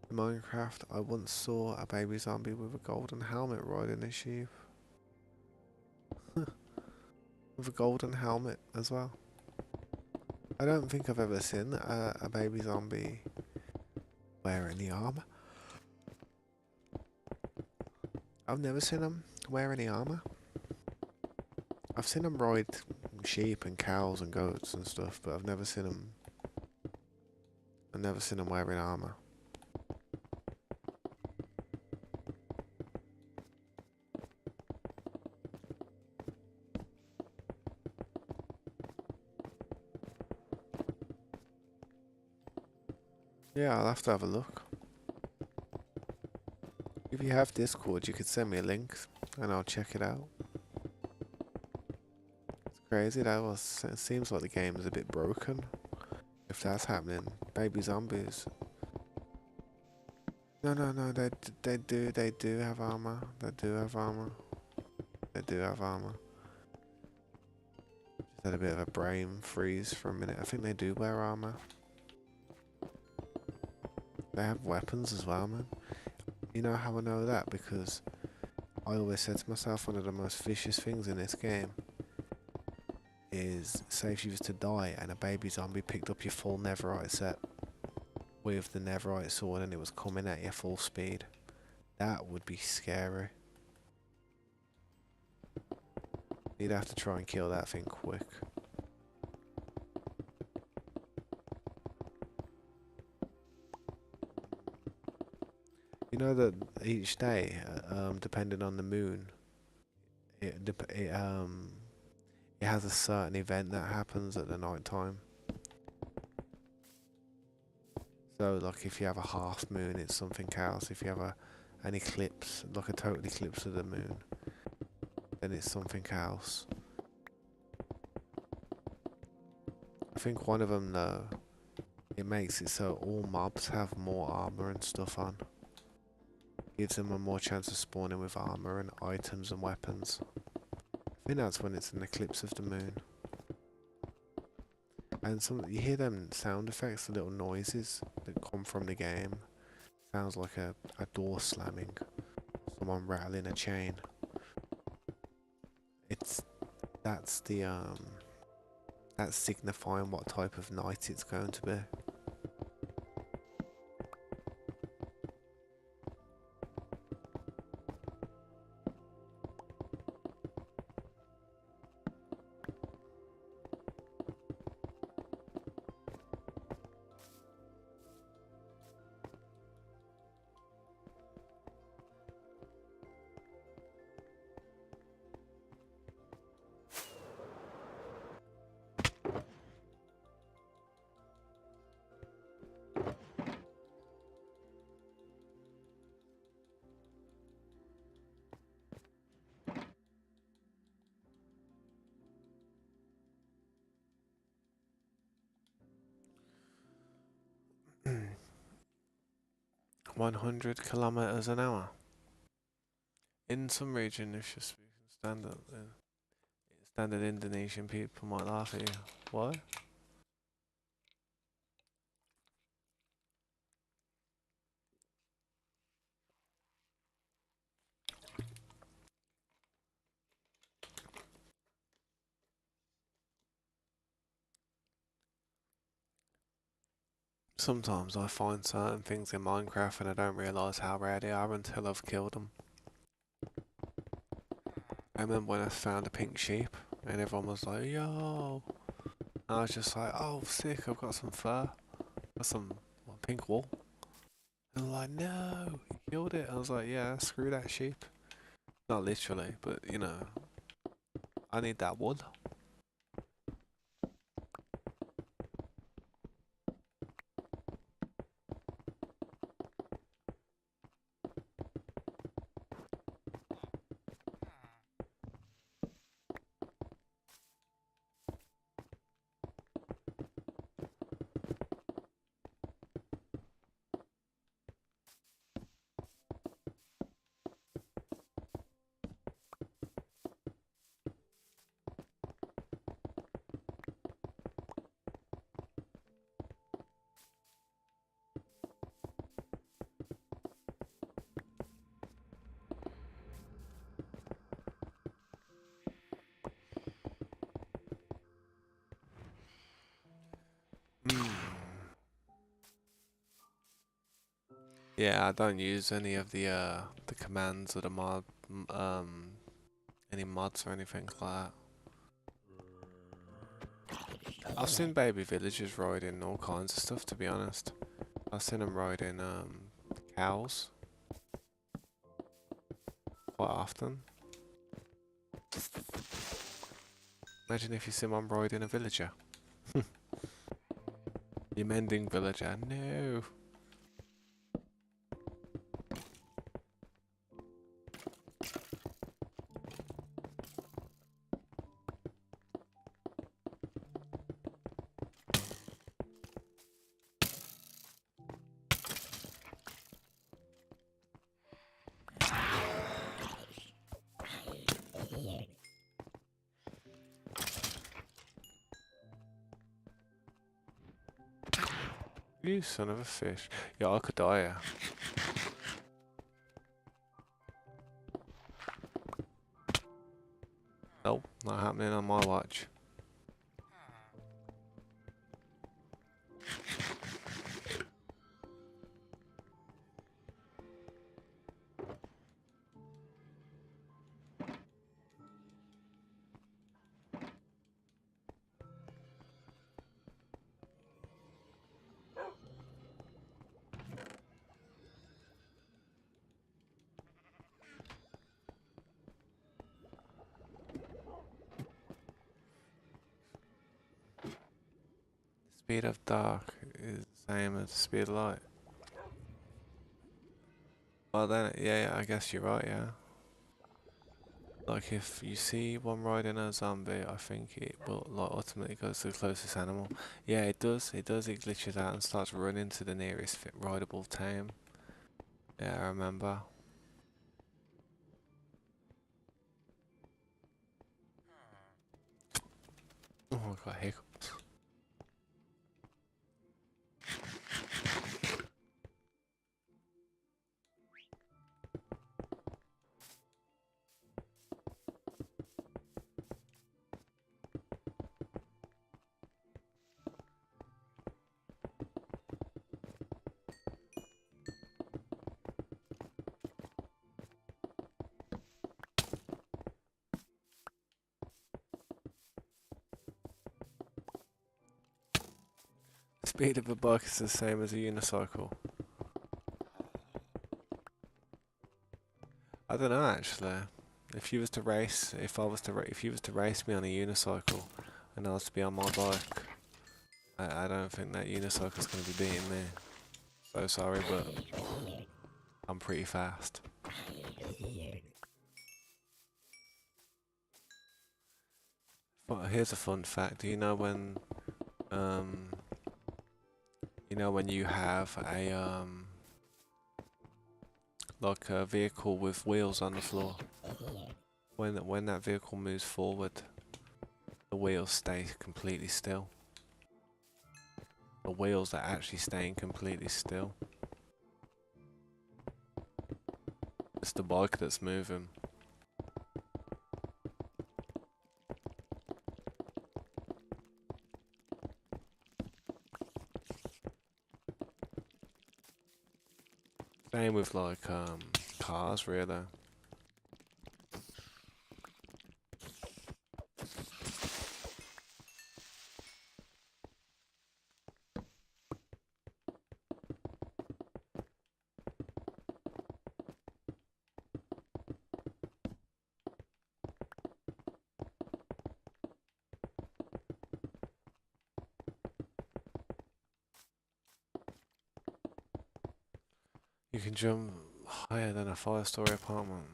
Speaker 2: In Minecraft, I once saw a baby zombie with a golden helmet riding a sheep. With a golden helmet as well. I don't think I've ever seen a baby zombie wearing the armor. I've never seen them wear any armor. I've seen them ride sheep and cows and goats and stuff, but I've never seen them. I've never seen them wearing armor. Yeah, I'll have to have a look. If you have Discord, you could send me a link and I'll check it out. It's crazy that it seems like the game is a bit broken. If that's happening, baby zombies. No, they do have armor. They do have armor. They do have armor. Just had a bit of a brain freeze for a minute. I think they do wear armor. They have weapons as well, man. You know how I know that? Because I always said to myself, one of the most vicious things in this game is, say if you was to die and a baby zombie picked up your full netherite set with the netherite sword and it was coming at you full speed. That would be scary. You'd have to try and kill that thing quick. You know that each day, depending on the moon, it it has a certain event that happens at the night time. So, like, if you have a half moon, it's something else. If you have an eclipse, like a total eclipse of the moon, then it's something else. I think one of them, though, it makes it so all mobs have more armor and stuff on. Gives them a more chance of spawning with armor and items and weapons. I think that's when it's an eclipse of the moon. And you hear them sound effects, the little noises that come from the game. Sounds like a door slamming, someone rattling a chain. That's that's signifying what type of night it's going to be. 100 kilometers an hour. In some region, if you're speaking standard, standard Indonesian people might laugh at you. Why? Sometimes I find certain things in Minecraft and I don't realise how rare they are until I've killed them. I remember when I found a pink sheep and everyone was like, yo! And I was just like, oh, sick, I've got some fur. Got some pink wool. And they're like, no, you killed it. I was like, yeah, screw that sheep. Not literally, but you know, I need that wool. Mm. Yeah, I don't use any of the commands or the any mods or anything like that. I've seen baby villagers riding all kinds of stuff, to be honest. I've seen them riding cows quite often. Imagine if you see one riding a villager. You're mending villager. No. You son of a fish. Yeah, I could die here. Nope, not happening on my watch. Speed of dark is the same as the speed of light. Well then, yeah, I guess you're right, yeah. Like if you see one riding a zombie, I think it will like ultimately goes to the closest animal. Yeah, it does. It does. It glitches out and starts running to the nearest rideable town. Yeah, I remember. Oh, I got hiccups. Speed of a bike is the same as a unicycle. I don't know actually. If you was to race, if I was to, if you was to race me on a unicycle, and I was to be on my bike, I don't think that unicycle's gonna be beating me. So sorry, but I'm pretty fast. But here's a fun fact. Do um, you know when you have like a vehicle with wheels on the floor. When that vehicle moves forward, the wheels stay completely still. The wheels are actually staying completely still. It's the bike that's moving. Same with like cars really. You can jump higher than a 5-story apartment.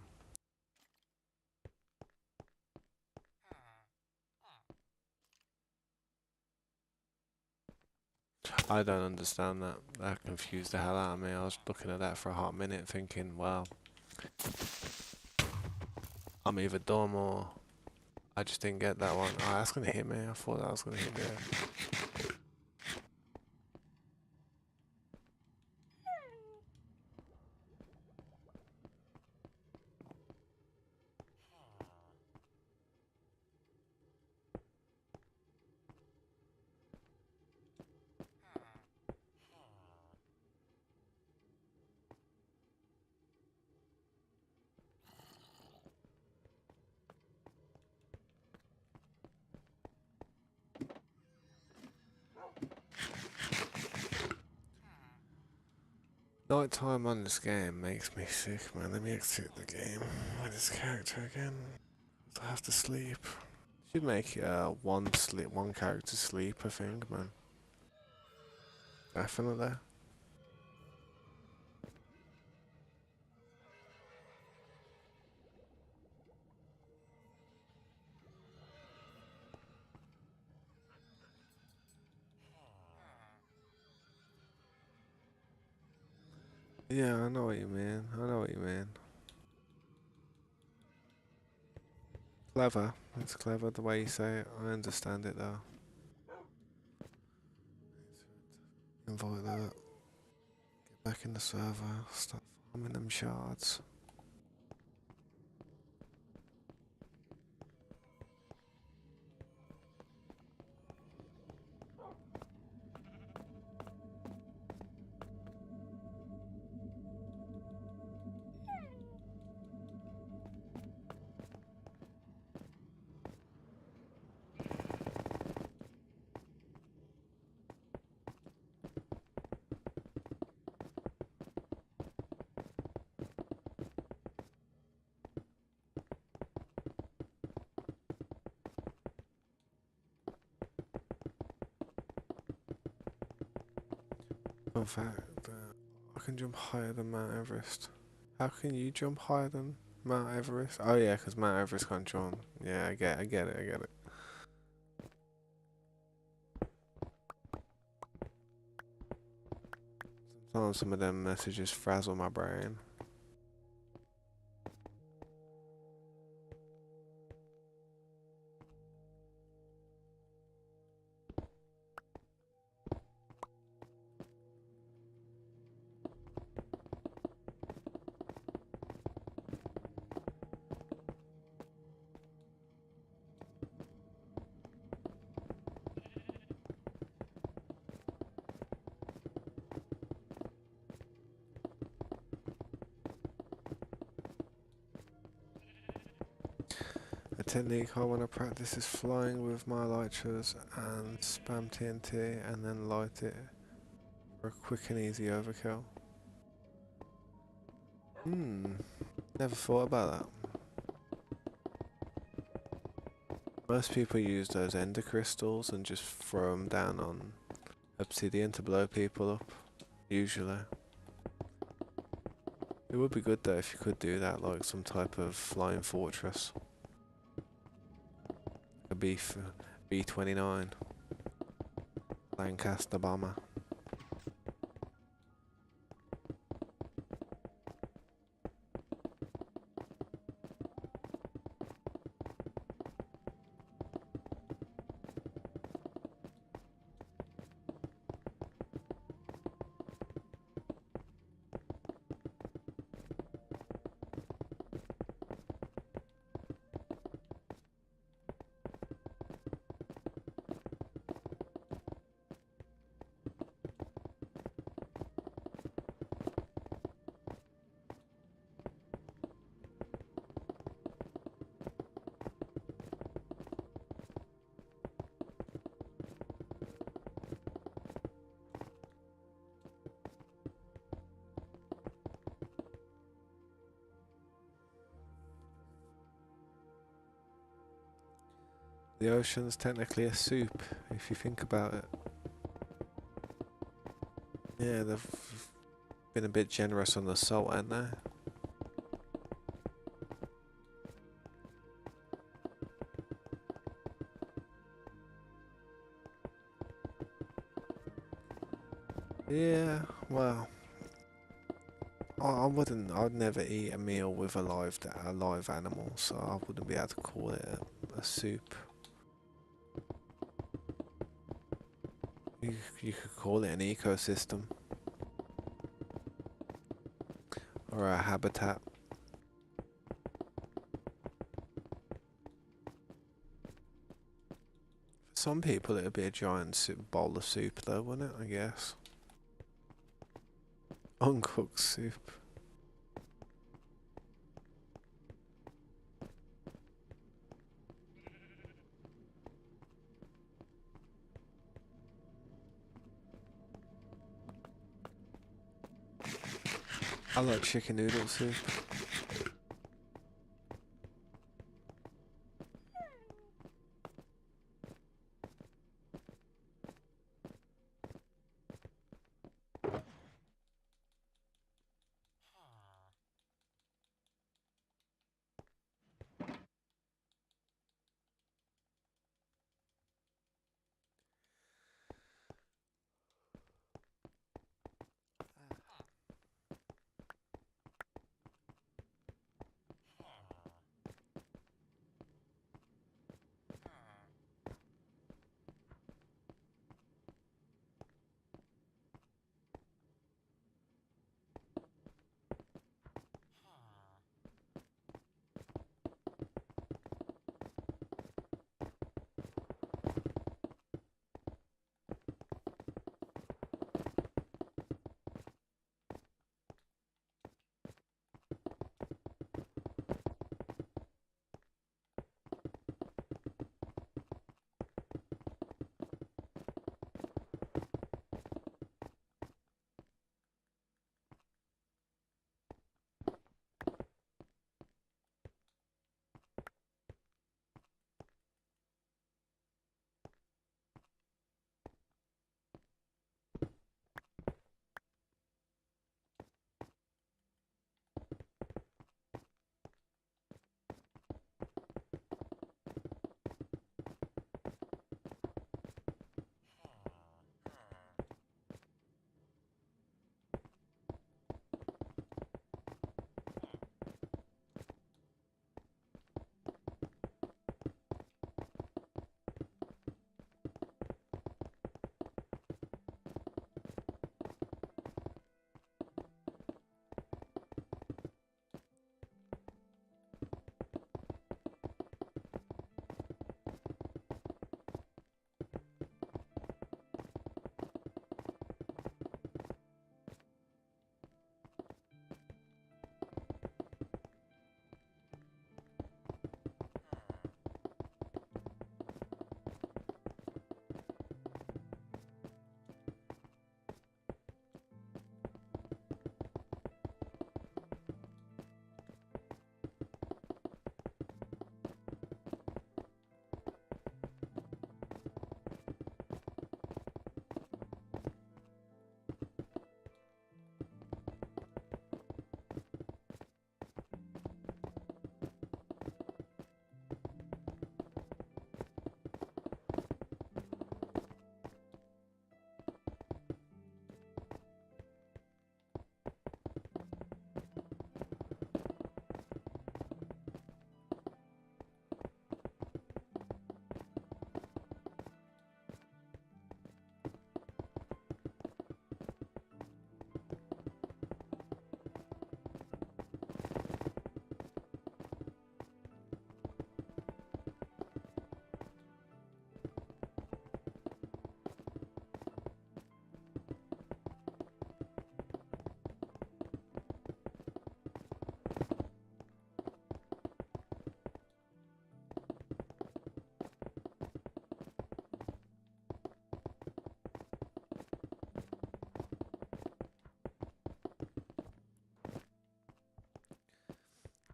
Speaker 2: I don't understand that. That confused the hell out of me. I was looking at that for a hot minute thinking, well, I'm either dumb or I just didn't get that one. Oh, that's gonna hit me. I thought that was gonna hit me. Nighttime on this game makes me sick, man. Let me exit the game with this character again. I have to sleep. Should make one character sleep, I think, man. Definitely. Yeah, I know what you mean. I know what you mean. Clever. It's clever the way you say it. I understand it though. Invite that. Get back in the server. Start farming them shards. Fun fact, I can jump higher than Mount Everest. How can you jump higher than Mount Everest? Oh yeah, because Mount Everest can't jump. Yeah, I get it, I get it. Sometimes some of them messages frazzle my brain. A technique I want to practice is flying with my elytras and spam TNT and then light it for a quick and easy overkill. Never thought about that. Most people use those ender crystals and just throw them down on obsidian to blow people up, usually. It would be good though if you could do that, like some type of flying fortress. A B-29 Lancaster bomber. The ocean's technically a soup, if you think about it. Yeah, they've been a bit generous on the salt, ain't they? Yeah, well, I wouldn't. I'd never eat a meal with a live animal, so I wouldn't be able to call it a soup. You could call it an ecosystem or a habitat. For some people, it'd be a giant bowl of soup, though, wouldn't it? I guess uncooked soup. I like chicken noodle soup.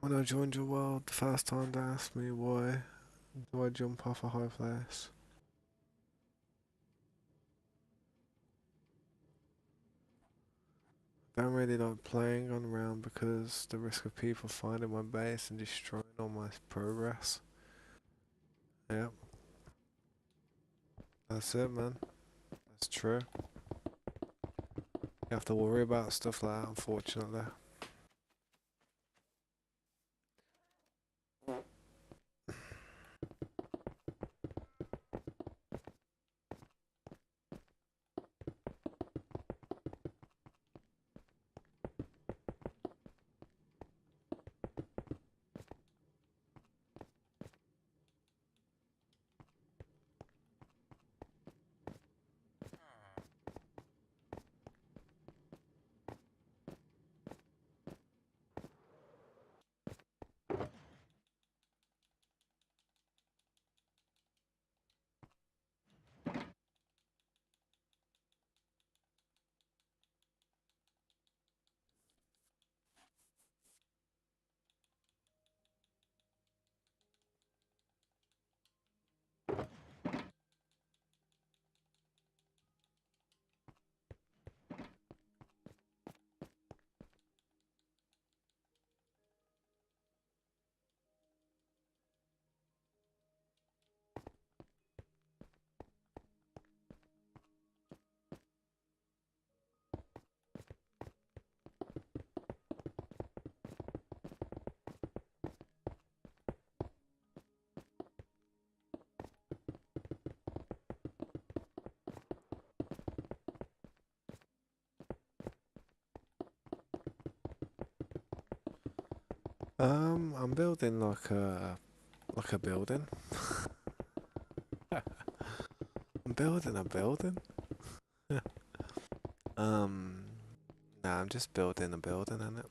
Speaker 2: When I joined your world, the first time they asked me why Do I jump off a high place? Don't really like playing on round because the risk of people finding my base and destroying all my progress. Yep, that's it, man. That's true. You have to worry about stuff like that, unfortunately. I'm building like a building. I'm building a building. um, nah, I'm just building a building, innit?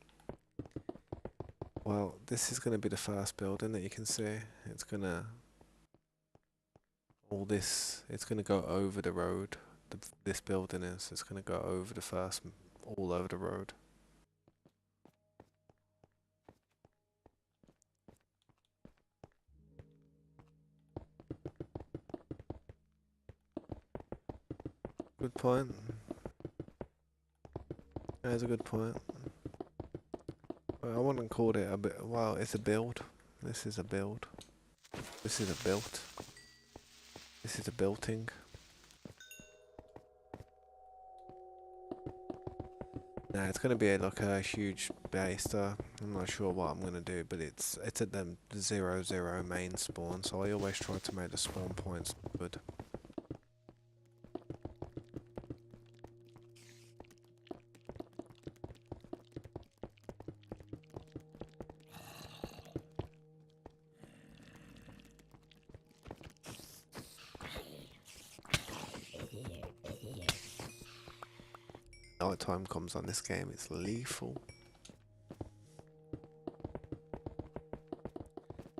Speaker 2: Well, this is gonna be the first building that you can see. It's gonna all this. It's gonna go over the road. This building is. It's gonna go over the first, all over the road. Good point. That's a good point. Well, I wouldn't call it a bit. Well, it's a build. This is a build. This is a built. This is a building. Nah, it's gonna be like a huge base though. I'm not sure what I'm gonna do, but it's at the 0-0 main spawn, so I always try to make the spawn points good. Night time comes on this game, it's lethal.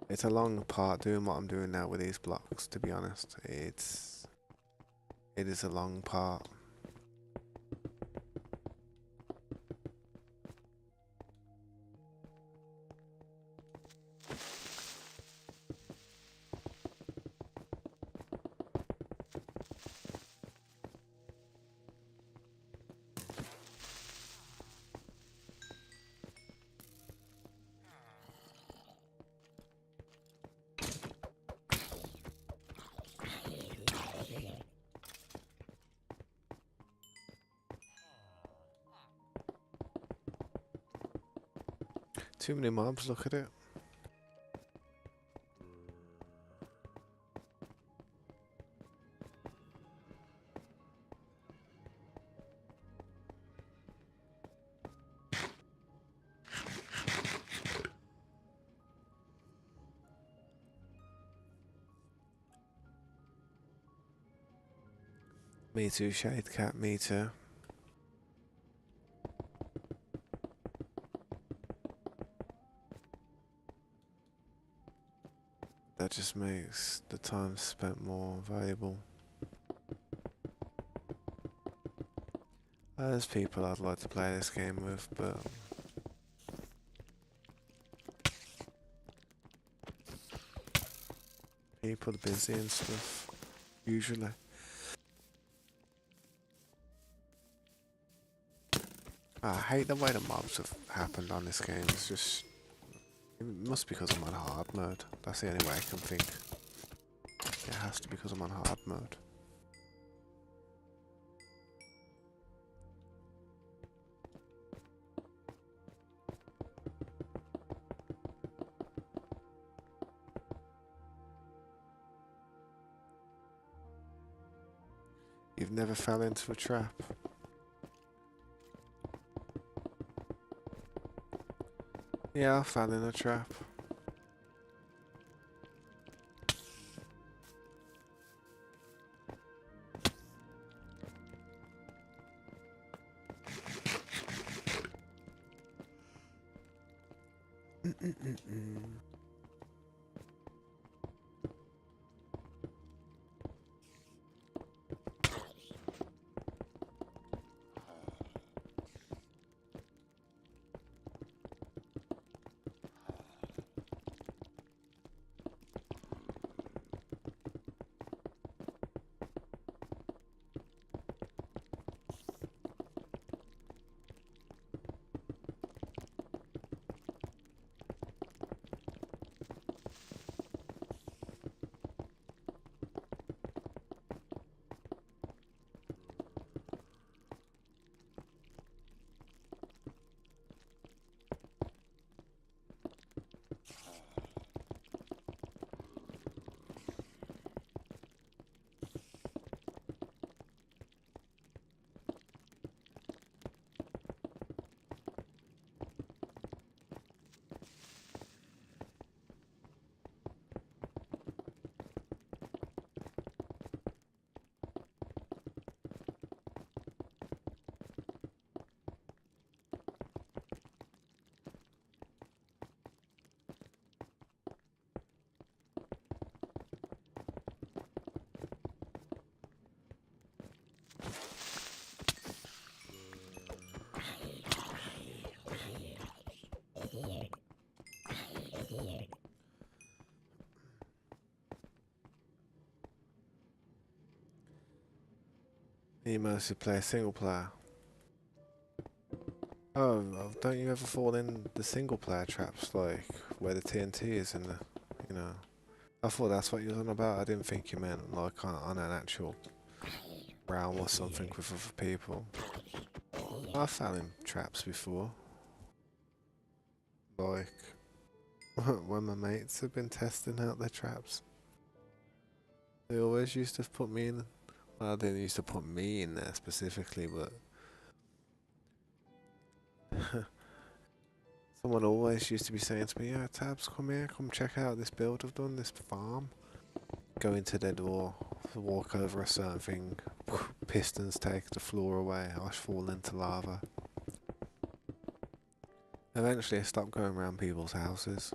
Speaker 2: It's a long part doing what I'm doing now with these blocks, to be honest. It is a long part. Too many mobs, look at it. Me too, Shade Cat, me too. That just makes the time spent more valuable. There's people I'd like to play this game with, but people are busy and stuff. Usually. I hate the way the mobs have happened on this game. It's just. It must be because I'm on hard mode. That's the only way I can think. It has to be because I'm on hard mode. You've never fell into a trap. Yeah, I fell in a trap. You mostly play single player. Oh, don't you ever fall in the single player traps, like where the TNT is in the, you know? I thought that's what you was on about. I didn't think you meant like on an actual realm or something with other people. I fell in traps before, like when my mates have been testing out their traps. They always used to put me in. Well, they didn't used to put me in there specifically, but someone always used to be saying to me, "Yeah, Tabs, come here, come check out this build I've done, this farm." Go into their door, walk over a certain thing, pistons take the floor away, I fall into lava. Eventually I stopped going around people's houses.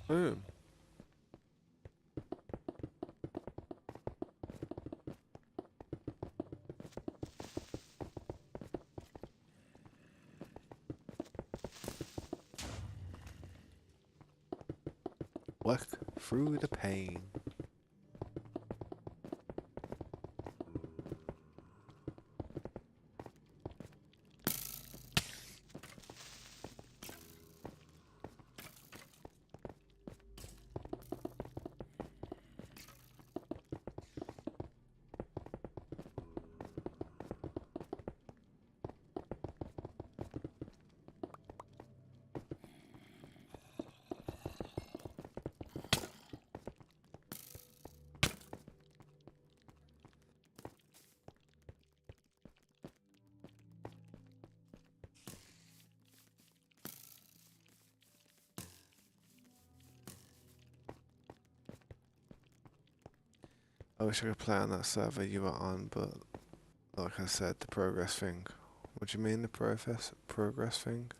Speaker 2: Boom. Work through the pain. I wish I could play on that server you were on, but like I said, the progress thing. What do you mean the progress thing?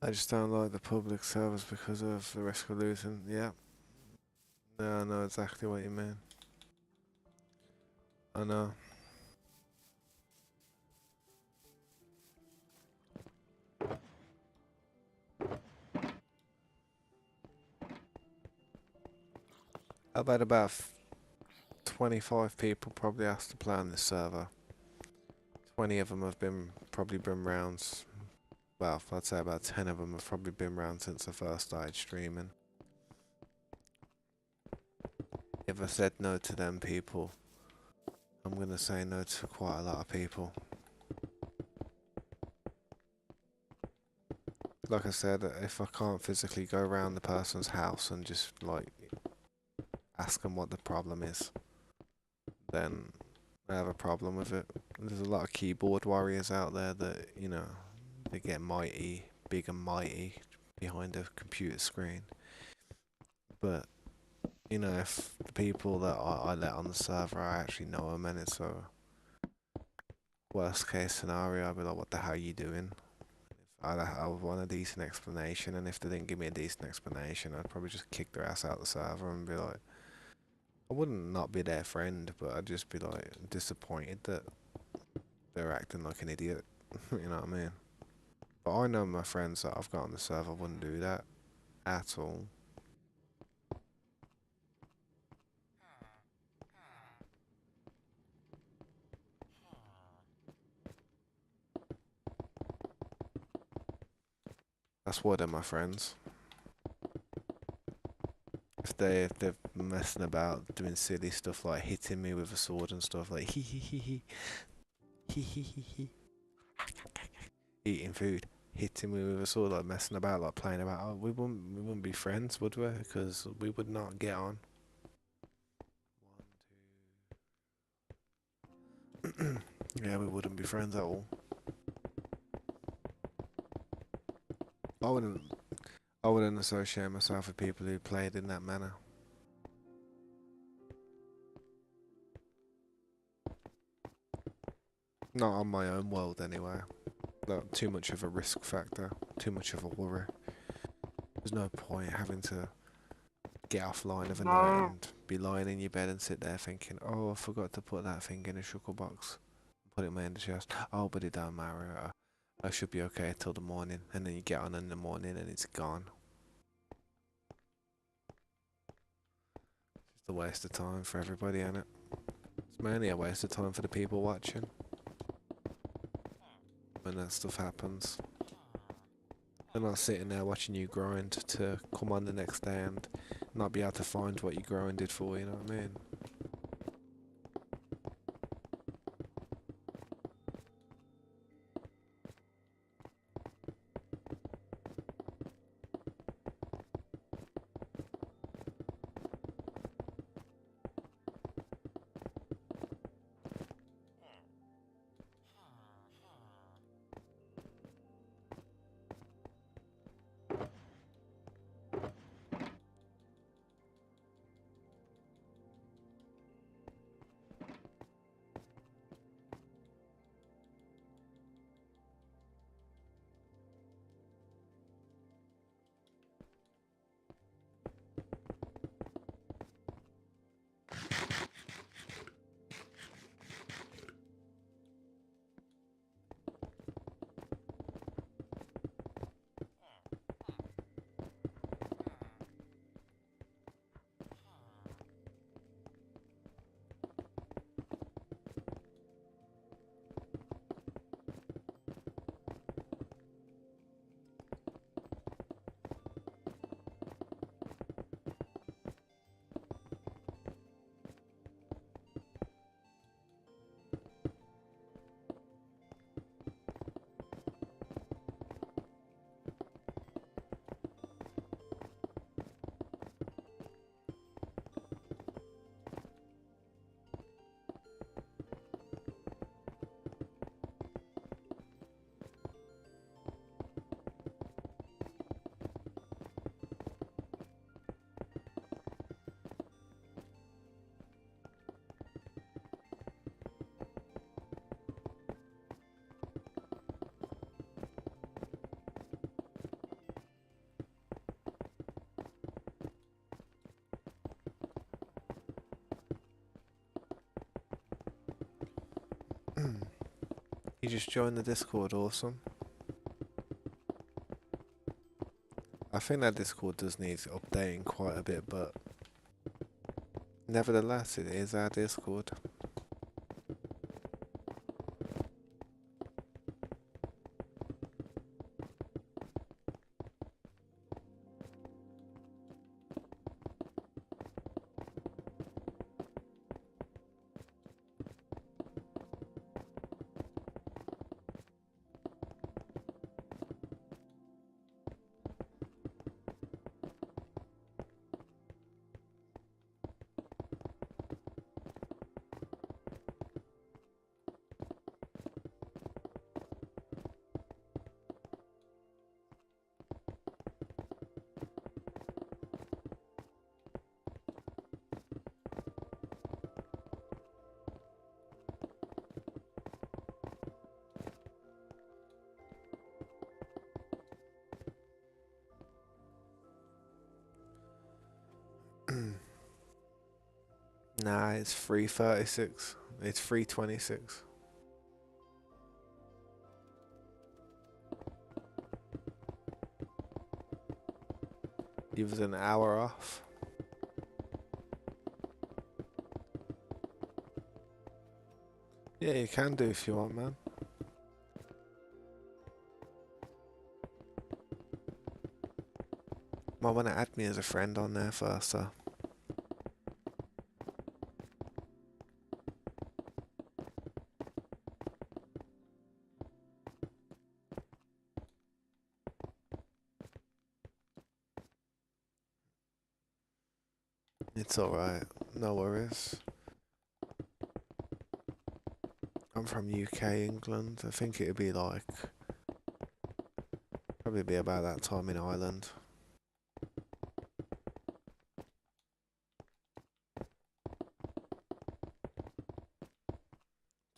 Speaker 2: I just don't like the public servers because of the risk of losing. Yeah, no, I know exactly what you mean. I know. I've had about 25 people probably asked to play on this server. 20 of them have probably been rounds. Well, I'd say about 10 of them have probably been round since I first started streaming. If I said no to them people, I'm gonna say no to quite a lot of people. Like I said, if I can't physically go around the person's house and just like ask them what the problem is, then I have a problem with it. There's a lot of keyboard warriors out there that, they get mighty, big and mighty behind a computer screen. But, if the people that I let on the server, I actually know them, and it's a worst case scenario, I'd be like, what the hell are you doing? I would want a decent explanation, and if they didn't give me a decent explanation, I'd probably just kick their ass out the server and be like, I wouldn't not be their friend, but I'd just be like disappointed that they're acting like an idiot. You know what I mean? But I know my friends that I've got on the server wouldn't do that at all. That's why they're my friends. If they're messing about doing silly stuff like hitting me with a sword and stuff like hee eating food, hitting me with a sword, like messing about, like playing about, oh, we wouldn't be friends, would we? Because we would not get on. Yeah, we wouldn't be friends at all. I wouldn't. I wouldn't associate myself with people who played in that manner. Not on my own world, anyway. Not too much of a risk factor. Too much of a worry. There's no point having to get offline of a night and be lying in your bed and sit there thinking, oh, I forgot to put that thing in a shuckle box. Put it in my the chest. Oh, but it don't matter. I should be okay till the morning. And then you get on in the morning and it's gone. It's a waste of time for everybody, ain't it? It's mainly a waste of time for the people watching when that stuff happens. They're not sitting there watching you grind to come on the next day and not be able to find what you grinded for, you know what I mean? You just joined the Discord, awesome. I think that Discord does need updating quite a bit, but nevertheless, it is our Discord. Nah, it's 3:36. It's 3:26. He was an hour off. Yeah, you can do if you want, man. Might want to add me as a friend on there first, so. It's alright. No worries. I'm from UK, England. I think it'd be like. Probably be about that time in Ireland.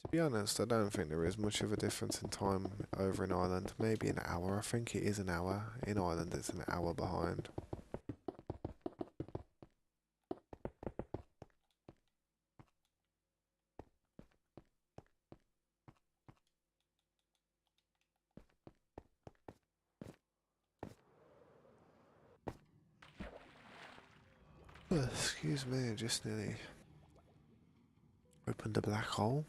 Speaker 2: To be honest, I don't think there is much of a difference in time over in Ireland. Maybe an hour. I think it is an hour. In Ireland, it's an hour behind. Excuse me, I just nearly opened a black hole.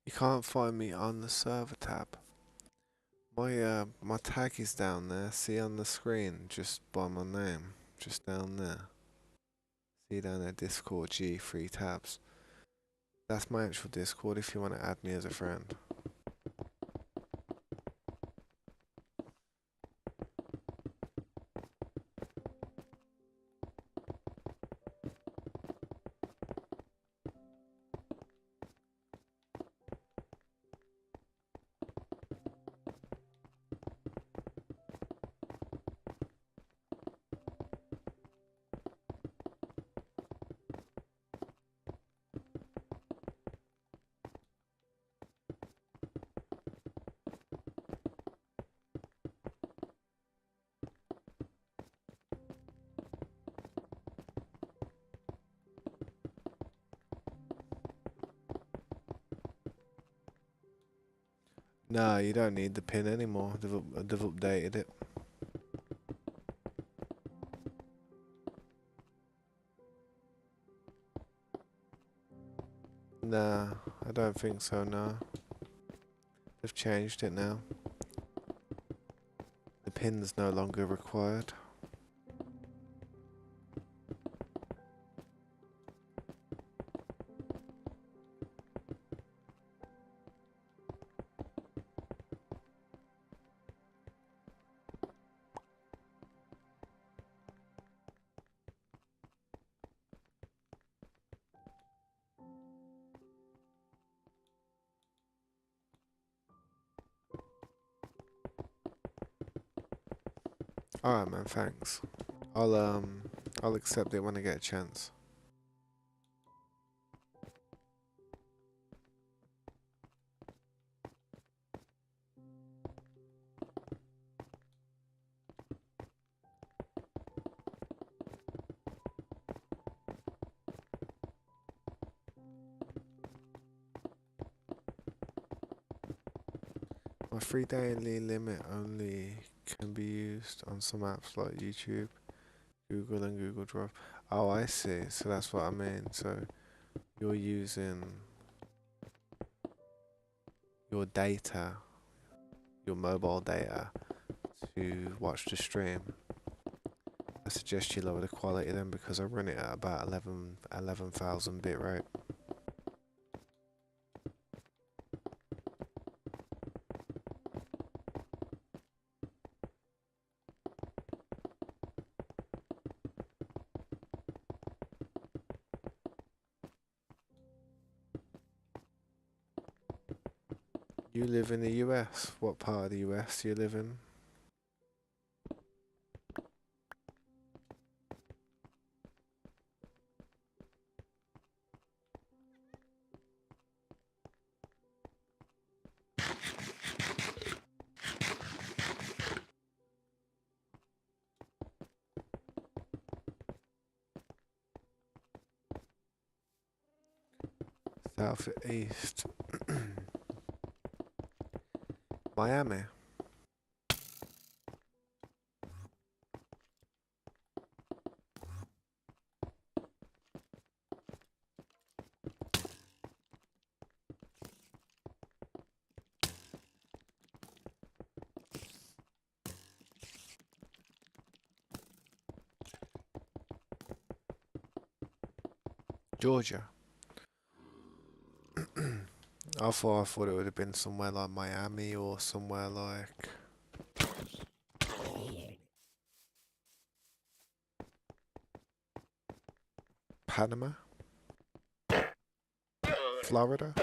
Speaker 2: You can't find me on the server tab. My tag is down there. See on the screen, just by my name, just down there. See down there, Discord G3 tabs. That's my actual Discord. If you want to add me as a friend. No, you don't need the pin anymore. They've updated it. Nah, I don't think so, no. They've changed it now. The pin's no longer required. Alright, man, thanks. I'll accept it when I get a chance. My 3 daily limit only can be used on some apps like YouTube, Google, and Google Drive. Oh, I see. So that's what I mean. So you're using your data, your mobile data, to watch the stream. I suggest you lower the quality then because I run it at about 11,000 bit rate. You live in the US. What part of the US do you live in? Southeast. Miami. Georgia. I thought it would have been somewhere like Miami or somewhere like Panama, Florida.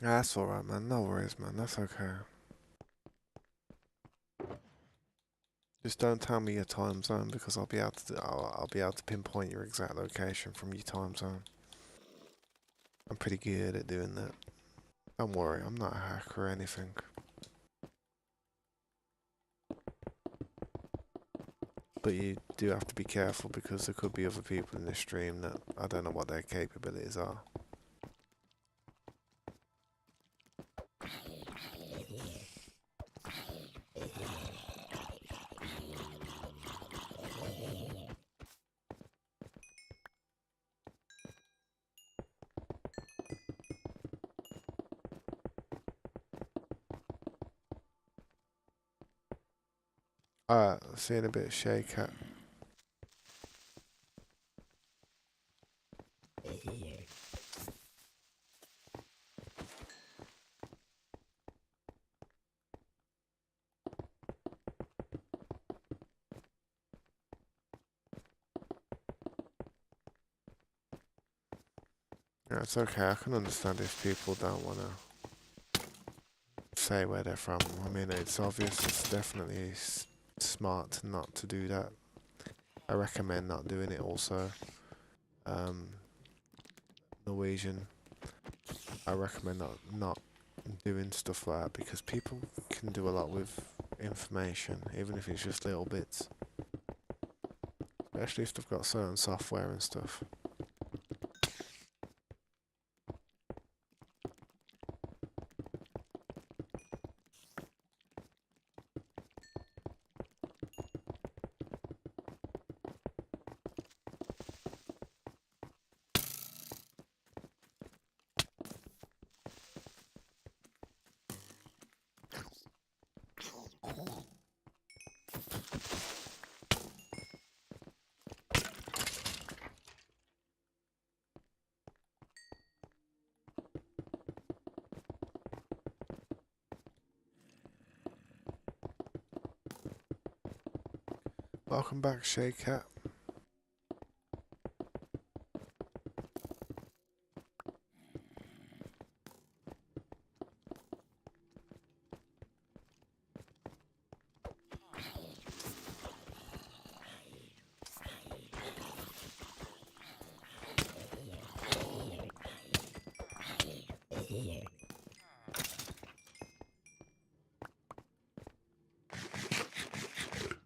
Speaker 2: That's alright, man. No worries, man. That's okay. Just don't tell me your time zone because I'll be able to pinpoint your exact location from your time zone. I'm pretty good at doing that. Don't worry, I'm not a hacker or anything. But you do have to be careful because there could be other people in the stream that I don't know what their capabilities are. Alright, see you in a bit, Shake Cat. Yeah, it's okay. I can understand if people don't want to say where they're from. I mean, it's obvious. It's definitely smart not to do that. I recommend not doing it also. Um, Norwegian, I recommend not doing stuff like that because people can do a lot with information, even if it's just little bits. Especially if they've got certain software and stuff. Welcome back, Shay Cat.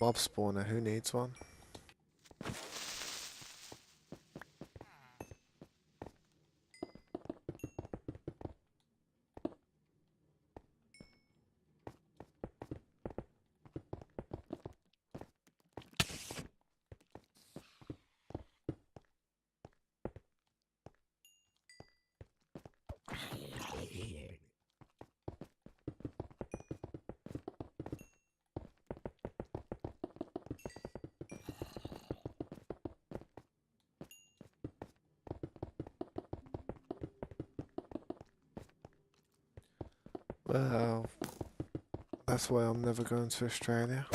Speaker 2: Mob spawner, who needs one? Well, that's why I'm never going to Australia.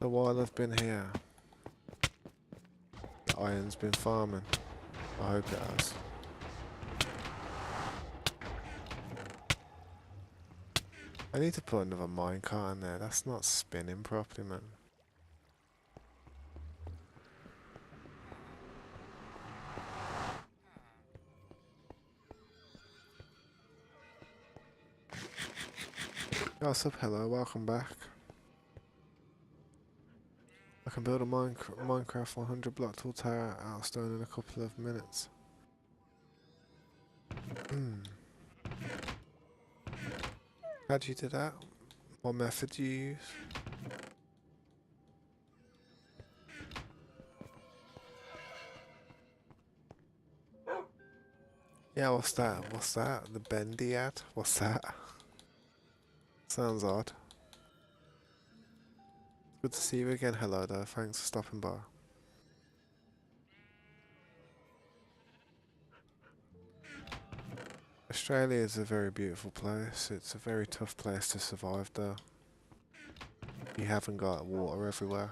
Speaker 2: So while I've been here, the iron's been farming. I hope it has. I need to put another minecart in there. That's not spinning properly, man. What's up? Hello, welcome back. I can build a Minecraft 100 block tall tower out of stone in a couple of minutes. How'd you do that? What method do you use? Yeah, what's that? What's that? The bendy ad? What's that? Sounds odd. Good to see you again. Hello there. Thanks for stopping by. Australia is a very beautiful place. It's a very tough place to survive though. You haven't got water everywhere.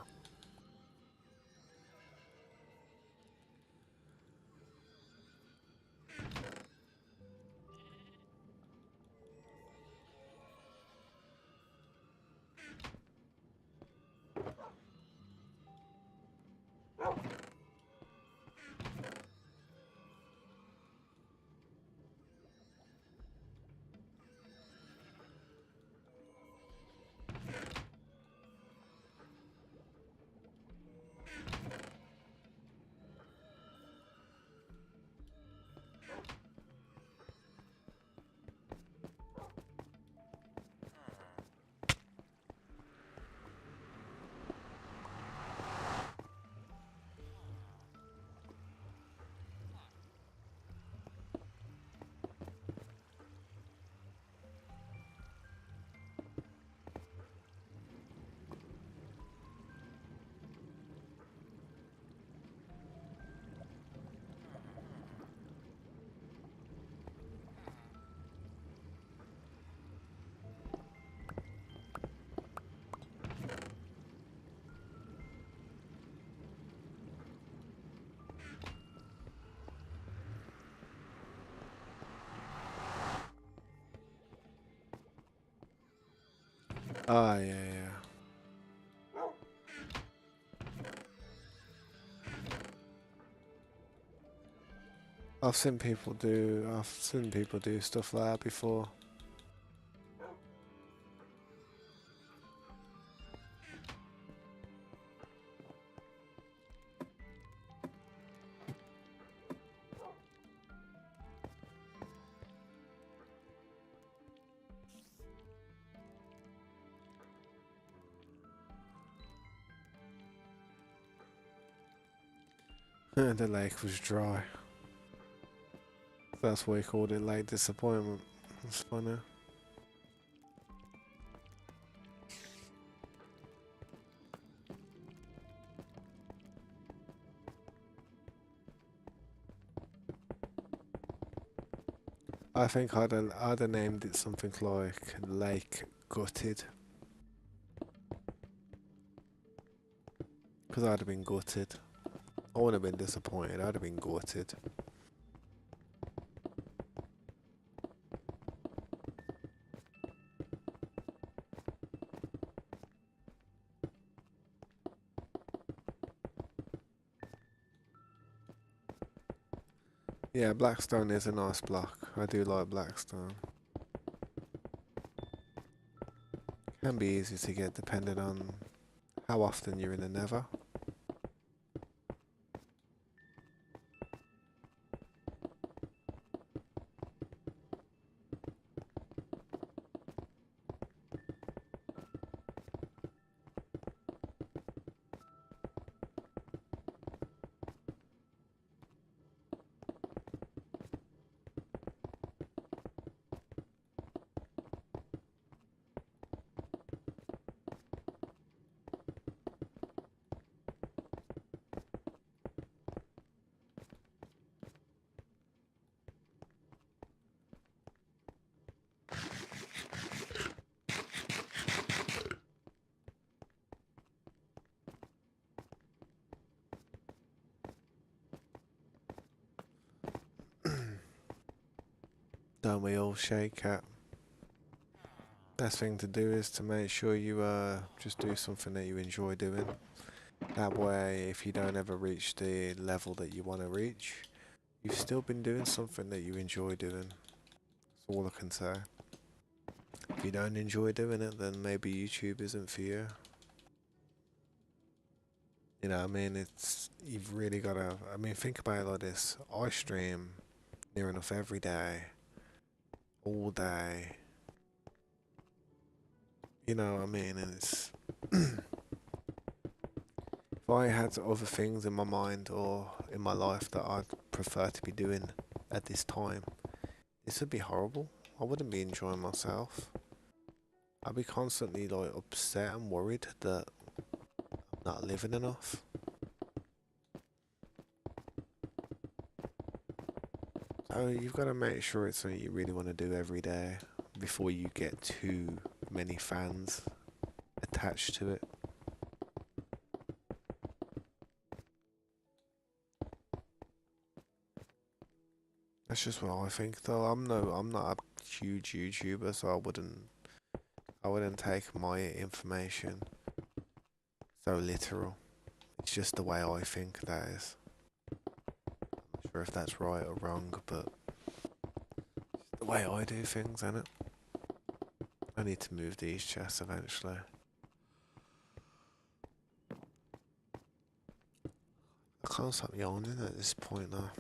Speaker 2: Ah, yeah, yeah. I've seen people do stuff like that before. The lake was dry. That's why he called it Lake Disappointment. It's funny. I think I'd have named it something like Lake Gutted. Because I'd have been gutted. I wouldn't have been disappointed, I'd have been gutted. Yeah, Blackstone is a nice block. I do like Blackstone. Can be easy to get depending on how often you're in the Nether. Don't we all, Shake Cat? Best thing to do is to make sure you just do something that you enjoy doing. That way, if you don't ever reach the level that you want to reach, you've still been doing something that you enjoy doing. That's all I can say. If you don't enjoy doing it, then maybe YouTube isn't for you. You know, what I mean, you've really got to. I mean, think about it like this: I stream near enough every day, all day. You know what I mean? And it's if I had other things in my mind or in my life that I'd prefer to be doing at this time, this would be horrible. I wouldn't be enjoying myself. I'd be constantly like upset and worried that I'm not living enough. So you've got to make sure it's something you really want to do every day before you get too many fans attached to it. That's just what I think though. I'm not a huge YouTuber, so I wouldn't take my information so literal. It's just the way I think that is. I'm not sure if that's right or wrong, but the way I do things, innit? I need to move these chests eventually. I can't stop yawning at this point though.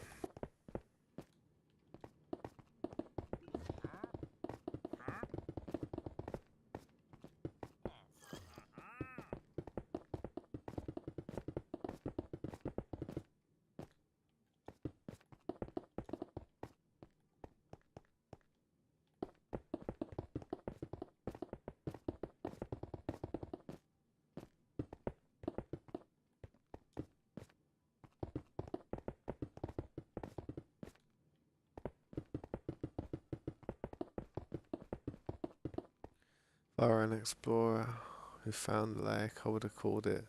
Speaker 2: Or an explorer who found the lake, I would have called it.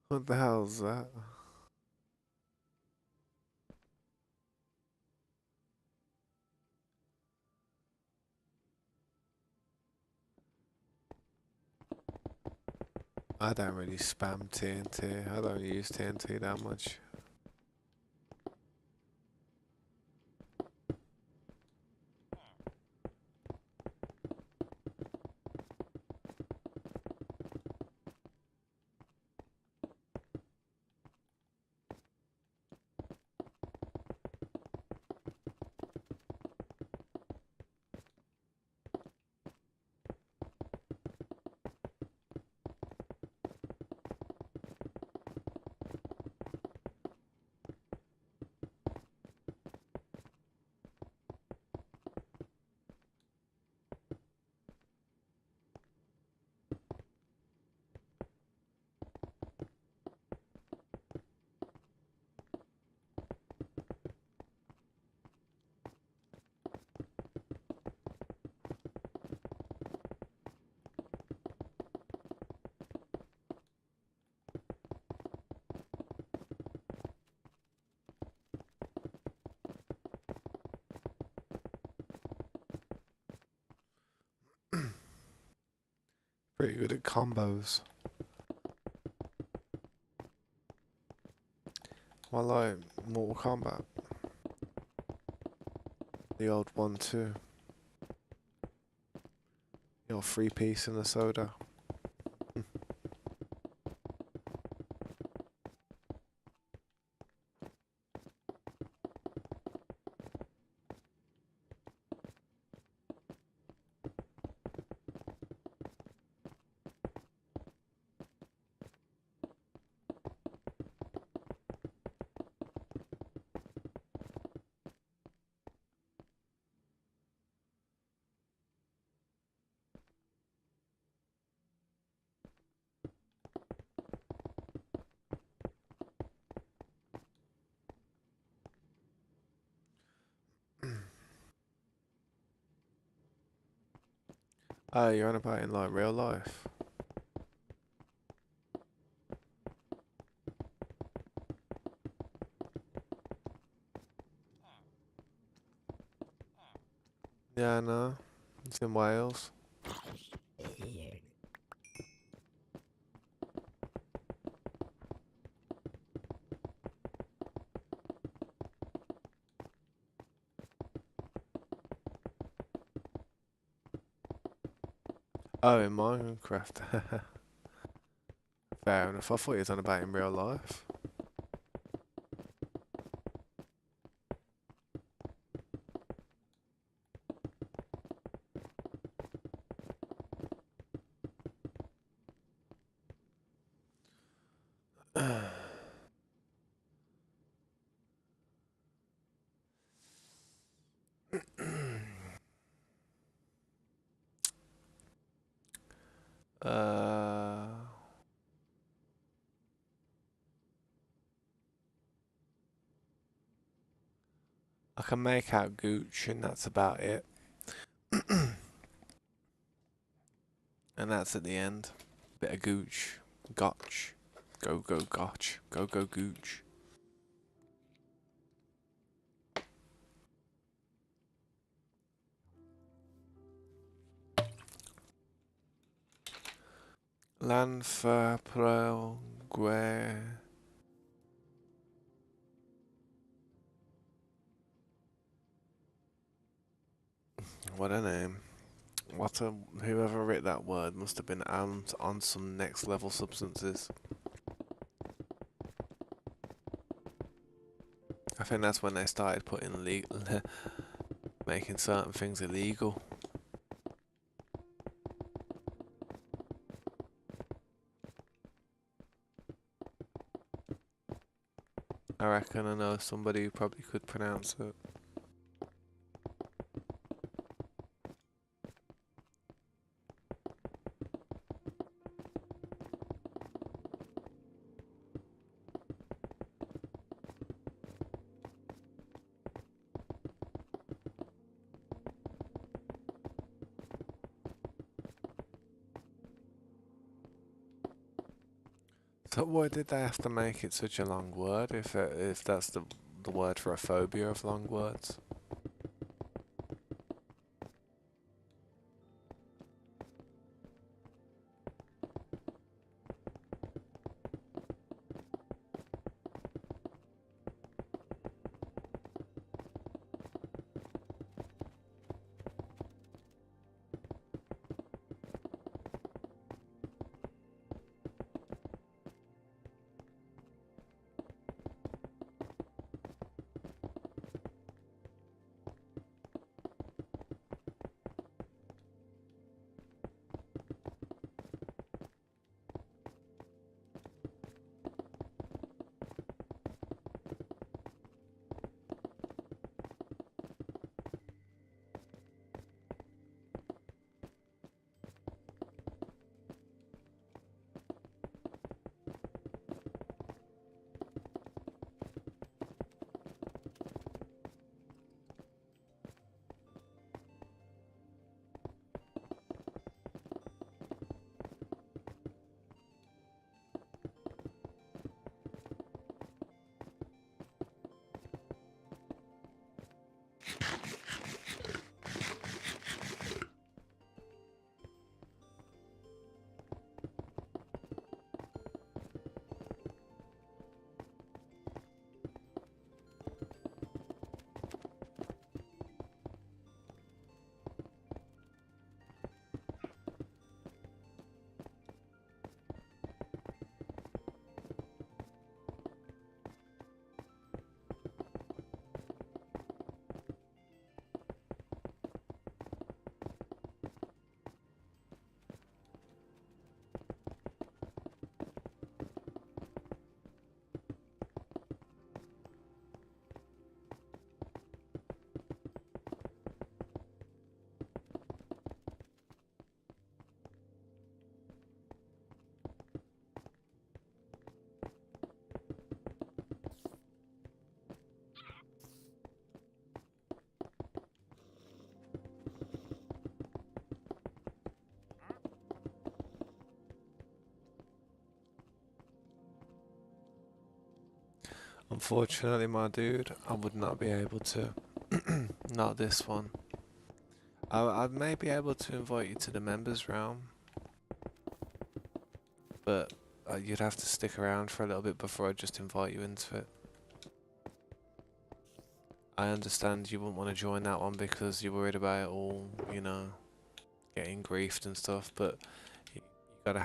Speaker 2: What the hell's that? I don't really spam TNT. I don't use TNT that much. Pretty good at combos. I like Mortal Kombat, the old one too. Your 3 piece and a soda. Oh, you're on about in like real life? Yeah, no. It's in Wales. Oh, in Minecraft. Fair enough. I thought you was on about in real life. uh, I can make out Gooch, and that's about it. And that's at the end. Bit of Gooch. Gotch. Go, go, Gotch. Go, go, Gooch. Lanfa Pro Gue. What a name. Whoever wrote that word must have been on some next level substances. I think that's when they started putting making certain things illegal. I reckon I know somebody who probably could pronounce it. So why did they have to make it such a long word if that's the word for a phobia of long words? Unfortunately, my dude, I would not be able to. Not this one. I may be able to invite you to the members realm, but you'd have to stick around for a little bit before I just invite you into it. I understand you wouldn't want to join that one because you're worried about it all, getting griefed and stuff, but you gotta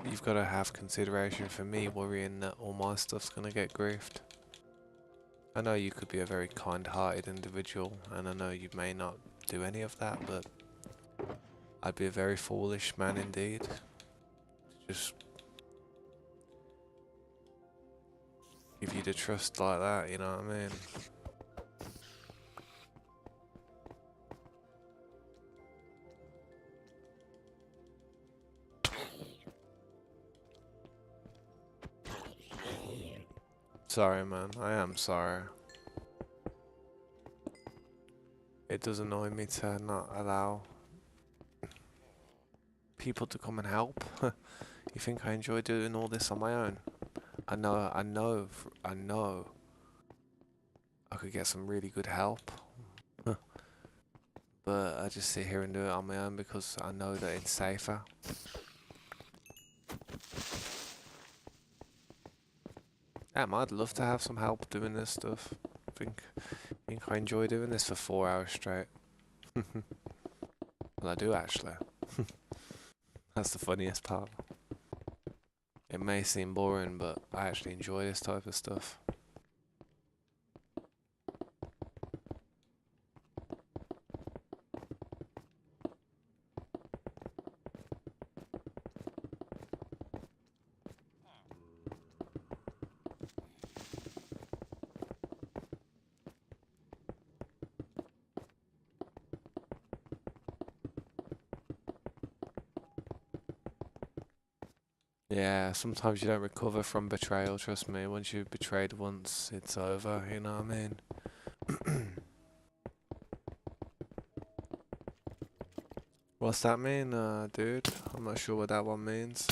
Speaker 2: you've gotta have consideration for me worrying that all my stuff's gonna get griefed. I know you could be a very kind-hearted individual, and I know you may not do any of that, but I'd be a very foolish man indeed to just give you the trust like that, you know what I mean? Sorry, man. I am sorry. It does annoy me to not allow people to come and help. You think I enjoy doing all this on my own? I know I could get some really good help. But I just sit here and do it on my own because I know that it's safer. I'd love to have some help doing this stuff. Think I enjoy doing this for 4 hours straight. Well, I do actually. That's the funniest part. It may seem boring, but I actually enjoy this type of stuff. Yeah, sometimes you don't recover from betrayal, trust me. Once you've betrayed once, it's over, you know what I mean? What's that mean, dude? I'm not sure what that one means.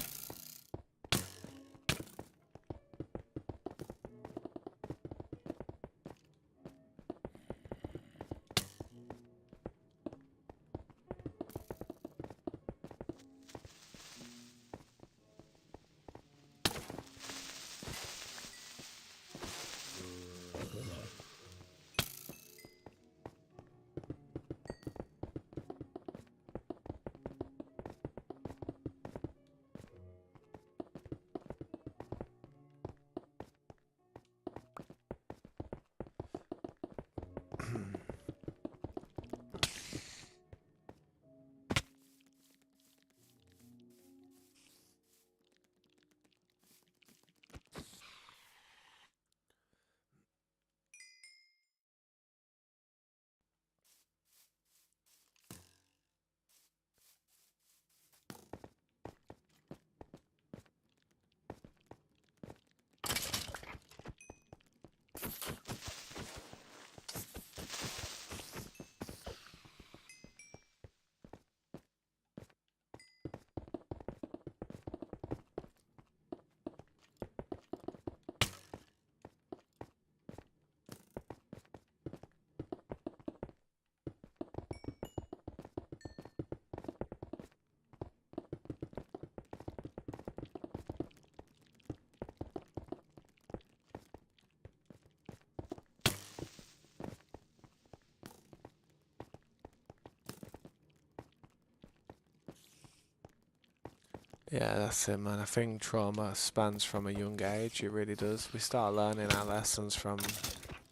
Speaker 2: Yeah, that's it, man. I think trauma spans from a young age. It really does. We start learning our lessons from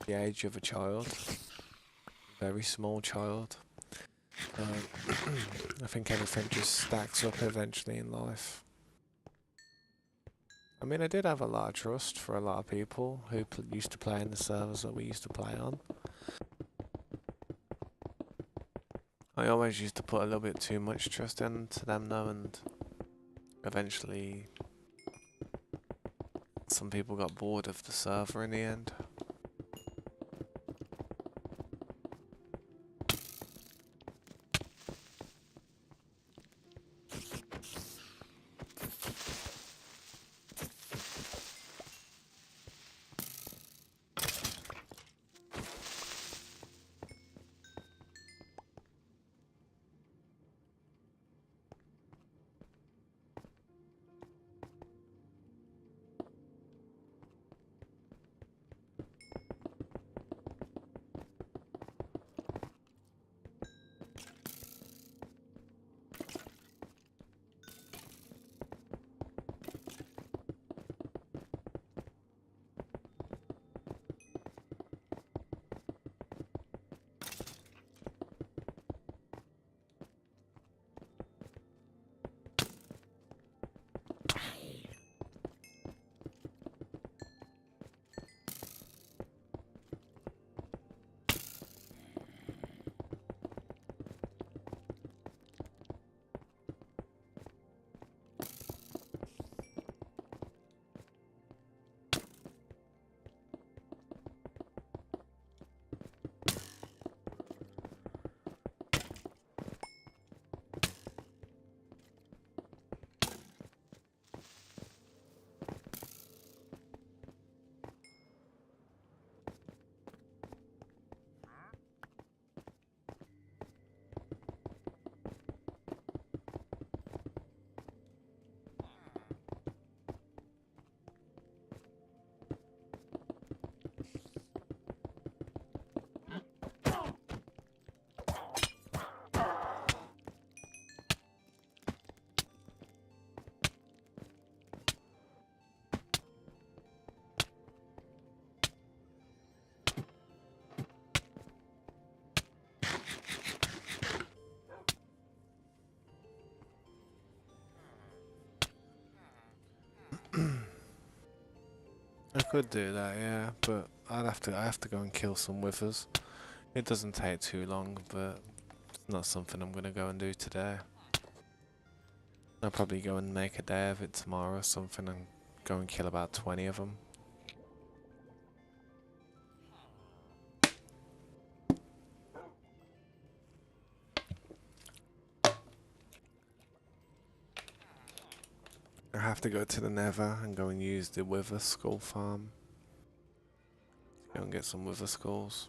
Speaker 2: the age of a child, very small child. I think everything just stacks up eventually in life. I mean, I did have a lot of trust for a lot of people who used to play in the servers that we used to play on. I always used to put a little bit too much trust into them though, and eventually some people got bored of the server in the end. could do that, yeah, but I have to go and kill some withers. It doesn't take too long, but it's not something I'm gonna go and do today. I'll probably go and make a day of it tomorrow or something and go and kill about 20 of them. I have to go to the Nether and go and use the Wither Skull farm. Go and get some Wither Skulls.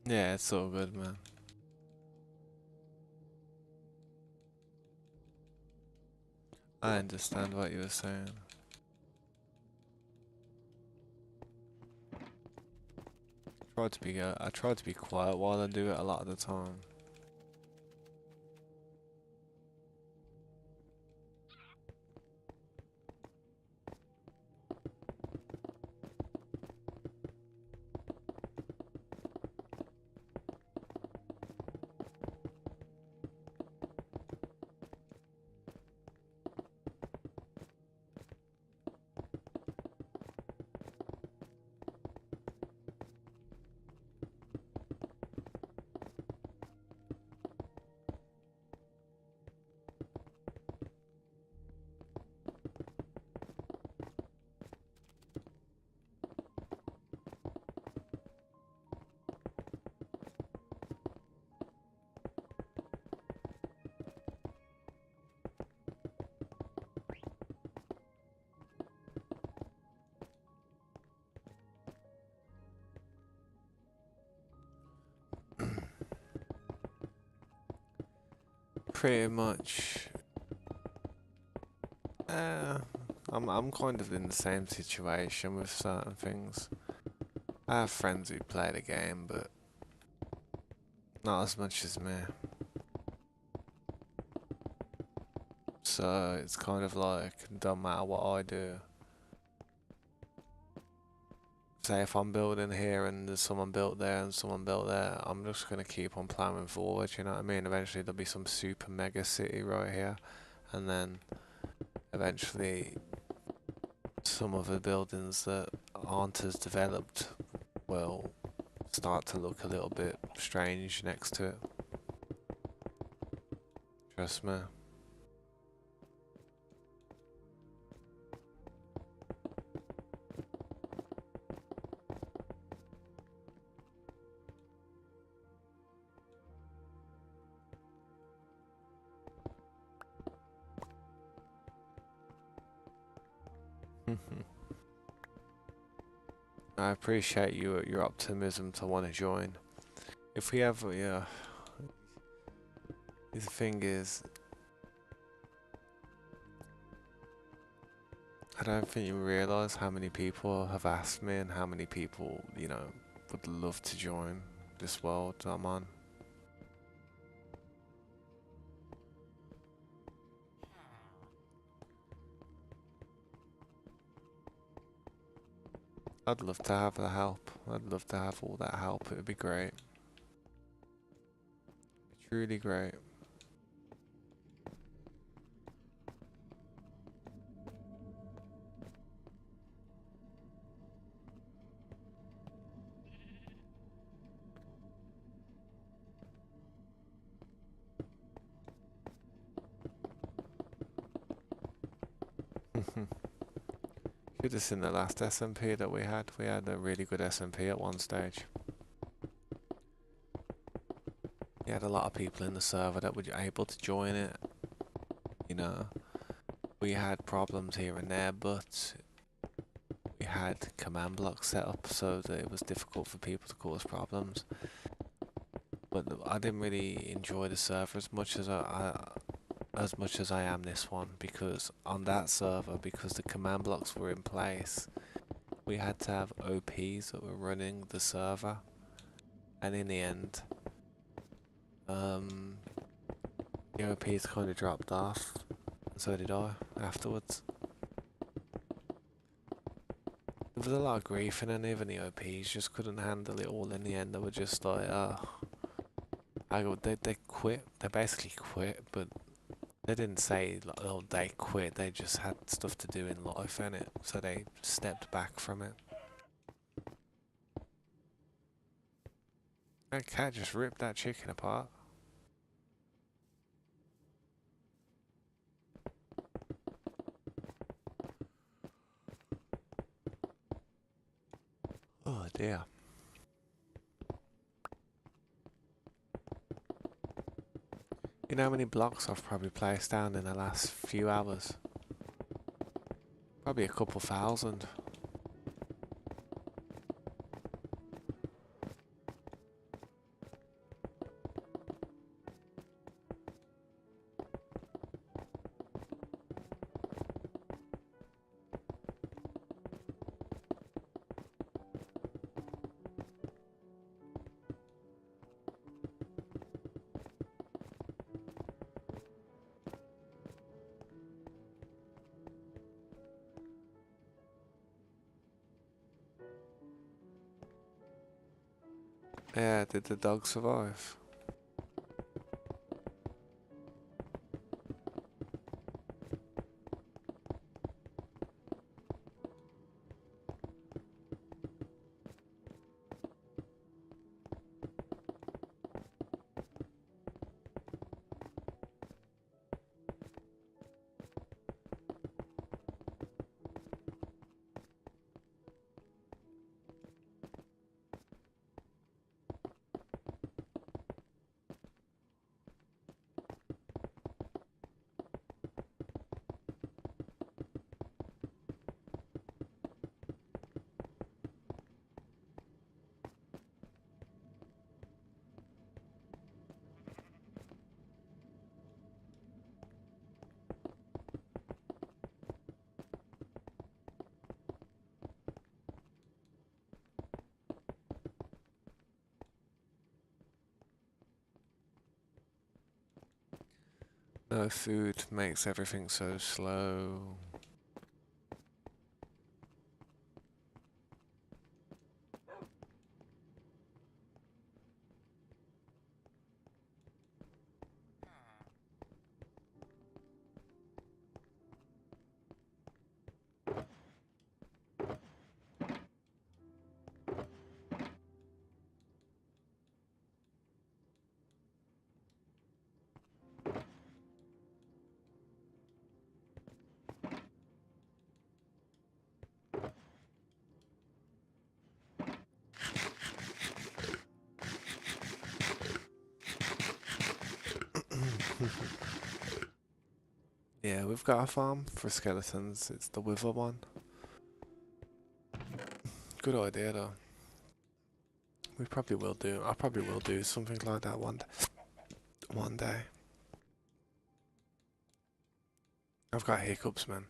Speaker 2: Yeah, it's all good, man. I understand what you were saying. I try to be quiet while I do it a lot of the time. Pretty much. Uh, I'm kind of in the same situation with certain things. I have friends who play the game, but not as much as me. So it's kind of like, don't matter what I do. Say if I'm building here and there's someone built there and someone built there, I'm just gonna keep on plowing forward, you know what I mean? Eventually there'll be some super mega city right here, and then eventually some of the buildings that aren't as developed will start to look a little bit strange next to it. Trust me. I appreciate your optimism to want to join. If we have, yeah, the thing is, I don't think you realise how many people have asked me and how many people, would love to join this world that I'm on. I'd love to have the help. I'd love to have all that help. It would be great. Truly great. Should have seen the last SMP that we had. We had a really good SMP at one stage. We had a lot of people in the server that were able to join it. You know, we had problems here and there, but we had command blocks set up so that it was difficult for people to cause problems. But I didn't really enjoy the server as much as I am this one, because on that server, because the command blocks were in place, we had to have OPs that were running the server, and in the end, the OPs kind of dropped off, and so did I afterwards. There was a lot of griefing, and even the OPs just couldn't handle it all in the end. They were just like, they quit. They basically quit, but they didn't say, like, oh, they quit. They just had stuff to do in life, innit? So they stepped back from it. That cat just ripped that chicken apart. Oh dear. You know how many blocks I've probably placed down in the last few hours? Probably a couple thousand. Yeah, did the dog survive? No food makes everything so slow. Yeah, we've got a farm for skeletons. It's the Wither one. Good idea though. We probably will do. I probably will do something like that one day. I've got hiccups, man.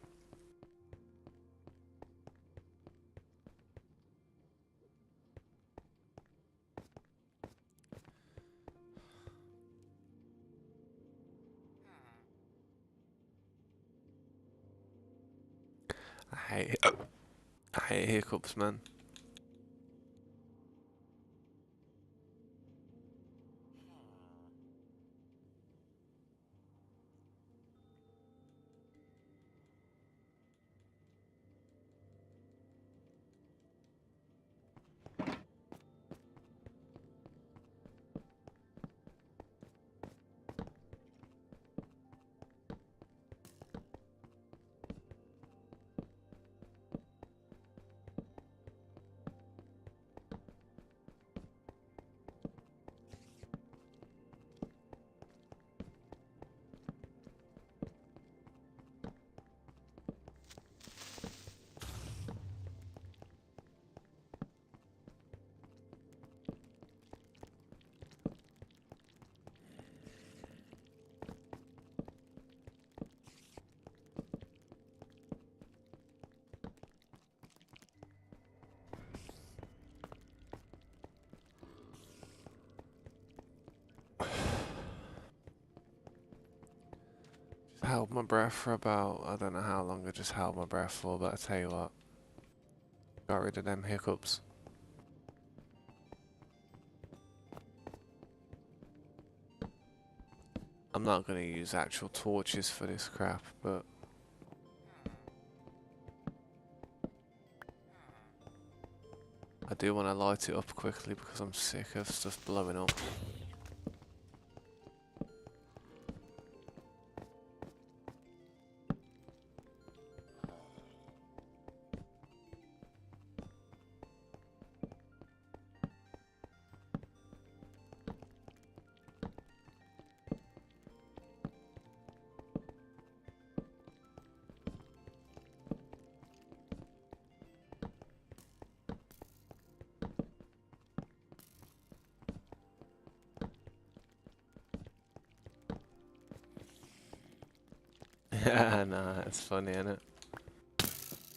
Speaker 2: I hate. I hate hiccups, man. Held my breath for about, I don't know how long I just held my breath for, but I tell you what, got rid of them hiccups. I'm not gonna use actual torches for this crap, but I do want to light it up quickly because I'm sick of stuff blowing up. Yeah, nah, it's funny, innit?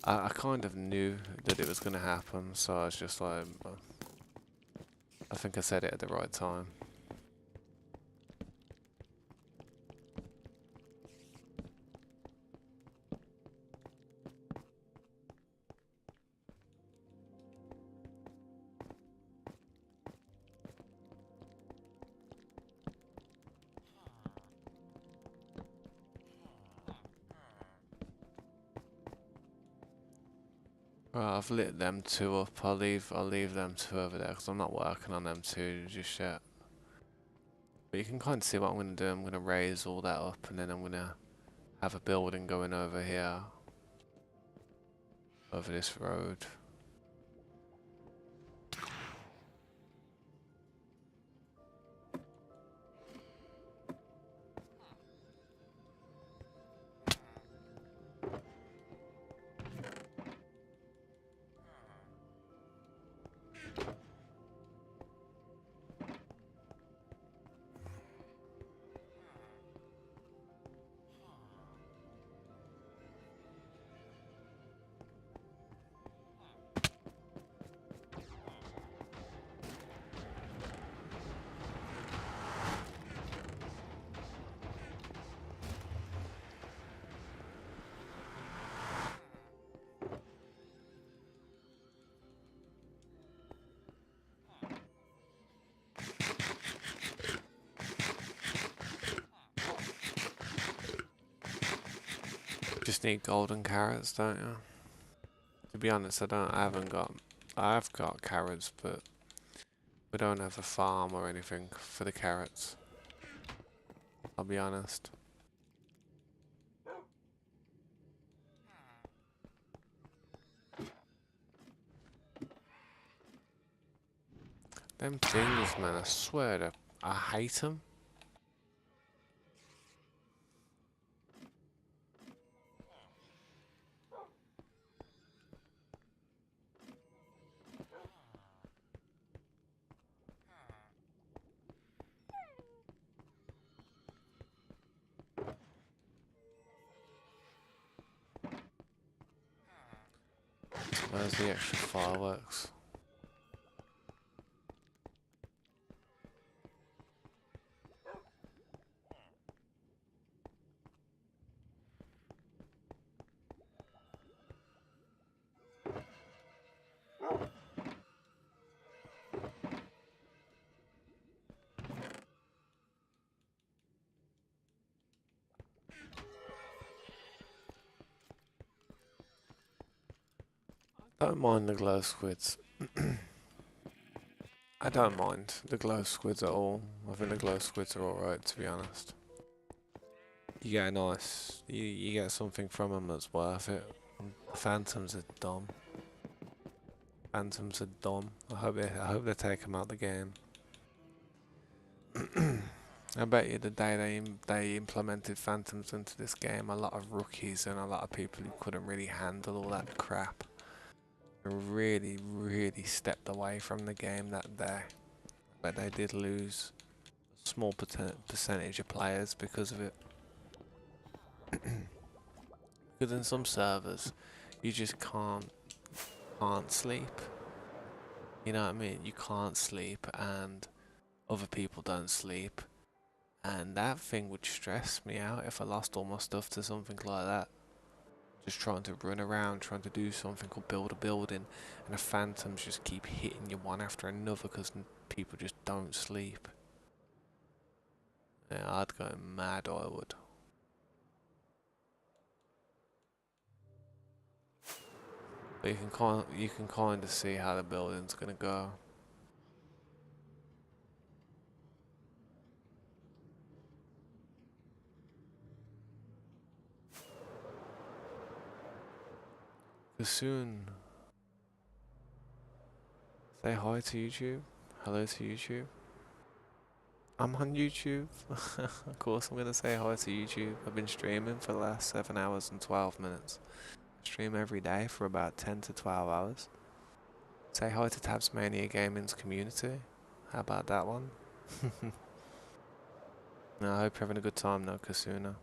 Speaker 2: I kind of knew that it was gonna happen, so I was just like, I think I said it at the right time. Right, I've lit them two up. I'll leave them two over there because I'm not working on them two just yet. But you can kind of see what I'm going to do. I'm going to raise all that up and then I'm going to have a building going over here, over this road. Just need golden carrots, don't you? To be honest, I haven't got, I've got carrots, but we don't have a farm or anything for the carrots. I'll be honest. Them things, man, I swear to, I hate them. Where's the extra fireworks? Don't mind the glow squids. I don't mind the glow squids at all. I think the glow squids are alright, to be honest. You get a nice, you get something from them that's worth it. Phantoms are dumb. Phantoms are dumb. I hope they take them out the game. I bet you the day they implemented phantoms into this game, a lot of rookies and a lot of people who couldn't really handle all that crap really, really stepped away from the game that day. But they did lose a small percentage of players because of it. Because in some servers, you just can't sleep. You know what I mean? You can't sleep, and other people don't sleep, and that thing would stress me out if I lost all my stuff to something like that. Just trying to run around, trying to do something or build a building, and the phantoms just keep hitting you one after another because people just don't sleep. Yeah, I'd go mad, I would. But you can kind of see how the building's gonna go. Cause soon, say hi to YouTube. Hello to YouTube. I'm on YouTube. Of course, I'm gonna say hi to YouTube. I've been streaming for the last 7 hours and 12 minutes. I stream every day for about 10 to 12 hours. Say hi to Tasmania Gaming's community. How about that one? No, I hope you're having a good time though, Kasuna.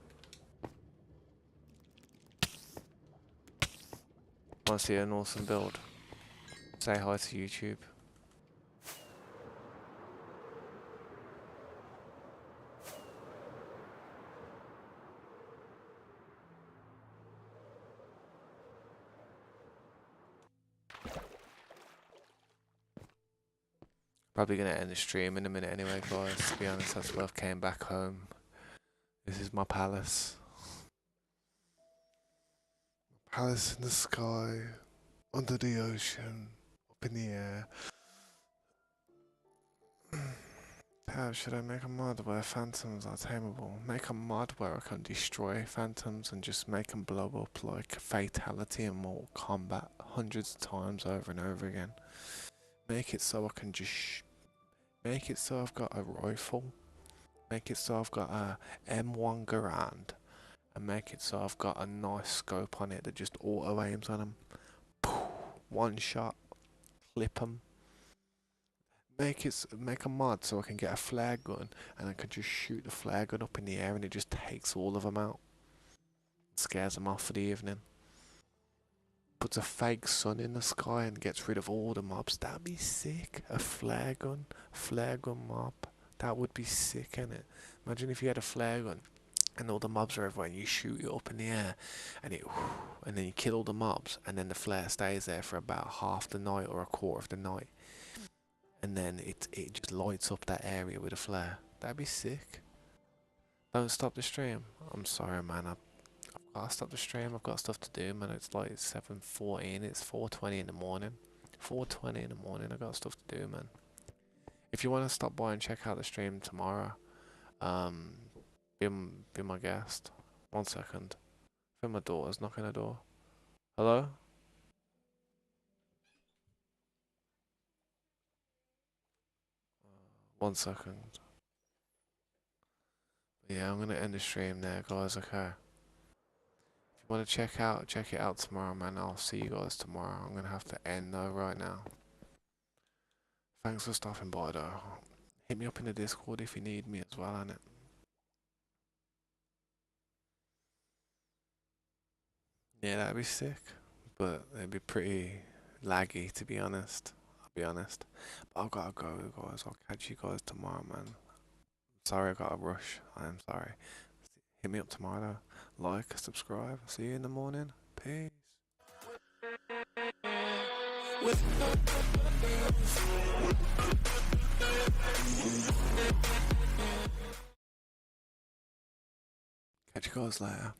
Speaker 2: Want to see an awesome build? Say hi to YouTube. Probably gonna end the stream in a minute anyway, guys. To be honest, that's why I've came back home. This is my palace. Palace in the sky. under the ocean, up in the air. How should I make a mod where phantoms are tameable? Make a mod where I can destroy phantoms and just make them blow up like Fatality and Mortal Kombat hundreds of times over and over again. Make it so I can just make it so I've got a rifle. Make it so I've got a M1 Garand. And make it so I've got a nice scope on it that just auto aims on them. One shot, clip them. Make a mod so I can get a flare gun and I can just shoot the flare gun up in the air and it just takes all of them out. Scares them off for the evening. Puts a fake sun in the sky and gets rid of all the mobs. That'd be sick. A flare gun mob. That would be sick, innit? Imagine if you had a flare gun and all the mobs are everywhere and you shoot it up in the air and and then you kill all the mobs and then the flare stays there for about half the night or a quarter of the night. And then it just lights up that area with a flare. That'd be sick. Don't stop the stream. I'm sorry, man. I've got to stop the stream. I've got stuff to do, man. It's like 7:14. It's 4:20 in the morning. 4:20 in the morning. I got stuff to do, man. If you want to stop by and check out the stream tomorrow, be my guest. 1 second. I think my daughter's knocking the door. Hello? 1 second. Yeah, I'm gonna end the stream there, guys. Okay. If you want to check it out tomorrow, man. I'll see you guys tomorrow. I'm gonna have to end though right now. Thanks for stopping by though. Hit me up in the Discord if you need me as well, innit? Yeah, that'd be sick. But it'd be pretty laggy to be honest. I'll be honest. But I've gotta go, guys. I'll catch you guys tomorrow, man. Sorry I gotta rush. I am sorry. Hit me up tomorrow though. Like, subscribe. See you in the morning. Peace. Catch you guys later.